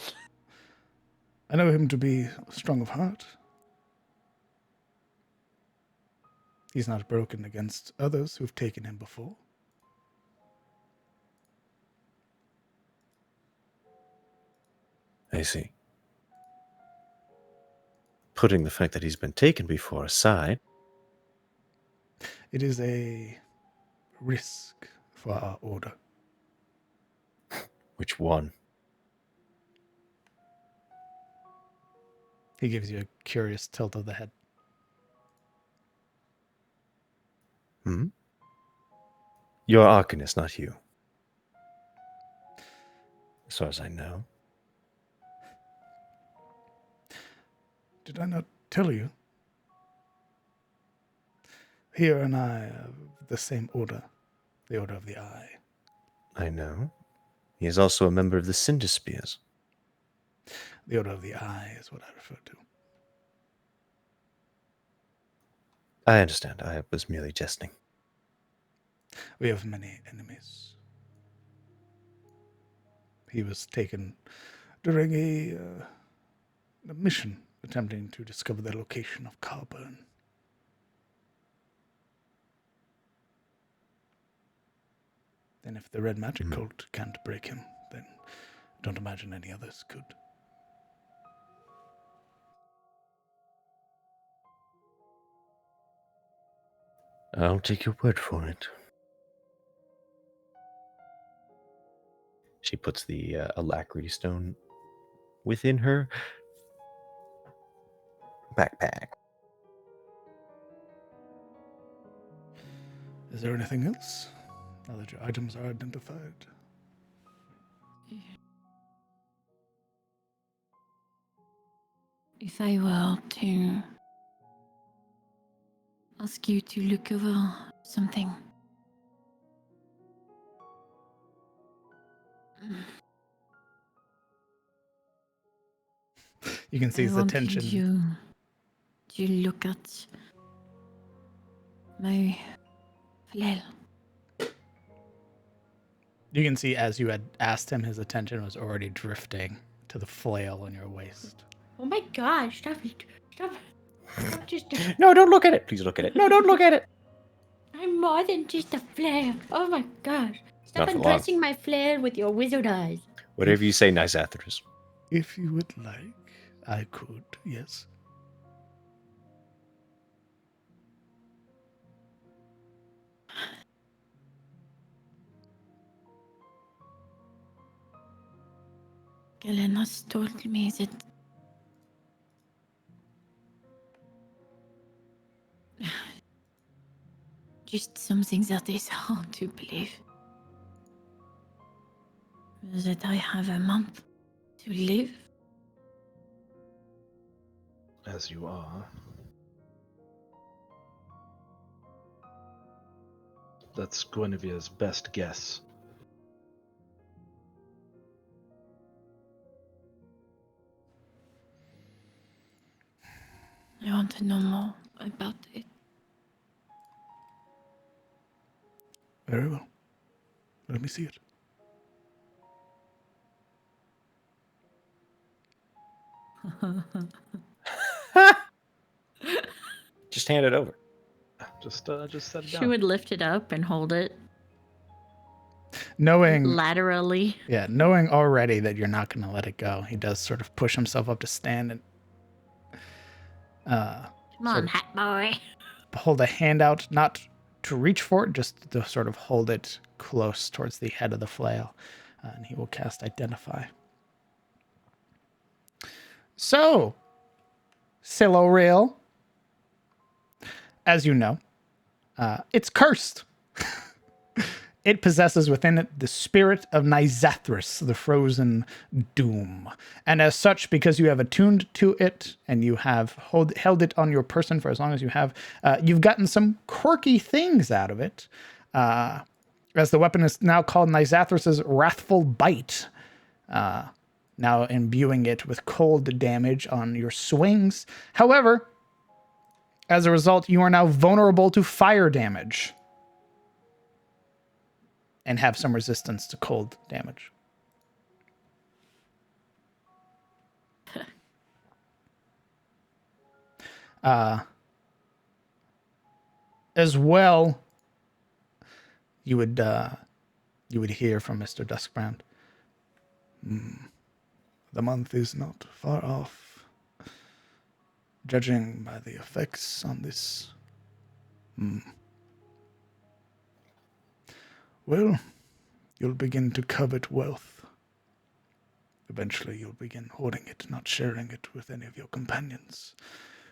I know him to be strong of heart. He's not broken against others who've taken him before. I see. Putting the fact that he's been taken before aside, It is a risk for our order. which one? He gives you a curious tilt of the head. You're Arcanist, not you. As far as I know. Did I not tell you? Here and I are the same order, the Order of the Eye. I know. He is also a member of the Cinder Spears. The Order of the Eye is what I refer to. I understand. I was merely jesting. We have many enemies. He was taken during a mission attempting to discover the location of Carburn. Then if the red magic cult can't break him, then I don't imagine any others could. I'll take your word for it. She puts the alacrity stone within her backpack. Is there anything else? Now that your items are identified. If I were to ask you to look over something. You can see his I wanted attention. you to look at my flail. You can see as you had asked him, his attention was already drifting to the flail on your waist. Oh my gosh, stop it. Stop. Stop just No, don't look at it. Please look at it. No, don't look at it. I'm more than just a flail. Oh my gosh. Stop Not for long. undressing my flail with your wizard eyes. Whatever you say, Nisathras. If you would like, I could, yes. Galenas told me that just something that is hard to believe. That I have a month to live. As you are. That's Guinevere's best guess. I want to know more about it. Very well. Let me see it. Just hand it over. Just set it She down. would lift it up and hold it Knowing laterally. knowing already that you're not going to let it go, he does sort of push himself up to stand and Come on, hat boy. hold a hand out, not to reach for it, just to sort of hold it close towards the head of the flail. And he will cast Identify. So, Siloril, as you know, it's cursed. It possesses within it the spirit of Nisathras, the frozen doom. And as such, because you have attuned to it and you have held it on your person for as long as you have, you've gotten some quirky things out of it. As the weapon is now called Nisathras' Wrathful Bite. Now imbuing it with cold damage on your swings. However, as a result, you are now vulnerable to fire damage. And have some resistance to cold damage. As well, you would hear from Mr. Duskbrand. The month is not far off. Judging by the effects on this. Well, you'll begin to covet wealth. Eventually, you'll begin hoarding it, not sharing it with any of your companions.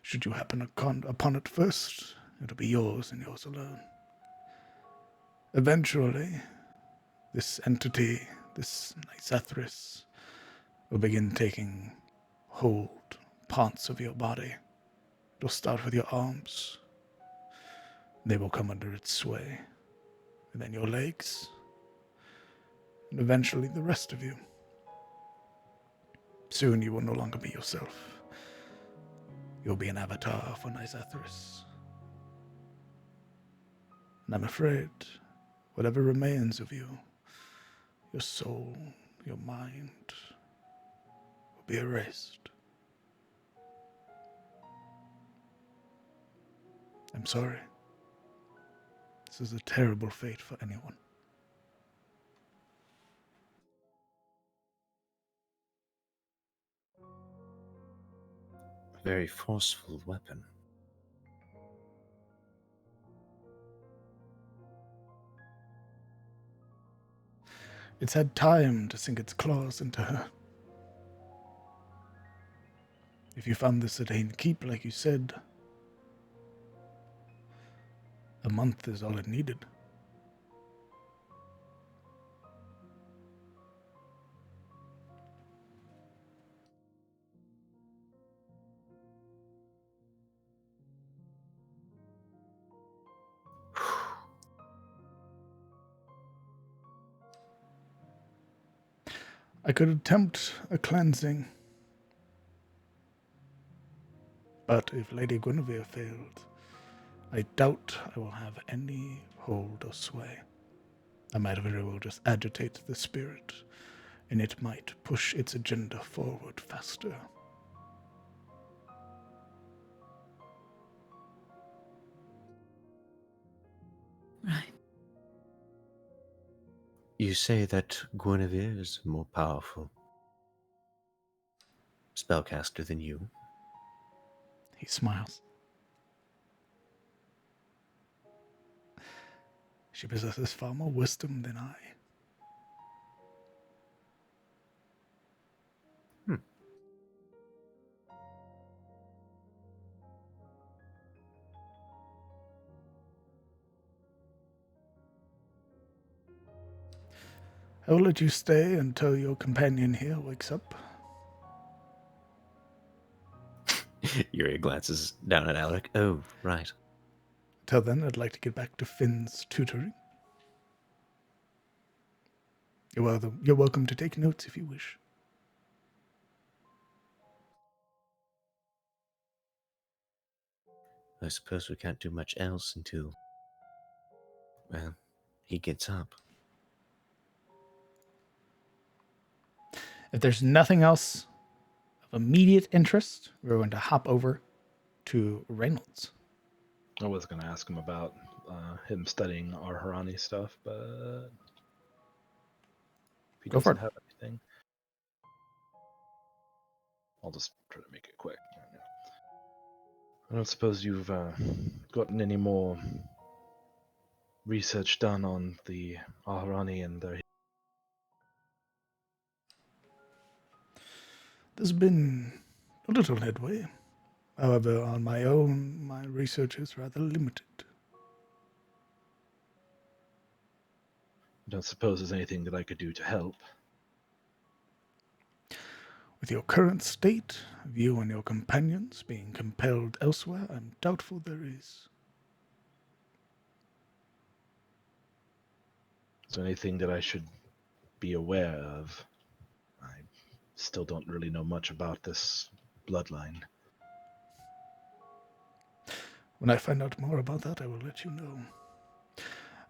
Should you happen upon it first, it'll be yours and yours alone. Eventually, this entity, this Nisathras, will begin taking hold parts of your body. It'll start with your arms. They will come under its sway. And then your legs. And eventually the rest of you. Soon you will no longer be yourself. You'll be an avatar for Nisathras. And I'm afraid, whatever remains of you, your soul, your mind, will be erased. I'm sorry. This is a terrible fate for anyone. very forceful weapon. It's had time to sink its claws into her. If you found this at Ain Keep, like you said, a month is all it needed. I could attempt a cleansing, but if Lady Guinevere failed, I doubt I will have any hold or sway. I might very well just agitate the spirit, and it might push its agenda forward faster. Right. You say that Guinevere is a more powerful spellcaster than you. He smiles. She possesses far more wisdom than I. I will let you stay until your companion here wakes up. Yuria glances down at Alaric. Oh, right. Till then, I'd like to get back to Finn's tutoring. You're welcome to take notes if you wish. I suppose we can't do much else until, well, he gets up. If there's nothing else of immediate interest, we're going to hop over to Reynolds. I was going to ask him about him studying Arharani stuff, but if he Go for doesn't it. have anything, I'll just try to make it quick. I don't suppose you've gotten any more research done on the Arharani and their... There's been a little headway. However, on my own, my research is rather limited. I don't suppose there's anything that I could do to help. With your current state of you and your companions being compelled elsewhere, I'm doubtful there is. Is there anything that I should be aware of? I still don't really know much about this bloodline. When I find out more about that, I will let you know.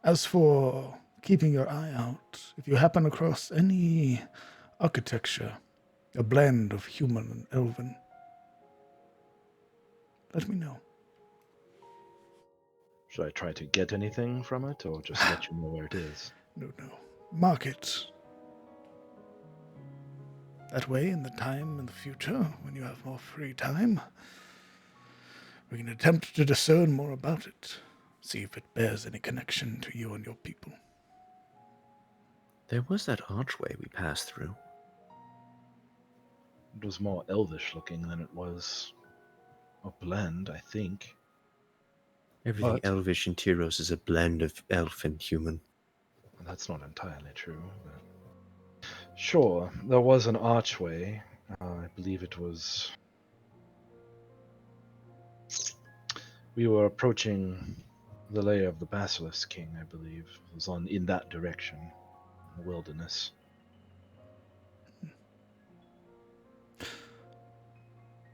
As for keeping your eye out, if you happen across any architecture, a blend of human and elven, let me know. Should I try to get anything from it, or just let you know where it is? No. Mark it. That way, in the time in the future, when you have more free time, we can attempt to discern more about it. See if it bears any connection to you and your people. There was that archway we passed through. It was more elvish looking than it was a blend, I think. Everything But- elvish in Tyros is a blend of elf and human. That's not entirely true. But... Sure, there was an archway. I believe it was... We were approaching the lair of the Basilisk King, I believe. It was in that direction, in the wilderness.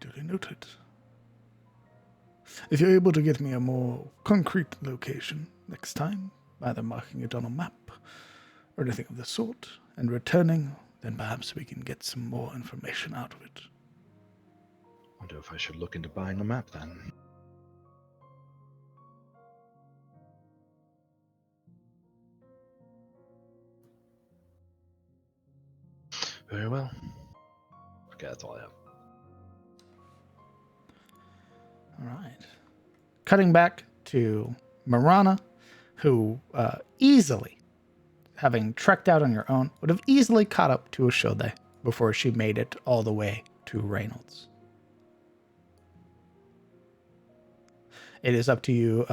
Duly noted. If you're able to get me a more concrete location next time, either marking it on a map or anything of the sort, and returning, then perhaps we can get some more information out of it. Wonder if I should look into buying a map then. Very well. Okay, that's all I have. All right. Cutting back to Marana, who easily, having trekked out on your own, would have easily caught up to Ashilde before she made it all the way to Reynolds. It is up to you,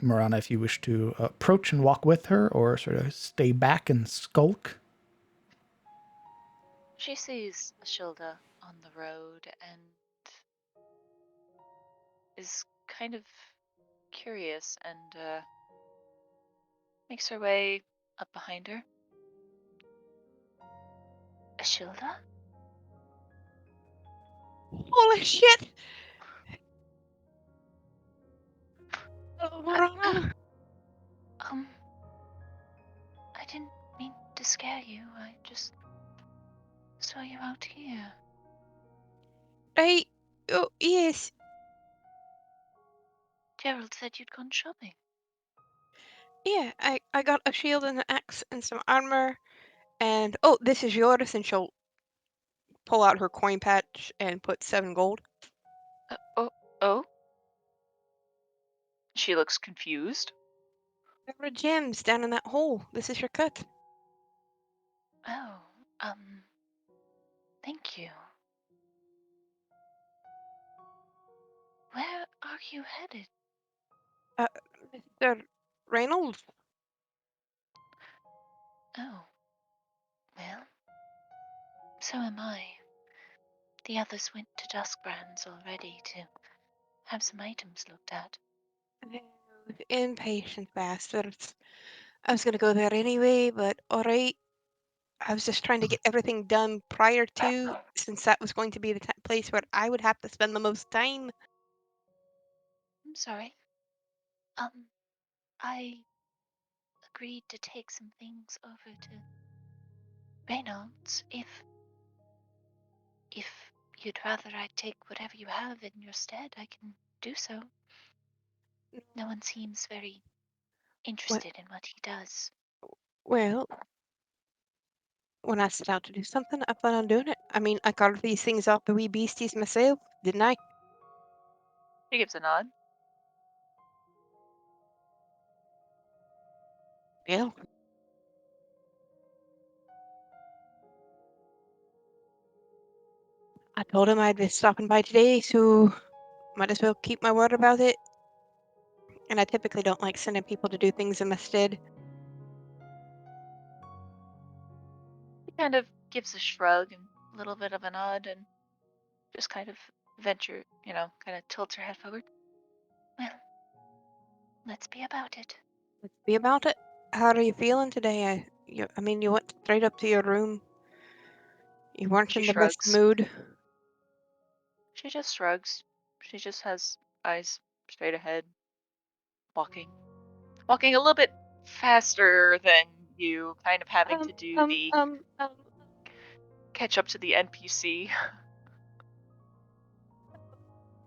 Marana, if you wish to approach and walk with her or sort of stay back and skulk. She sees Ashilda on the road and is kind of curious and makes her way up behind her. Ashilda? Holy shit! Uh, Marana! I didn't mean to scare you. I just saw you out here. Right. Oh, yes. Gerald said you'd gone shopping. Yeah, I got a shield and an axe and some armor. And, oh, this is yours. And she'll pull out her coin patch and put 7 gold. Oh? She looks confused. There were gems down in that hole. This is your cut. Oh, thank you. Where are you headed? Mr. Reynolds? Oh, well, so am I. The others went to Duskbrands already to have some items looked at. Those impatient bastards. I was gonna go there anyway, but alright. I was just trying to get everything done prior to, since that was going to be the place where I would have to spend the most time. I'm sorry. I agreed to take some things over to Reynolds if you'd rather I take whatever you have in your stead, I can do so. No one seems very interested in what he does. Well, when I set out to do something, I plan on doing it. I mean, I carved these things off the wee beasties myself, didn't I? She gives a nod. Yeah. I told him I'd be stopping by today, so might as well keep my word about it. And I typically don't like sending people to do things in my stead. She kind of gives a shrug and a little bit of a nod and just kind of kind of tilts her head forward. Well, let's be about it. Let's be about it. How are you feeling today? I mean, you went straight up to your room. You weren't She in the best shrugs. mood. She just shrugs. She just has eyes straight ahead, walking. Walking a little bit faster than you, kind of having to do the catch up to the NPC.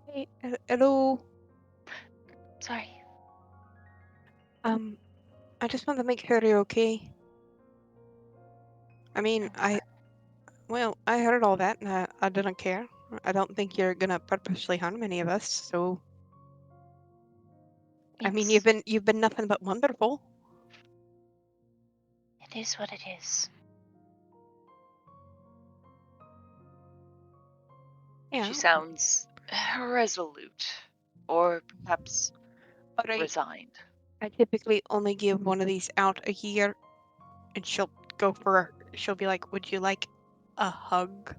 Hey, hello. Sorry. I just wanted to make sure you're okay. I mean, I heard all that and I didn't care. I don't think you're gonna purposely harm any of us, so I mean, you've been nothing but wonderful. It is what it is. Yeah. She sounds resolute, or perhaps Alright. resigned. I typically only give one of these out a year, and she'll be like, "Would you like a hug?"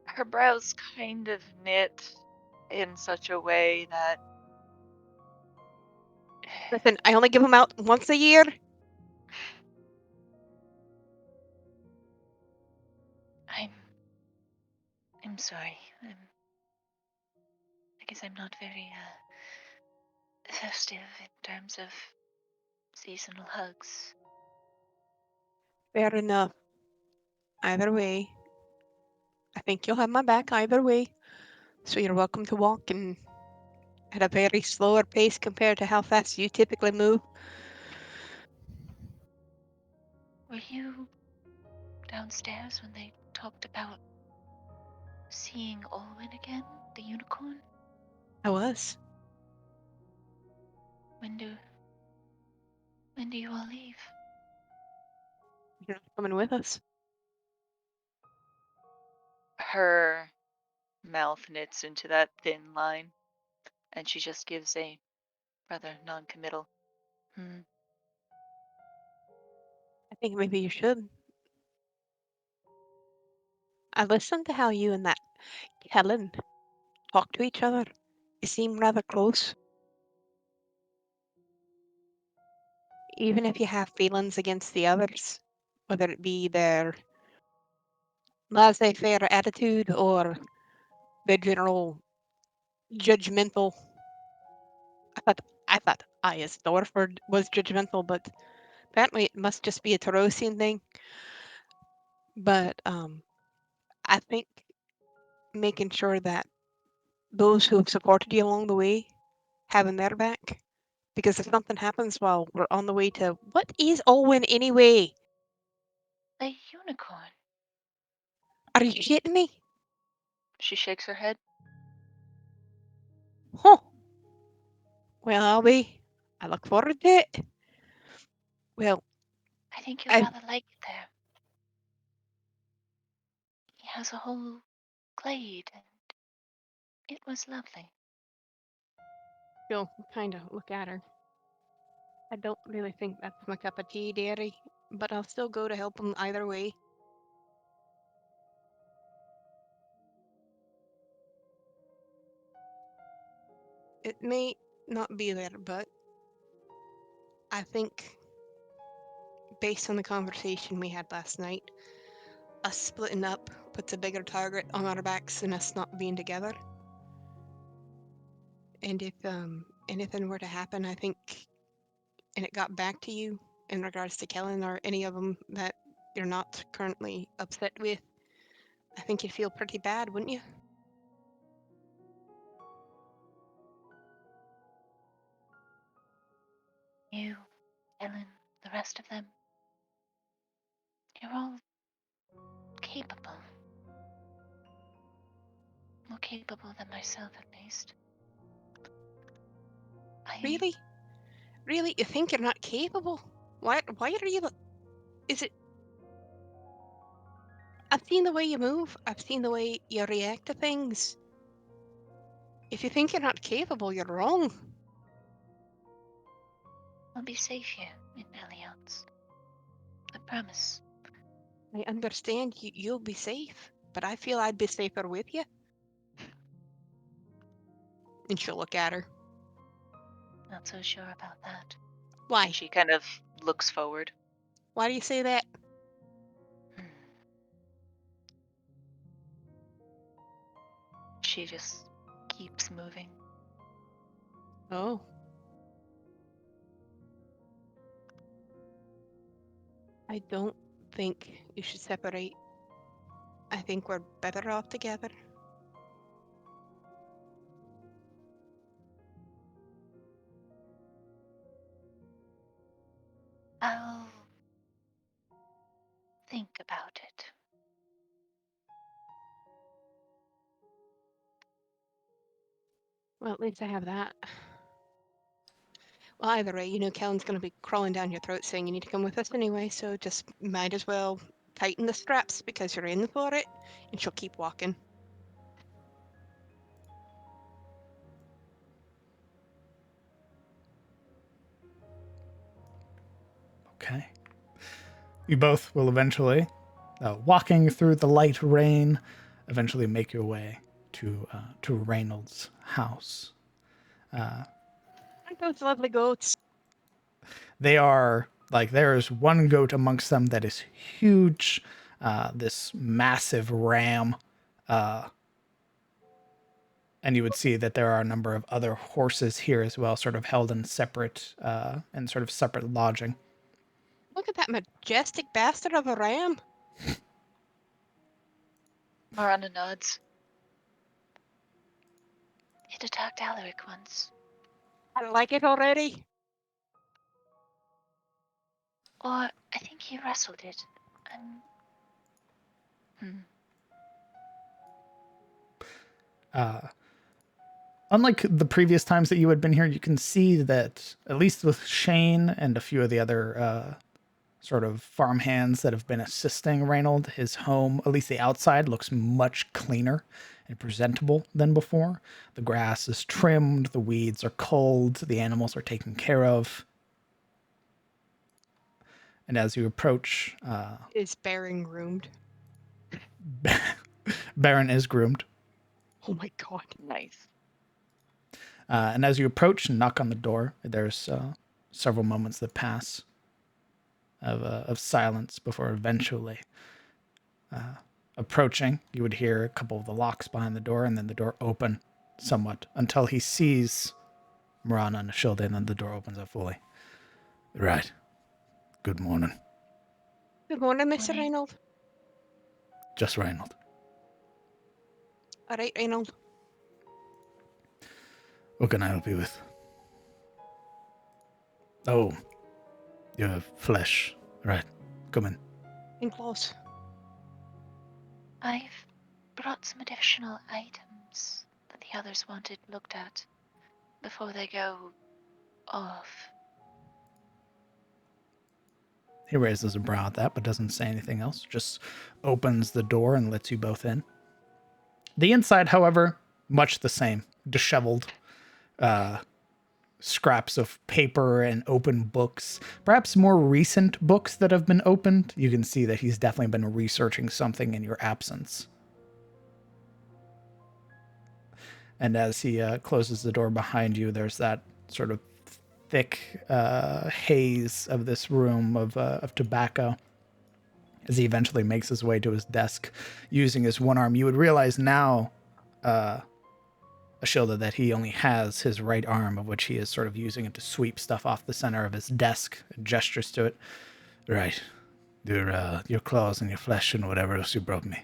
Her brows kind of knit in such a way that Listen, I only give them out once a year. I'm sorry. I guess I'm not very festive in terms of seasonal hugs. Fair enough. Either way, I think you'll have my back either way. So you're welcome to walk and at a very slower pace compared to how fast you typically move. Were you downstairs when they talked about seeing Olwen again, the unicorn? I was. When do you all leave? You're not coming with us. Her mouth knits into that thin line, and she just gives a rather non-committal. I think maybe you should. I listened to how you and that Helen talk to each other. You seem rather close. Even if you have feelings against the others, whether it be their laissez-faire attitude or their general judgmental. I thought I as Thorford was judgmental, but apparently it must just be a Tarosian thing. But I think making sure that those who have supported you along the way having their back. Because if something happens while we're on the way to what is Olwen anyway? A unicorn. Are you shitting me? She shakes her head. Huh. Well, I'll be. I look forward to it. Well, I think you'll I rather like it there. He has a whole glade, and it was lovely. feel kind of look at her. I don't really think that's my cup of tea, dearie, but I'll still go to help him either way. It may not be there, but I think based on the conversation we had last night, us splitting up puts a bigger target on our backs than us not being together. And if anything were to happen, I think, and it got back to you in regards to Kellen or any of them that you're not currently upset with, I think you'd feel pretty bad, wouldn't you? You, Ellen, the rest of them. You're all capable. More capable than myself, at least. Really? Really? You think you're not capable? Why are you... Is it... I've seen the way you move. I've seen the way you react to things. If you think you're not capable, you're wrong. I'll be safe here in Alliance. I promise. I understand you'll be safe, but I feel I'd be safer with you. And she'll look at her. Not so sure about that. Why? And she kind of looks forward. Why do you say that? She just keeps moving. Oh. I don't think you should separate. I think we're better off together. I'll think about it. Well, at least I have that. Well, either way, you know Kellen's going to be crawling down your throat saying you need to come with us anyway, so just might as well tighten the straps because you're in for it, and she'll keep walking. Okay. You both will eventually, walking through the light rain, eventually make your way to Reynolds' house. Aren't those lovely goats? They are like, there is one goat amongst them that is huge, this massive ram, and you would see that there are a number of other horses here as well, sort of held in separate lodging. Look at that majestic bastard of a ram. Marana nods. It attacked Alaric once. I like it already. Or I think he wrestled it. Unlike the previous times that you had been here, you can see that, at least with Shane and a few of the other sort of farmhands that have been assisting Reynold, his home, at least the outside, looks much cleaner and presentable than before. The grass is trimmed, the weeds are culled, the animals are taken care of. And as you approach, Is Baron groomed? Baron is groomed. Oh my god. Nice. And as you approach and knock on the door, there's several moments that pass of silence before eventually approaching. You would hear a couple of the locks behind the door, and then the door open somewhat until he sees Marana and Ashilde, and then the door opens up fully. Right. Good morning. Good morning, Mr. Morning. Reynold. Just Reynold. All right, Reynold. What can I help you with? Oh, your flesh. Right. Come in. In close. I've brought some additional items that the others wanted looked at before they go off. He raises a brow at that, but doesn't say anything else. Just opens the door and lets you both in. The inside, however, much the same. Disheveled. Scraps of paper and open books. Perhaps more recent books that have been opened. You can see that he's definitely been researching something in your absence. And as he closes the door behind you, there's that sort of thick haze of this room of tobacco. As he eventually makes his way to his desk, using his one arm, you would realize now, Ashilda, that he only has his right arm, of which he is sort of using it to sweep stuff off the center of his desk, and gestures to it. Right. Your claws and your flesh and whatever else you brought me.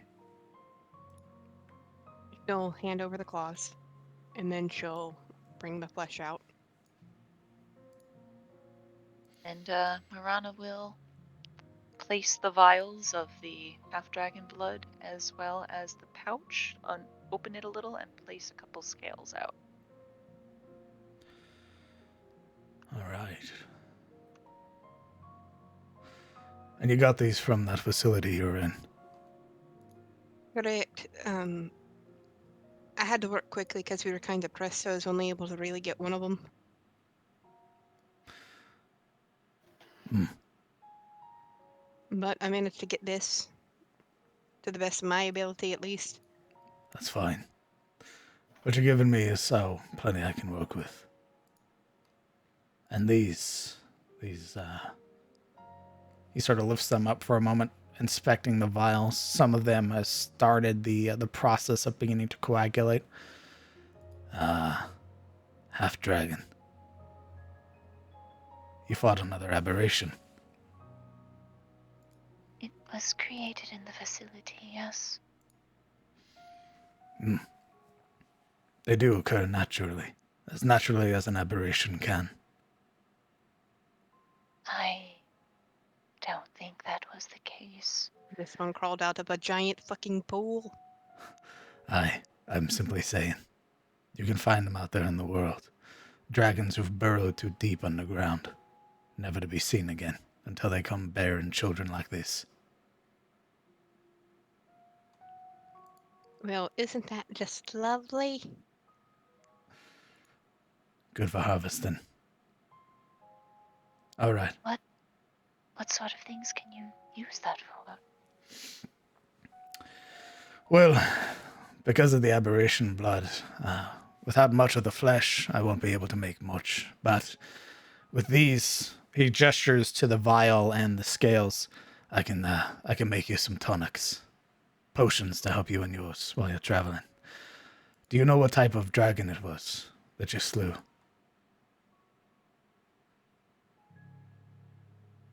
She'll hand over the claws, and then she'll bring the flesh out. And Marana will place the vials of the half-dragon blood as well as the pouch, open it a little, and place a couple scales out. All right. And you got these from that facility you're in? Correct. I had to work quickly because we were kind of pressed, so I was only able to really get one of them. But I managed to get this, to the best of my ability at least. That's fine. What you're giving me is so plenty I can work with. And these, he sort of lifts them up for a moment, inspecting the vials. Some of them has started the process of beginning to coagulate. half-dragon. You fought another aberration. It was created in the facility, yes. They do occur naturally as an aberration can. I don't think that was the case. This one crawled out of a giant fucking pool. I'm simply saying. You can find them out there in the world. Dragons who've burrowed too deep underground. Never to be seen again until they come bearing children like this. Well, isn't that just lovely? Good for harvesting. All right. What sort of things can you use that for? Well, because of the aberration blood, without much of the flesh, I won't be able to make much. But with these, he gestures to the vial and the scales. I can make you some tonics, potions to help you in yours while you're traveling. Do you know what type of dragon it was that you slew?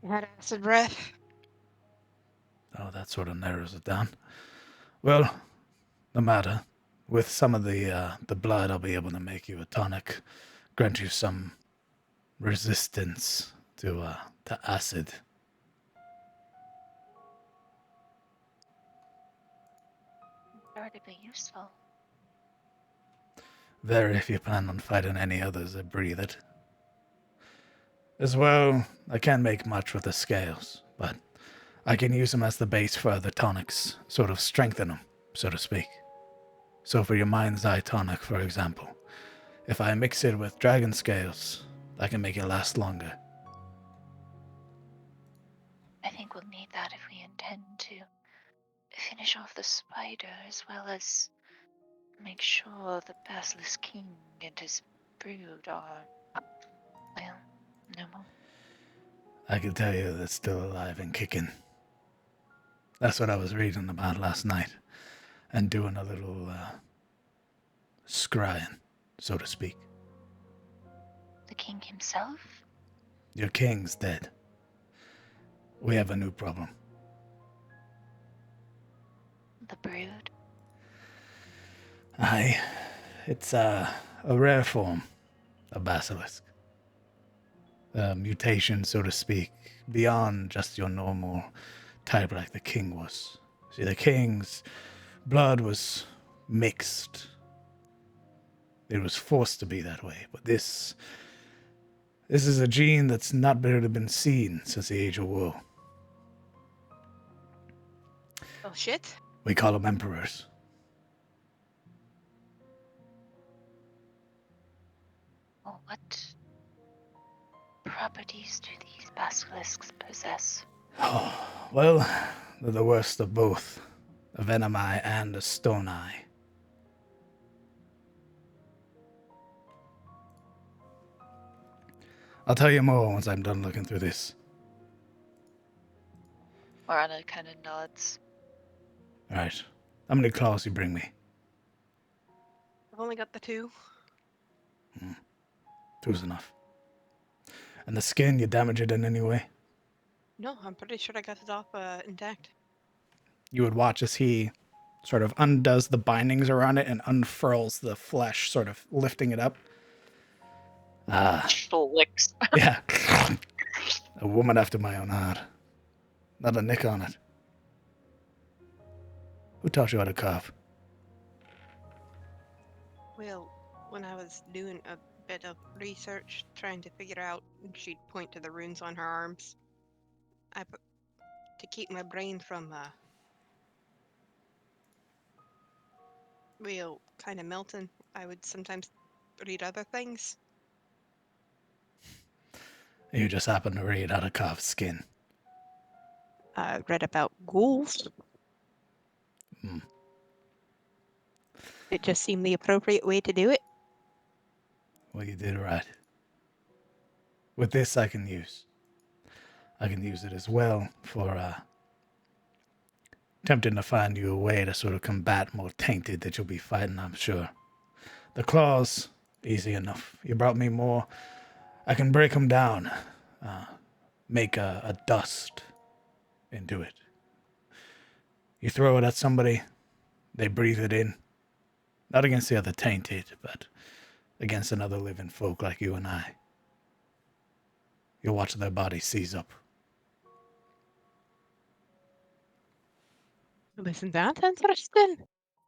Had acid breath. Oh, that sort of narrows it down. Well, no matter. With some of the blood, I'll be able to make you a tonic, grant you some resistance to acid. Incredibly useful. Very if you plan on fighting any others that breathe it. As well, I can't make much with the scales, but I can use them as the base for other tonics, sort of strengthen them, so to speak. So for your mind's eye tonic, for example, if I mix it with dragon scales, I can make it last longer. I think we'll need that if we intend to finish off the spider as well as make sure the Basilisk King and his brood are, well, no more. I can tell you they're still alive and kicking. That's what I was reading about last night, and doing a little scrying, so to speak. The king himself? Your king's dead. We have a new problem. The brood? Aye, it's a rare form of basilisk. A mutation, so to speak, beyond just your normal type like the king was. See, the king's blood was mixed. It was forced to be that way, but this is a gene that's not really been seen since the Age of War. Oh shit. We call them emperors. Oh, what properties do these basilisks possess? Oh, well, they're the worst of both. A venom eye and a stone eye. I'll tell you more once I'm done looking through this. Marana kind of nods. Alright. How many claws you bring me? I've only got the 2. Two's enough. And the skin, you damage it in any way? No, I'm pretty sure I got it off intact. You would watch as he sort of undoes the bindings around it and unfurls the flesh, sort of lifting it up. Licks. Yeah. A woman after my own heart. Not a nick on it. Who taught you how to carve? Well, when I was doing a bit of research, trying to figure out, she'd point to the runes on her arms. To keep my brain from, kind of melting, I would sometimes read other things. You just happen to read how to carve skin. I read about ghouls. Hmm. It just seemed the appropriate way to do it. Well, you did right. With this, I can use it as well for attempting to find you a way to sort of combat more tainted that you'll be fighting, I'm sure. The claws, easy enough. You brought me more. I can break them down, make a dust into it. You throw it at somebody, they breathe it in. Not against the other tainted, but against another living folk like you and I. You'll watch their bodies seize up. Isn't that interesting?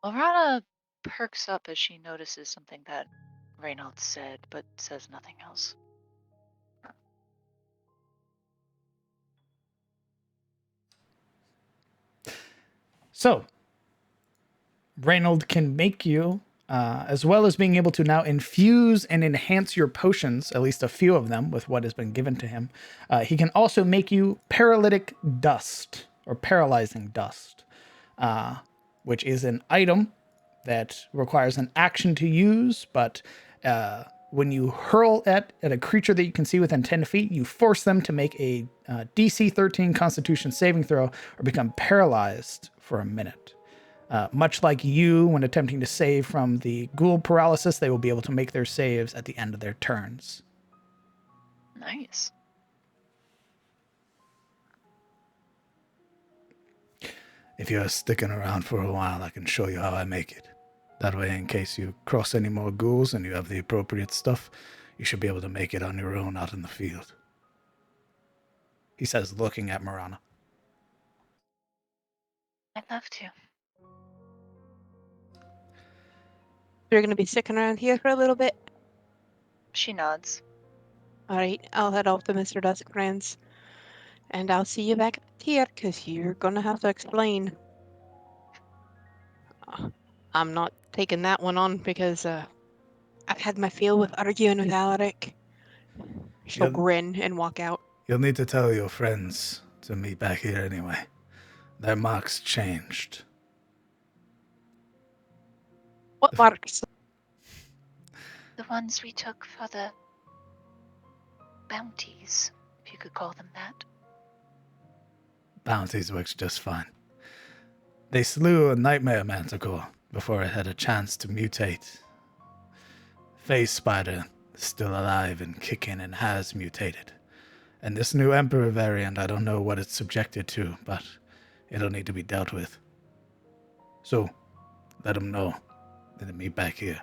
Marana perks up as she notices something that Reynolds said, but says nothing else. So, Reynold can make you, as well as being able to now infuse and enhance your potions, at least a few of them, with what has been given to him. He can also make you paralytic dust, or paralyzing dust, which is an item that requires an action to use, but when you hurl at a creature that you can see within 10 feet, you force them to make a DC 13 Constitution saving throw or become paralyzed for a minute. Much like you, when attempting to save from the ghoul paralysis, they will be able to make their saves at the end of their turns. Nice. If you're sticking around for a while, I can show you how I make it. That way, in case you cross any more ghouls and you have the appropriate stuff, you should be able to make it on your own out in the field. He says, looking at Marana. I'd love to. You're going to be sticking around here for a little bit? She nods. Alright, I'll head off to Mr. Duskbrand's. And I'll see you back at the tier, because you're going to have to explain. I'm not taking that one on because I've had my fill with arguing with Alaric. She'll You'll, grin and walk out. you'll need to tell your friends to meet back here anyway. Their marks changed. What marks? The ones we took for the bounties, if you could call them that. Bounties works just fine. They slew a nightmare manticore before it had a chance to mutate. Phase Spider is still alive and kicking and has mutated. And this new Emperor variant, I don't know what it's subjected to, but it'll need to be dealt with. So, let them know that to meet back here.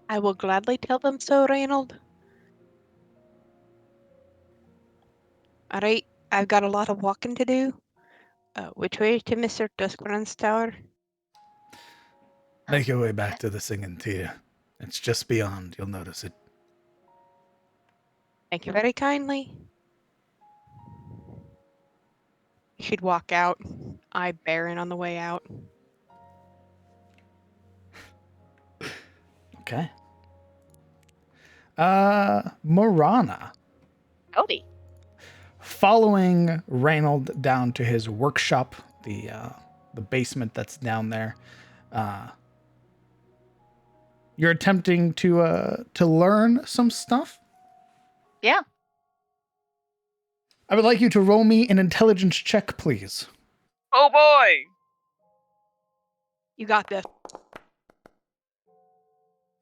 I will gladly tell them so, Reynold. Alright, I've got a lot of walking to do. Which way to Mr. Duskbrand's tower? Make your way back to the singing tier. It's just beyond, you'll notice it. Thank you very kindly. She'd walk out, eye barren on the way out. Okay. Morana. Howdy. Following Reynold down to his workshop, the basement that's down there. You're attempting to learn some stuff. Yeah. I would like you to roll me an intelligence check, please. Oh boy! You got this.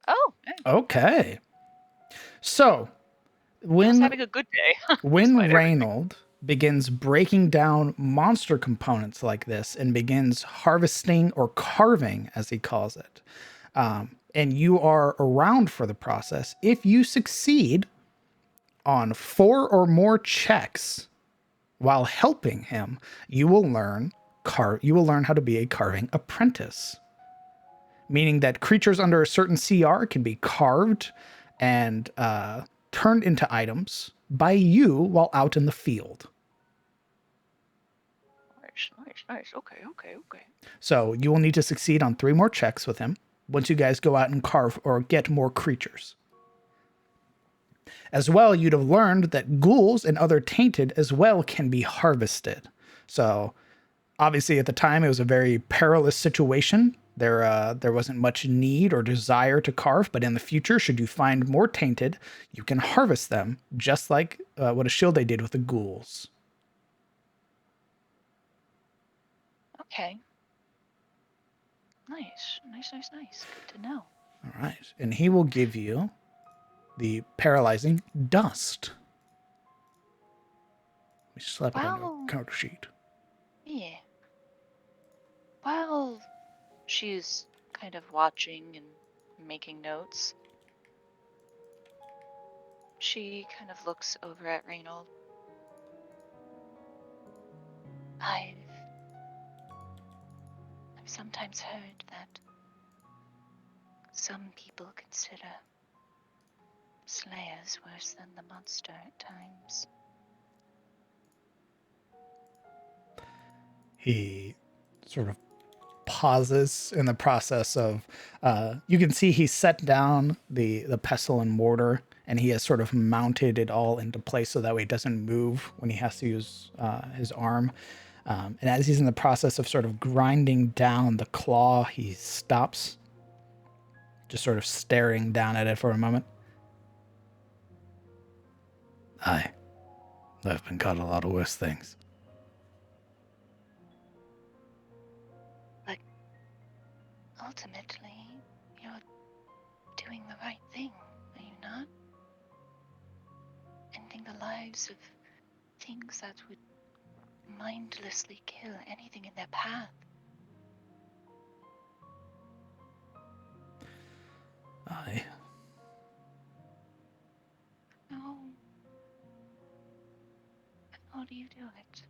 Oh, hey, Okay. So, I was when having a good day. when Despite everything. Reynold begins breaking down monster components like this and begins harvesting or carving, as he calls it, and you are around for the process, if you succeed on 4 or more checks while helping him, you will learn how to be a carving apprentice. Meaning that creatures under a certain CR can be carved and turned into items by you while out in the field. Nice. Okay. So you will need to succeed on 3 more checks with him once you guys go out and carve or get more creatures. As well, you'd have learned that ghouls and other tainted as well can be harvested. So obviously at the time it was a very perilous situation. There wasn't much need or desire to carve, but in the future, should you find more tainted, you can harvest them, just like what Ashilde did with the ghouls. okay. Nice. Good to know. All right. And he will give you the paralyzing dust. Let me slap it on Wow. your counter sheet. Yeah. While she's kind of watching and making notes, she kind of looks over at Reynold. I've sometimes heard that some people consider slayers worse than the monster at times. He sort of pauses in the process of, you can see he set down the pestle and mortar, and he has sort of mounted it all into place so that way it doesn't move when he has to use his arm. And as he's in the process of sort of grinding down the claw, he stops, just sort of staring down at it for a moment. I've been caught a lot of worse things. But ultimately, you're doing the right thing, are you not? Ending the lives of things that would mindlessly kill anything in their path. Aye. How do you do it?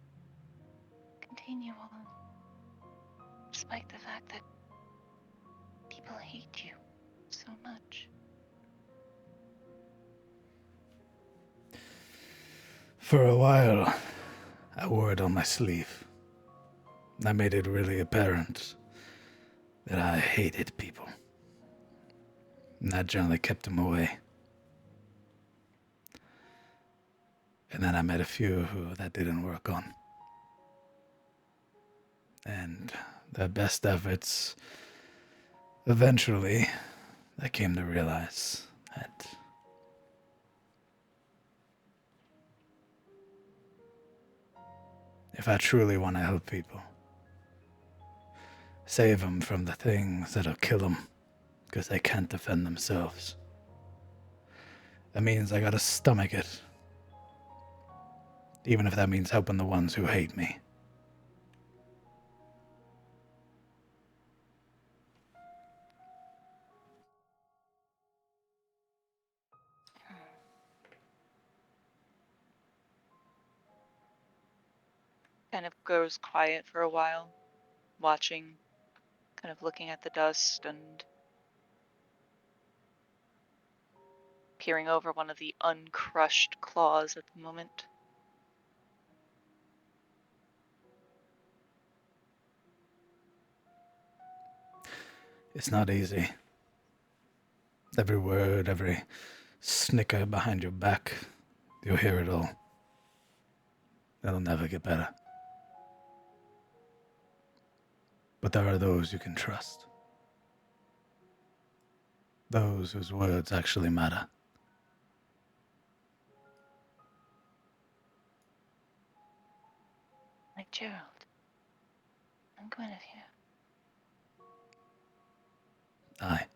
Continue on. Despite the fact that people people hate you so much? For a while, I wore it on my sleeve. I made it really apparent that I hated people. And that generally kept them away. And then I met a few who that didn't work on. And their best efforts, eventually, I came to realize that if I truly want to help people, save them from the things that'll kill them because they can't defend themselves, that means I gotta stomach it. Even if that means helping the ones who hate me. Kind of goes quiet for a while, watching, kind of looking at the dust and peering over one of the uncrushed claws at the moment. It's not easy. Every word, every snicker behind your back, you'll hear it all. It'll never get better. But there are those you can trust. Those whose words actually matter. Like Gerald and Guinevere. Aye.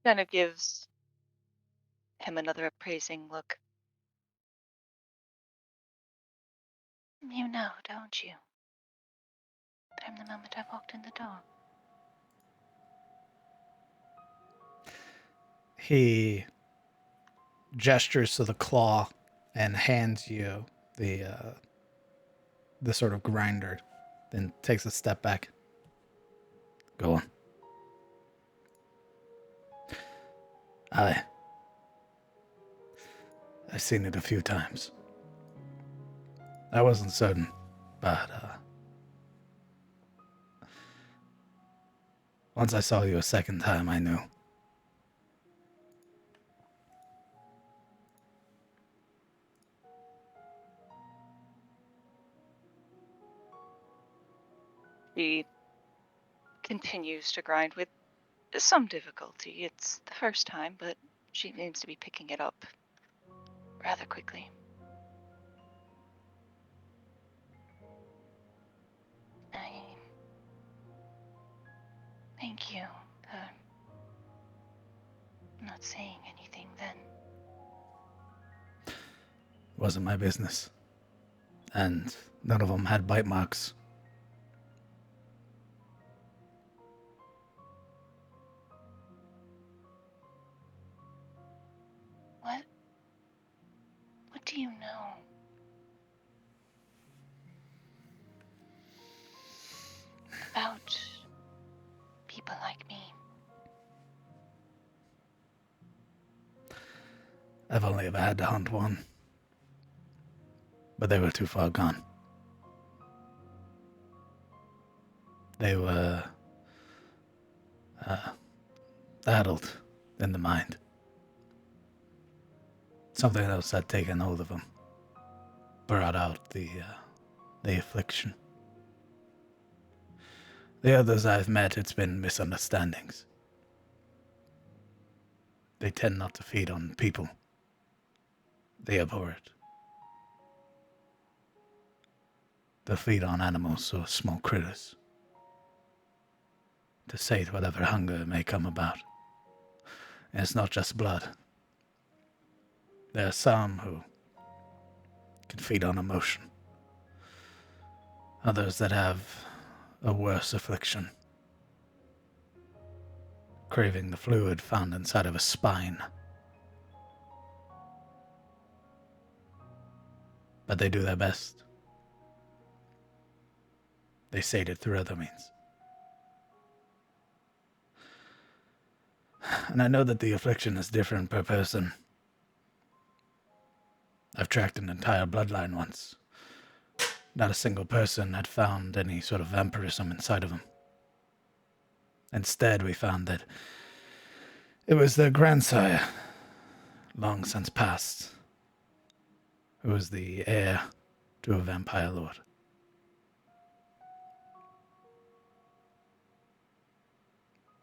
Kind of gives him another appraising look. You know, don't you? From the moment I walked in the door. He gestures to the claw and hands you the sort of grinder, then takes a step back. Go on. Aye. I've seen it a few times. I wasn't certain, but once I saw you a second time, I knew. He continues to grind with some difficulty. It's the first time, but she seems to be picking it up rather quickly. I thank you for not saying anything then. Wasn't my business. And none of them had bite marks. What do you know? About people like me. I've only ever had to hunt one. But they were too far gone. They were addled in the mind. Something else had taken hold of them. Brought out the affliction. The others I've met, it's been misunderstandings. They tend not to feed on people. They abhor it. They'll feed on animals or small critters to sate whatever hunger may come about. And it's not just blood. There are some who can feed on emotion. Others that have a worse affliction. craving the fluid found inside of a spine. But they do their best. They sate it through other means. And I know that the affliction is different per person. I've tracked an entire bloodline once. Not a single person had found any sort of vampirism inside of them. Instead, we found that it was their grandsire, long since passed, who was the heir to a vampire lord.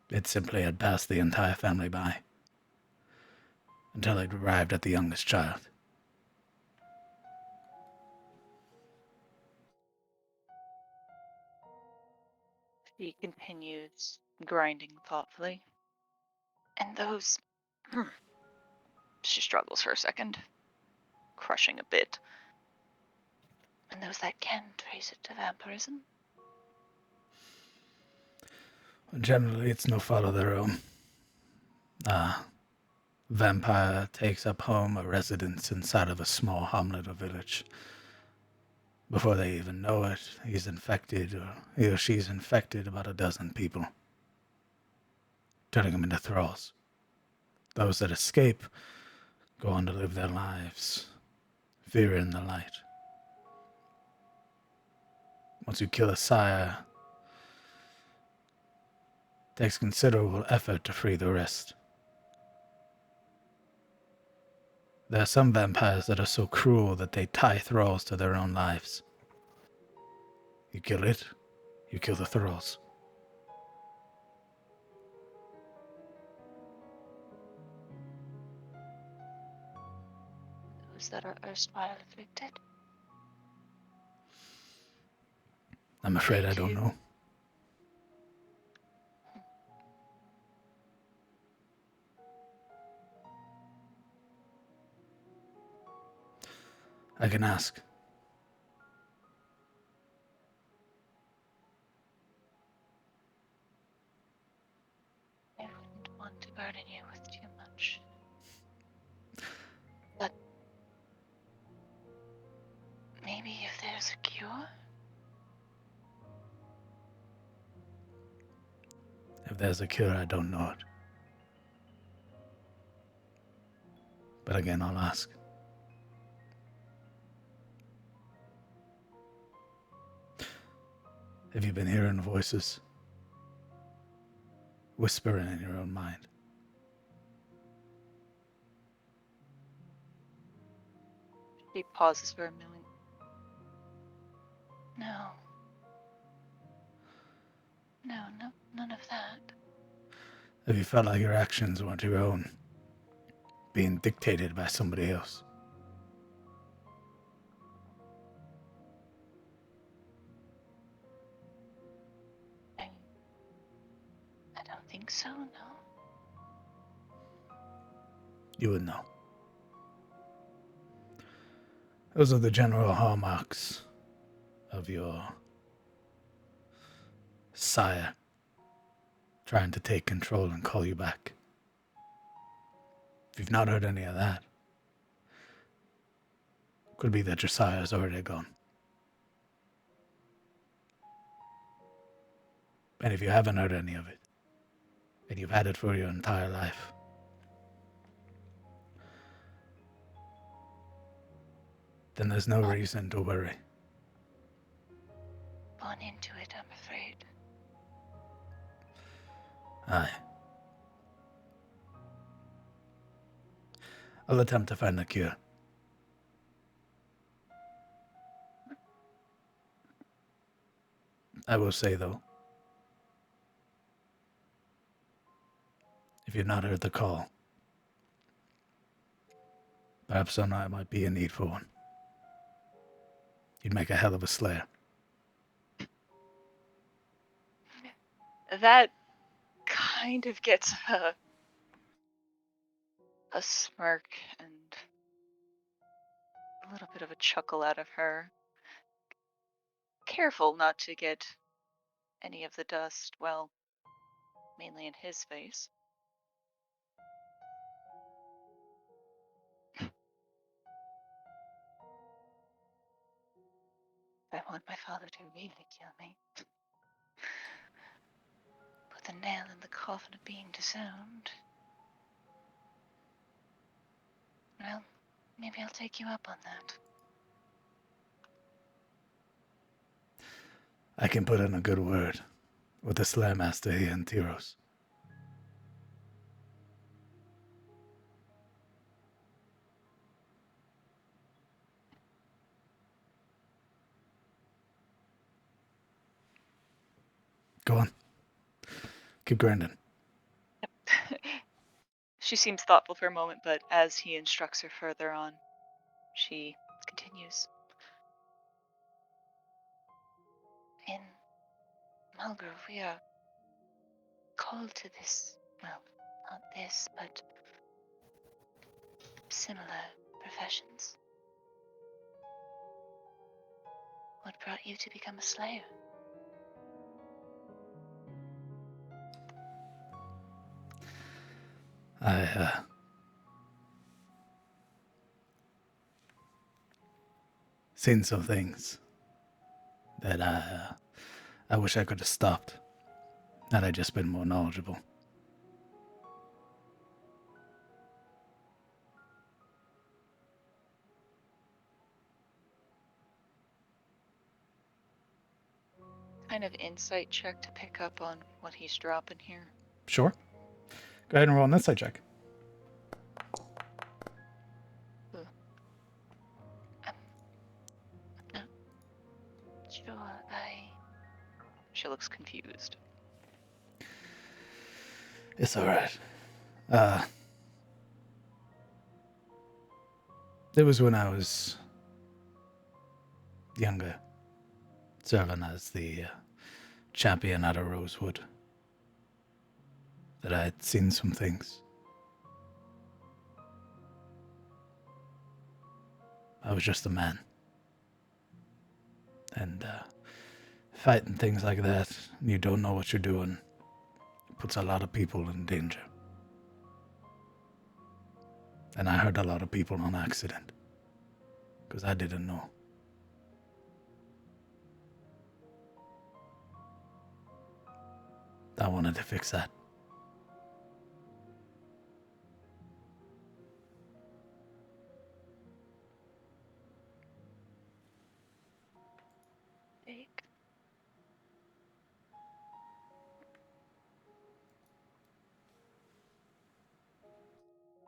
It simply had passed the entire family by, until it arrived at the youngest child. She continues grinding thoughtfully. And those... She struggles for a second, crushing a bit. And those that can trace it to vampirism? Generally, it's no fault of their own. Vampire takes up home a residence inside of a small hamlet or village. Before they even know it, he's infected, or he or she's infected about a dozen people, turning them into thralls. Those that escape go on to live their lives, fearing the light. Once you kill a sire, it takes considerable effort to free the rest. There are some vampires that are so cruel that they tie thralls to their own lives. You kill it, you kill the thralls. Those that are erstwhile afflicted? I'm afraid I don't know. I can ask. I wouldn't want to burden you with too much. But maybe if there's a cure? If there's a cure, I don't know it. But again, I'll ask. Have you been hearing voices? Whispering in your own mind? She pauses for a moment. No. No, none of that. Have you felt like your actions weren't your own? Being dictated by somebody else? I don't think so, no. You would know. Those are the general hallmarks of your sire trying to take control and call you back. If you've not heard any of that, it could be that your sire's already gone. And if you haven't heard any of it, and you've had it for your entire life, then there's no reason to worry. Born into it, I'm afraid. Aye. I'll attempt to find a cure. I will say, though, if you've not heard the call, perhaps some night might be in need for one. You'd make a hell of a slayer. That kind of gets a smirk and a little bit of a chuckle out of her. Careful not to get any of the dust, well, mainly in his face. want my father to really kill me. Put the nail in the coffin of being disowned. Well, maybe I'll take you up on that. I can put in a good word with the Slayer Master here in Tyros. Go on. Keep grinding. She seems thoughtful for a moment, but as he instructs her further on, she continues. In Mulgrove, we are called to this, well, not this, but similar professions. What brought you to become a slayer? I seen some things that I wish I could have stopped had I just been more knowledgeable. Kind of insight check to pick up on what he's dropping here. Sure. Go ahead and roll an insight check. No. Sure, She looks confused. It's alright. It was when I was younger, serving as the champion out of Rosewood, that I had seen some things. I was just a man. And fighting things like that, you don't know what you're doing, puts a lot of people in danger. And I hurt a lot of people on accident, because I didn't know. I wanted to fix that. Jake.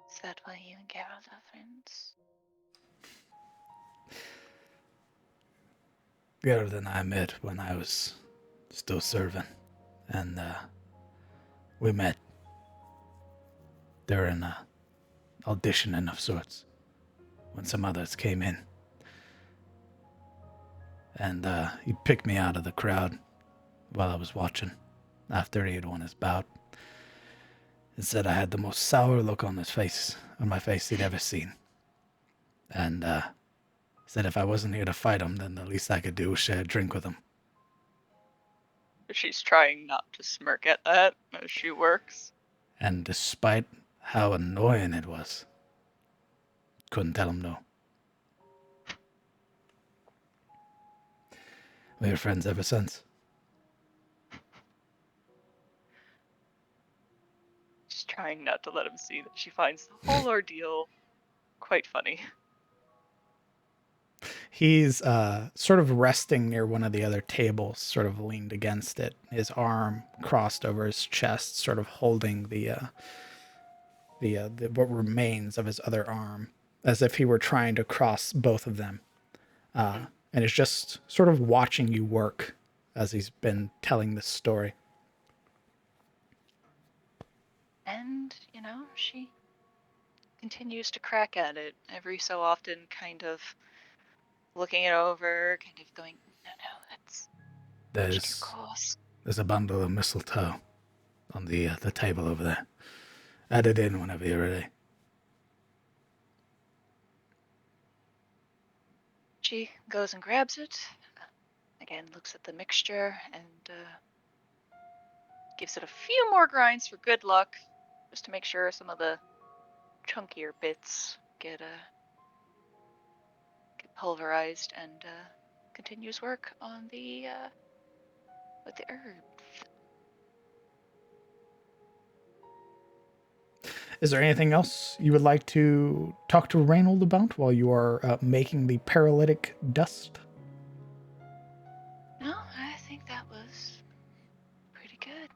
Is that why you and Geralt are friends? Geralt and I met when I was still serving, and we met during auditioning of sorts, when some others came in. And he picked me out of the crowd while I was watching, after he had won his bout, and said I had the most sour look on my face he'd ever seen. And said if I wasn't here to fight him, then the least I could do was share a drink with him. She's trying not to smirk at that as she works. And despite how annoying it was, couldn't tell him no. We were friends ever since. She's trying not to let him see that she finds the whole ordeal quite funny. He's sort of resting near one of the other tables, sort of leaned against it, his arm crossed over his chest, sort of holding the what remains of his other arm, as if he were trying to cross both of them. And is just sort of watching you work as he's been telling this story. And, she continues to crack at it every so often, kind of looking it over, kind of going, no, that's too coarse. There's a bundle of mistletoe on the table over there. Add it in whenever you're ready. She goes and grabs it, again looks at the mixture, and gives it a few more grinds for good luck, just to make sure some of the chunkier bits get pulverized, and continues work on the with the herbs. Is there anything else you would like to talk to Reynold about while you are making the paralytic dust? No, I think that was pretty good.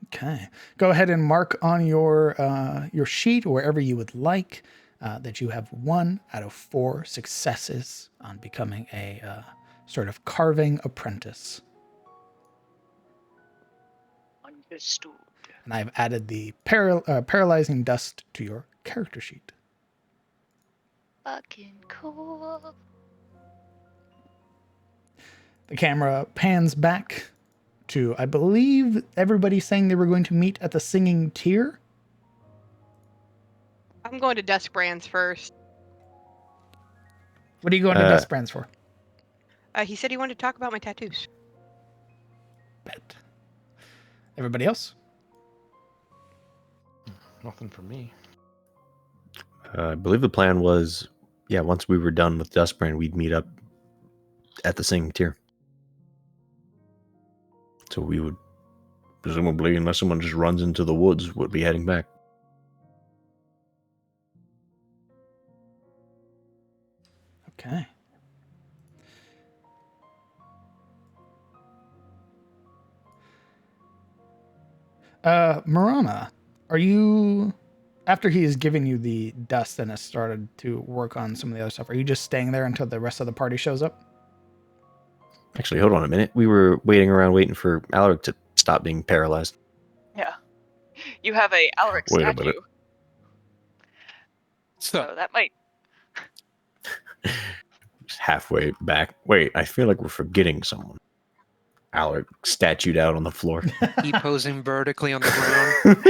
Okay. Go ahead and mark on your sheet, or wherever you would like, that you have 1 out of 4 successes on becoming a sort of carving apprentice. Understood. And I've added the paralyzing dust to your character sheet. Fucking cool. The camera pans back to, I believe, everybody saying they were going to meet at the Singing Tier. I'm going to Dust Brands first. What are you going to Dust Brands for? He said he wanted to talk about my tattoos. Bet. Everybody else? Nothing for me. I believe the plan was, once we were done with Dustbrand, we'd meet up at the Singing Tier. So we would, presumably, unless someone just runs into the woods, would be heading back. Okay. Marana, are you, after he has given you the dust and has started to work on some of the other stuff, are you just staying there until the rest of the party shows up? Actually, hold on a minute. We were waiting for Alaric to stop being paralyzed. Yeah. You have a Alaric Wait a statue. minute. So that might. Just halfway back. Wait, I feel like we're forgetting someone. Alaric statued out on the floor. He posing vertically on the ground.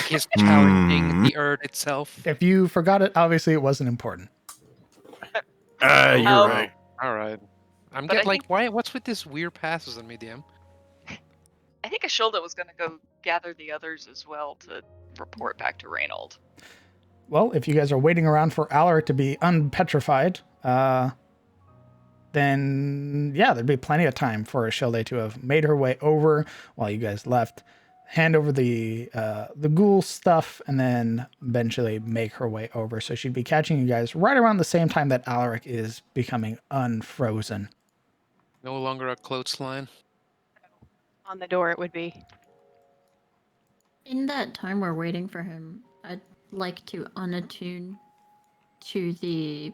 He's challenging the earth itself. If you forgot it, obviously it wasn't important. You're right. All right. I'm But getting I like, why? What's with this weird passes on me, DM? I think Ashilda was going to go gather the others as well to report back to Reynold. Well, if you guys are waiting around for Alaric to be unpetrified, then yeah, there'd be plenty of time for Ashilde to have made her way over while you guys left, hand over the ghoul stuff, and then eventually make her way over. So she'd be catching you guys right around the same time that Alaric is becoming unfrozen. No longer a clothesline. On the door, it would be. In that time we're waiting for him, I'd like to unattune to the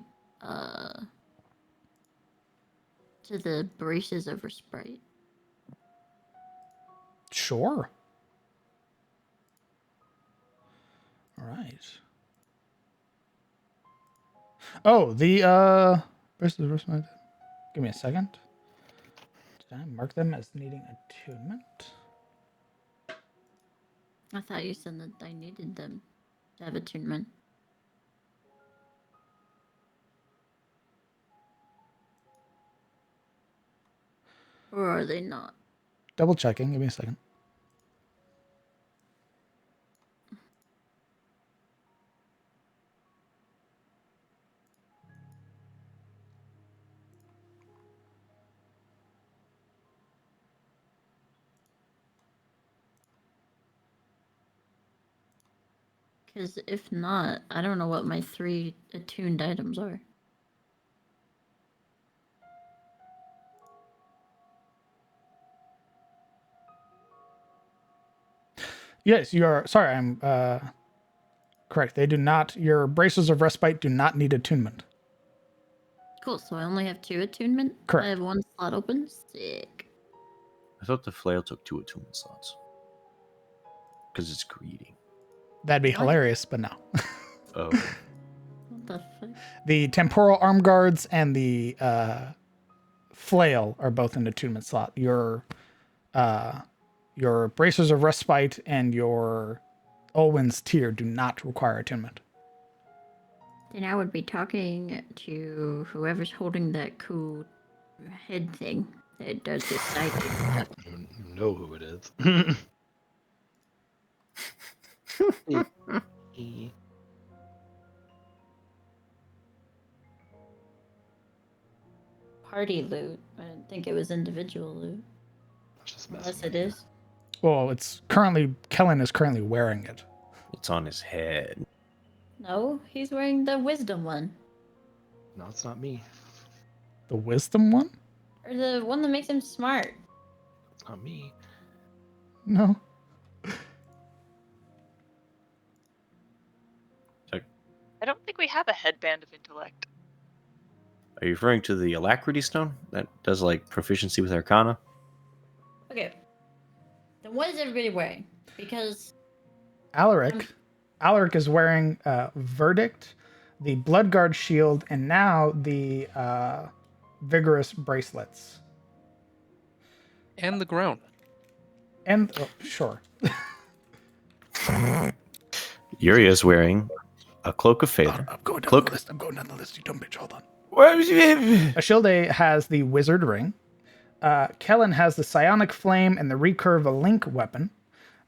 braces of respite. Sure. All right. Oh, the braces of respite. Give me a second. Did I mark them as needing attunement? I thought you said that I needed them to have attunement. Or are they not? Double checking. Give me a second. Because if not, I don't know what my 3 attuned items are. Yes, you are. Sorry, I'm correct. They do not. Your braces of respite do not need attunement. Cool, so I only have 2 attunement? Correct. I have 1 slot open? Sick. I thought the flail took 2 attunement slots. Because it's greedy. That'd be What? hilarious, but no. Oh. What the fuck? The temporal arm guards and the flail are both in attunement slot. Your bracers of respite and your Olwyn's tier do not require attunement. Then I would be talking to whoever's holding that cool head thing that does this psychic stuff. You know who it is. party loot. I didn't think it was individual loot. Just Unless messing it with you. is. Well, it's currently Kellen is currently wearing it. It's on his head. No, he's wearing the wisdom one. No, it's not me. The wisdom one? Or the one that makes him smart. It's not me. No. I don't think we have a headband of intellect. Are you referring to the Alacrity Stone that does like proficiency with Arcana? Okay. Then what is everybody wearing? Because Alaric is wearing Verdict, the Bloodguard shield, and now the Vigorous bracelets. And the ground. And sure. Uria's wearing a Cloak of Phaedra. I'm going down Cloak. the list. I'm going down the list. You dumb bitch. Hold on. Ashilde has the Wizard Ring. Kellen has the Psionic Flame and the Recurve Link weapon.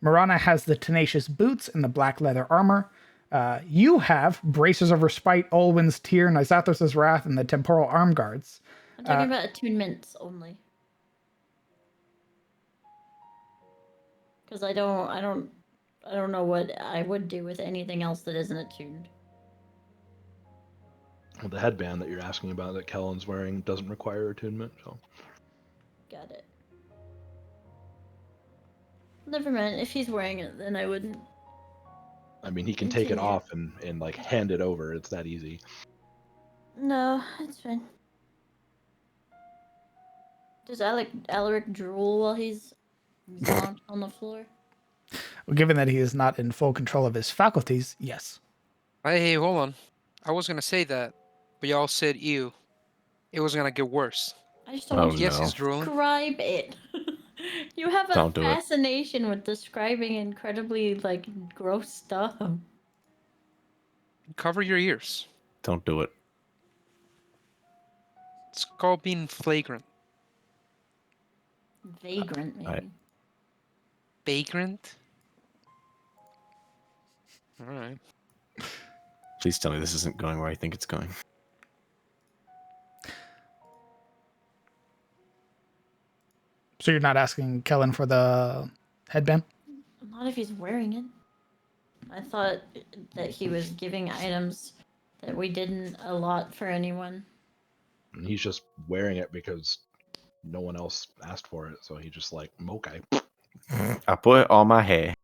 Marana has the Tenacious Boots and the Black Leather Armor. You have Bracers of Respite, Olwyn's Tear, Nyzathos' Wrath, and the Temporal Arm Guards. I'm talking about attunements only. Because I don't know what I would do with anything else that isn't attuned. Well, the headband that you're asking about that Kellen's wearing doesn't require attunement, so. Got it. Never mind. If he's wearing it, then I wouldn't. I mean, he can take it Continue. off and like hand it over. It's that easy. No, it's fine. Does Alaric drool while he's zonked on the floor? Well, given that he is not in full control of his faculties, yes. Hey, hold on. I was gonna say that, but y'all said ew. It was gonna get worse. I just don't Oh, want you Yes, to he's drooling. describe it. You have a Don't do it. fascination with describing incredibly like gross stuff. Cover your ears. Don't do it. It's called being flagrant. Vagrant, maybe. Vagrant? Alright. Please tell me this isn't going where I think it's going. So you're not asking Kellen for the headband? Not if he's wearing it. I thought that he was giving items that we didn't allot for anyone. And he's just wearing it because no one else asked for it, so he just like, okay. I put it on my hair.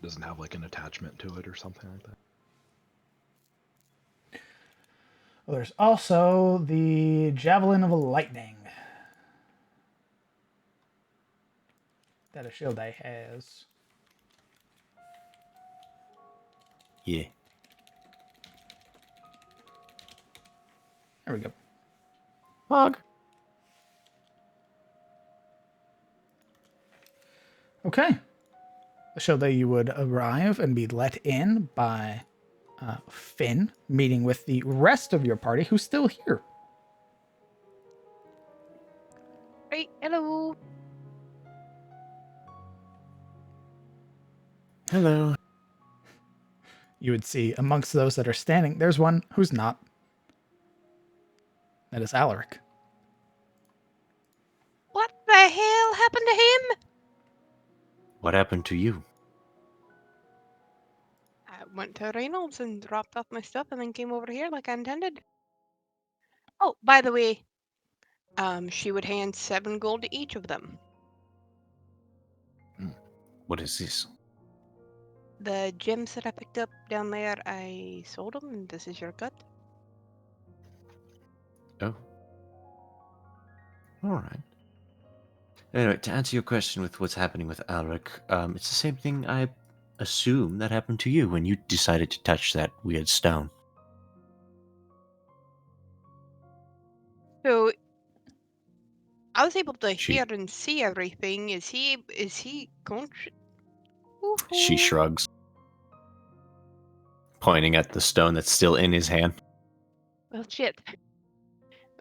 Doesn't have like an attachment to it or something like that. Well, there's also the Javelin of Lightning that Ashilde has. Yeah. There we go. Mog. Okay. Ashilde, you would arrive and be let in by Finn, meeting with the rest of your party who's still here. Right, hello. Hello. You would see amongst those that are standing, there's one who's not. That is Alaric. What the hell happened to him? What happened to you? I went to Reynolds and dropped off my stuff and then came over here like I intended. Oh, by the way, she would hand 7 gold to each of them. What is this? The gems that I picked up down there, I sold them, and this is your cut. Oh. Alright. Anyway, to answer your question with what's happening with Alric, it's the same thing I assume that happened to you when you decided to touch that weird stone. So I was able to She- hear and see everything. Is he conscious? She shrugs, pointing at the stone that's still in his hand. Well, shit.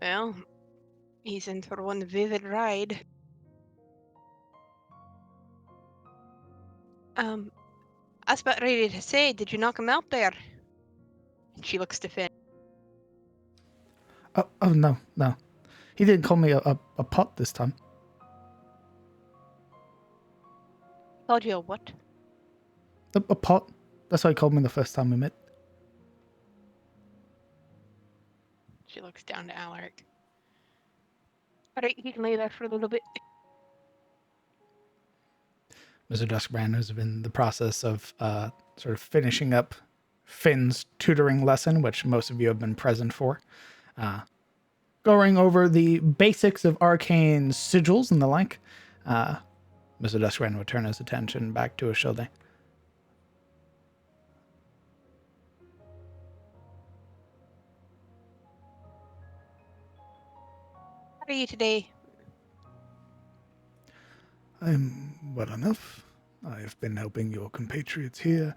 Well, he's in for one vivid ride. I was about ready to say, did you knock him out there? And she looks to Finn. Oh no, no. He didn't call me a pot this time. Called you a what? A pot. That's what he called me the first time we met. She looks down to Alaric. Alright, he can lay there for a little bit. Mr. Duskbrand has been in the process of sort of finishing up Finn's tutoring lesson, which most of you have been present for. Going over the basics of arcane sigils and the like. Mr. Duskbrand will turn his attention back to Ashilde. How are you today? I'm well enough. I've been helping your compatriots here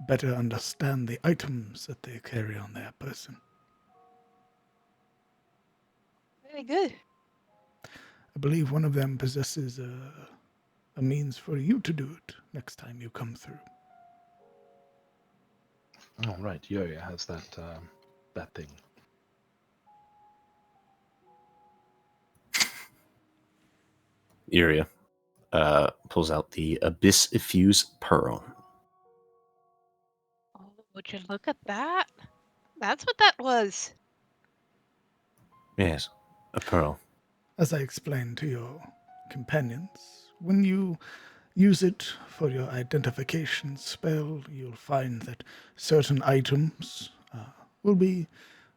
better understand the items that they carry on their person. Very good. I believe one of them possesses a means for you to do it next time you come through. Oh, right. Yoya has that thing. Iria pulls out the Abyss Effuse Pearl. Oh, would you look at that? That's what that was. Yes, a pearl. As I explained to your companions, when you use it for your identification spell, you'll find that certain items you'll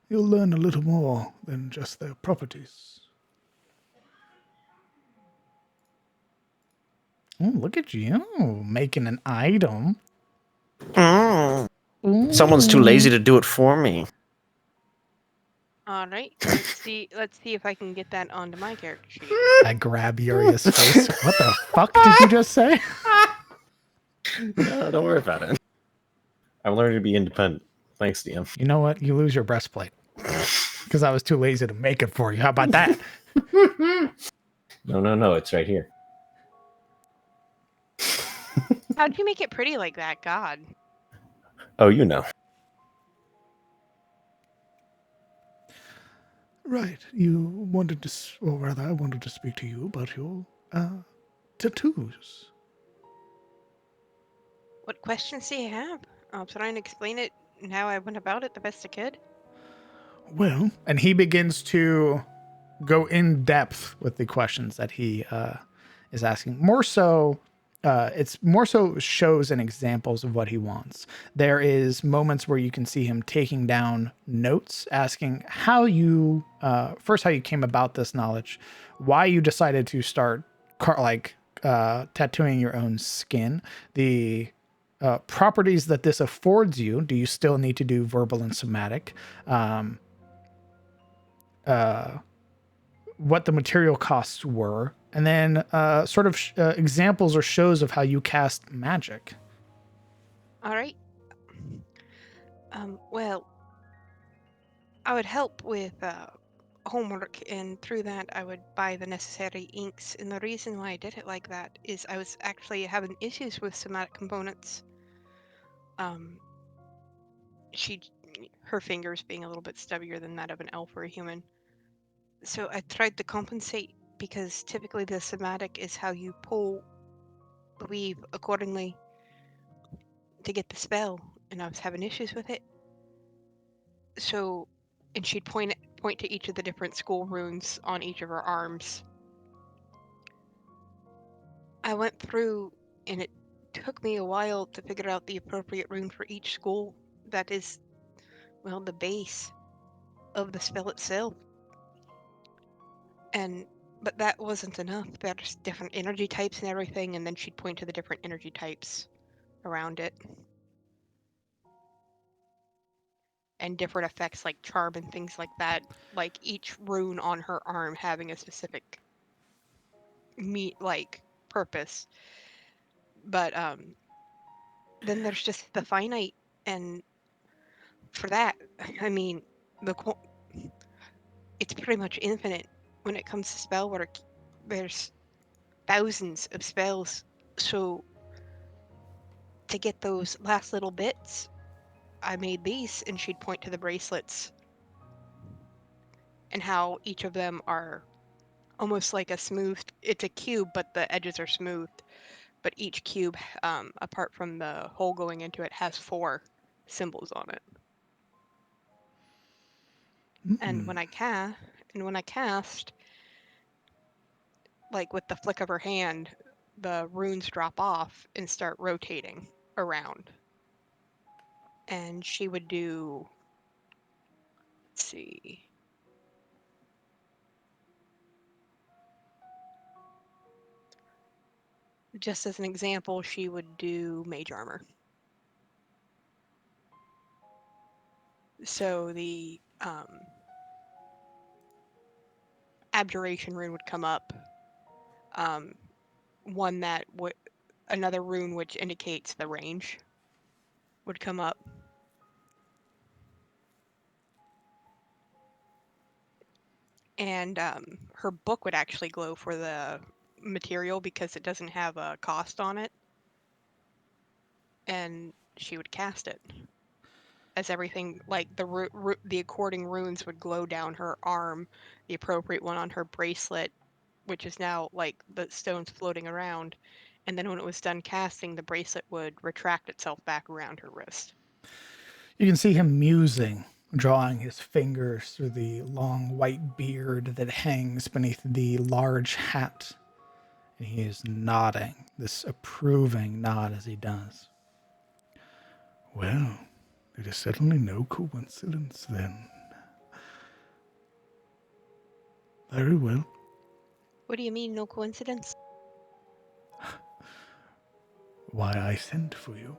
learn a little more than just their properties. Oh, look at you making an item. Someone's too lazy to do it for me. All right, let's see if I can get that onto my character sheet. I grab Uria's face. What the fuck did you just say? No, don't worry about it. I'm learning to be independent. Thanks, DM. You know what? You lose your breastplate. Because I was too lazy to make it for you. How about that? No, it's right here. How'd you make it pretty like that? God. Oh, you know. Right, you wanted to, or rather, I wanted to speak to you about your tattoos. What questions do you have? I'll try and explain it and how I went about it the best I could. Well, And he begins to go in depth with the questions that he is asking. More so, it's more so shows and examples of what he wants. There is moments where you can see him taking down notes, asking how you first how you came about this knowledge, why you decided to start tattooing your own skin, the properties that this affords you. Do you still need to do verbal and somatic? What the material costs were, and then sort of examples or shows of how you cast magic. All right. Well, I would help with homework, and through that, I would buy the necessary inks. And the reason why I did it like that is I was actually having issues with somatic components. Her fingers being a little bit stubbier than that of an elf or a human. So I tried to compensate because typically the somatic is how you pull the weave accordingly to get the spell, and I was having issues with it. So, and she'd point to each of the different school runes on each of her arms. I went through, and it took me a while to figure out the appropriate rune for each school. That is, well, the base of the spell itself. But that wasn't enough. There's different energy types and everything, and then she'd point to the different energy types around it. And different effects like charm and things like that, like each rune on her arm having a specific purpose. But then there's just the finite, and for that, I mean, it's pretty much infinite when it comes to spell work. There's thousands of spells, so to get those last little bits, I made these, and she'd point to the bracelets. and how each of them are almost like a smooth. It's a cube, but the edges are smoothed. But each cube, apart from the hole going into it, has 4 symbols on it. And when I cast, like with the flick of her hand, the runes drop off and start rotating around. And she would do, let's see, just as an example, she would do mage armor. So the abjuration rune would come up. One that would, another rune which indicates the range would come up. And her book would actually glow for the material because it doesn't have a cost on it. And she would cast it. As everything, like the according runes would glow down her arm, the appropriate one on her bracelet, which is now like the stones floating around. And then when it was done casting, the bracelet would retract itself back around her wrist. You can see him musing, drawing his fingers through the long white beard that hangs beneath the large hat. And he is nodding, this approving nod as he does. Well, it is certainly no coincidence then. Very well. What do you mean, no coincidence? Why I sent for you.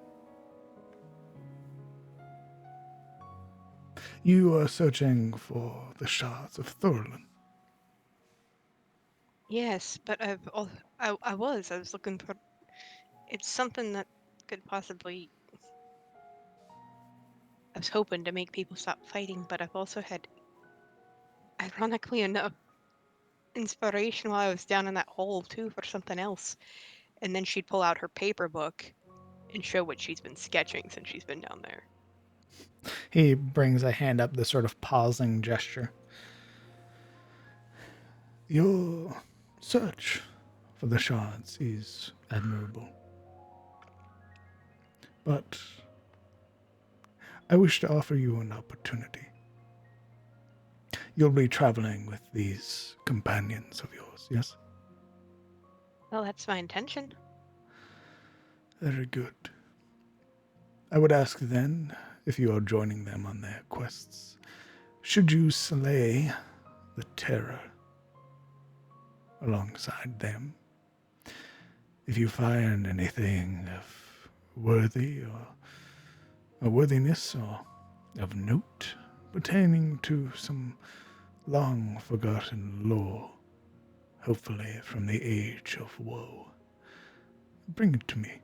You are searching for the shards of Thorlin. Yes, but I was looking for. It's something that could possibly. I was hoping to make people stop fighting, but I've also had, ironically enough, inspiration while I was down in that hole too for something else. And then she'd pull out her paper book and show what she's been sketching since she's been down there. He brings a hand up, this sort of pausing gesture. Your search for the shards is admirable. But I wish to offer you an opportunity. You'll be traveling with these companions of yours, yes? Well, that's my intention. Very good. I would ask then if you are joining them on their quests. Should you slay the terror alongside them, if you find anything of worthiness or of note pertaining to some long forgotten lore, hopefully from the age of woe, bring it to me.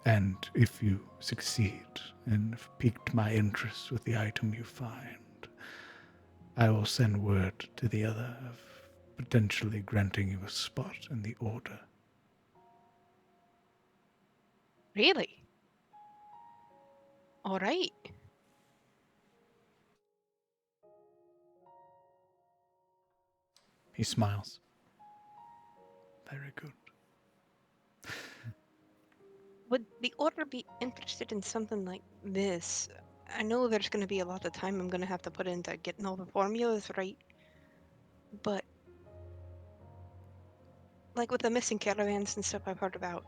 And if you succeed and have piqued my interest with the item you find, I will send word to the other of potentially granting you a spot in the order. Really? All right. He smiles. Very good. Would the order be interested in something like this? I know there's going to be a lot of time I'm going to have to put into getting all the formulas right, but like with the missing caravans and stuff I've heard about,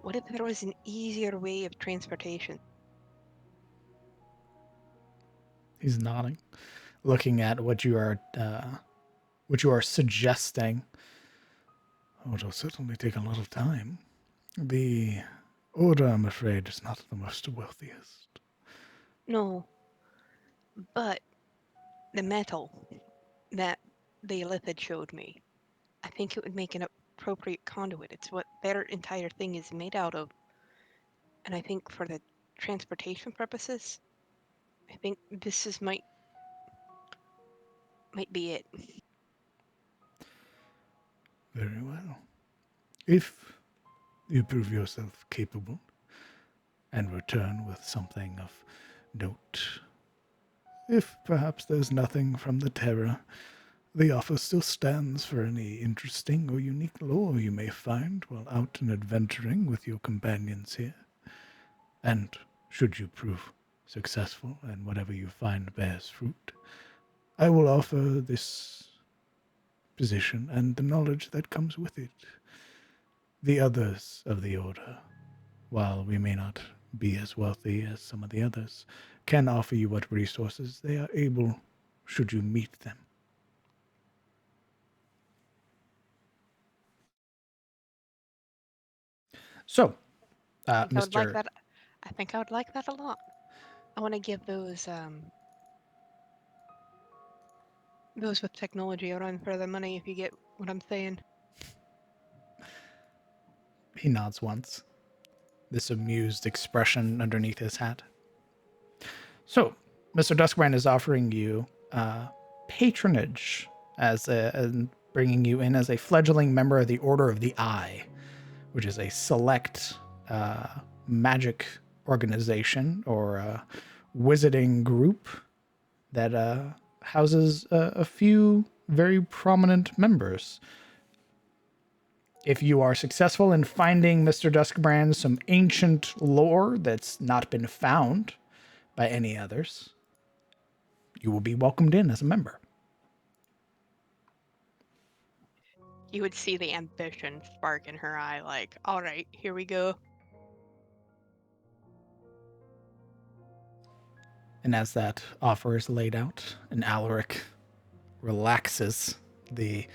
what if there was an easier way of transportation? He's nodding, looking at what you are suggesting. Oh, it'll certainly take a lot of time. The order, I'm afraid, is not the most wealthiest. No, but the metal that the Elithid showed me, I think it would make an appropriate conduit. It's what their entire thing is made out of. And I think for the transportation purposes, I think this is might be it. Very well. If you prove yourself capable and return with something of note, If perhaps there's nothing from the Terra, the offer still stands for any interesting or unique lore you may find while out and adventuring with your companions here. And should you prove successful and whatever you find bears fruit, I will offer this position and the knowledge that comes with it. The others of the Order, while we may not be as wealthy as some of the others, can offer you what resources they are able should you meet them. So, I think I would like Mr. that. I think I would like that a lot. I want to give those with technology a run for their money, if you get what I'm saying. He nods once, this amused expression underneath his hat. So, Mr. Duskbrand is offering you patronage and bringing you in as a fledgling member of the Order of the Eye, which is a select magic organization or wizarding group that houses a few very prominent members. If you are successful in finding Mr. Duskbrand some ancient lore that's not been found by any others, you will be welcomed in as a member. You would see the ambition spark in her eye, like, all right, here we go. And as that offer is laid out, and Alaric relaxes, the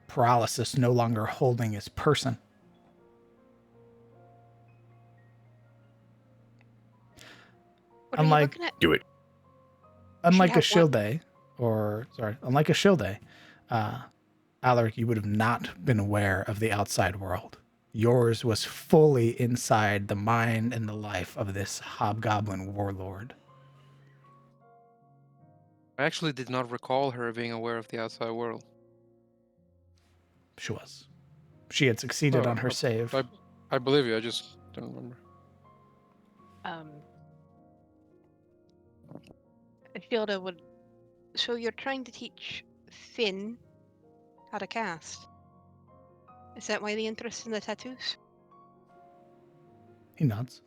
paralysis no longer holding his person. What are you Unlike looking at? Do it. unlike a have one- Shilde, unlike a Shilde, Alaric, you would have not been aware of the outside world. Yours was fully inside the mind and the life of this hobgoblin warlord. I actually did not recall her being aware of the outside world. She was. She had succeeded Oh, on her save. I believe you. I just don't remember. Shilda would. So you're trying to teach Finn how to cast? Is that why the interest in the tattoos? He nods.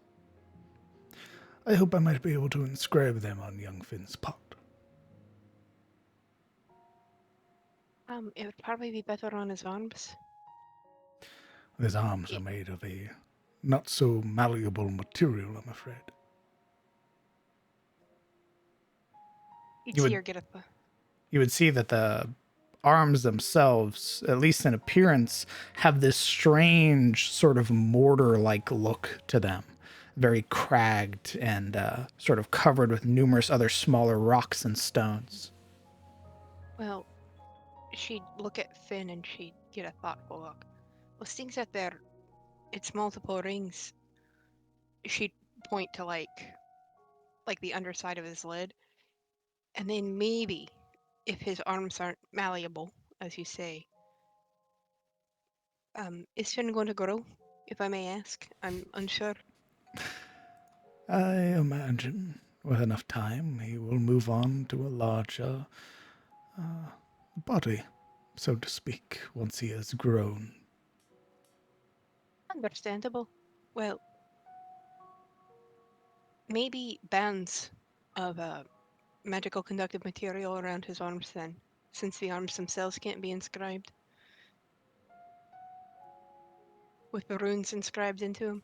I hope I might be able to inscribe them on young Finn's pot. It would probably be better on his arms. His arms are made of a not so malleable material, I'm afraid. You'd You see would- her get up. You would see that the arms themselves, at least in appearance, have this strange sort of mortar-like look to them. Very cragged and sort of covered with numerous other smaller rocks and stones. Well, she'd look at Finn and she'd get a thoughtful look. Well, seeing that it's multiple rings, she'd point to like the underside of his lid, and then maybe, if his arms aren't malleable, as you say, is Finn going to grow? If I may ask, I'm unsure. I imagine with enough time he will move on to a larger body, so to speak, once he has grown. Understandable. Well, maybe bands of magical conductive material around his arms then, since the arms themselves can't be inscribed. With the runes inscribed into them.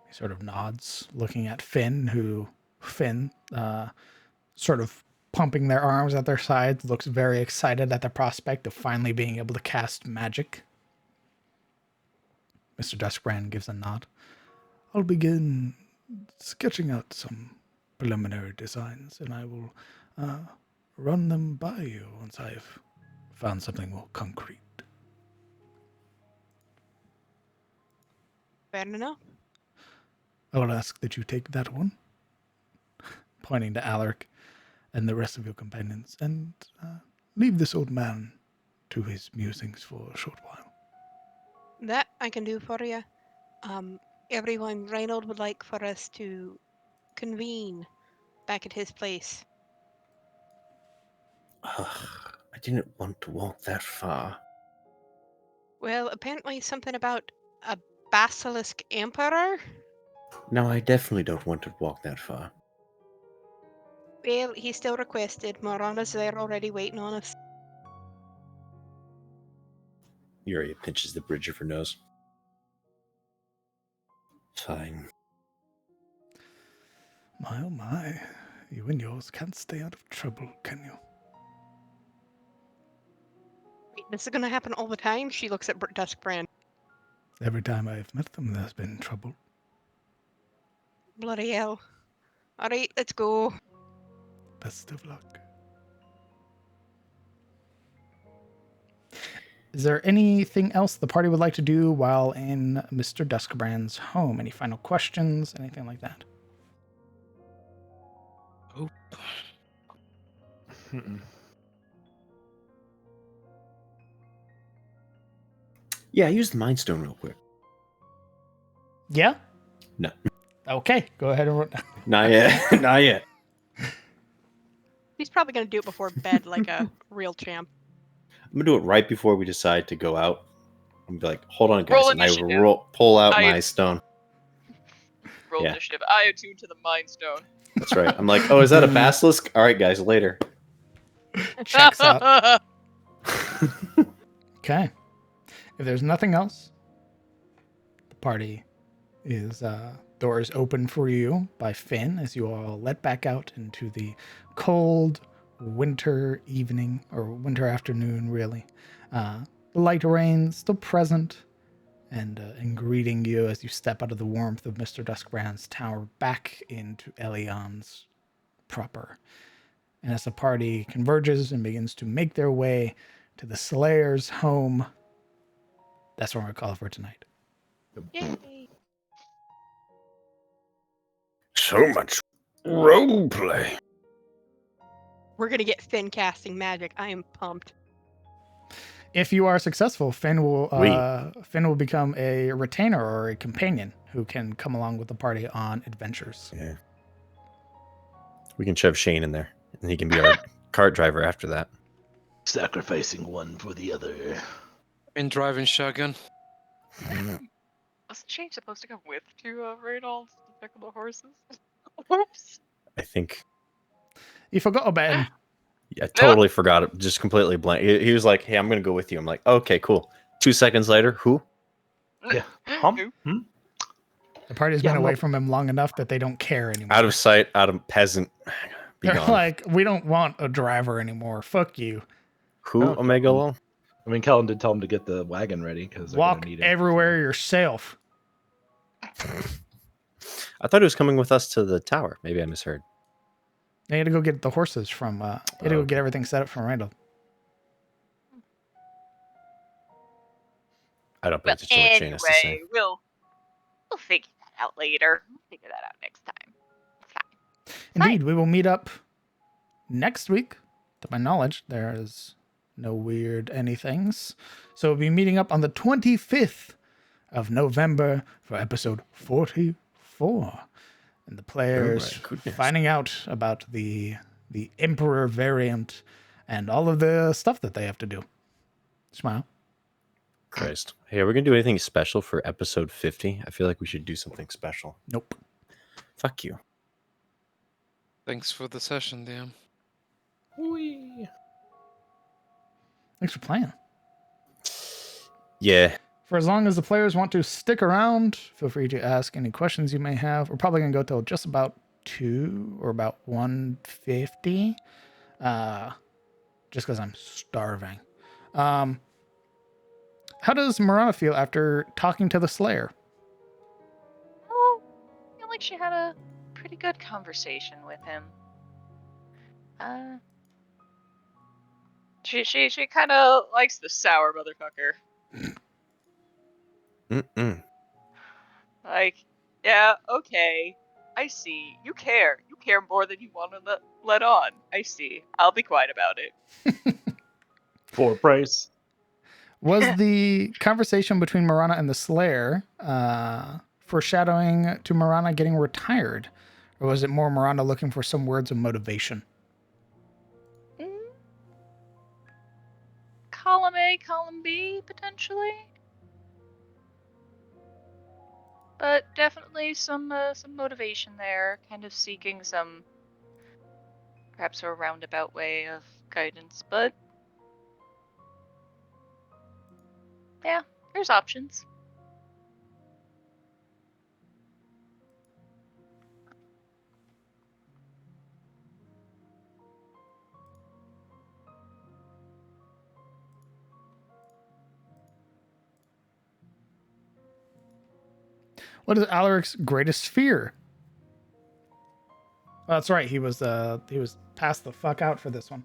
He sort of nods, looking at Finn, sort of pumping their arms at their sides, looks very excited at the prospect of finally being able to cast magic. Mr. Duskbrand gives a nod. I'll begin sketching out some preliminary designs, and I will run them by you once I've found something more concrete. Fair enough. I will ask that you take that one, Pointing to Alaric. and the rest of your companions, and leave this old man to his musings for a short while. That I can do for you. Everyone, Reynold would like for us to convene back at his place. I didn't want to walk that far. Well, apparently something about a basilisk emperor? No, I definitely don't want to walk that far. Well, he still requested. Morana's there already waiting on us. Uriah pinches the bridge of her nose. Fine. My oh my, you and yours can't stay out of trouble, can you? Wait, this is gonna happen all the time? She looks at Duskbrand. Every time I've met them, there's been trouble. Bloody hell. Alright, let's go. Best of luck. Is there anything else the party would like to do while in Mr. Duskbrand's home? Any final questions? Anything like that? Oh, Yeah, use the Mind Stone real quick. Yeah? No. Okay, go ahead and... Not yet. Not yet. He's probably gonna do it before bed like a real champ. I'm gonna do it right before we decide to go out. I'm gonna be like, hold on, guys, Roll and I initiative. pull out I- my stone. Roll Yeah. initiative. I attune to the Mind Stone. That's right. I'm like, oh, is that a basilisk? All right, guys, later. Checks out. Okay. If there's nothing else, the party is doors open for you by Finn as you all let back out into the cold winter evening or winter afternoon, really. The light rain still present and greeting you as you step out of the warmth of Mr. Duskbrand's tower back into Elion's proper. And as the party converges and begins to make their way to the Slayer's home, that's what we're going to call it for tonight. Yay. So much role play. We're gonna get Finn casting magic. I am pumped. If you are successful, Finn will become a retainer or a companion who can come along with the party on adventures. Yeah. We can shove Shane in there, and he can be our cart driver after that. Sacrificing one for the other. been driving shotgun. Wasn't Shane supposed to come with to Reynold to pick up the horses? Whoops. I think. You forgot about him. Yeah, I totally forgot it. Just completely blank. He was like, hey, I'm going to go with you. I'm like, okay, cool. 2 seconds later, who? Yeah. Who? The party's Yeah, been I'm away up- from him long enough that they don't care anymore. Out of sight, out of peasant. Be They're gone. like, we don't want a driver anymore. Fuck you. Who? Okay. Omega Low? I mean, Kellen did tell him to get the wagon ready because they're Walk gonna need it. everywhere yourself. I thought he was coming with us to the tower. Maybe I misheard. They had to go get the horses from, they had to go get everything set up from Randall. I don't Well, bet to what Shane has to say. anyway, we'll figure that out later. We'll figure that out next time. It's fine. Indeed, we will meet up next week. To my knowledge, there is no weird anythings. So we'll be meeting up on the 25th of November for episode 44. And the players Oh my goodness. finding out about the Emperor variant and all of the stuff that they have to do. Smile. Christ. Hey, are we going to do anything special for episode 50? I feel like we should do something special. Nope. Fuck you. Thanks for the session, Dan. Whee! Thanks for playing. Yeah. For as long as the players want to stick around, feel free to ask any questions you may have. We're probably going to go till just about 2 or about 1:50. Just because I'm starving. How does Marana feel after talking to the Slayer? Oh, I feel like she had a pretty good conversation with him. She kind of likes the sour motherfucker. Mm-mm. Like, yeah, okay. I see. You care. You care more than you want to let on. I see. I'll be quiet about it. For price. Was the conversation between Marana and the Slayer foreshadowing to Marana getting retired Or was it more Miranda looking for some words of motivation? Column A, column B, potentially. But definitely some motivation there, kind of seeking some, perhaps a roundabout way of guidance. But yeah, there's options. What is Alaric's greatest fear? Oh, that's right. He was passed the fuck out for this one.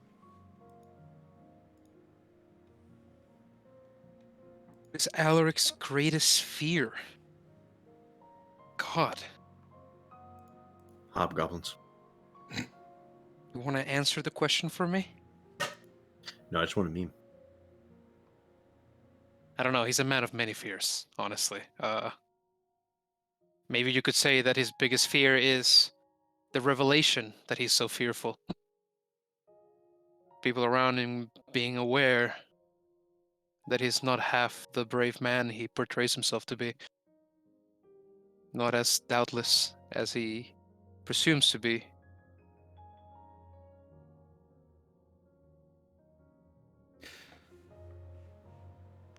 It's Alaric's greatest fear. God. Hobgoblins. You want to answer the question for me? No, I just want a meme. I don't know. He's a man of many fears, honestly. Maybe you could say that his biggest fear is the revelation that he's so fearful. People around him being aware that he's not half the brave man he portrays himself to be. Not as doubtless as he presumes to be.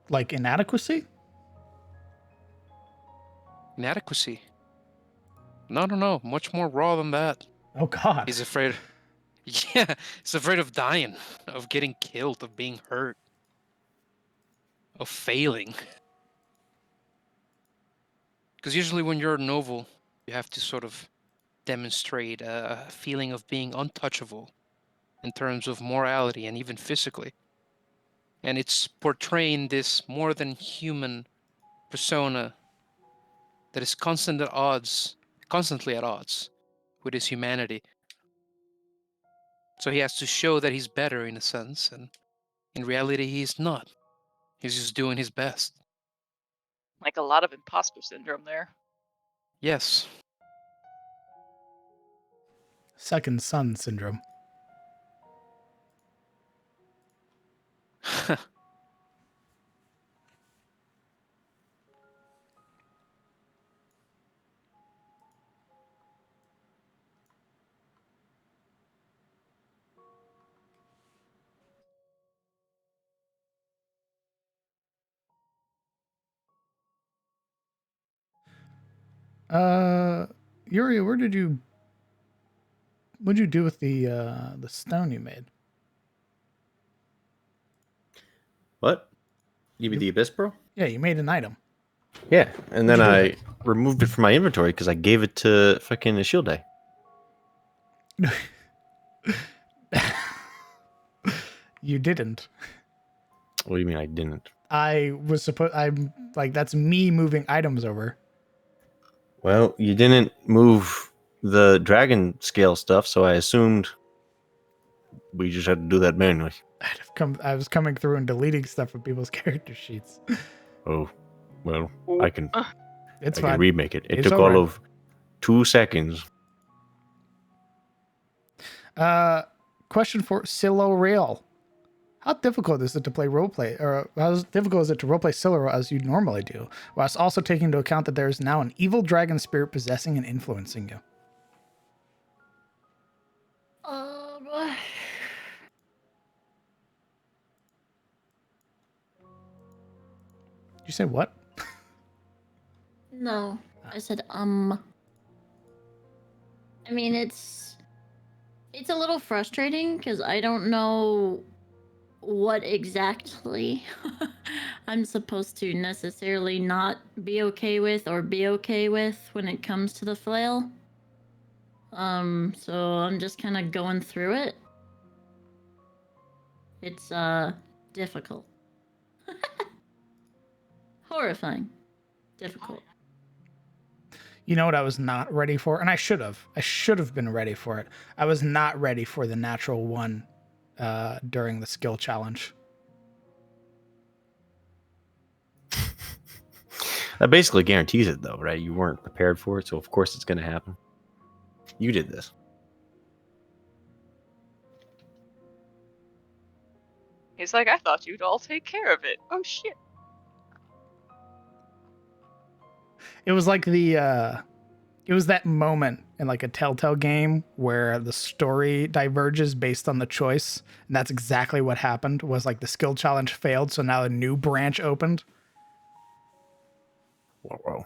Like inadequacy? Inadequacy. No. Much more raw than that. Oh God. He's afraid. Yeah, he's afraid of dying, of getting killed, of being hurt, of failing. Because usually when you're noble, you have to sort of demonstrate a feeling of being untouchable in terms of morality and even physically. And it's portraying this more than human persona that is constantly at odds with his humanity. So he has to show that he's better in a sense, and in reality he's not. He's just doing his best. Like a lot of imposter syndrome there. Yes. Second son syndrome. Yuri, what'd you do with the stone you made? What? You mean the Abyss, bro? Yeah, you made an item. Yeah, and then What'd you do I removed it from my inventory because I gave it to fucking Shield Day. You didn't. What do you mean I didn't? I'm like, that's me moving items over. Well, you didn't move the dragon scale stuff, so I assumed we just had to do that manually. I was coming through and deleting stuff from people's character sheets. Oh, well, I can It's I fine. can remake it. It It's took all all right. of 2 seconds. Question for Silo Real. How difficult is it to play roleplay, or how difficult is it to roleplay Silo as you normally do, whilst also taking into account that there is now an evil dragon spirit possessing and influencing you? You say what? No, I said I mean, it's a little frustrating because I don't know what exactly I'm supposed to necessarily not be okay with or be okay with when it comes to the flail. So I'm just kind of going through it. It's difficult. Horrifying. Difficult. You know what I was not ready for? And I should have been ready for it. I was not ready for the natural one during the skill challenge. That basically guarantees it, though, right? You weren't prepared for it, so of course it's going to happen. You did this. He's like, I thought you'd all take care of it. Oh shit. It was like it was that moment in like a Telltale game where the story diverges based on the choice, and that's exactly what happened. Was like the skill challenge failed, so now a new branch opened. Whoa.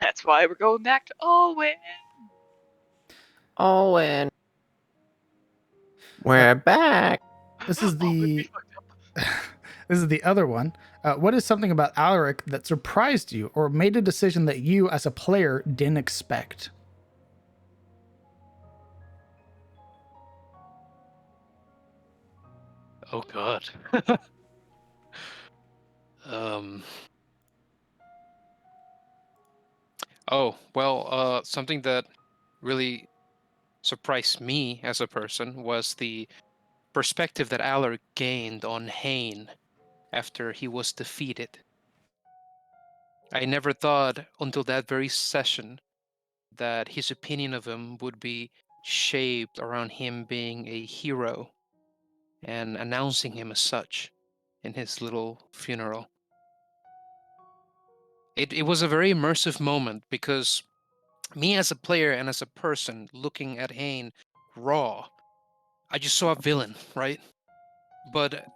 That's why we're going back to Owen. Owen. We're back. This is Owen, we the fucked up. this is the other one. What is something about Alaric that surprised you or made a decision that you as a player didn't expect? Oh god. um. Oh well. Something that really surprised me as a person was the perspective that Alaric gained on Hain after he was defeated. I never thought until that very session that his opinion of him would be shaped around him being a hero and announcing him as such in his little funeral. It was a very immersive moment because me as a player and as a person looking at Hain raw, I just saw a villain, right? But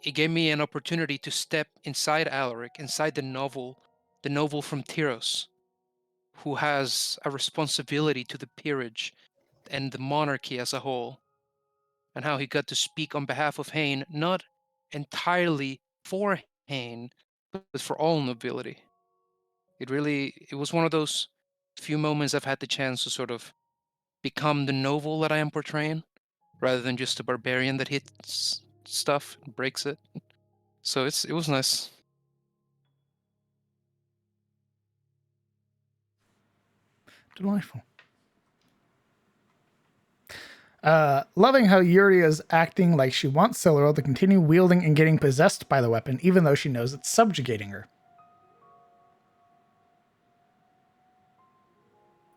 it gave me an opportunity to step inside Alaric, inside the novel from Tyros, who has a responsibility to the peerage and the monarchy as a whole, and how he got to speak on behalf of Hain, not entirely for Hain, but for all nobility. It was one of those few moments I've had the chance to sort of become the noble that I am portraying, rather than just a barbarian that hits stuff and breaks it. So it was nice. Delightful. Loving how Yuri is acting like she wants Siluriel to continue wielding and getting possessed by the weapon, even though she knows it's subjugating her.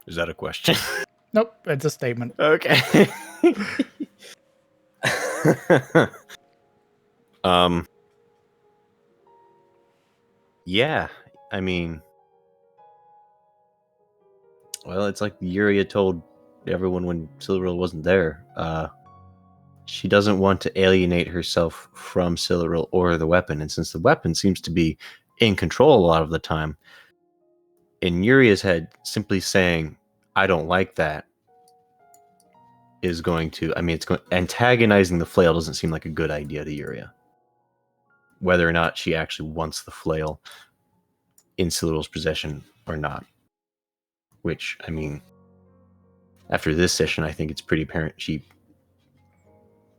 Is that a question? Nope, it's a statement. Okay. Yeah, I mean, well, it's like Yuria told everyone when Siluriel wasn't there. She doesn't want to alienate herself from Siluriel or the weapon, and since the weapon seems to be in control a lot of the time, in Yuria's head, simply saying, I don't like that, is going to, I mean, it's going, antagonizing the flail doesn't seem like a good idea to Yuria. Whether or not she actually wants the flail in Siluriel's possession or not. Which, I mean, after this session, I think it's pretty apparent she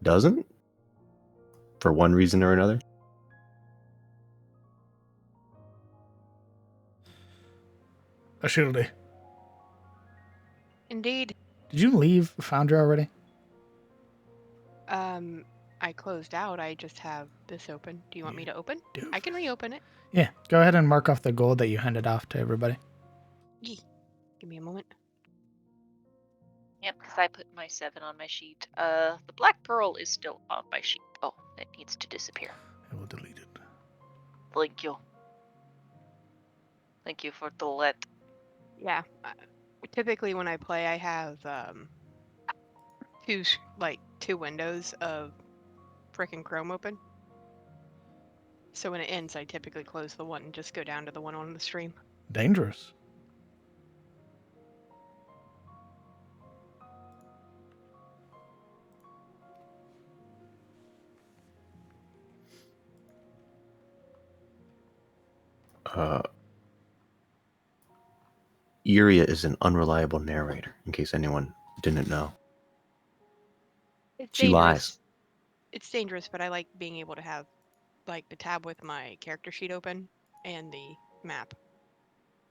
doesn't, for one reason or another. Ashildi, Indeed. did you leave Foundry already? I closed out. I just have this open. Do you want me to open? Do. I can reopen it. Yeah, go ahead and mark off the gold that you handed off to everybody. Yee. Give me a moment. Yep, because I put my 7 on my sheet. The black pearl is still on my sheet. Oh, it needs to disappear. I will delete it. Thank you. Thank you for the let. Yeah. Typically, when I play, I have two windows of frickin' Chrome open. So when it ends, I typically close the one and just go down to the one on the stream. Dangerous. Yuria is an unreliable narrator, in case anyone didn't know. It's She dangerous. lies. It's dangerous, but I like being able to have like the tab with my character sheet open and the map.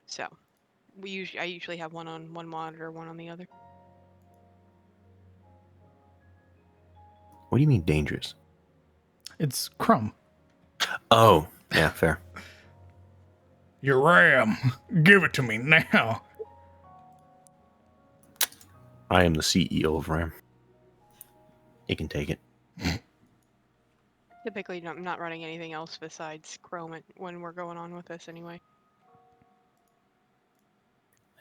So I usually have one on one monitor, one on the other. What do you mean dangerous? It's Chrome. Oh, yeah, fair. Your ram. Give it to me now. I am the CEO of RAM. He can take it. Typically, I'm not running anything else besides Chrome when we're going on with this anyway.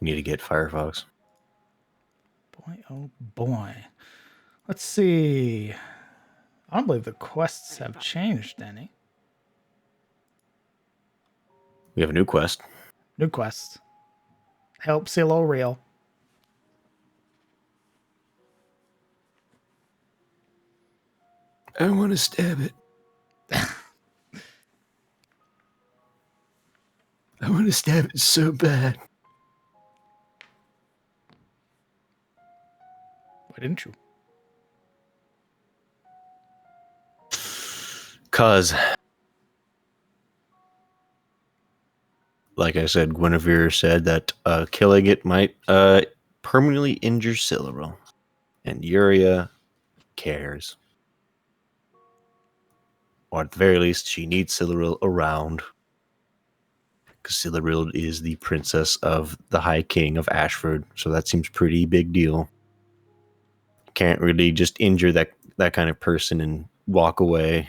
I need to get Firefox. Boy, oh boy. Let's see. I don't believe the quests have changed any. We have a new quest. New quests. Help Silo Real. I want to stab it. I want to stab it so bad. Why didn't you? Cause, like I said, Guinevere said that killing it might permanently injure Silveril. And Yuria cares. Or at the very least, she needs Silveril around. Because Silveril is the princess of the High King of Ashford. So that seems pretty big deal. Can't really just injure that kind of person and walk away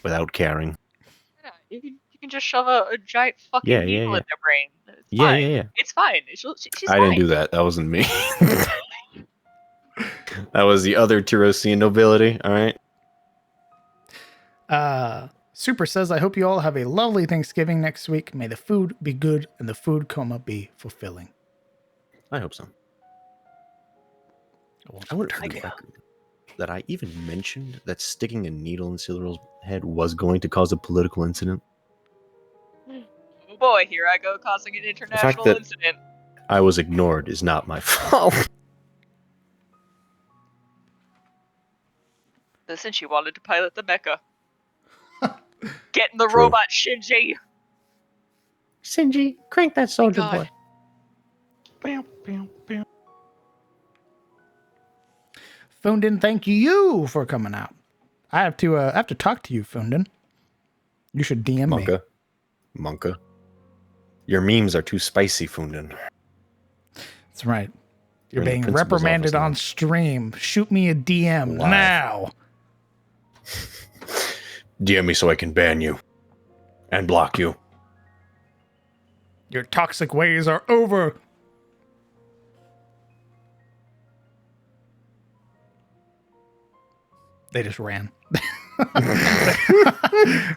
without caring. Yeah, you can just shove a giant fucking Yeah, needle yeah. in their brain. It's Yeah, fine. yeah. It's fine. She's I fine. didn't do that. That wasn't me. That was the other Tirosian nobility, alright? Super says, I hope you all have a lovely Thanksgiving next week. May the food be good and the food coma be fulfilling. I hope so. I wonder for the record that I even mentioned that sticking a needle in Silveril's head was going to cause a political incident. Oh boy, here I go causing an international that- incident. I was ignored is not my fault. Listen, she wanted to pilot the mecha. Get in the True. robot, Shinji. Shinji, crank that soldier God. boy. Fundin, thank you for coming out. I have to talk to you, Fundin. You should DM me. Monka. Your memes are too spicy, Fundin. That's right. You're in the being principal's reprimanded office on now. stream. Shoot me a DM Live. now. DM me so I can ban you. And block you. Your toxic ways are over. They just ran.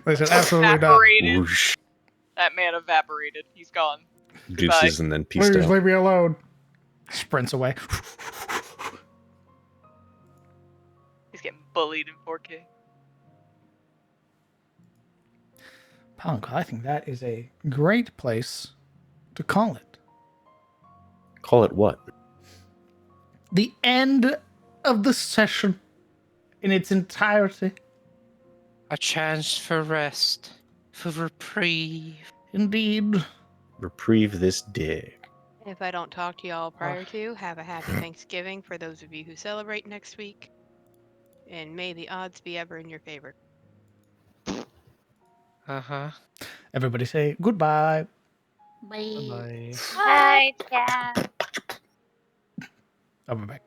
They said absolutely not. Evaporated. Whoosh. That man evaporated. He's gone. Deuces and then peaced Please out. leave me alone. Sprints away. He's getting bullied in 4K. Punk, I think that is a great place to call it. Call it what? The end of the session in its entirety. A chance for rest, for reprieve. Indeed. Reprieve this dig. If I don't talk to y'all prior to, have a happy Thanksgiving for those of you who celebrate next week. And may the odds be ever in your favor. Uh-huh. Everybody say goodbye. Bye. Bye. Hi, Dad. I'll be back.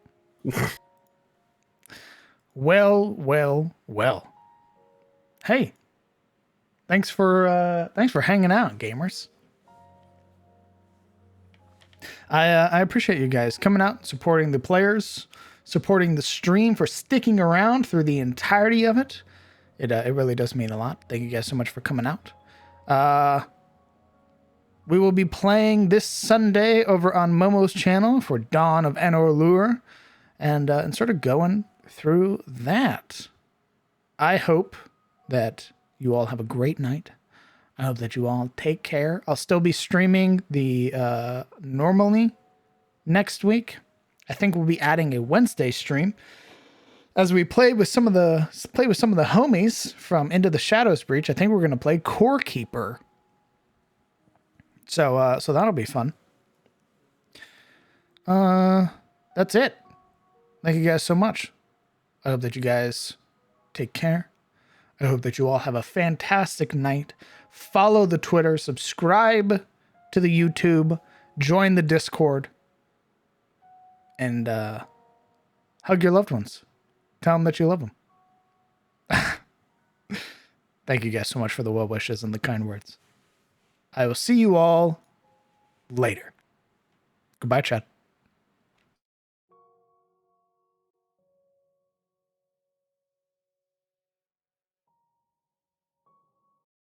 Well. Hey. Thanks for hanging out, gamers. I appreciate you guys coming out, supporting the players, supporting the stream, for sticking around through the entirety of it. It really does mean a lot. Thank you guys so much for coming out. We will be playing this Sunday over on Momo's channel for Dawn of Enor Lure, and sort of going through that. I hope that you all have a great night. I hope that you all take care. I'll still be streaming the normally next week. I think we'll be adding a Wednesday stream as we play with some of the homies from Into the Shadows Breach. I think we're going to play Core Keeper. So that'll be fun. That's it. Thank you guys so much. I hope that you guys take care. I hope that you all have a fantastic night. Follow the Twitter, subscribe to the YouTube, join the Discord, and hug your loved ones. Tell them that you love them. Thank you guys so much for the well wishes and the kind words. I will see you all later. Goodbye, Chad.